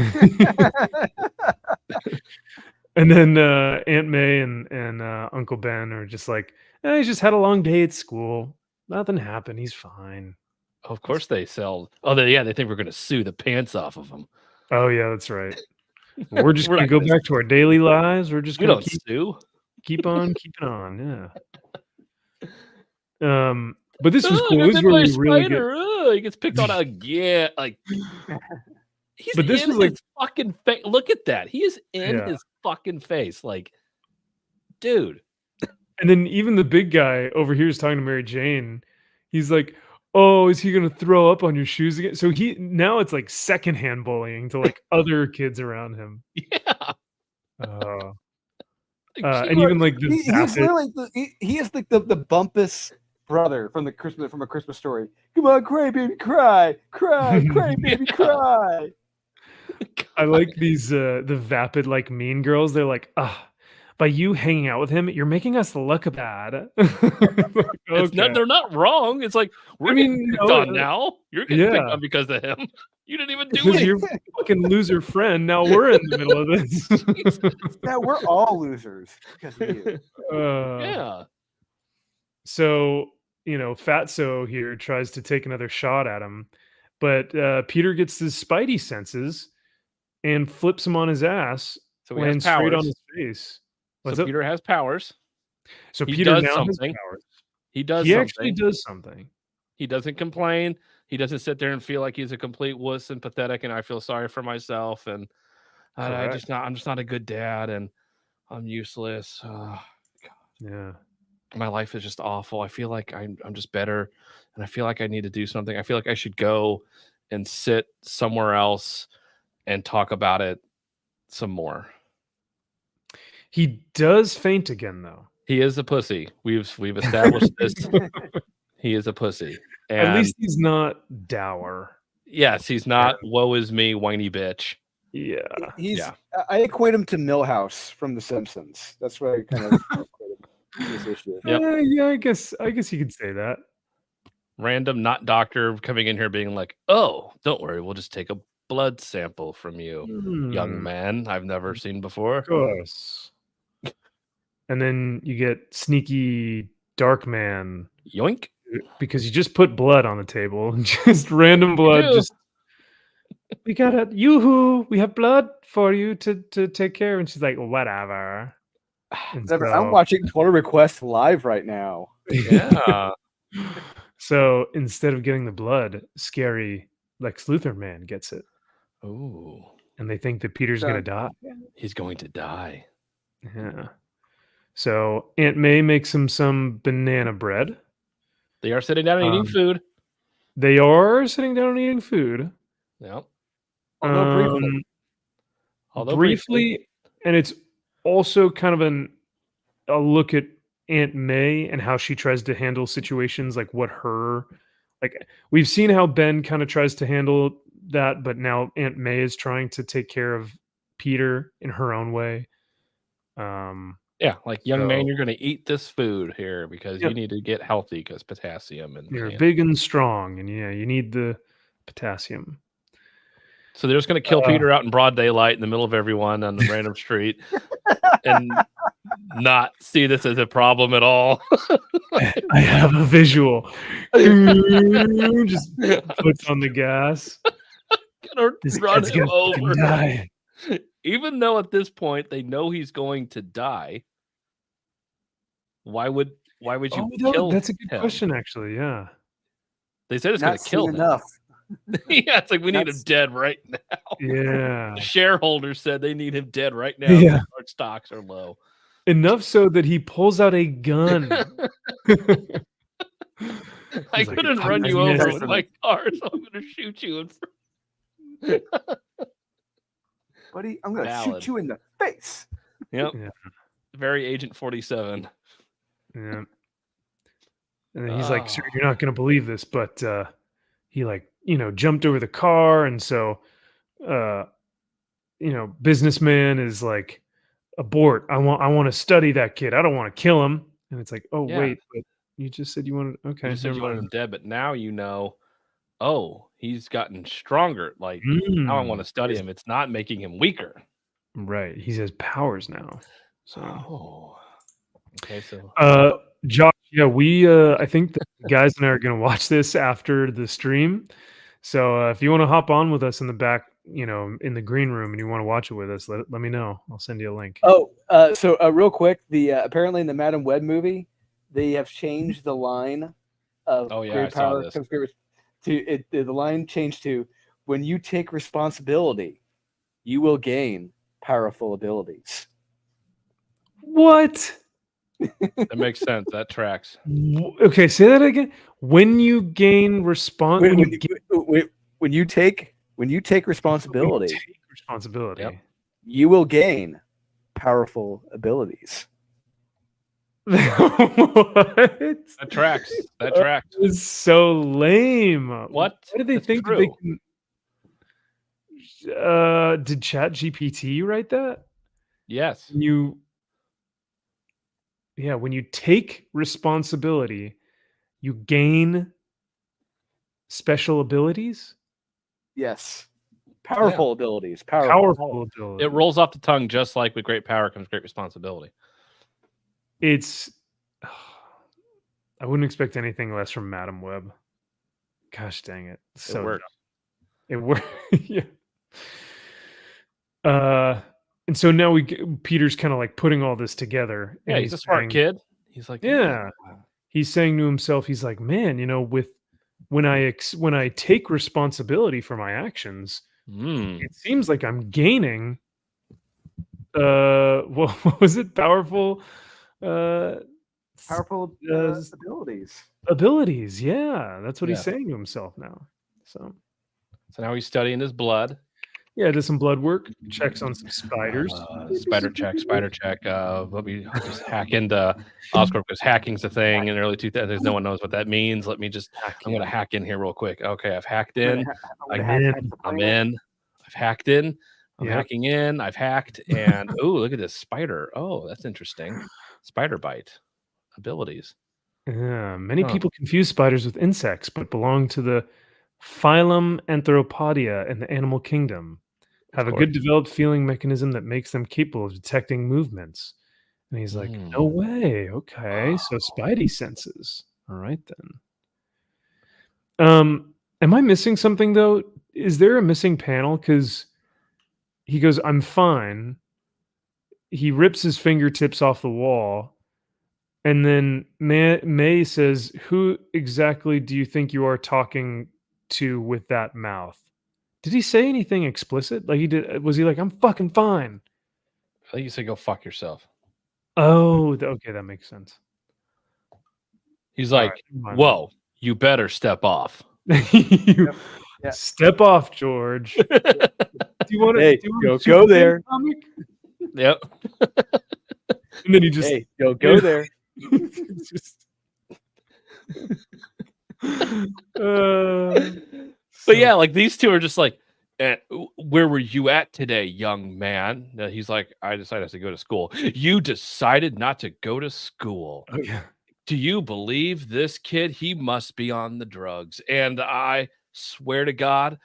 And then Aunt May and Uncle Ben are just like, he's just had a long day at school. Nothing happened. He's fine. Of course they sell. Oh, they think we're going to sue the pants off of them. Oh yeah, that's right. We're just going to go back to our daily lives. We're just going to keep on keeping on. Yeah. But this was cool. This is where we really he gets picked on again. Like, he's but this in was like his fucking face. Look at that. He is in his fucking face. Like, dude. And then even the big guy over here is talking to Mary Jane. He's like, "Oh, is he gonna throw up on your shoes again?" So now it's like secondhand bullying to like other kids around him. Yeah. And even like he's literally he is like the bumpus brother from a Christmas Story. Come on, cry, baby, cry, baby, cry. I like these the vapid like mean girls. They're like, by you hanging out with him, you're making us look bad. They're not wrong. It's like we're getting picked on now. You're getting picked on because of him. You didn't even do because it. your fucking loser friend. Now we're in the middle of this. Yeah, we're all losers because of you. Yeah. So, Fatso here tries to take another shot at him, but Peter gets his spidey senses and flips him on his ass, so he lands straight on his face. So Peter has powers. So he Peter does now something. has powers. He actually does something. He doesn't complain. He doesn't sit there and feel like he's a complete wuss and pathetic, and I feel sorry for myself, and I'm just not a good dad, and I'm useless. God. Yeah. My life is just awful. I feel like I'm just better, and I feel like I need to do something. I feel like I should go and sit somewhere else and talk about it some more. He does faint again, though. He is a pussy. We've established this. He is a pussy. And at least he's not dour. Yes, he's not. Woe is me, whiny bitch. Yeah, I equate him to Milhouse from The Simpsons. That's what I kind of equate him to this issue. Yeah, I guess you could say that. Random not doctor coming in here being like, "Oh, don't worry, we'll just take a blood sample from you, young man. I've never seen before." Of course. And then you get sneaky dark man. Yoink. Because you just put blood on the table. Just random blood. Just we got it. Yoo-hoo. We have blood for you to take care. And she's like, whatever. I'm watching Twitter Request live right now. Yeah. So instead of getting the blood, scary Lex Luthor man gets it. Oh. And they think that Peter's going to die. He's going to die. Yeah. So Aunt May makes him some banana bread. They are sitting down and eating food. They are sitting down and eating food. Yep. Although briefly, and it's also kind of a look at Aunt May and how she tries to handle situations, like we've seen how Ben kind of tries to handle that, but now Aunt May is trying to take care of Peter in her own way. Yeah, like young man, you're going to eat this food here because you need to get healthy because potassium and you're big and strong, and you need the potassium. So they're just going to kill Peter out in broad daylight in the middle of everyone on the random street and not see this as a problem at all. I have a visual. Just puts on the gas. This run him over. Die. Even though at this point they know he's going to die, why would you kill That's a good him? question, actually. Yeah, they said it's going to kill him. Enough. Yeah, it's like we need him dead right now. Yeah, the shareholders said they need him dead right now. Yeah, our stocks are low enough so that he pulls out a gun. I couldn't run you over with my car, so I'm going to shoot you in front. Buddy, I'm gonna shoot you in the face. Yep. Yeah. Very Agent 47. Yeah. And then he's like, "Sir, you're not gonna believe this, but he jumped over the car, and so businessman is like, abort. I want to study that kid. I don't want to kill him." And it's like, wait, but you just said you wanted. Okay, you said you wanted him dead, but now he's gotten stronger. Like, now I want to study him. It's not making him weaker. Right. He has powers now. So, okay. So, Josh, we, I think the guys and I are going to watch this after the stream. So, if you want to hop on with us in the back, in the green room, and you want to watch it with us, let me know. I'll send you a link. So real quick, apparently in the Madam Web movie, they have changed the line of great power comes great. The line changed to, when you take responsibility, you will gain powerful abilities. What? That makes sense. That tracks. Okay, say that again. When you gain when you take responsibility, yep, you will gain powerful abilities. What? That tracks. That tracks. It's so lame. What? Why do they think that they can? Did ChatGPT write that? Yes. Yeah, when you take responsibility, you gain special abilities. Yes. Powerful abilities. Powerful abilities. It rolls off the tongue just like with great power comes great responsibility. It's I wouldn't expect anything less from Madam Web. Gosh dang it. So it works. It works. Yeah. And so now Peter's kind of like putting all this together. Yeah, and he's a smart kid. He's like, yeah. He's saying to himself, he's like, man, you know, when I take responsibility for my actions, it seems like I'm gaining. What was it? Powerful abilities. Abilities, yeah. That's what he's saying to himself now. So now he's studying his blood. Yeah, does some blood work, checks on some spiders. Spider check. Let me just hack into Oscorp because hacking's a thing in the early 2000s. No one knows what that means. I'm going to hack in here real quick. Okay, I've hacked in. I'm in. I've hacked in. I'm hacking in. I've hacked. And, oh, look at this spider. Oh, that's interesting. Spider bite abilities. Yeah, many people confuse spiders with insects, but belong to the phylum Anthropodia in the animal kingdom. Have a good developed feeling mechanism that makes them capable of detecting movements. And he's like, no way. Okay, so Spidey senses. All right then. Am I missing something though? Is there a missing panel? Because he goes, I'm fine. He rips his fingertips off the wall. And then May says, who exactly do you think you are talking to with that mouth? Did he say anything explicit? Like he did? Was he like, I'm fucking fine? I think you said, go fuck yourself. Oh, okay, that makes sense. He's like, whoa, you better step off. Step off, George. Do you want to go there? Comic? Yep. And then he just go there. Just, but yeah, like these two are just like, where were you at today, young man? He's like, I decided to go to school. You decided not to go to school. Oh, yeah. Do you believe this kid? He must be on the drugs. And I swear to God,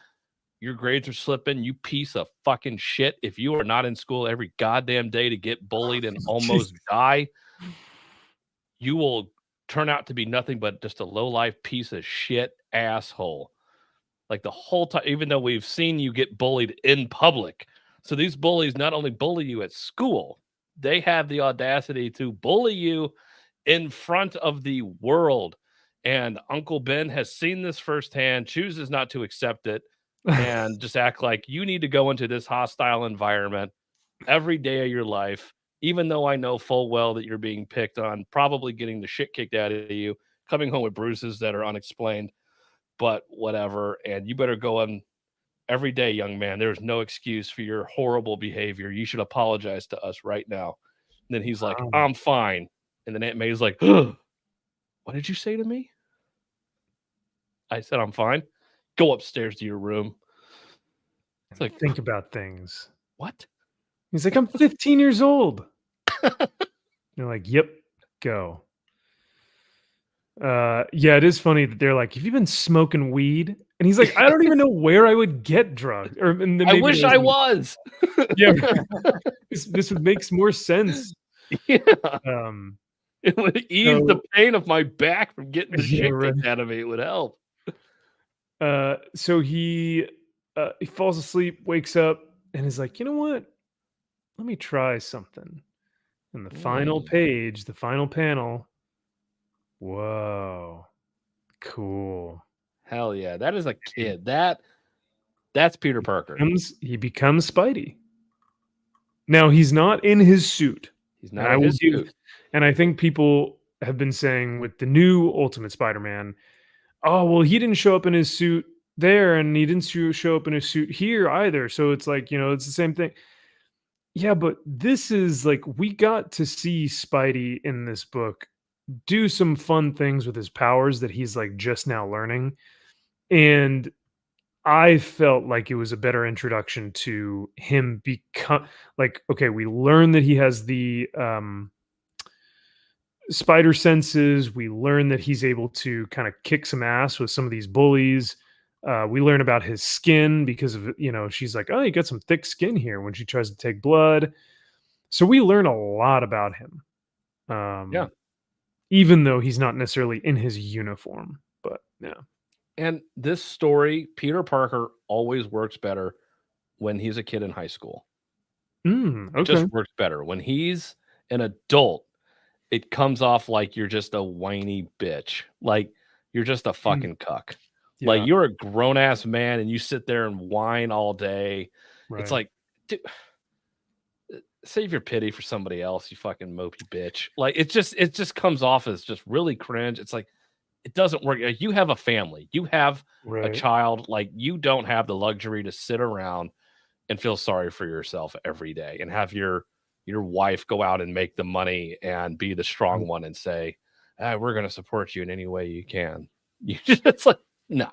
your grades are slipping, you piece of fucking shit. If you are not in school every goddamn day to get bullied and almost die, you will turn out to be nothing but just a low-life piece of shit asshole. Like the whole time, even though we've seen you get bullied in public. So these bullies not only bully you at school, they have the audacity to bully you in front of the world. And Uncle Ben has seen this firsthand, chooses not to accept it, and just act like you need to go into this hostile environment every day of your life, even though I know full well that you're being picked on, probably getting the shit kicked out of you, coming home with bruises that are unexplained, but whatever. And you better go on every day, young man. There's no excuse for your horrible behavior. You should apologize to us right now. And then he's like, I'm fine. And then Aunt May's like, what did you say to me? I said, I'm fine. Go upstairs to your room. It's like, think about things. What? He's like, I'm 15 years old. They're like, yep, go. Yeah, it is funny that they're like, have you been smoking weed? And he's like, I don't even know where I would get drugs. Or I wish I was. Yeah, this would make more sense. Yeah. It would ease the pain of my back from getting the shit kicked out of me. It would help. So he falls asleep, wakes up, and is like, you know what? Let me try something. And the final page, the final panel. Whoa. Cool. Hell yeah. That is a kid. That's Peter Parker. He becomes Spidey. Now he's not in his suit. He's not in his suit. And I think people have been saying with the new Ultimate Spider-Man, oh, well, he didn't show up in his suit there, and he didn't show up in his suit here either. So it's like, it's the same thing. Yeah, but this is like, we got to see Spidey in this book do some fun things with his powers that he's like just now learning. And I felt like it was a better introduction to him become like, okay, we learn that he has the spider senses. We learn that he's able to kind of kick some ass with some of these bullies. We learn about his skin because of, she's like, oh, you got some thick skin here when she tries to take blood. So we learn a lot about him. Even though he's not necessarily in his uniform, but yeah. And this story, Peter Parker always works better when he's a kid in high school. Okay. It just works better. When he's an adult, it comes off like you're just a whiny bitch. Like you're just a fucking cuck. Yeah. Like you're a grown ass man and you sit there and whine all day. Right. It's like, dude, save your pity for somebody else, you fucking mopey bitch. Like it just comes off as just really cringe. It's like, it doesn't work. You have a family, you have a child. Like you don't have the luxury to sit around and feel sorry for yourself every day and have your wife go out and make the money and be the strong one and say, we're going to support you in any way you can. It's like, no.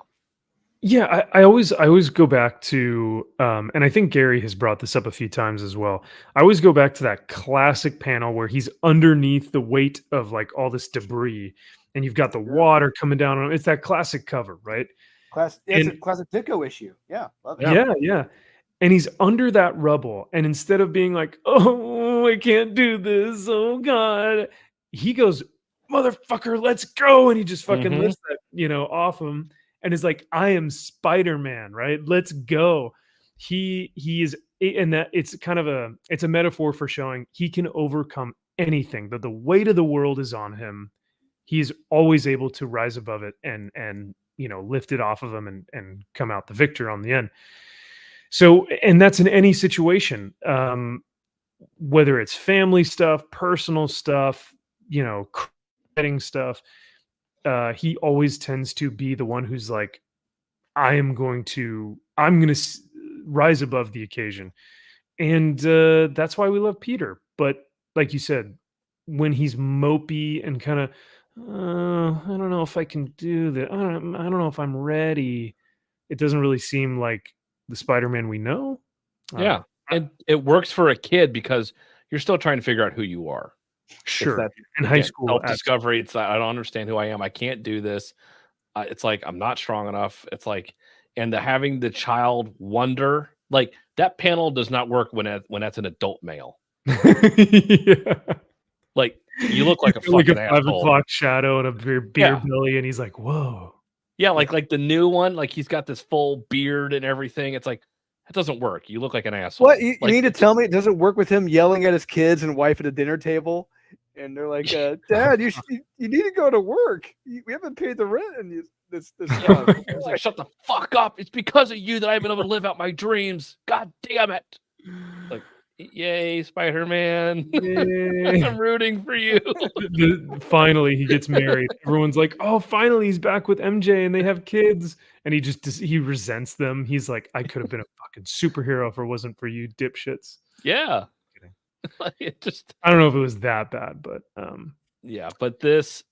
Yeah, I always go back to, and I think Gary has brought this up a few times as well. I always go back to that classic panel where he's underneath the weight of like all this debris, and you've got the water coming down on him. It's that classic cover, right? It's a classic Ditko issue. Yeah, love it. Yeah. And he's under that rubble, and instead of being like, "Oh, I can't do this. Oh God," he goes, "Motherfucker, let's go!" And he just fucking lifts that, off him. And is like, I am Spider-Man, right? Let's go. He is, and that it's kind of a metaphor for showing he can overcome anything, that the weight of the world is on him. He's always able to rise above it and lift it off of him and come out the victor on the end. So, and that's in any situation, whether it's family stuff, personal stuff, creating stuff. He always tends to be the one who's like, I'm going to rise above the occasion. And that's why we love Peter. But like you said, when he's mopey and kind of, I don't know if I can do that. I don't know if I'm ready. It doesn't really seem like the Spider-Man we know. Yeah. And it works for a kid because you're still trying to figure out who you are. Sure. In high school, self-discovery. It's like, I don't understand who I am. I can't do this. It's like, I'm not strong enough. It's like, and having the child wonder, like that panel does not work when that's an adult male. Yeah. Like you look like a fucking 5 o'clock shadow and a beer belly, and he's like, whoa. Yeah, like the new one, like he's got this full beard and everything. It's like, it doesn't work. You look like an asshole. What you need to tell me it doesn't work with him yelling at his kids and wife at a dinner table, and they're like, "Dad, you need to go to work. We haven't paid the rent." And this it's like, shut the fuck up. It's because of you that I've been able to live out my dreams. God damn it! Like, yay, Spider-Man! I'm rooting for you. Finally, he gets married. Everyone's like, "Oh, finally, he's back with MJ, and they have kids." And he resents them. He's like, I could have been a fucking superhero if it wasn't for you dipshits. Yeah. I don't know if it was that bad, but yeah, but this.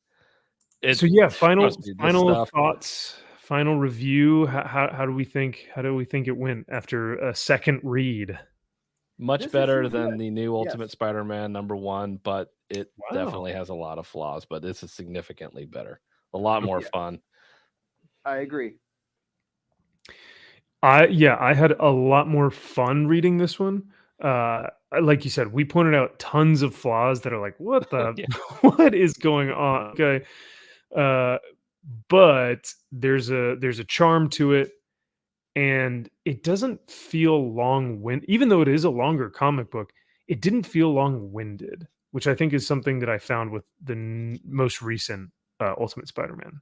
Final thoughts, final review. How do we think it went after a second read? Much better than the new Ultimate Spider-Man #1, but it definitely has a lot of flaws. But this is significantly better. A lot more fun. I agree. I had a lot more fun reading this one. Like you said, we pointed out tons of flaws that are like, what the what is going on? Okay. But there's a charm to it, and it doesn't feel long-winded. Even though it is a longer comic book, it didn't feel long-winded, which I think is something that I found with the most recent Ultimate Spider-Man.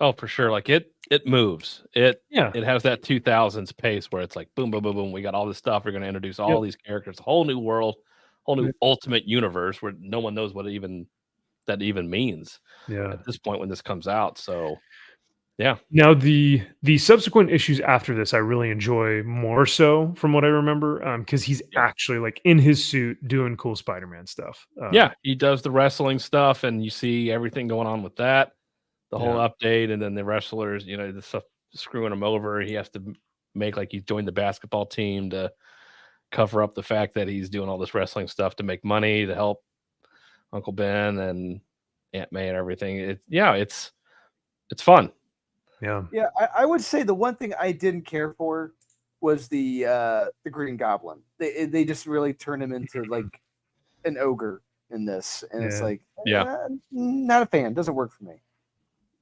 Oh, for sure. Like it moves. It has that 2000s pace where it's like boom, boom, boom, boom. We got all this stuff. We're going to introduce all these characters, a whole new world, whole new ultimate universe where no one knows what that even means. Yeah. At this point when this comes out. So yeah. Now the subsequent issues after this, I really enjoy more so from what I remember, because he's actually like in his suit doing cool Spider-Man stuff. He does the wrestling stuff, and you see everything going on with that. The whole update, and then the wrestlers, the stuff screwing him over. He has to make like he's joined the basketball team to cover up the fact that he's doing all this wrestling stuff to make money to help Uncle Ben. And Aunt May and everything. It's fun. Yeah. I would say the one thing I didn't care for was the Green Goblin. They just really turn him into like an ogre in this, and it's like, not a fan. Doesn't work for me.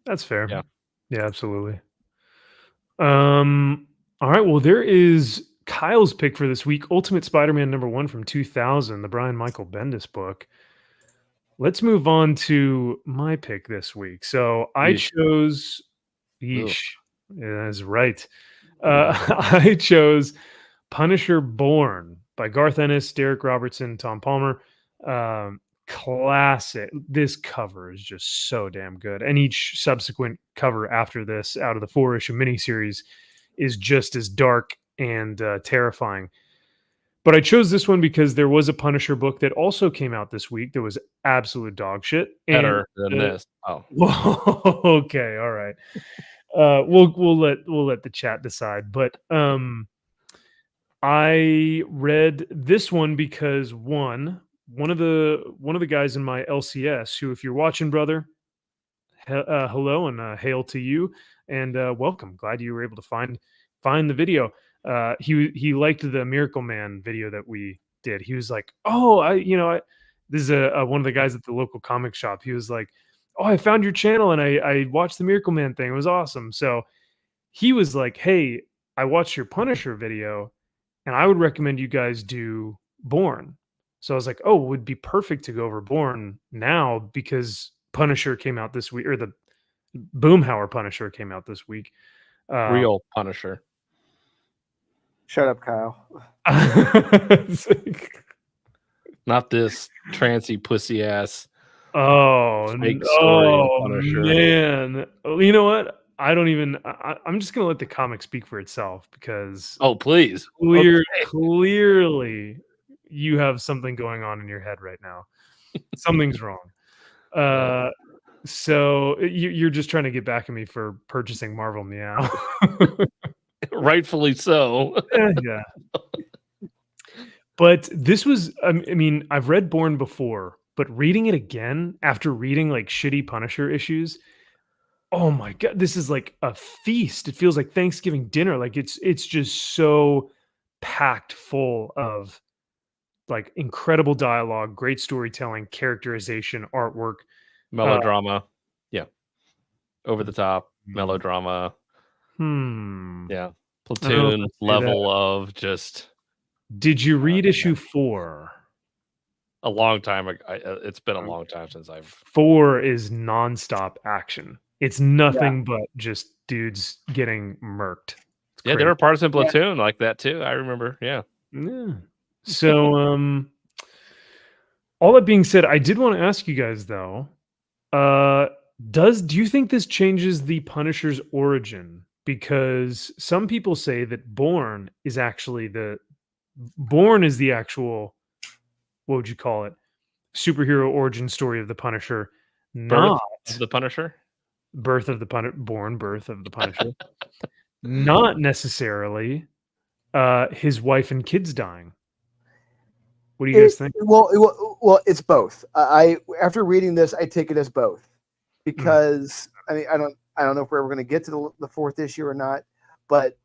That's fair. Yeah, absolutely. All right. Well, there is Kyle's pick for this week: Ultimate Spider-Man #1 from 2000, the Brian Michael Bendis book. Let's move on to my pick this week. So I chose. Yeesh. Yeah, that's right. I chose Punisher Born by Garth Ennis, Derek Robertson, Tom Palmer. Classic. This cover is just so damn good. And each subsequent cover after this, out of the 4-issue miniseries, is just as dark and terrifying. But I chose this one because there was a Punisher book that also came out this week that was absolute dog shit. Better than this. Oh. Okay. All right. We'll let the chat decide. But I read this one because one of the guys in my LCS, who, if you're watching, brother, hello and hail to you, and welcome. Glad you were able to find the video. He liked the Miracle Man video that we did. He was like, "Oh, this is one of the guys at the local comic shop." He was like, "Oh, I found your channel and I watched the Miracle Man thing. It was awesome." So he was like, "Hey, I watched your Punisher video, and I would recommend you guys do Born." So I was like, "Oh, it would be perfect to go over Born now because Punisher came out this week, or the Boomhauer Punisher came out this week." Real Punisher. Shut up, Kyle. Not this trancy pussy ass. Oh, Punisher. Man. You know what? I'm just gonna let the comic speak for itself, because please. Clearly you have something going on in your head right now. Something's wrong. So you're just trying to get back at me for purchasing Marvel Meow. Rightfully so. Yeah. But this was, I mean, I've read Born before, but reading it again after reading like shitty Punisher issues, oh my God, this is like a feast. It feels like Thanksgiving dinner. Like it's just so packed full of like incredible dialogue, great storytelling, characterization, artwork, melodrama. Over the top melodrama. Yeah. Platoon level of just. Did you read issue 4? A long time ago. It's been a long time since 4 is nonstop action. It's nothing but just dudes getting murked. There were parts in Platoon like that too. I remember. Yeah. So, all that being said, I did want to ask you guys though, do you think this changes the Punisher's origin? Because some people say that Born is the actual, what would you call it, superhero origin story of the Punisher, not the Punisher, birth of the Punisher, not necessarily his wife and kids dying. What do you guys think? Well, it's both. After reading this, I take it as both, because I mean, I don't know if we're ever going to get to the 4th issue or not, but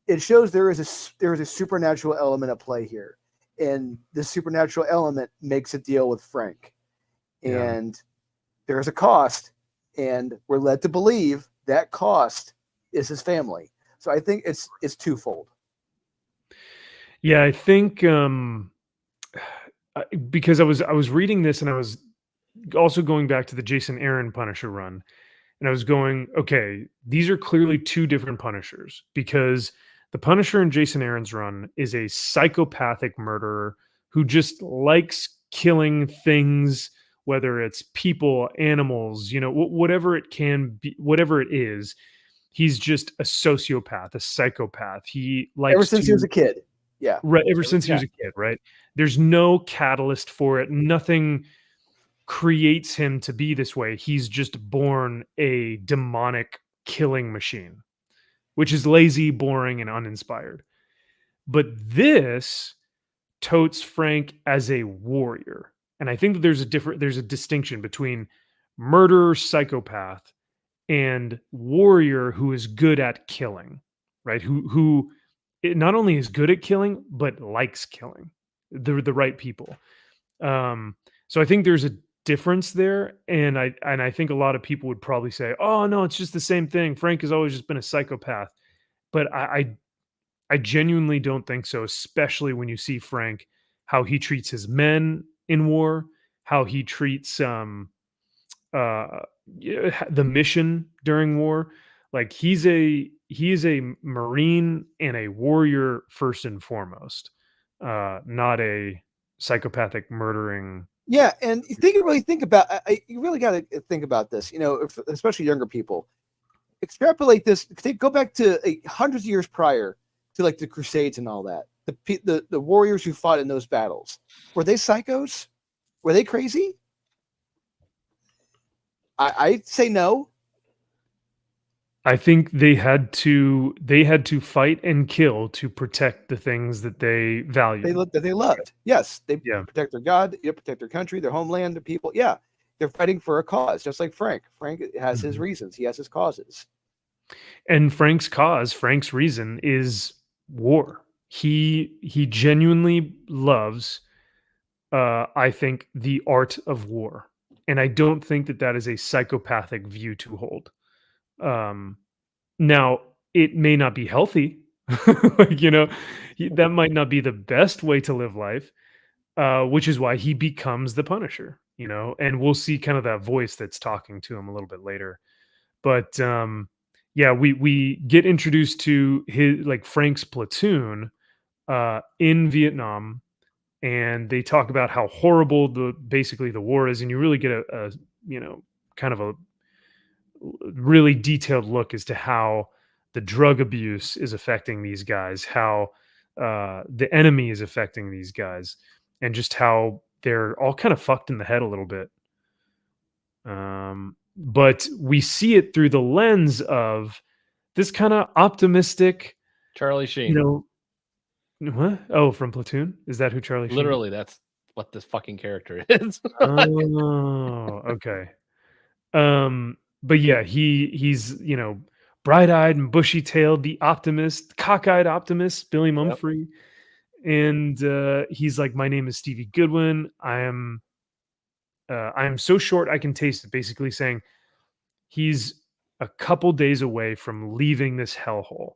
it shows there is a supernatural element at play here, and this supernatural element makes a deal with Frank, and there's a cost, and we're led to believe that cost is his family. So I think it's twofold. Yeah, I think because I was reading this, and I was also going back to the Jason Aaron Punisher run, and I was going, okay, these are clearly two different Punishers, because the Punisher in Jason Aaron's run is a psychopathic murderer who just likes killing things, whether it's people, animals, whatever it can be, whatever it is. He's just a sociopath, a psychopath. He likes ever since he was a kid. Yeah. Right. Ever since he was a kid, right? There's no catalyst for it. Nothing creates him to be this way. He's just born a demonic killing machine, which is lazy, boring, and uninspired. But this totes Frank as a warrior. And I think that there's a distinction between murderer psychopath and warrior who is good at killing, right? Who not only is good at killing but likes killing the right people. So I think there's a difference there, and I think a lot of people would probably say, "Oh no, it's just the same thing. Frank has always just been a psychopath," but I genuinely don't think so. Especially when you see Frank, how he treats his men in war, how he treats the mission during war. Like he is a Marine and a warrior first and foremost, not a psychopathic murdering. Yeah, and you think about you really got to think about this. Especially younger people. Extrapolate this. Go back to hundreds of years prior to like the Crusades and all that. The warriors who fought in those battles, were they psychos? Were they crazy? I'd say no. I think they had to fight and kill to protect the things that they valued. They loved. Yes, they protect their God, protect their country, their homeland, their people. Yeah, they're fighting for a cause, just like Frank. Frank has his reasons. He has his causes. And Frank's reason is war. He genuinely loves, I think, the art of war. And I don't think that is a psychopathic view to hold. Now, it may not be healthy. That might not be the best way to live life, which is why he becomes the Punisher, and we'll see kind of that voice that's talking to him a little bit later. But we get introduced to Frank's platoon in Vietnam, and they talk about how horrible basically the war is, and you really get a kind of a really detailed look as to how the drug abuse is affecting these guys, how the enemy is affecting these guys, and just how they're all kind of fucked in the head a little bit. But we see it through the lens of this kind of optimistic Charlie Sheen. What? Oh, from Platoon? Is that who Charlie Sheen? Literally, that's what this fucking character is. Oh, okay. But yeah, he's bright-eyed and bushy-tailed, the optimist, cockeyed optimist, Billy Mumfree. And he's like, "My name is Stevie Goodwin. I am so short I can taste it," basically saying he's a couple days away from leaving this hellhole.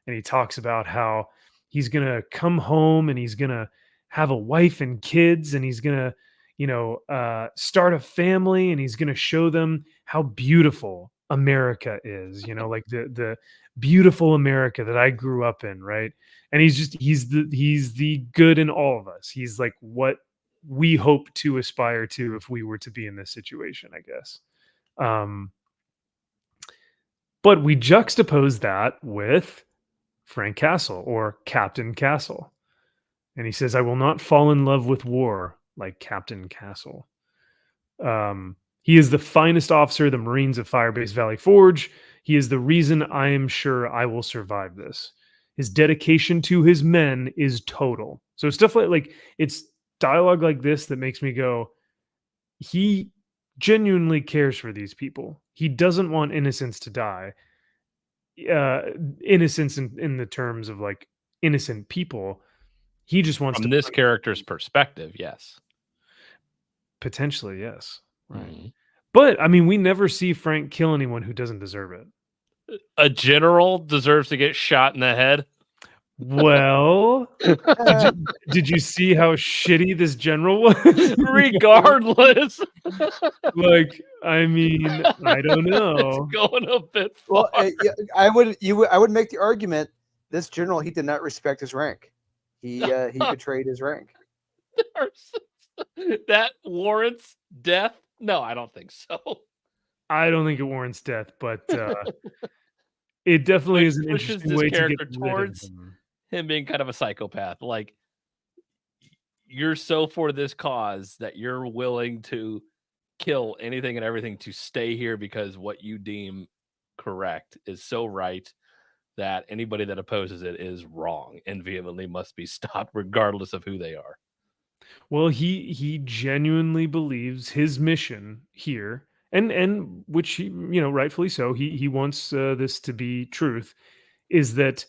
And he talks about how he's going to come home and he's going to have a wife and kids, and he's going to, start a family, and he's going to show them how beautiful America is, like the beautiful America that I grew up in. Right. And he's the good in all of us. He's like what we hope to aspire to if we were to be in this situation, I guess. But we juxtapose that with Frank Castle, or Captain Castle. And he says, "I will not fall in love with war like Captain Castle." He is the finest officer the Marines of Firebase Valley Forge. He is the reason I am sure I will survive this. His dedication to his men is total. So stuff like it's dialogue like this that makes me go, he genuinely cares for these people. He doesn't want innocents to die. Innocence in the terms of like innocent people. He just wants from this character's perspective, yes. Potentially, yes. Right. Mm-hmm. But I mean, we never see Frank kill anyone who doesn't deserve it. A general deserves to get shot in the head. Well, did you see how shitty this general was? Regardless. Like, I mean, I don't know. It's going a bit far. Well, I would make the argument this general, he did not respect his rank. He betrayed his rank. That warrants death? No, I don't think so. I don't think it warrants death, but it definitely is an interesting way to get towards him being kind of a psychopath. Like, you're so for this cause that you're willing to kill anything and everything to stay here because what you deem correct is so right that anybody that opposes it is wrong and vehemently must be stopped regardless of who they are. Well, he genuinely believes his mission here, and which he, rightfully so, he wants this to be truth, is that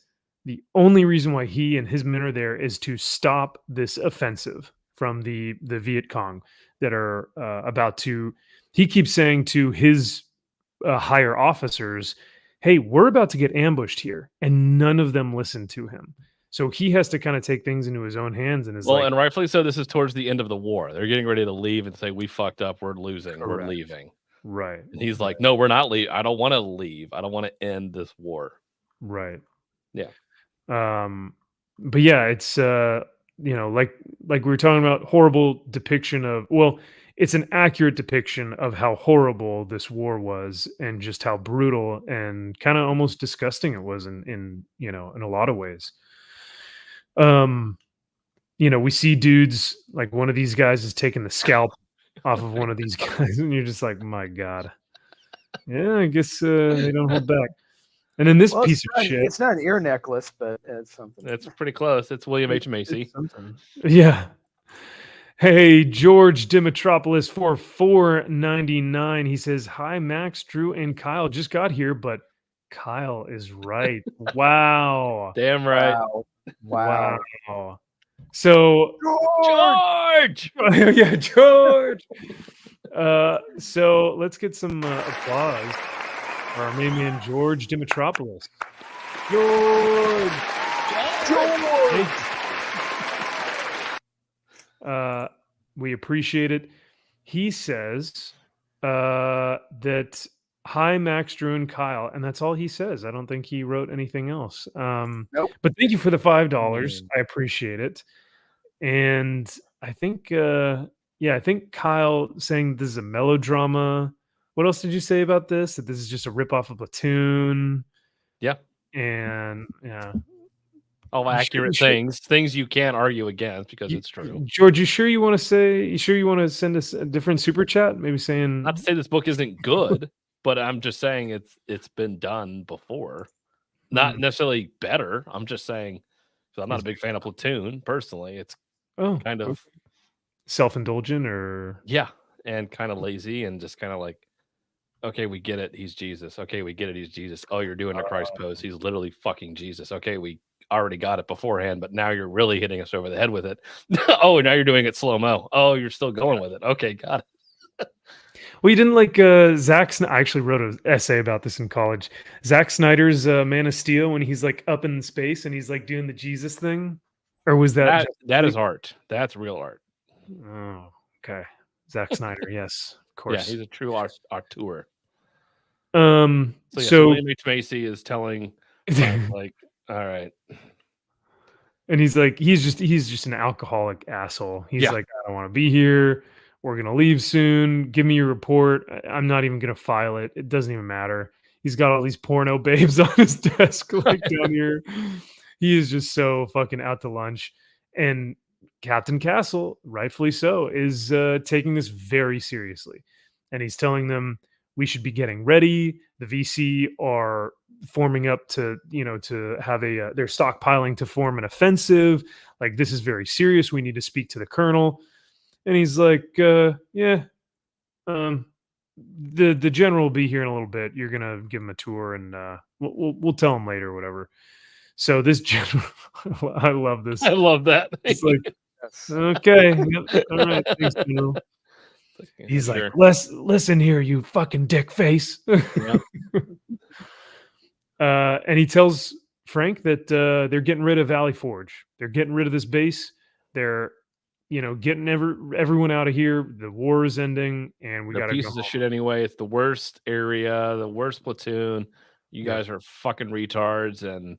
the only reason why he and his men are there is to stop this offensive from the Viet Cong that are about to. He keeps saying to his higher officers, "Hey, we're about to get ambushed here," and none of them listen to him. So he has to kind of take things into his own hands and is well, and rightfully so. This is towards the end of the war. They're getting ready to leave and say, "We fucked up. We're losing. Correct. We're leaving." Right. And he's like, "No, we're not leaving. I don't want to leave. I don't want to end this war." Right. Yeah. But yeah, it's like we were talking about, horrible depiction of, well, it's an accurate depiction of how horrible this war was and just how brutal and kind of almost disgusting it was in a lot of ways. We see dudes like one of these guys is taking the scalp off of one of these guys, and you're just like, my God. Yeah, I guess they don't hold back. And then this piece of shit. It's not an ear necklace, but it's something. It's pretty close. It's William H. Macy. Yeah. Hey, George Dimitropoulos for $4.99. He says, "Hi, Max, Drew, and Kyle. Just got here, but Kyle is right." Wow. Damn right. Wow. So George! Yeah, George. So let's get some applause for our main man, George Dimitropoulos. George. We appreciate it. He says that, "Hi, Max, Drew, and Kyle," and that's all he says. I don't think he wrote anything else. Nope. But thank you for the $5. I appreciate it. And I think, I think Kyle saying this is a melodrama. What else did you say about this? That this is just a ripoff of Platoon? Yeah. And yeah. All accurate things you can't argue against because it's true. George, you sure you want to send us a different super chat? Maybe saying, not to say this book isn't good, but I'm just saying it's been done before. Not necessarily better. I'm just saying, because I'm not a big fan of Platoon personally. It's kind of self-indulgent, or and kind of lazy, and just kind of like, okay, we get it. He's Jesus. Okay, we get it. He's Jesus. Oh, you're doing a Christ pose. He's literally fucking Jesus. Okay, we already got it beforehand, but now you're really hitting us over the head with it. Oh, now you're doing it slow-mo. Oh, you're still going with it. Okay, got it. Well, you didn't like Zaxx. I actually wrote an essay about this in college. Zack Snyder's Man of Steel, when he's like up in space and he's like doing the Jesus thing, or was that is art? That's real art. Oh, okay. Zack Snyder, yes, of course. Yeah, he's a true auteur. So William H. Macy is telling, like, all right. And he's just an alcoholic asshole. He's like, "I don't want to be here. We're going to leave soon. Give me your report. I'm not even going to file it. It doesn't even matter." He's got all these porno babes on his desk, like down here. He is just so fucking out to lunch. And Captain Castle, rightfully so, is taking this very seriously. And he's telling them, we should be getting ready. The VC are forming up to have they're stockpiling to form an offensive. Like, this is very serious. We need to speak to the colonel. And he's like, the general will be here in a little bit. You're gonna give him a tour, and we'll tell him later or whatever. So this general, I love this. I love that. It's like, okay, yep, all right, thanks, General. He's like, listen here, you fucking dick face. And he tells Frank that they're getting rid of Valley Forge. They're getting rid of this base. They're getting everyone out of here. The war is ending, and we got pieces of shit anyway. It's the worst area, the worst platoon. You guys are fucking retards, and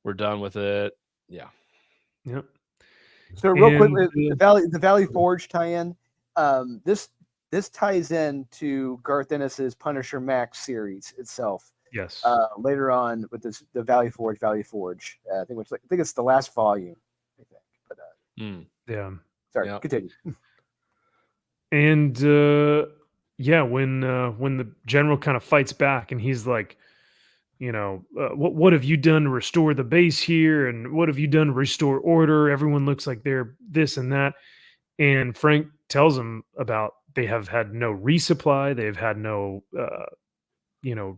we're done with it. Yeah. Yep. So real quick, the Valley Forge tie-in. This ties in to Garth Ennis's Punisher Max series itself. Yes. Later on with the Valley Forge. I think it's the last volume. I think. But yeah. Sorry. Continue. And when the general kind of fights back, and he's like, what have you done to restore the base here, and what have you done to restore order? Everyone looks like they're this and that. And Frank tells him about They have had no resupply. They've had no,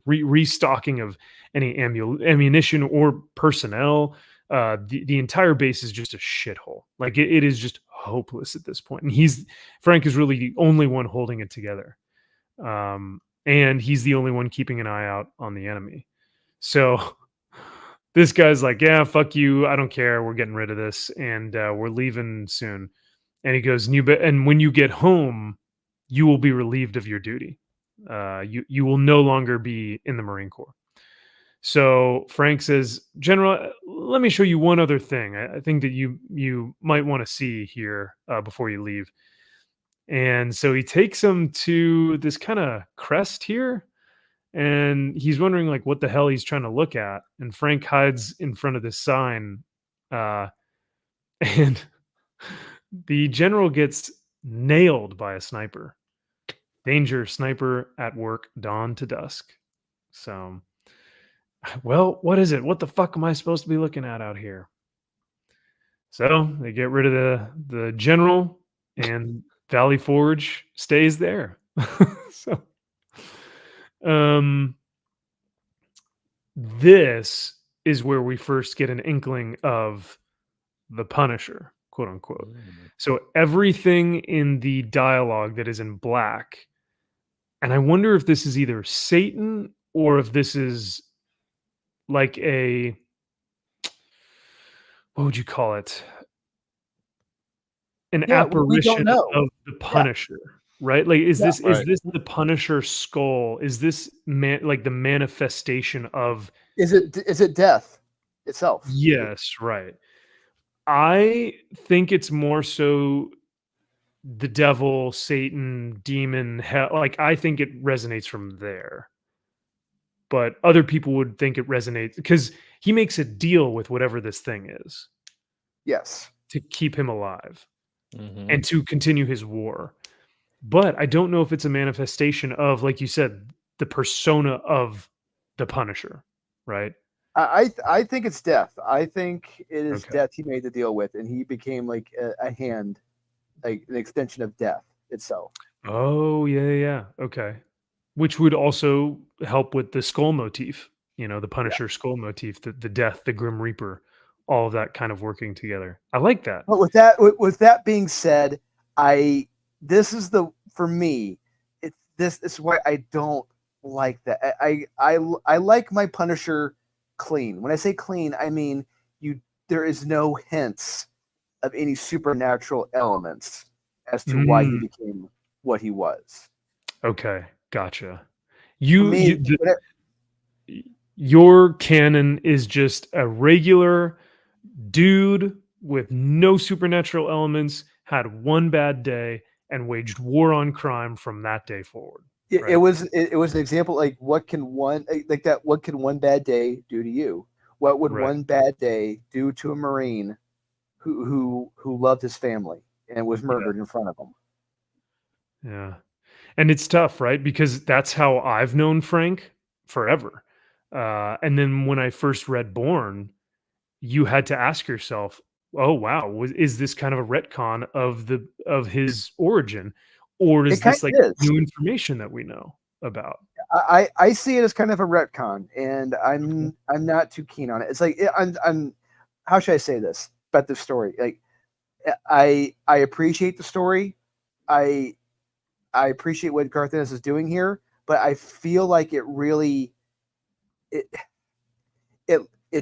restocking of any ammunition or personnel. The entire base is just a shithole. Like it is just hopeless at this point. And Frank is really the only one holding it together. And he's the only one keeping an eye out on the enemy. So this guy's like, yeah, fuck you. I don't care. We're getting rid of this. And we're leaving soon. And he goes, and when you get home, you will be relieved of your duty. You will no longer be in the Marine Corps. So Frank says, General, let me show you one other thing. I think that you might want to see here before you leave. And so he takes him to this kind of crest here. And he's wondering like what the hell he's trying to look at. And Frank hides in front of this sign. And the general gets nailed by a sniper. Danger, sniper at work, dawn to dusk. So, well, what is it? What the fuck am I supposed to be looking at out here? So they get rid of the general, and Valley Forge stays there. So, this is where we first get an inkling of the Punisher, quote unquote. So everything in the dialogue that is in black, and I wonder if this is either Satan or if this is like what would you call it? An apparition of the Punisher, right? Like, is this the Punisher skull? Is this like the manifestation of? Is it death itself? Yes, right. I think it's more so the devil, Satan, demon, hell. Like, I think it resonates from there. But other people would think it resonates because he makes a deal with whatever this thing is. Yes. To keep him alive and to continue his war. But I don't know if it's a manifestation of, like you said, the persona of the Punisher, right? I think it's death. I think it is death he made the deal with, and he became like a hand, like an extension of death itself. Oh, yeah. Okay. Which would also help with the skull motif, the Punisher skull motif, the death, the Grim Reaper, all of that kind of working together. I like that. But with that being said, this is why I don't like that. I like my Punisher clean. When I say clean, I mean there is no hints of any supernatural elements as to why he became what he was. Okay, gotcha. Your canon is just a regular dude with no supernatural elements, had one bad day, and waged war on crime from that day forward. Right? It was an example like what can one bad day do to you? What would one bad day do to a Marine who loved his family and was murdered in front of him? Yeah. And it's tough, right? Because that's how I've known Frank forever. And then when I first read Born, you had to ask yourself, oh, wow, is this kind of a retcon of his origin? Or is this like new information that we know about? I see it as kind of a retcon, and I'm not too keen on it. It's like I'm how should I say this about this story? Like I appreciate the story. I appreciate what Garth Ennis is doing here, but I feel like it really it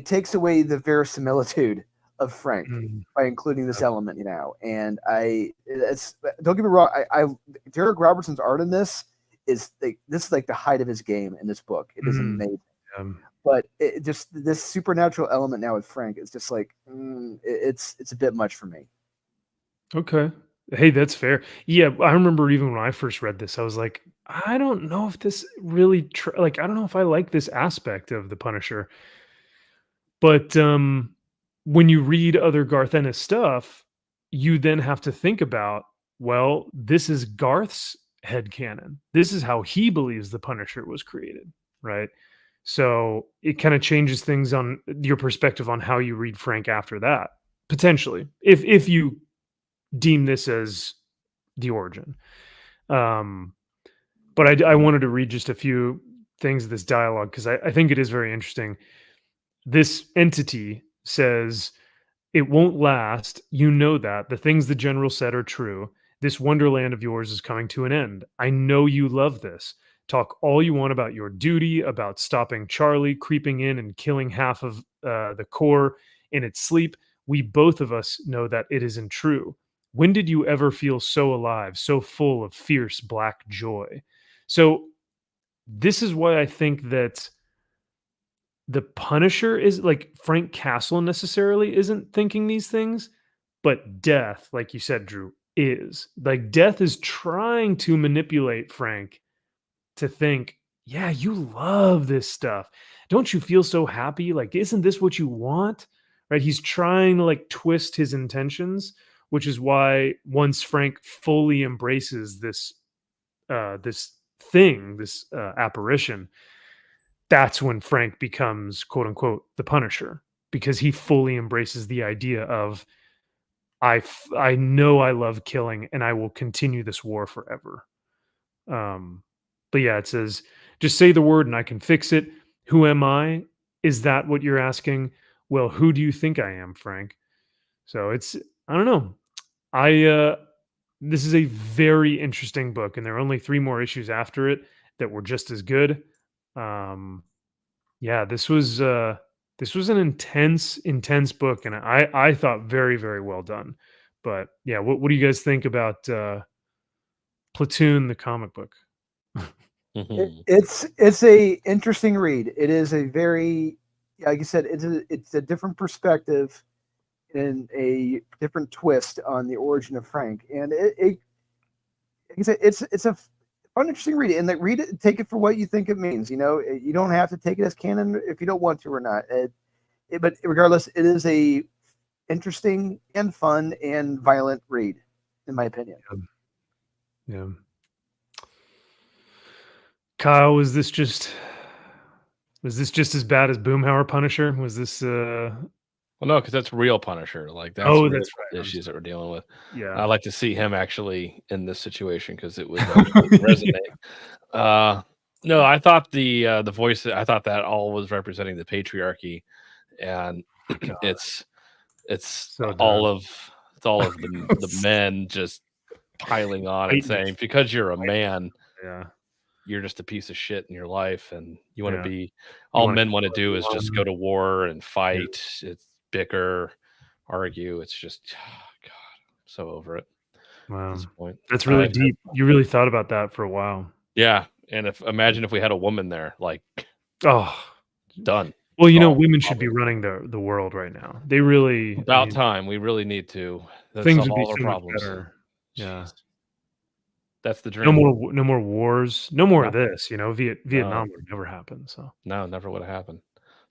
takes away the verisimilitude of Frank by including this element, and don't get me wrong, Derek Robertson's art in this is like the height of his game in this book. It is amazing. But it just this supernatural element now with Frank is just like it's a bit much for me. Okay. Hey, that's fair. Yeah, I remember even when I first read this, I was like, I don't know if this really I don't know if I like this aspect of the Punisher. But when you read other Garth Ennis stuff, you then have to think about, well, this is Garth's headcanon. This is how he believes the Punisher was created, right? So it kind of changes things on your perspective on how you read Frank after that, potentially, if you deem this as the origin. But I wanted to read just a few things of this dialogue because I think it is very interesting. This entity says, "It won't last. You know that. The things the general said are true. This wonderland of yours is coming to an end. I know you love this. Talk all you want about your duty, about stopping Charlie creeping in and killing half of the core in its sleep. We both of us know that it isn't true. When did you ever feel so alive, so full of fierce black joy?" So this is why I think that the Punisher is like Frank Castle necessarily isn't thinking these things, but Death, like you said, Drew, is. Like Death is trying to manipulate Frank to think, yeah, you love this stuff. Don't you feel so happy? Like, isn't this what you want? Right? He's trying to like twist his intentions, which is why once Frank fully embraces this this apparition, that's when Frank becomes quote unquote the Punisher, because he fully embraces the idea of I know I love killing and I will continue this war forever. But yeah, it says, "Just say the word and I can fix it. Who am I? Is that what you're asking? Well, who do you think I am, Frank?" So it's, I don't know. This is a very interesting book, and there are only 3 more issues after it that were just as good. Yeah, this was an intense book, and I thought very, very well done. But yeah, what do you guys think about Platoon, the comic book? It's a interesting read. It is a very, like you said, it's a different perspective and a different twist on the origin of Frank. And it like I said, it's a fun, interesting read. And read it, take it for what you think it means. You know, you don't have to take it as canon if you don't want to or not. But regardless, it is a interesting and fun and violent read, in my opinion. Yeah. Kyle, was this just as bad as Boomhauer Punisher? Was this Well, no, because that's real Punisher. Like that's Oh, real that's right. issues that we're dealing with. Yeah. I like to see him actually in this situation because it would actually resonate. No, I thought the voice. I thought that all was representing the patriarchy, and it's So all of the men just piling on and saying, because you're a man, yeah, you're just a piece of shit in your life, and you want to Yeah. be. All men want to do is just go to war and fight. It's bicker, argue. It's just, God, I'm so over it. Wow. At this point. That's really deep. You really thought about that for a while. Yeah, and imagine if we had a woman there, like, Oh, done. well, you know, women should be running the world right now. They really, About time. We really need to. That's things would be all our so much problems. better. Yeah. That's the dream. No more wars. No more of this. You know, Vietnam would never happen. So no, never would have happened.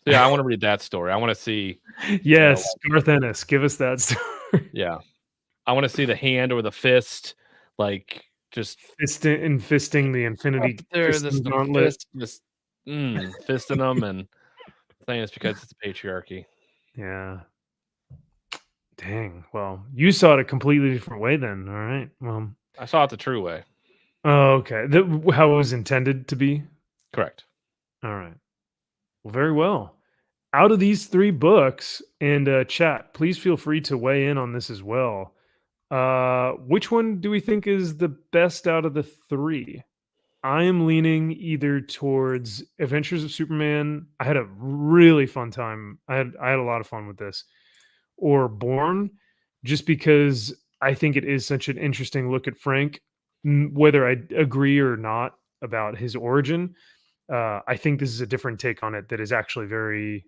So yeah, I want to read that story. I want to see. Yes, Garth Ennis, give us that story. Yeah, I want to see the hand or the fist, like just fisting the Infinity Gauntlet. Just fisting them and saying it's because it's patriarchy. Yeah. Dang. Well, you saw it a completely different way then. All right. Well, I saw it the true way. Oh, okay. How it was intended to be? Correct. All right. Well, very well. Out of these 3 books, and chat, please feel free to weigh in on this as well. Which one do we think is the best out of the 3? I am leaning either towards Adventures of Superman. I had a really fun time. I had a lot of fun with this. Or Born, just because I think it is such an interesting look at Frank, whether I agree or not about his origin. I think this is a different take on it that is actually very,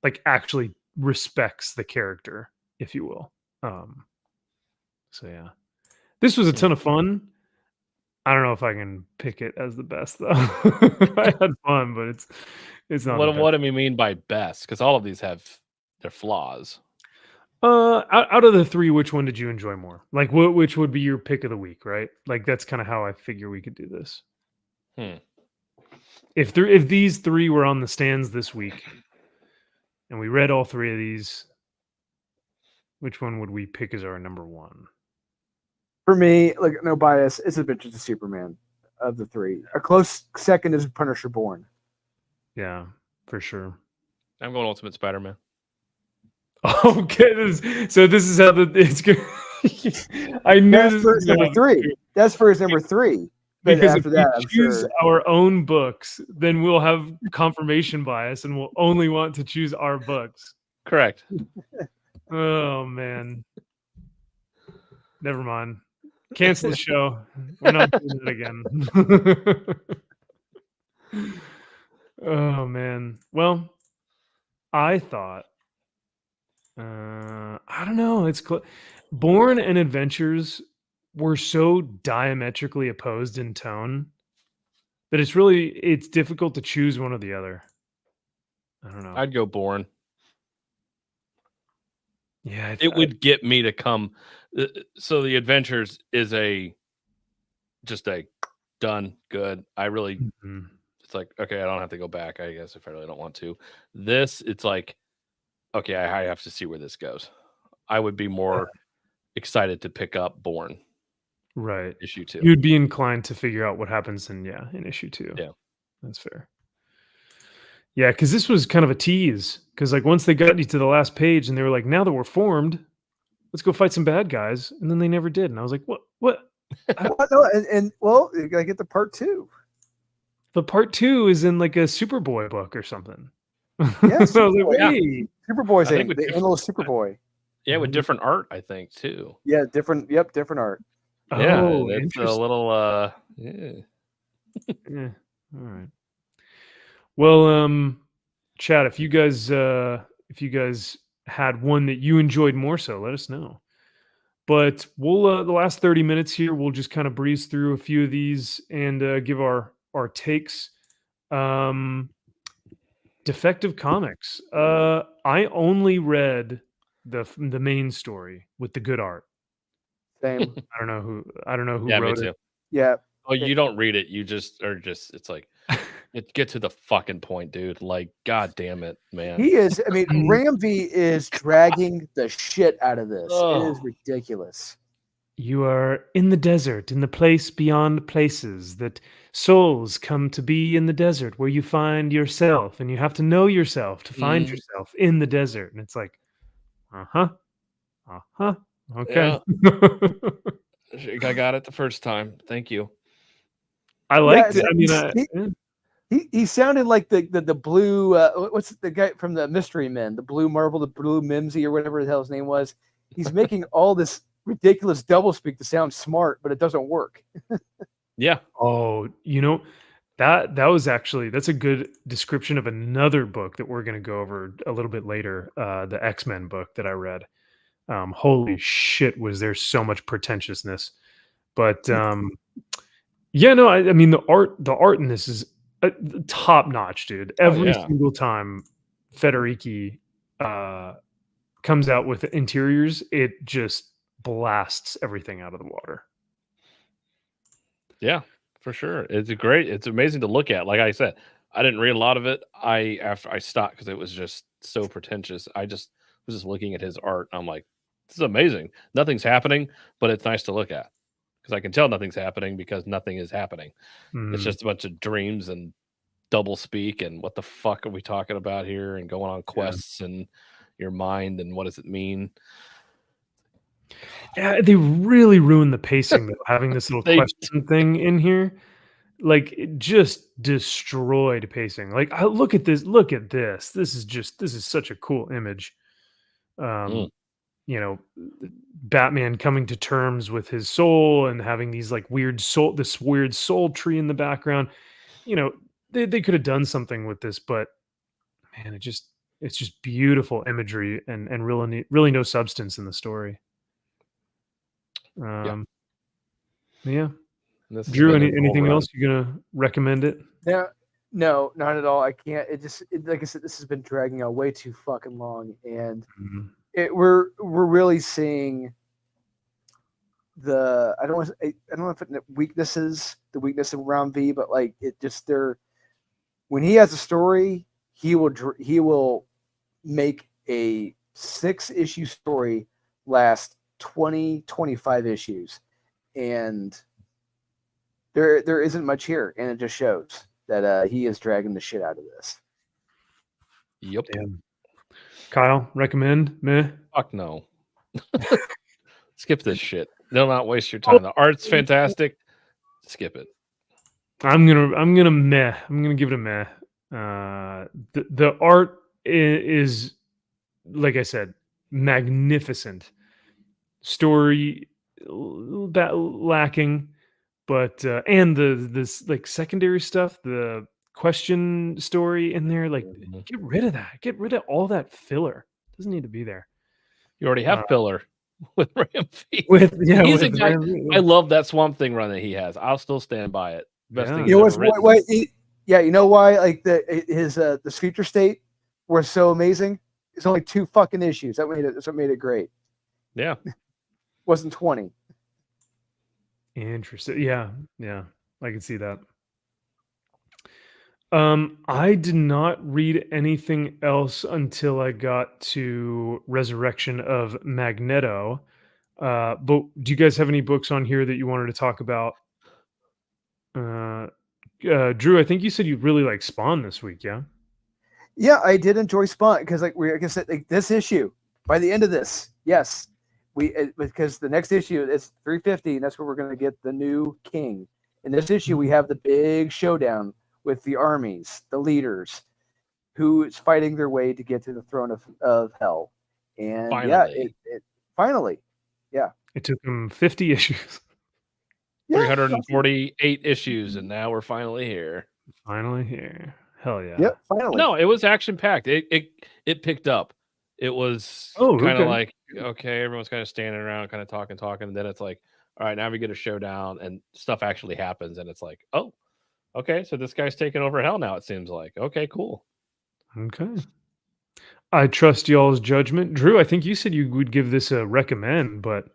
like, actually respects the character, if you will. So yeah, this was a ton of fun. I don't know if I can pick it as the best though. I had fun, but it's not. What do we mean by best? Because all of these have their flaws. Out of the 3, which one did you enjoy more? Like, which would be your pick of the week, right? Like, that's kind of how I figure we could do this. If these 3 were on the stands this week, and we read all 3 of these, which one would we pick as our number 1? For me, like no bias, it's Adventures of Superman of the three. A close second is Punisher Born. Yeah, for sure. I'm going Ultimate Spider-Man. Okay, so this is how it's good. I knew That's this for was number three. That's for his number three. But because after if that, we I'm choose sure. our own books, then we'll have confirmation bias, and we'll only want to choose our books. Correct. Oh man, never mind. Cancel the show. We're not doing it again. Oh man. Well, I thought. I don't know. It's Born and Adventures were so diametrically opposed in tone that it's difficult to choose one or the other. I don't know. I'd go Born. Yeah, it would get me to come. So the Adventures is just a done good. I really, it's like, okay, I don't have to go back, I guess, if I really don't want to. This, it's like, okay, I have to see where this goes. I would be more excited to pick up Born. Right. Issue 2. You'd be inclined to figure out what happens in issue 2. Yeah. That's fair. Yeah, because this was kind of a tease. Because like once they got you to the last page and they were like, now that we're formed, let's go fight some bad guys. And then they never did. And I was like, what? No, and well, you gotta get the part 2. The part 2 is in like a Superboy book or something. Yeah, so I was like, wait. Superboy's the annual Superboy. Yeah, with different art, I think, too. Yeah, different art. Yeah, oh, it's a little yeah. Yeah. All right. Well, chat, if you guys had one that you enjoyed more so, let us know. But we'll the last 30 minutes here, we'll just kind of breeze through a few of these and give our takes. Defective Comics. I only read the main story with the good art. Same. I don't know who yeah, wrote me too. it. Yeah. Oh, you don't read it. You just it's like get to the fucking point, dude. Like, god damn it, man. He is. I mean, Ramsey is dragging the shit out of this. It is ridiculous. You are in the desert, in the place beyond places, that souls come to be in the desert where you find yourself, and you have to know yourself to find yourself in the desert. And it's like, okay. Yeah. I got it the first time. Thank you. I liked it. I mean, he sounded like the blue. What's the guy from the Mystery Men? The Blue Marvel, the Blue Mimsy, or whatever the hell his name was. He's making all this ridiculous doublespeak to sound smart, but it doesn't work. Yeah. Oh, that's a good description of another book that we're going to go over a little bit later. The X-Men book that I read. Holy shit, was there so much pretentiousness? But yeah, no, I mean the art in this is top notch, dude. Every single time Federici comes out with interiors, it just blasts everything out of the water. Yeah, for sure. It's amazing to look at. Like I said, I didn't read a lot of it. After I stopped because it was just so pretentious. I just was just looking at his art. And I'm like, this is amazing. Nothing's happening, but it's nice to look at because I can tell nothing's happening because nothing is happening. It's just a bunch of dreams and double speak and what the fuck are we talking about here and going on quests and your mind and what does it mean? Yeah, they really ruined the pacing though, having this little question thing in here. Like it just destroyed pacing. Like look at this. This is such a cool image. You know, Batman coming to terms with his soul and having these like this weird soul tree in the background. You know, they could have done something with this, but man, it's just beautiful imagery and really no substance in the story. Yeah. Drew, anything else you're gonna recommend it? No, not at all. I can't. Like I said, this has been dragging out way too fucking long, and we're really seeing the I don't know if the weakness of Round V, but like it just when he has a story, he will make a 6-issue story last 20-25 issues, and there isn't much here, and it just shows that he is dragging the shit out of this. Yep. Damn. Kyle, recommend? Meh. Fuck no. Skip this shit. Do not waste your time. The art's fantastic. Skip it. I'm gonna meh. I'm gonna give it a meh. The art is, like I said, magnificent. Story that lacking, but and this like secondary stuff, the question story in there, like get rid of that. Get rid of all that filler. Doesn't need to be there. You already have filler with Ramfeet. He's a guy. I love that Swamp Thing run that he has. I'll still stand by it. Best thing. You know why? Yeah, you know why? Like the Future State was so amazing. It's only 2 fucking issues. That's what made it great. Yeah, wasn't 20. Interesting. Yeah, I can see that. I did not read anything else until I got to Resurrection of Magneto. But do you guys have any books on here that you wanted to talk about? Drew, I think you said you really like Spawn this week, yeah? Yeah, I did enjoy Spawn because, like I said, like this issue, by the end of this, yes, because the next issue is 350, and that's where we're going to get the new king. In this issue, we have the big showdown with the armies, the leaders, who is fighting their way to get to the throne of hell. And finally. Finally, it took them 50 issues. 348 issues, and now we're finally here. Finally here. Hell yeah. Yep, finally. No, it was action packed. It picked up. It was kind of like, okay, everyone's kind of standing around, kind of talking, and then it's like, all right, now we get a showdown, and stuff actually happens, and it's like, oh, okay, so this guy's taking over hell now, it seems like. Okay, cool. Okay. I trust y'all's judgment. Drew, I think you said you would give this a recommend, but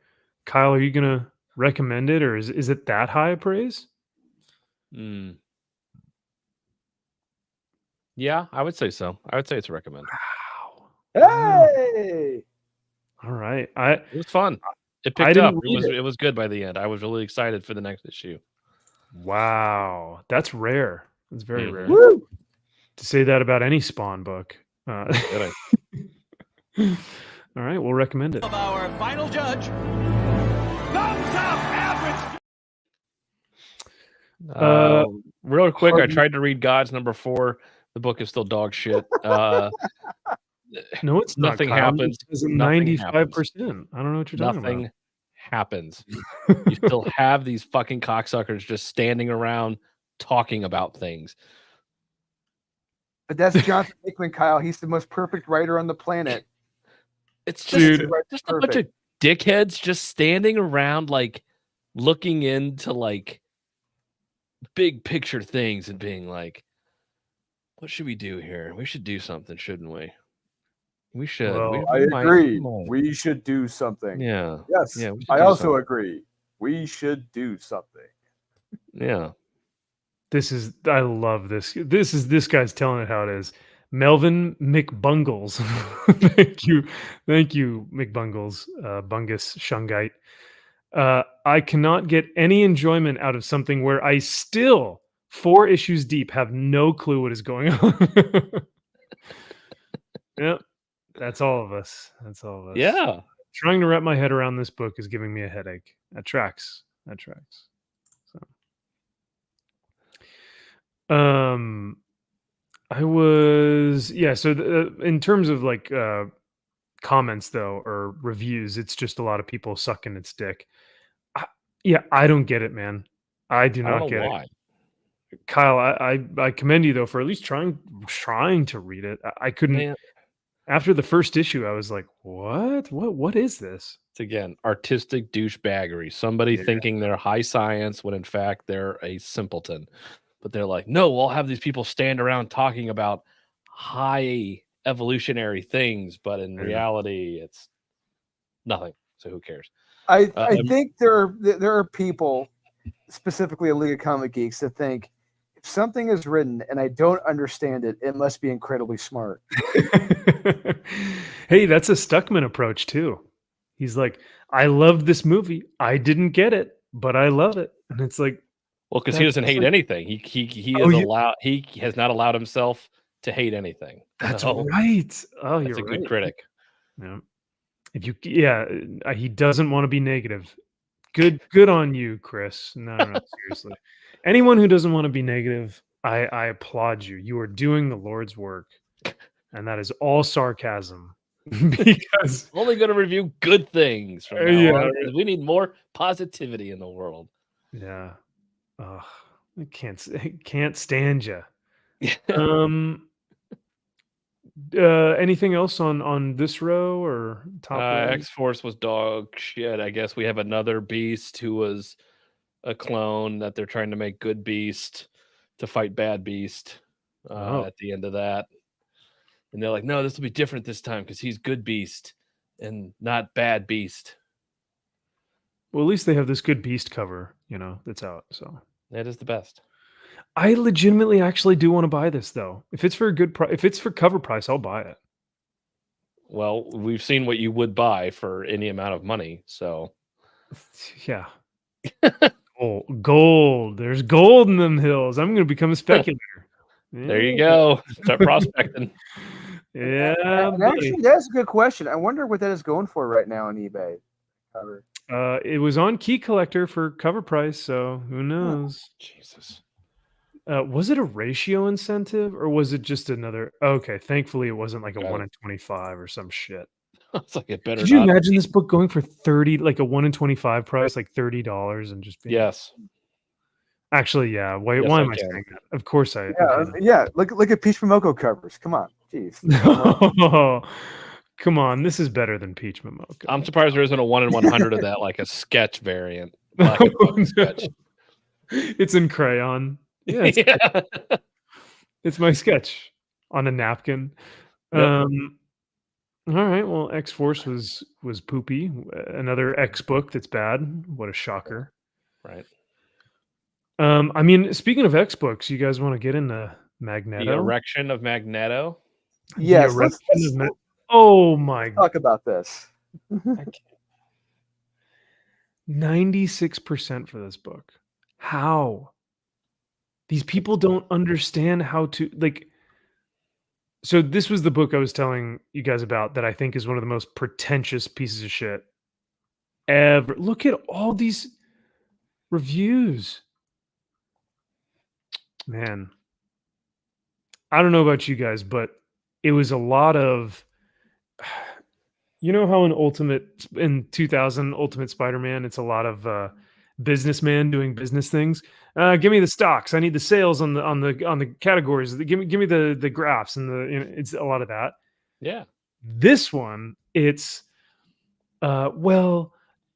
Kyle, are you going to recommend it, or is it that high a praise? Yeah, I would say so. I would say it's a recommend. Wow. Hey! All right. It was fun. It picked up. It was good by the end. I was really excited for the next issue. Wow. That's rare. That's very rare. Woo! To say that about any Spawn book. All right, we'll recommend it. Our final judge. Thumbs up, average. Real quick, I tried to read Gods #4. The book is still dog shit. No, it's not. Nothing happens. 95%. I don't know what you're talking about. Nothing happens. You still have these fucking cocksuckers just standing around talking about things. But that's Jonathan Hickman, Kyle. He's the most perfect writer on the planet. It's just a bunch of dickheads just standing around, like looking into like big picture things and being like, what should we do here? We should do something, shouldn't we? We should. Well, I agree. We should do something. Yeah. Yes. Yeah, I also agree. We should do something. Yeah. I love this. This guy's telling it how it is. Melvin McBungles. Thank you, McBungles, Bungus Shungite. I cannot get any enjoyment out of something where I still, 4 issues deep, have no clue what is going on. Yep, that's all of us. Yeah. Trying to wrap my head around this book is giving me a headache. That tracks. So, I was So in terms of like comments though, or reviews, it's just a lot of people sucking its dick. I don't get it, man. I do not get it. Kyle, I commend you though for at least trying to read it. I couldn't. Man. After the first issue, I was like, what is this? It's again artistic douchebaggery. Somebody thinking they're high science when in fact they're a simpleton. But they're like, no, we'll have these people stand around talking about high evolutionary things, but in reality, it's nothing. So who cares? I think there are people, specifically a League of Comic Geeks, that think if something is written and I don't understand it, it must be incredibly smart. Hey, that's a Stuckman approach too. He's like, I loved this movie. I didn't get it. but I love it. And it's like, well, because he doesn't hate anything. He has not allowed himself to hate anything. That's right. Oh, that's a good critic. Yeah. He doesn't want to be negative. Good on you, Chris. No, seriously. Anyone who doesn't want to be negative, I applaud you. You are doing the Lord's work, and that is all sarcasm. Because I'm only going to review good things from now on. We need more positivity in the world. Yeah. I can't stand you. Anything else on this row or top? X-Force was dog shit. I guess we have another Beast who was a clone that they're trying to make good Beast to fight bad Beast at the end of that. And they're like, no, this will be different this time because he's good Beast and not bad Beast. Well, at least they have this good Beast cover, that's out. So that is the best. I legitimately actually do want to buy this though. If it's for a good price, if it's for cover price, I'll buy it. Well, we've seen what you would buy for any amount of money, so yeah. Gold. There's gold in them hills. I'm going to become a speculator. There you go. Start prospecting. Yeah. Actually, that's a good question. I wonder what that is going for right now on eBay. Cover. It was on Key Collector for cover price, so who knows? Oh, Jesus. Was it a ratio incentive or was it just another? Okay, thankfully it wasn't like a 1 in 25 or some shit. It's like it better. Could you imagine this book going for 30, like a 1 in 25 price, like $30, and just being... Yes. Actually, yeah. Why am I saying that? Of course I. Yeah. Look at Peach Momoko covers. Come on, jeez. Come on, this is better than Peach Momoko. I'm surprised there isn't a 1 in 100 of that, like a sketch variant. Sketch. It's in crayon. Yeah, it's my sketch on a napkin. Yep. All right. Well, X-Force was poopy. Another X book that's bad. What a shocker. Right. I mean, speaking of X books, you guys want to get into Magneto? The erection of Magneto? Yes. Oh my God. Talk about this. 96% for this book. How? These people don't understand how to, like... So this was the book I was telling you guys about that I think is one of the most pretentious pieces of shit ever. Look at all these reviews. Man. I don't know about you guys, but it was a lot of... You know how in 2000 Ultimate Spider-Man, it's a lot of businessman doing business things. Give me the stocks. I need the sales on the categories. Give me the graphs and it's a lot of that. Yeah. This one, it's well,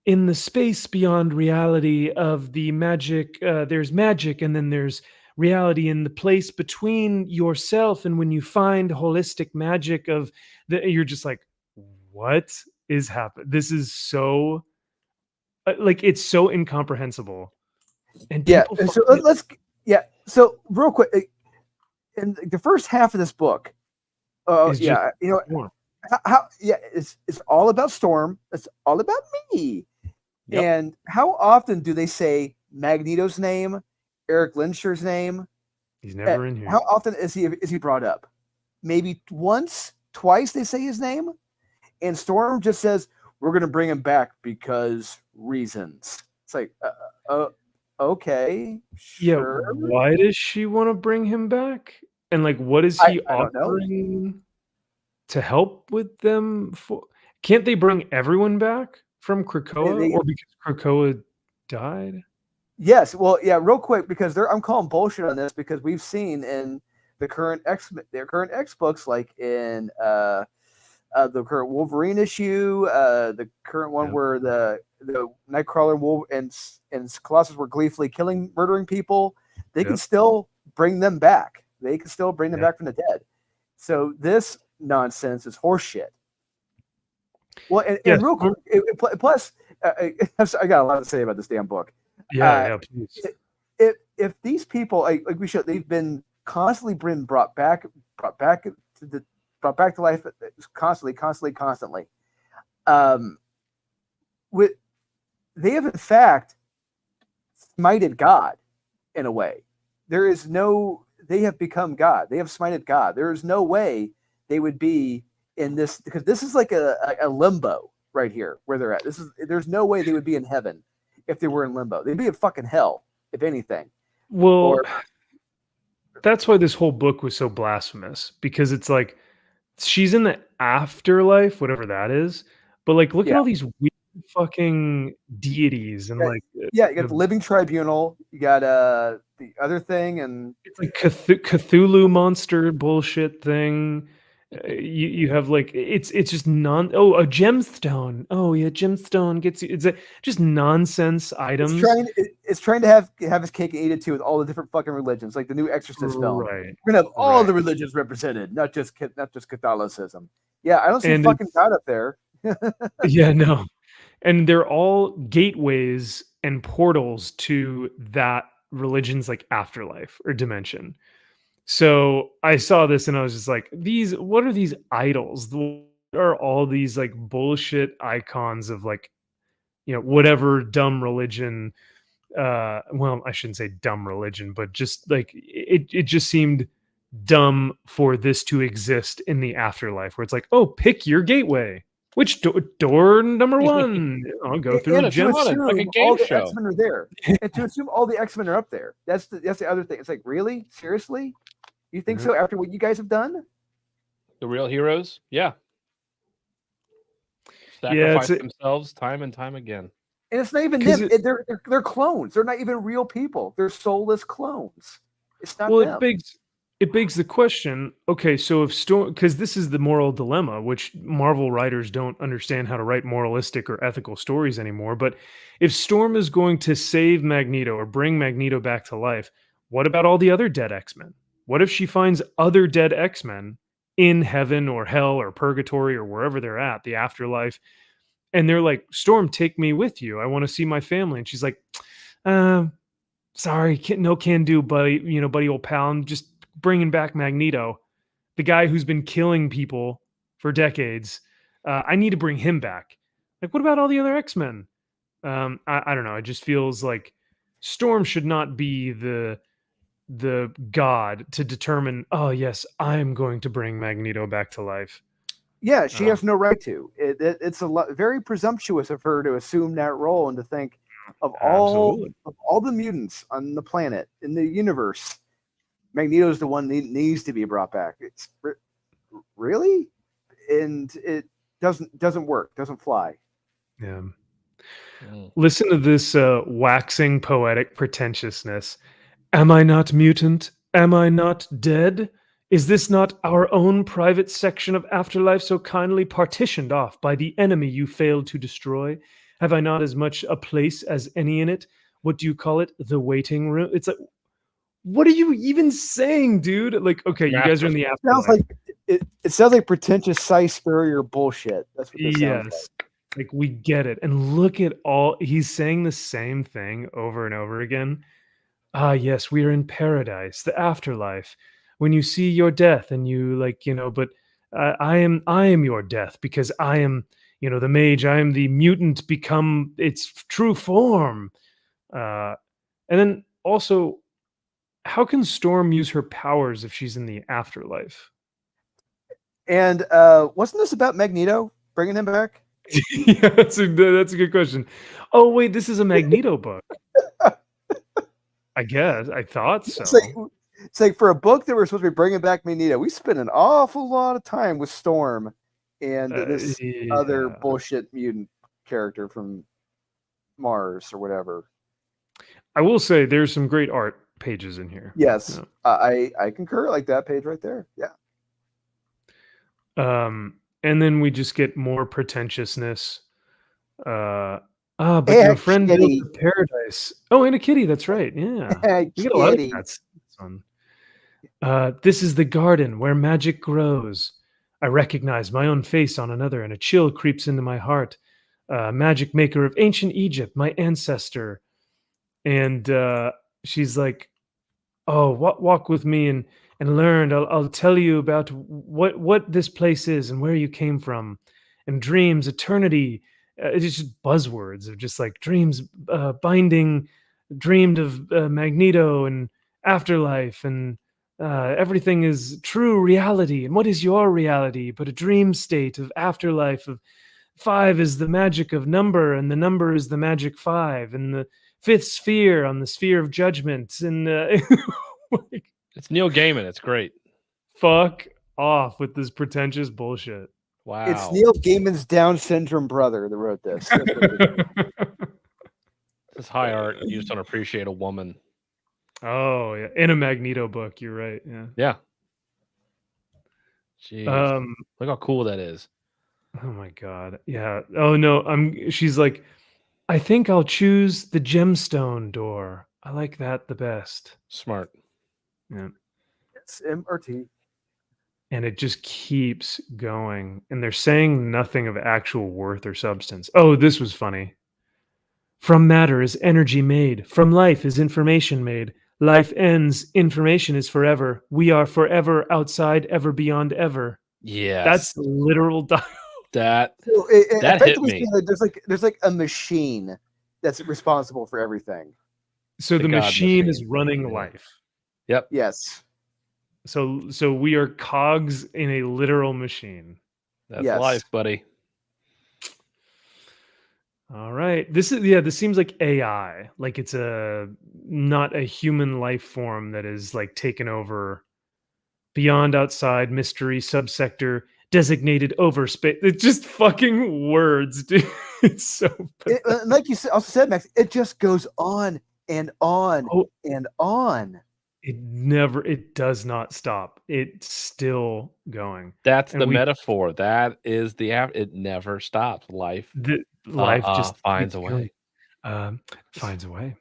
in the space beyond reality of the magic, there's magic, and then there's reality in the place between yourself. And when you find holistic magic you're just like, what is happening? This is so it's so incomprehensible. And so real quick, in the first half of this book, it's all about Storm. It's all about me. Yep. And how often do they say Magneto's name, Eric Lensher's name? He's never in here. How often is he brought up? Maybe once, twice they say his name, and Storm just says, "We're going to bring him back because reasons." It's like, okay, sure. Yeah. Why does she want to bring him back? And like, what is he offering to help with them? Can't they bring everyone back from Krakoa, or because Krakoa died? Yes. Well, yeah. Real quick, because I'm calling bullshit on this because we've seen in the current X books, like in the current Wolverine issue, the current one where the Nightcrawler Wolf and Colossus were gleefully murdering people. They can still bring them back. They can still bring them back from the dead. So this nonsense is horseshit. Well, and real quick, plus, I got a lot to say about this damn book. Please. If these people, they've been constantly brought back to life constantly. They have in fact smited God in a way. There is no, they have become God. They have smited God. There is no way they would be in this, because this is like a limbo right here where they're at. There's no way they would be in heaven if they were in limbo. They'd be in fucking hell, if anything. Well, that's why this whole book was so blasphemous, because it's like she's in the afterlife, whatever that is, but like look at all these weird fucking deities and you got the living tribunal, you got the other thing, and it's like Cthulhu monster bullshit thing. You have like it's just a gemstone. Oh yeah, gemstone gets you. It's just nonsense items. It's trying to have his cake and eat it too with all the different fucking religions, like the new Exorcist film. Right. We're gonna have all the religions represented, not just Catholicism. Yeah, I don't see fucking God up there. Yeah, no, and they're all gateways and portals to that religion's like afterlife or dimension. So I saw this and I was just like, what are these idols? What are all these like bullshit icons of like, whatever dumb religion? Well, I shouldn't say dumb religion, but just like it just seemed dumb for this to exist in the afterlife, where it's like, oh, pick your gateway. Which door number one? I'll go through and a gem. Like a game all the X-Men are there, and to assume all the X-Men are up there. That's the other thing. It's like, really, seriously, you think so? After what you guys have done, the real heroes, sacrifice themselves time and time again. And it's not even them. They're clones. They're not even real people. They're soulless clones. It's not them. It begs the question, okay, so if Storm, because this is the moral dilemma, which Marvel writers don't understand how to write moralistic or ethical stories anymore, but if Storm is going to save Magneto or bring Magneto back to life, what about all the other dead X-Men? What if she finds other dead X-Men in heaven or hell or purgatory or wherever they're at, the afterlife, and they're like, Storm, take me with you. I want to see my family. And she's like, sorry, no can do, buddy, buddy old pal. I'm just bringing back Magneto, the guy who's been killing people for decades. I need to bring him back. Like, what about all the other X-Men? I don't know. It just feels like Storm should not be the god to determine, oh yes, I'm going to bring Magneto back to life. Yeah, she has no right to. It's very presumptuous of her to assume that role and to think of all the mutants on the planet, in the universe, Magneto's the one that needs to be brought back. It's really, and it doesn't work, doesn't fly. Yeah. Listen to this waxing poetic pretentiousness. Am I not mutant? Am I not dead? Is this not our own private section of afterlife so kindly partitioned off by the enemy you failed to destroy? Have I not as much a place as any in it? What do you call it? The waiting room? It's like, what are you even saying, dude? Like, okay, you guys are in the afterlife. It sounds like pretentious Spurrier bullshit. That's what this sounds like. We get it. And look at he's saying the same thing over and over again. Ah, yes, we are in paradise, the afterlife. When you see your death and you but I am your death, because I am, the mage, I am the mutant become its true form. And then also, how can Storm use her powers if she's in the afterlife? And wasn't this about Magneto bringing him back? Yeah, that's a good question. Oh wait, this is a Magneto book. I guess I thought so. It's like for a book that we're supposed to be bringing back Magneto, we spent an awful lot of time with Storm and this other bullshit mutant character from Mars or whatever. I will say there's some great art pages in here. Yes, I concur. Like that page right there. Yeah. And then we just get more pretentiousness. But your friend built a paradise. Oh, and a kitty. That's right. Yeah, we get a lot of cats. This is the garden where magic grows. I recognize my own face on another, and a chill creeps into my heart. Magic maker of ancient Egypt, my ancestor. And she's like, "Oh, walk with me and learn. I'll tell you about what this place is and where you came from, and dreams, eternity." It's just buzzwords of just like dreams, binding, dreamed of Magneto and afterlife, and everything is true reality. And what is your reality but a dream state of afterlife? Of 5 is the magic of number, and the number is the magic 5, and the 5th sphere on the sphere of judgment. And it's Neil Gaiman. It's great. Fuck off with this pretentious bullshit. Wow. It's Neil Gaiman's Down syndrome brother that wrote this. This high art. You just don't appreciate a woman. Oh yeah, in a Magneto book. You're right. Yeah. Yeah. Jeez. Look how cool that is. Oh my god. Yeah. Oh no. She's like, I think I'll choose the gemstone door. I like that the best. Smart. Yeah. It's MRT. And it just keeps going. And they're saying nothing of actual worth or substance. Oh, this was funny. From matter is energy made. From life is information made. Life ends. Information is forever. We are forever outside, ever beyond ever. Yeah. That's the literal dialogue. That hit me. There's like a machine that's responsible for everything. So the machine is running life. Yep. Yes. So we are cogs in a literal machine. That's life, buddy. All right. This seems like AI. Like it's not a human life form that is like taken over. Beyond, outside, mystery, subsector, designated overspace. It's just fucking words, dude. It's so like you also said, Max, it just goes on and on and on. It does not stop. It's still going. That's the metaphor. That is it never stops. Life just finds a way. Finds a way.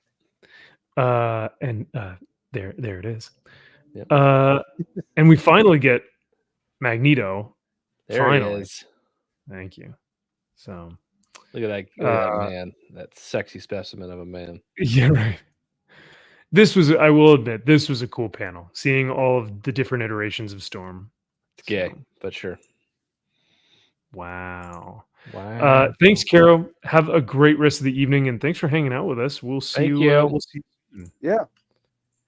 And there it is. Yep. And we finally get Magneto. There he is. Thank you. So look at that man, that sexy specimen of a man. Yeah, right. I will admit, this was a cool panel. Seeing all of the different iterations of Storm. It's gay, but sure. Wow. Thanks, Caro. Have a great rest of the evening, and thanks for hanging out with us. We'll see you. We'll see you soon. Yeah.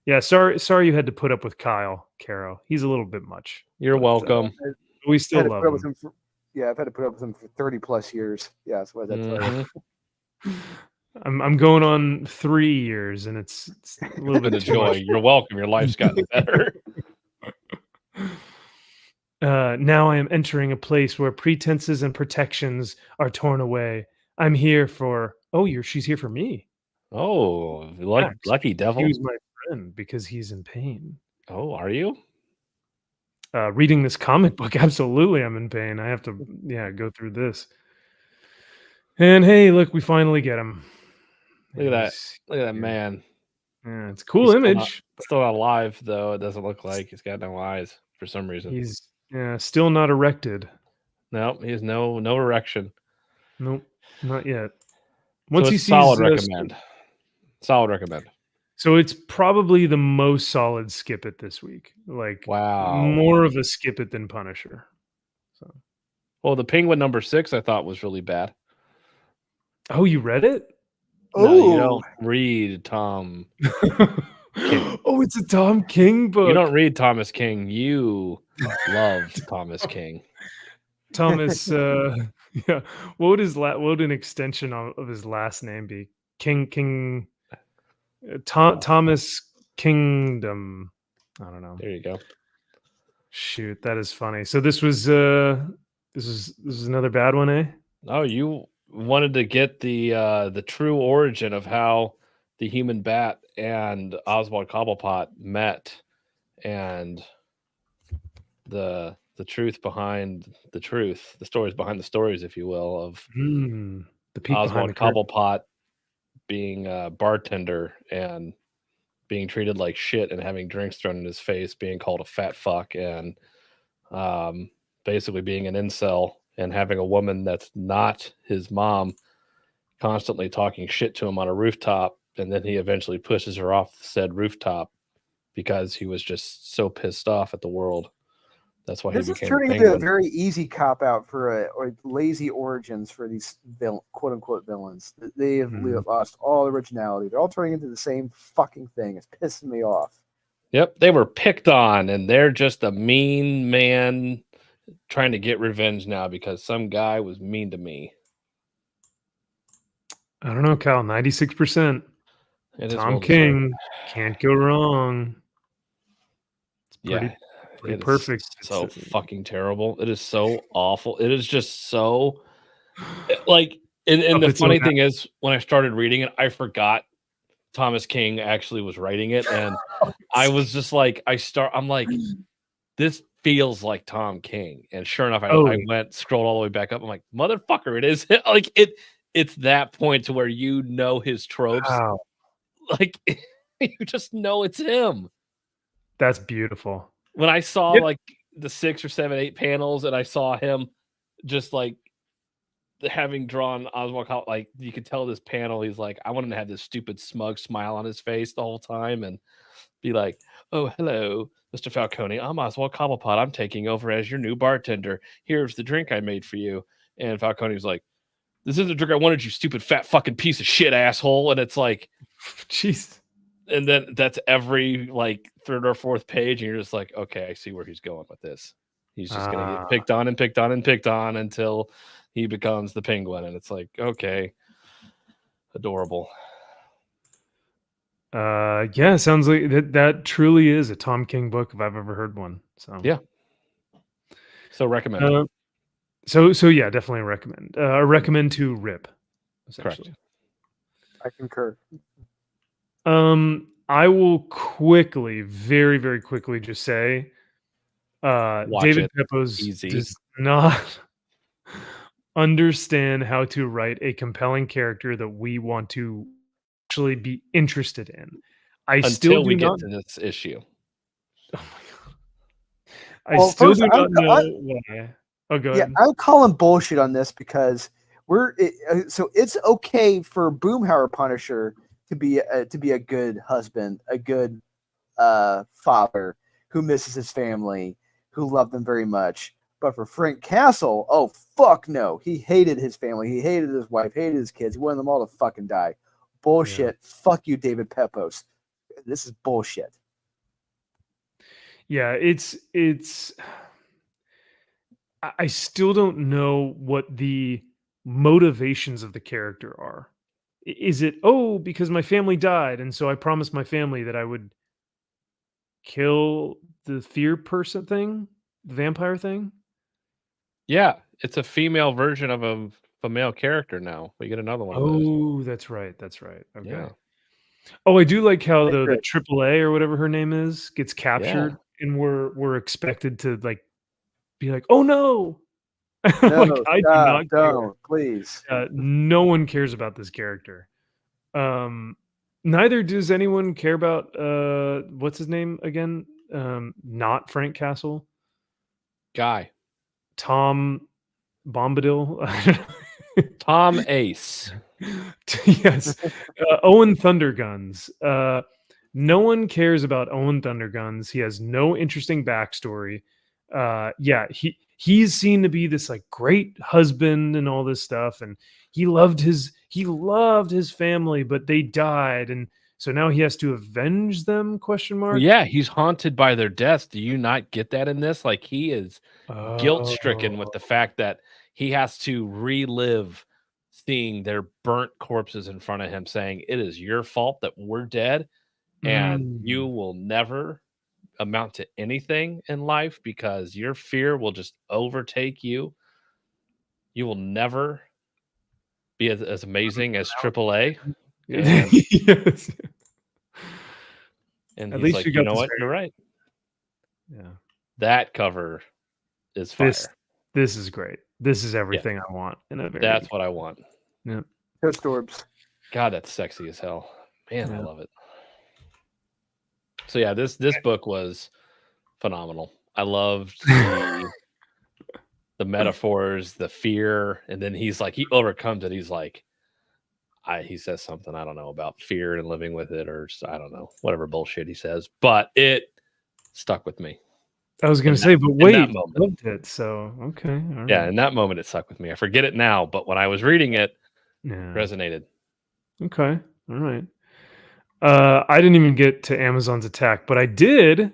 Yeah. Sorry you had to put up with Kyle, Caro. He's a little bit much. You're welcome. We still love him. I've had to put up with him for 30 plus years. Yeah, that's why that's I'm going on 3 years, and it's a little bit of joy. You're welcome. Your life's gotten better. Now I am entering a place where pretenses and protections are torn away. I'm here for. She's here for me. Oh, lucky devil. He was my friend because he's in pain. Oh, are you? Reading this comic book, absolutely, I'm in pain. I have to, go through this. And hey, look, we finally get him. Look at that man. Yeah, it's a cool image. Still not alive, though. It doesn't look like he's got no eyes for some reason. He's still not erected. No, he has no erection. Nope, not yet. Once he sees solid recommend. Solid recommend. So it's probably the most solid skip it this week. Like, wow, more of a skip it than Punisher. So, well, the Penguin #6 I thought was really bad. Oh, you read it? No, you don't read Tom King. Oh, it's a Tom King book. You don't read Thomas King. You love Thomas King. Thomas, yeah. What would an extension of his last name be? King. Thomas Kingdom. I don't know. There you go. Shoot, that is funny. So this was another bad one, eh? Oh, you wanted to get the true origin of how the human bat and Oswald Cobblepot met, and the truth behind the truth, the stories behind the stories, if you will, of the Oswald Cobblepot being a bartender and being treated like shit and having drinks thrown in his face, being called a fat fuck, and basically being an incel and having a woman that's not his mom constantly talking shit to him on a rooftop, and then he eventually pushes her off said rooftop because he was just so pissed off at the world That's why this he is became turning the into a Penguin. very easy cop out for or lazy origins for these quote unquote villains. They have lost all originality. They're all turning into the same fucking thing. It's pissing me off. Yep, they were picked on, and they're just a mean man trying to get revenge now because some guy was mean to me. I don't know, Cal. 96%. Tom King can't go wrong. It's pretty perfect. So fucking terrible. It is so awful. It is just so like. And the funny thing is, when I started reading it, I forgot Thomas King actually was writing it, and I was just like, I'm like, this feels like Tom King, and sure enough, I scrolled all the way back up. I'm like, motherfucker, it is like it. It's that point to where you know his tropes. Wow. Like you just know it's him. That's beautiful. When I saw like the 6 or 7, 8 panels, and I saw him just like having drawn Oswald, like you could tell this panel, he's like, I want him to have this stupid smug smile on his face the whole time and be like, oh, hello, Mr. Falcone. I'm Oswald Cobblepot. I'm taking over as your new bartender. Here's the drink I made for you. And Falcone was like, this isn't the drink I wanted, you stupid fat fucking piece of shit asshole. And it's like, jeez. And then that's every like 3rd or 4th page, and you're just like, okay, I see where he's going with this. He's just gonna get picked on and picked on and picked on until he becomes the Penguin, and it's like, okay, adorable. Yeah, sounds like that truly is a Tom King book if I've ever heard one. So yeah, so recommend. So yeah, definitely recommend. Recommend to rip. Correct. I concur. I will quickly, very, very quickly just say David Pepose does not understand how to write a compelling character that we want to actually be interested in. Until we get to this issue. Oh my God. I still do not know why. Oh, go ahead. I'm calling bullshit on this because so it's okay for Boomhauer Punisher to be a good husband, a good father who misses his family, who loved them very much. But for Frank Castle, oh fuck no, he hated his family, he hated his wife, hated his kids, he wanted them all to fucking die. Bullshit. Yeah. Fuck you, David Pepose. This is bullshit. Yeah, it's. I still don't know what the motivations of the character are. Is it, oh, because my family died, and so I promised my family that I would kill the fear person thing, the vampire thing? Yeah, it's a female version of a male character now. We get another one of those. Oh, that's right. That's right. Okay. Yeah. Oh, I do like how the AAA or whatever her name is gets captured, and we're expected to like be like, oh no. No, like, I do not care. Please. No one cares about this character. Neither does anyone care about what's his name again? Not Frank Castle. Guy. Tom Bombadil. Tom Ace. Yes. Owen Thunderguns. No one cares about Owen Thunderguns. He has no interesting backstory. Yeah, he's seen to be this like great husband and all this stuff, and he loved his family, but they died, and so now he has to avenge them, question mark. Yeah, he's haunted by their deaths. Do you not get that in this? Like, he is guilt-stricken with the fact that he has to relive seeing their burnt corpses in front of him, saying it is your fault that we're dead, and you will never amount to anything in life because your fear will just overtake you. You will never be as amazing as AAA. And, yes. And at least like, you know what? You're right. Yeah. That cover is fire. This is great. This is everything I want in a very. That's what I want. Yeah. Ghost orbs. God, that's sexy as hell. Man, I love it. So yeah, this book was phenomenal. I loved the metaphors, the fear, and then he overcomes it. He's like, he says something, I don't know, about fear and living with it, or I don't know, whatever bullshit he says, but it stuck with me. I was gonna say, but wait, I loved it. So okay, yeah. In that moment, it stuck with me. I forget it now, but when I was reading it, resonated. Okay, all right. I didn't even get to Amazon's Attack, but I did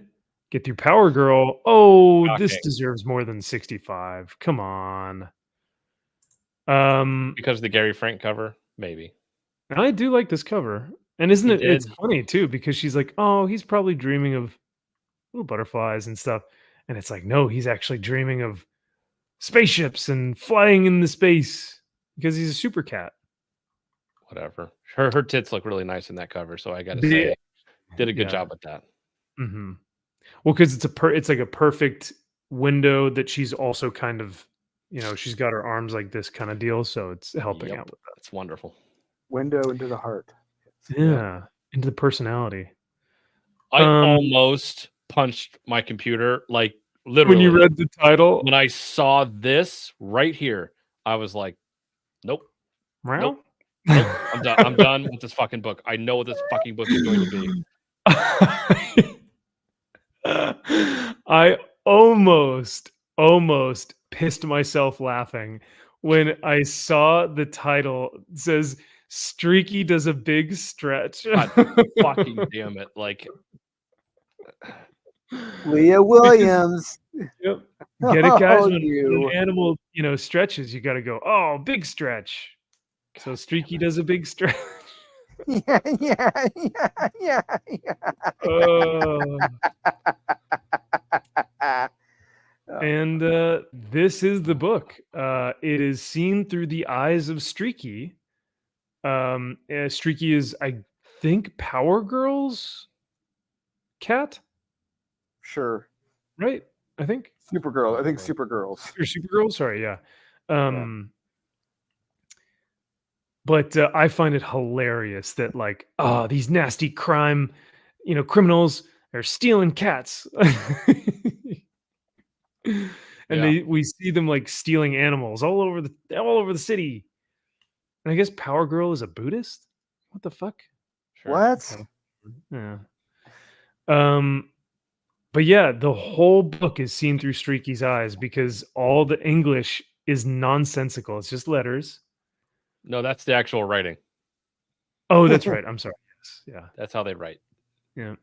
get through Power Girl. Oh, this deserves more than 65. Come on. Because of the Gary Frank cover, maybe. I do like this cover, and isn't it? It's funny too because she's like, "Oh, he's probably dreaming of little butterflies and stuff," and it's like, no, he's actually dreaming of spaceships and flying in the space because he's a super cat. Whatever. Her tits look really nice in that cover, so I got to say, did a good job with that. Mm-hmm. Well, because it's like a perfect window that she's also kind of, she's got her arms like this kind of deal, so it's helping out with that. It's wonderful. Window into the heart. Yeah, into the personality. I almost punched my computer, like literally. When you read the title, when I saw this right here, I was like, "Nope, nope." Nope, I'm done with this fucking book. I know what this fucking book is going to be. I almost pissed myself laughing when I saw the title. It says Streaky does a big stretch. God fucking damn it. Like Leah Williams. Yep. Get it, guys. When an animal, stretches, you got to go, oh, big stretch. So Streaky does a big stretch. Yeah. And this is the book. It is seen through the eyes of Streaky. Streaky is, I think, Power Girl's cat. Sure. Right? I think. Supergirl. I think Supergirls. Or Supergirl? Sorry, yeah. But I find it hilarious that, like, these nasty criminals are stealing cats. And we see them like stealing animals all over the city. And I guess Power Girl is a Buddhist? What the fuck? Sure. What? Yeah. But yeah, the whole book is seen through Streaky's eyes because all the English is nonsensical. It's just letters. No, that's the actual writing. Oh, that's right. I'm sorry. Yes. Yeah. That's how they write. Yeah.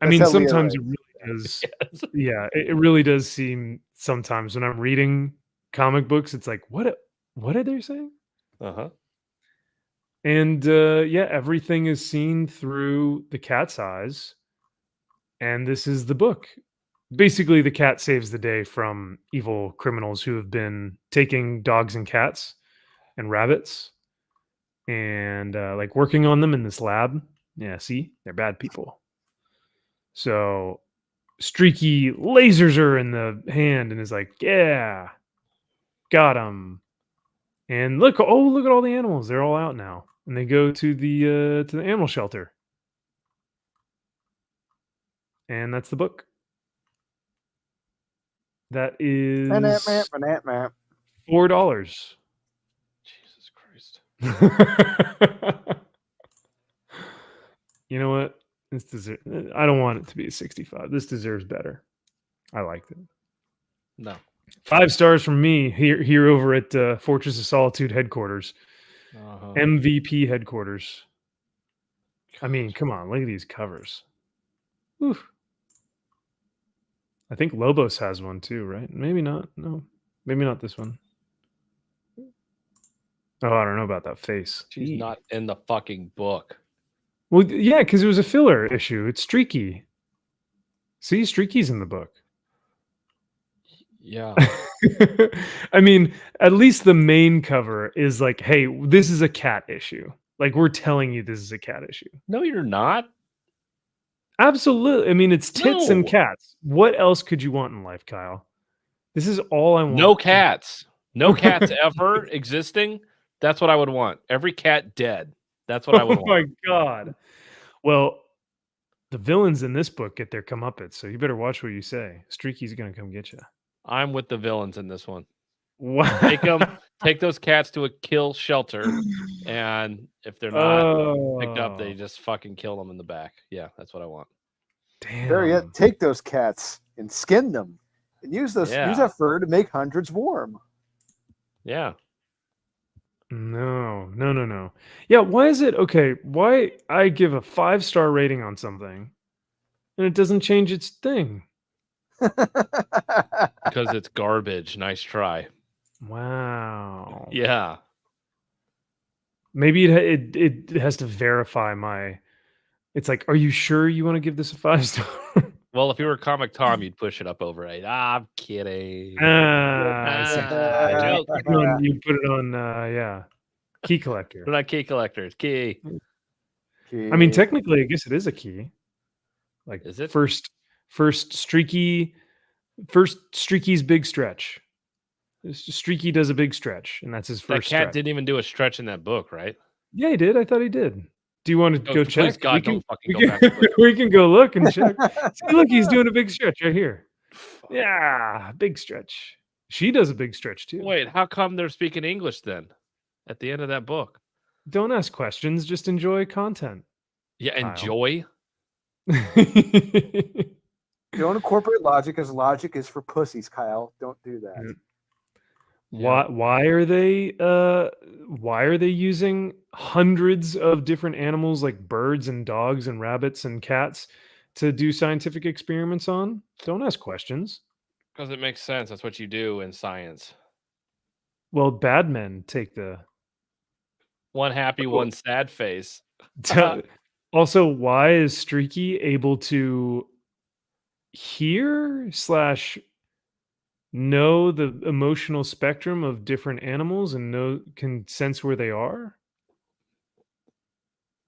I mean, sometimes it really does. Yes. Yeah, it really does seem sometimes when I'm reading comic books, it's like, what are they saying? Uh-huh. And everything is seen through the cat's eyes. And this is the book. Basically, the cat saves the day from evil criminals who have been taking dogs and cats and rabbits and like working on them in this lab. Yeah, see, they're bad people. So Streaky lasers her in the hand and is like, yeah, got him. And look at all the animals. They're all out now. And they go to the animal shelter. And that's the book. That is $4. Jesus Christ. You know what? I don't want it to be a 65. This deserves better. I liked it. No. 5 stars from me here over at Fortress of Solitude headquarters. MVP headquarters. I mean, come on, look at these covers. Oof. I think Lobos has one too, right? Maybe not. No, maybe not this one. Oh, I don't know about that face. She's not in the fucking book. Well, yeah, because it was a filler issue. It's Streaky. See, Streaky's in the book. Yeah. I mean, at least the main cover is like, hey, this is a cat issue. Like, we're telling you this is a cat issue. No, you're not. Absolutely. I mean, it's tits and cats. What else could you want in life, Kyle? This is all I want. No cats. No cats ever existing. That's what I would want. Every cat dead. That's what I would want. Oh my God. Well, the villains in this book get their comeuppance, so you better watch what you say. Streaky's going to come get you. I'm with the villains in this one. Wow. Take those cats to a kill shelter, and if they're not picked up, they just fucking kill them in the back. Yeah, that's what I want. Damn. There you go. Take those cats and skin them and use that fur to make hundreds warm. Yeah. No. Yeah, why is it okay? Why I give a 5-star rating on something and it doesn't change its thing? Because it's garbage. Nice try. Wow. Yeah. Maybe it has to verify my. It's like, are you sure you want to give this a 5-star? Well, if you were Comic Tom, you'd push it up over 8. I'm kidding. I see. Joke. You put it on, key collector. We're not key collectors. Key. I mean, technically, I guess it is a key. Like, is it first Streaky's big stretch. Streaky does a big stretch, and that's his first. That cat stretch. didn't even do a stretch in that book, right? Yeah, he did. I thought he did. Do you want to go check? Please, God, don't fucking go back. We can go look and check. See, look, he's doing a big stretch right here. Yeah, big stretch. She does a big stretch too. Wait, how come they're speaking English then? At the end of that book. Don't ask questions. Just enjoy content. Yeah, enjoy. Don't incorporate logic, as logic is for pussies, Kyle. Don't do that. Why are they using hundreds of different animals like birds and dogs and rabbits and cats to do scientific experiments on? Don't ask questions. Because it makes sense. That's what you do in science. Well, bad men take the one happy, one sad face. Also, why is Streaky able to hear / know the emotional spectrum of different animals and can sense where they are?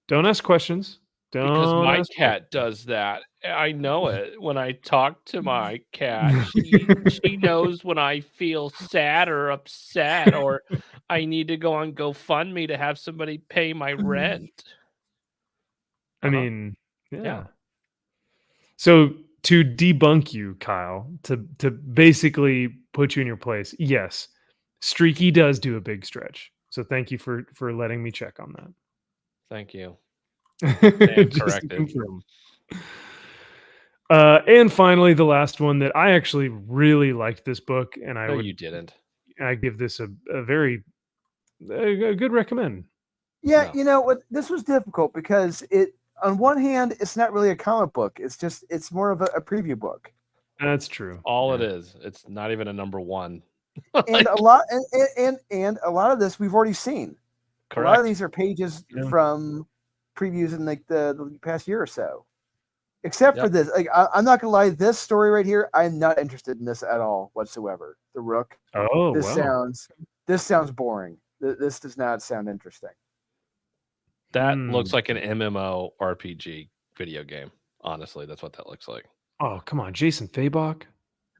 Don't ask questions. Because my cat does that. I know it. When I talk to my cat, she knows when I feel sad or upset, or I need to go on GoFundMe to have somebody pay my rent. I mean, yeah. So to debunk you, Kyle, to basically put you in your place, yes, Streaky does do a big stretch. So thank you for letting me check on that. Thank you. Corrected. And finally, the last one that I actually really liked this book, and you didn't. I give this a very good recommend. Yeah, you know what? This was difficult because on one hand, it's not really a comic book. It's more of a preview book. That's true. All it is. It's not even a number one. And a lot and a lot of this we've already seen. Correct. A lot of these are pages from previews in like the past year or so. Except for this. Like I'm not gonna lie, this story right here, I'm not interested in this at all whatsoever. The Rook. Oh, this sounds boring. This does not sound interesting. That looks like an MMO RPG video game. Honestly, that's what that looks like. Oh, come on, Jason Fabok.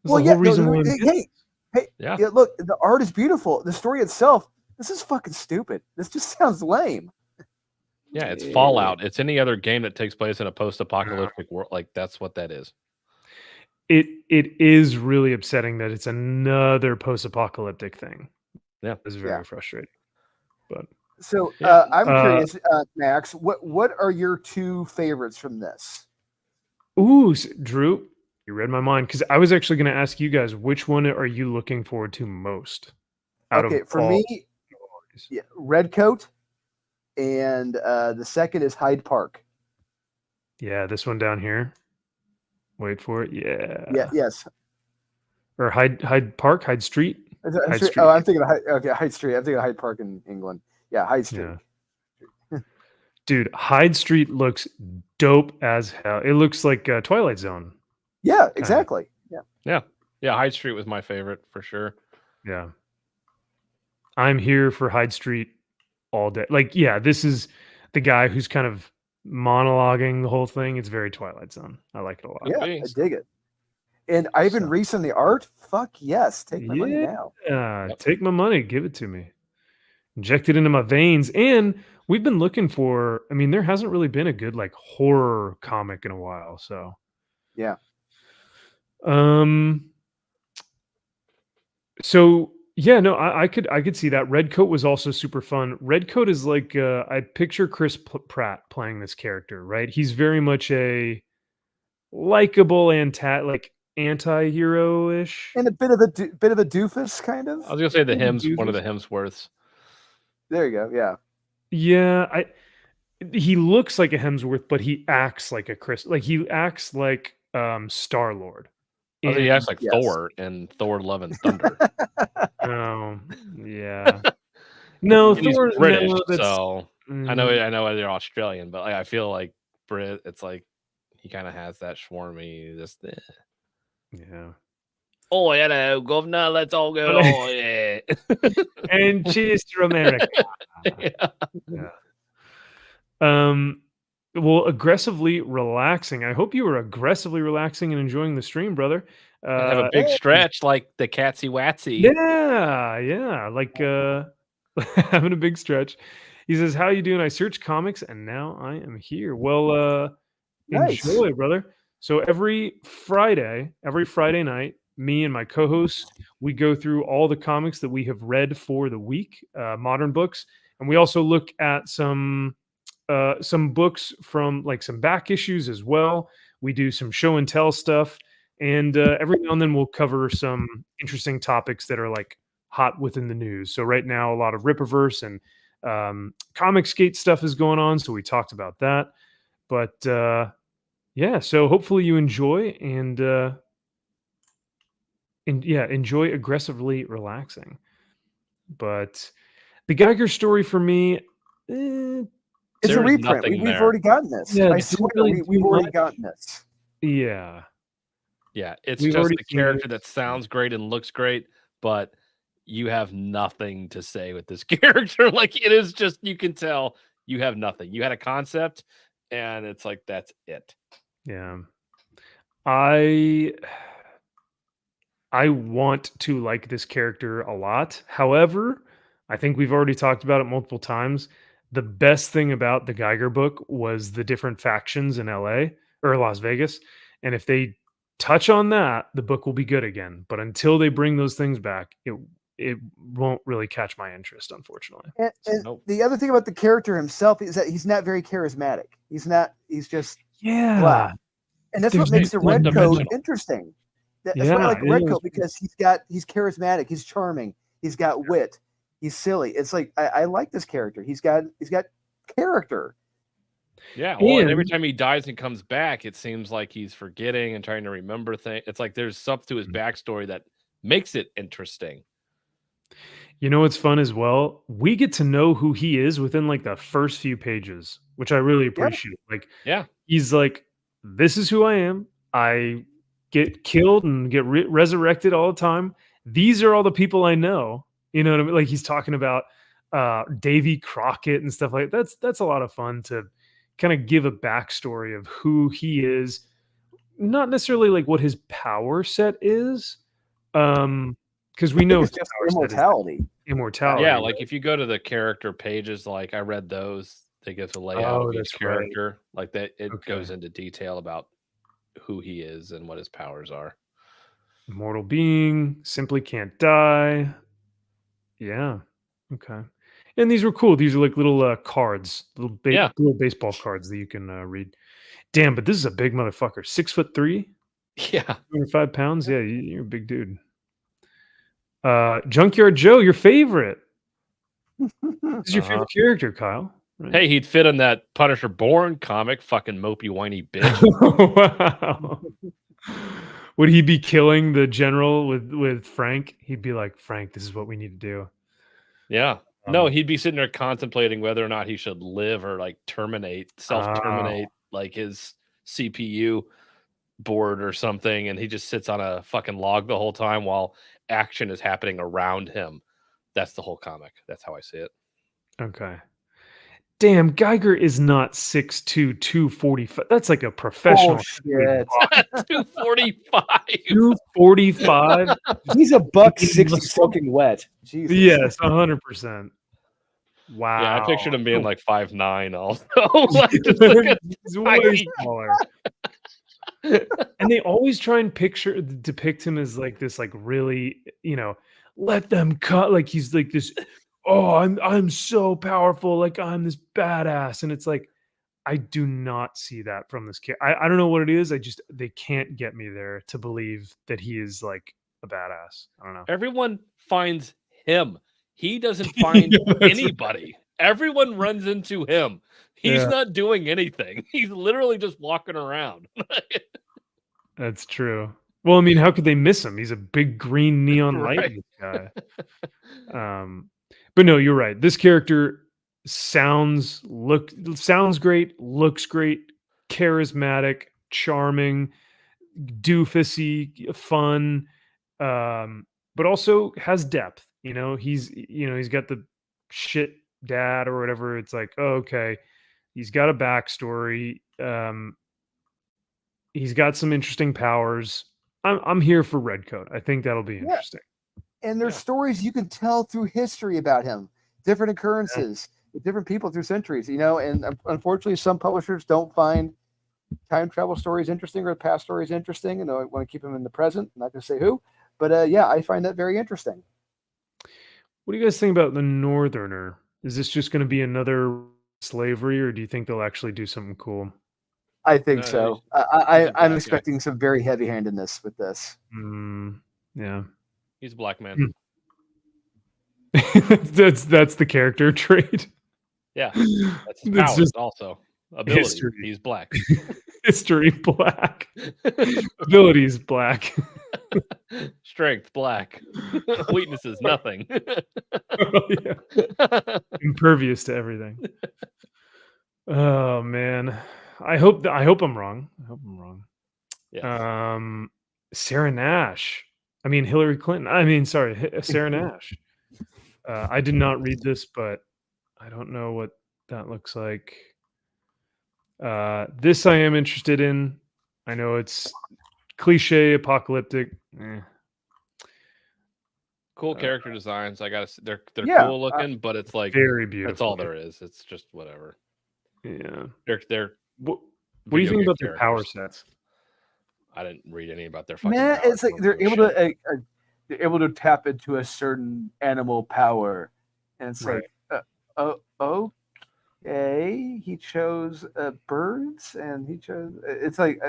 Well, yeah, yeah, look, the art is beautiful. The story itself, this is fucking stupid. This just sounds lame. Yeah, it's Fallout. It's any other game that takes place in a post-apocalyptic world. Like, that's what that is. It is really upsetting that it's another post-apocalyptic thing. Yeah, it's very frustrating. But so I'm curious, Max, what are your two favorites from this? Ooh, Drew, you read my mind, because I was actually going to ask you guys, which one are you looking forward to most? For me, Redcoat, and the second is Hyde Park. Yeah, this one down here. Wait for it. Yeah. Yes. Or Hyde Park, Hyde Street. Hyde Street. Oh, I'm thinking of Hyde Street. I'm thinking of Hyde Park in England. Yeah, Hyde Street. Yeah. Dude, Hyde Street looks dope as hell. It looks like Twilight Zone. Yeah, exactly. Yeah. Hyde Street was my favorite for sure. Yeah. I'm here for Hyde Street all day. Like, yeah, this is the guy who's kind of monologuing the whole thing. It's very Twilight Zone. I like it a lot. Yeah, I dig it. And Ivan Reese on the art. Fuck yes. Take my money now. Yeah, take my money. Give it to me. Inject it into my veins. And we've been looking for, I mean, there hasn't really been a good like horror comic in a while. So yeah. So yeah, no, I could see that. Redcoat was also super fun. Redcoat is like I picture Chris Pratt playing this character, right? He's very much a likable like anti-hero-ish. And a bit of a doofus, kind of. I was gonna say one of the Hemsworths. There you go. Yeah. Yeah, he looks like a Hemsworth, but he acts like a Chris. Like he acts like Star-Lord. I think he acts like Thor and Thor: Love and Thunder. Oh, yeah. No, Thor, he's British, so I know they're Australian, but I feel like Brit. It's like he kind of has that schwarmy. Yeah. Oh, hello, governor. Let's all go. Oh, yeah. And cheers to America. Yeah. Well, aggressively relaxing. I hope you were aggressively relaxing and enjoying the stream, brother. Have a big stretch like the Catsy Watsy. Yeah. Like having a big stretch. He says, "How you doing? I searched comics and now I am here." Well, Nice. enjoy, brother. So every Friday night, me and my co-host, we go through all the comics that we have read for the week, modern books, and we also look at some books from like some back issues as well. We do some show and tell stuff, and every now and then we'll cover some interesting topics that are like hot within the news. So right now, a lot of Rippaverse and Comicsgate stuff is going on, so we talked about that. But yeah, so hopefully you enjoy and enjoy aggressively relaxing. But the Geiger story for me, it's a reprint. We've already gotten this. Yeah, I swear we've already gotten this. Yeah. It's just a character that sounds great and looks great, but you have nothing to say with this character. Like, it is just, you can tell you have nothing. You had a concept, and it's like, that's it. Yeah. I want to like this character a lot. However, I think we've already talked about it multiple times. The best thing about the Geiger book was the different factions in LA or Las Vegas. And if they touch on that, the book will be good again. But until they bring those things back, it won't really catch my interest, unfortunately. And the other thing about the character himself is that he's not very charismatic. He's just black. And that's what makes the red coat interesting. That's why I like the red coat, because he's charismatic, he's charming, he's got wit, he's silly. It's like I like this character. He's got character. Yeah, well, and every time he dies and comes back, it seems like he's forgetting and trying to remember things. It's like there's something to his backstory that makes it interesting. You know what's fun as well? We get to know who he is within like the first few pages, which I really appreciate. Like, he's like, this is who I am. I get killed and get resurrected all the time. These are all the people I know. You know what I mean? Like, he's talking about Davy Crockett and stuff like that. That's a lot of fun to kind of give a backstory of who he is, not necessarily like what his power set is, because we know it's just immortality. Yeah, like if you go to the character pages, like I read those, they get to lay out each character, like that. It goes into detail about who he is and what his powers are. Immortal being, simply can't die. Yeah. Okay. And these were cool. These are like little cards, little baseball cards that you can read. Damn, but this is a big motherfucker. 6'3". Yeah. 205 pounds. Yeah, you're a big dude. Junkyard Joe, your favorite. This is your favorite character, Kyle. Right? Hey, he'd fit in that Punisher Born comic, fucking mopey whiny bitch. Wow. Would he be killing the general with Frank? He'd be like, Frank, this is what we need to do. Yeah. No, he'd be sitting there contemplating whether or not he should live or like self-terminate like his CPU board or something, and he just sits on a fucking log the whole time while action is happening around him. That's the whole comic. That's how I see it. Okay. Damn, Geiger is not 6'2", 245. That's like a professional. Oh, shit. 245. 245. He's a $160 soaking wet. Jesus. Yes, 100%. Wow. Yeah, I pictured him being like 5'9" also. Like, he's way smaller. And they always try and depict him as like this, like really, let them cut. Like he's like this. Oh, I'm so powerful. Like I'm this badass, and it's like, I do not see that from this kid. I don't know what it is. They can't get me there to believe that he is like a badass. I don't know. Everyone finds him. He doesn't find anybody. Everyone runs into him. He's not doing anything. He's literally just walking around. That's true. Well, I mean, how could they miss him? He's a big green neon light Right. in the sky. But no, you're right. This character sounds great, looks great, charismatic, charming, doofusy, fun, but also has depth. He's got the shit dad or whatever. It's like, oh, okay, he's got a backstory. He's got some interesting powers. I'm here for Redcoat. I think that'll be interesting. And there's stories you can tell through history about him, different occurrences, different people through centuries, and unfortunately some publishers don't find time travel stories interesting or past stories interesting, and I want to keep them in the present. I'm not going to say who, but I find that very interesting. What do you guys think about the Northerner? Is this just going to be another slavery, or do you think they'll actually do something cool? I think so. I'm expecting some very heavy-handedness with this. Yeah. He's a black man. that's the character trait. Yeah, that's his power. Just also ability. History. He's black. History black. Abilities black. Strength black. Weaknesses nothing. Impervious to everything. Oh man, I hope I'm wrong. Yes. Sarah Nash. I mean, Hillary Clinton. Sarah Nash. I did not read this, but I don't know what that looks like. This I am interested in. I know it's cliche, apocalyptic. Cool character designs. They're cool looking, but it's like very beautiful. That's all there is. It's just whatever. Yeah. They're What do you think about their power sets? I didn't read any about their fucking Man, it's like they're able to tap into a certain animal power, and it's like, okay, he chose birds, and he chose. It's like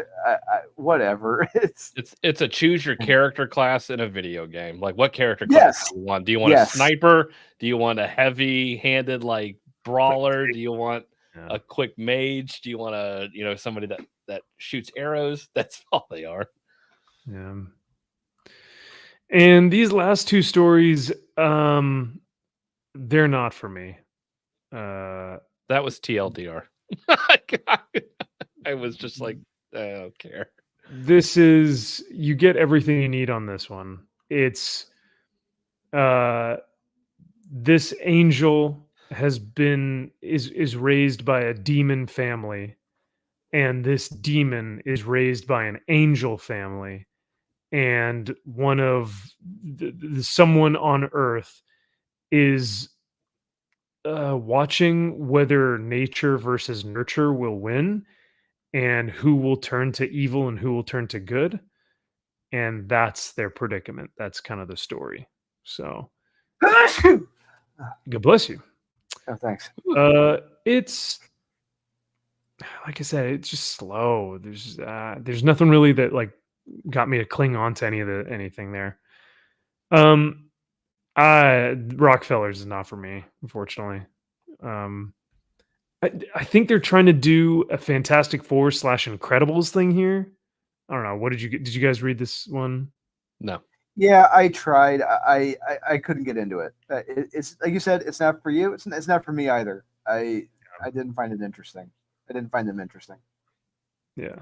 whatever. It's a choose your character class in a video game. Like, what character class do you want? Do you want a sniper? Do you want a heavy-handed like brawler? Do you want a quick mage? Do you want somebody that shoots arrows? That's all they are. Yeah. And these last two stories, they're not for me. That was TLDR. I was just like, I don't care. This is, you get everything you need on this one. It's this angel is raised by a demon family, and this demon is raised by an angel family, and one of someone on Earth is watching whether nature versus nurture will win, and who will turn to evil and who will turn to good, and that's their predicament. That's kind of the story. So, God bless you. Oh, thanks. It's like I said, it's just slow. There's nothing really that like got me to cling on to anything there. Rockefellers is not for me, unfortunately. I think they're trying to do a Fantastic Four / Incredibles thing here. I don't know. What did you guys read this one? No. Yeah, I tried. I couldn't get into it. It's like you said, it's not for you. It's not for me either. I didn't find it interesting. I didn't find them interesting. Yeah.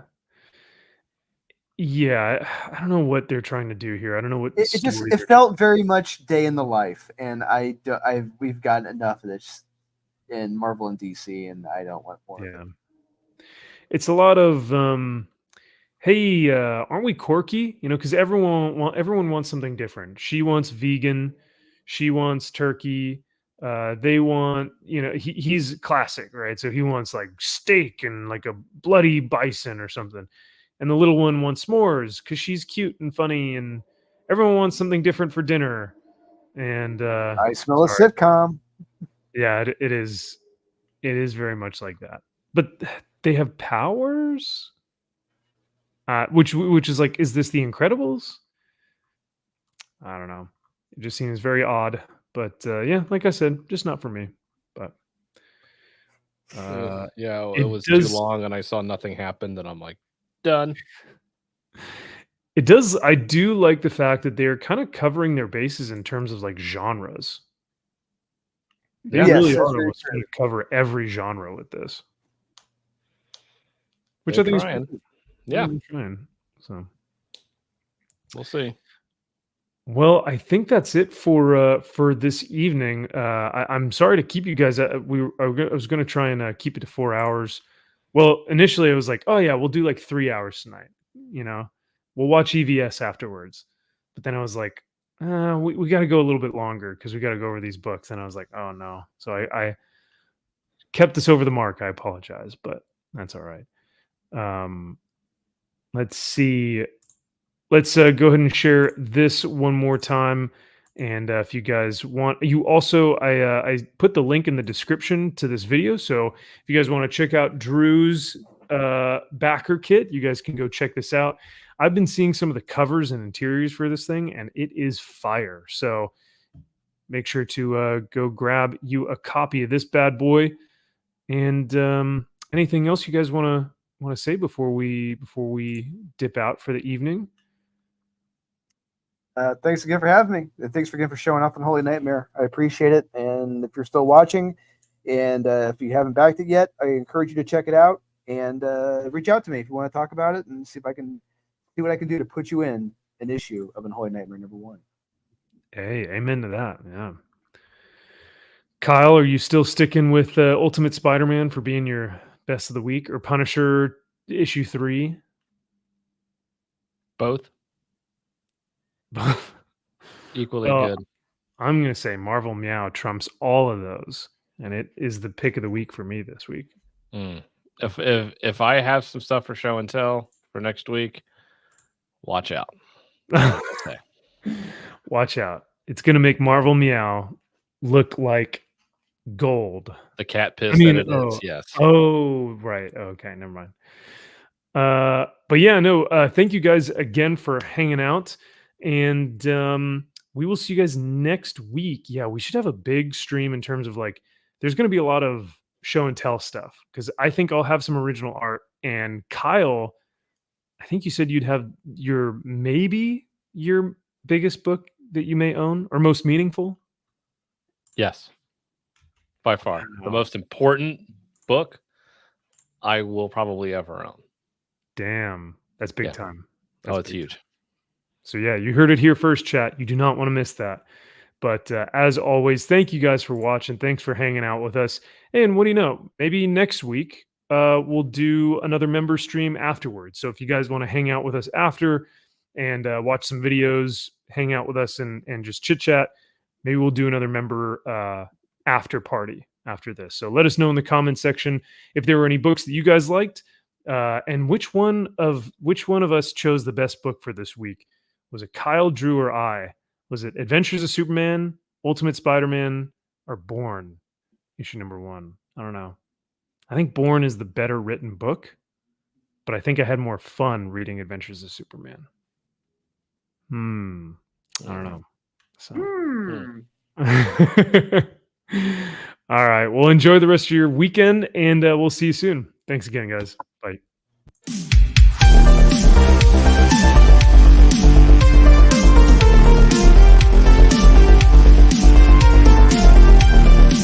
Yeah, I don't know what they're trying to do here. I don't know what it felt very much day in the life, and we've gotten enough of this in Marvel and DC, and I don't want more. Yeah, it's a lot of hey, aren't we quirky? Because everyone wants something different. She wants vegan, she wants turkey. They want, he's classic, right? So he wants like steak and like a bloody bison or something. And the little one wants s'mores because she's cute and funny, and everyone wants something different for dinner. And I smell a sitcom. Yeah, it is very much like that. but they have powers. Which is like, is this the Incredibles? I don't know. It just seems very odd. But yeah, like I said, just not for me. But yeah, it was too long, and I saw nothing happen. Then I'm like, done. It does. I do like the fact that they're kind of covering their bases in terms of like genres. They really are almost going to cover every genre with this, which I think is cool. Yeah, trying. So we'll see. Well, I think that's it for this evening. I'm sorry to keep you guys. I was going to try and keep it to 4 hours. Well, initially I was like, oh yeah, we'll do like 3 hours tonight. You know, we'll watch EVS afterwards. But then I was like, we got to go a little bit longer because we got to go over these books. And I was like, oh no. So I kept this over the mark. I apologize, but that's all right. Let's see. Let's go ahead and share this one more time. And if you guys want, you also, I put the link in the description to this video. So if you guys want to check out Drew's backer kit, you guys can go check this out. I've been seeing some of the covers and interiors for this thing, and it is fire. So make sure to go grab you a copy of this bad boy. And anything else you guys want to say before we dip out for the evening? Thanks again for having me. And thanks again for showing up on Holy Nightmare. I appreciate it. And if you're still watching, and if you haven't backed it yet, I encourage you to check it out and reach out to me if you want to talk about it and see if I can see what I can do to put you in an issue of Unholy Nightmare #1. Hey, amen to that. Yeah. Kyle, are you still sticking with Ultimate Spider-Man for being your best of the week, or Punisher issue 3? Both. Equally good. I'm going to say Marvel Meow trumps all of those, and it is the pick of the week for me this week. If I have some stuff for show and tell for next week, watch out. Watch out. It's going to make Marvel Meow look like gold. The cat piss that it is, yes. Oh, right. Okay, never mind. But yeah, no, thank you guys again for hanging out. And we will see you guys next week. Yeah, we should have a big stream in terms of like, there's going to be a lot of show and tell stuff because I think I'll have some original art. And Kyle, I think you said you'd have your biggest book that you may own or most meaningful. Yes, by far the most important book I will probably ever own. Damn, that's big time. It's huge. So yeah, you heard it here first, chat. You do not want to miss that. But as always, thank you guys for watching. Thanks for hanging out with us. And what do you know? Maybe next week we'll do another member stream afterwards. So if you guys want to hang out with us after and watch some videos, hang out with us and just chit chat, maybe we'll do another member after party after this. So let us know in the comment section if there were any books that you guys liked and which one of us chose the best book for this week. Was it Kyle, Drew, or I? Was it Adventures of Superman, Ultimate Spider-Man, or Born, issue #1? I don't know. I think Born is the better written book, but I think I had more fun reading Adventures of Superman. I don't know. So. All right. Well, enjoy the rest of your weekend, and we'll see you soon. Thanks again, guys. Bye.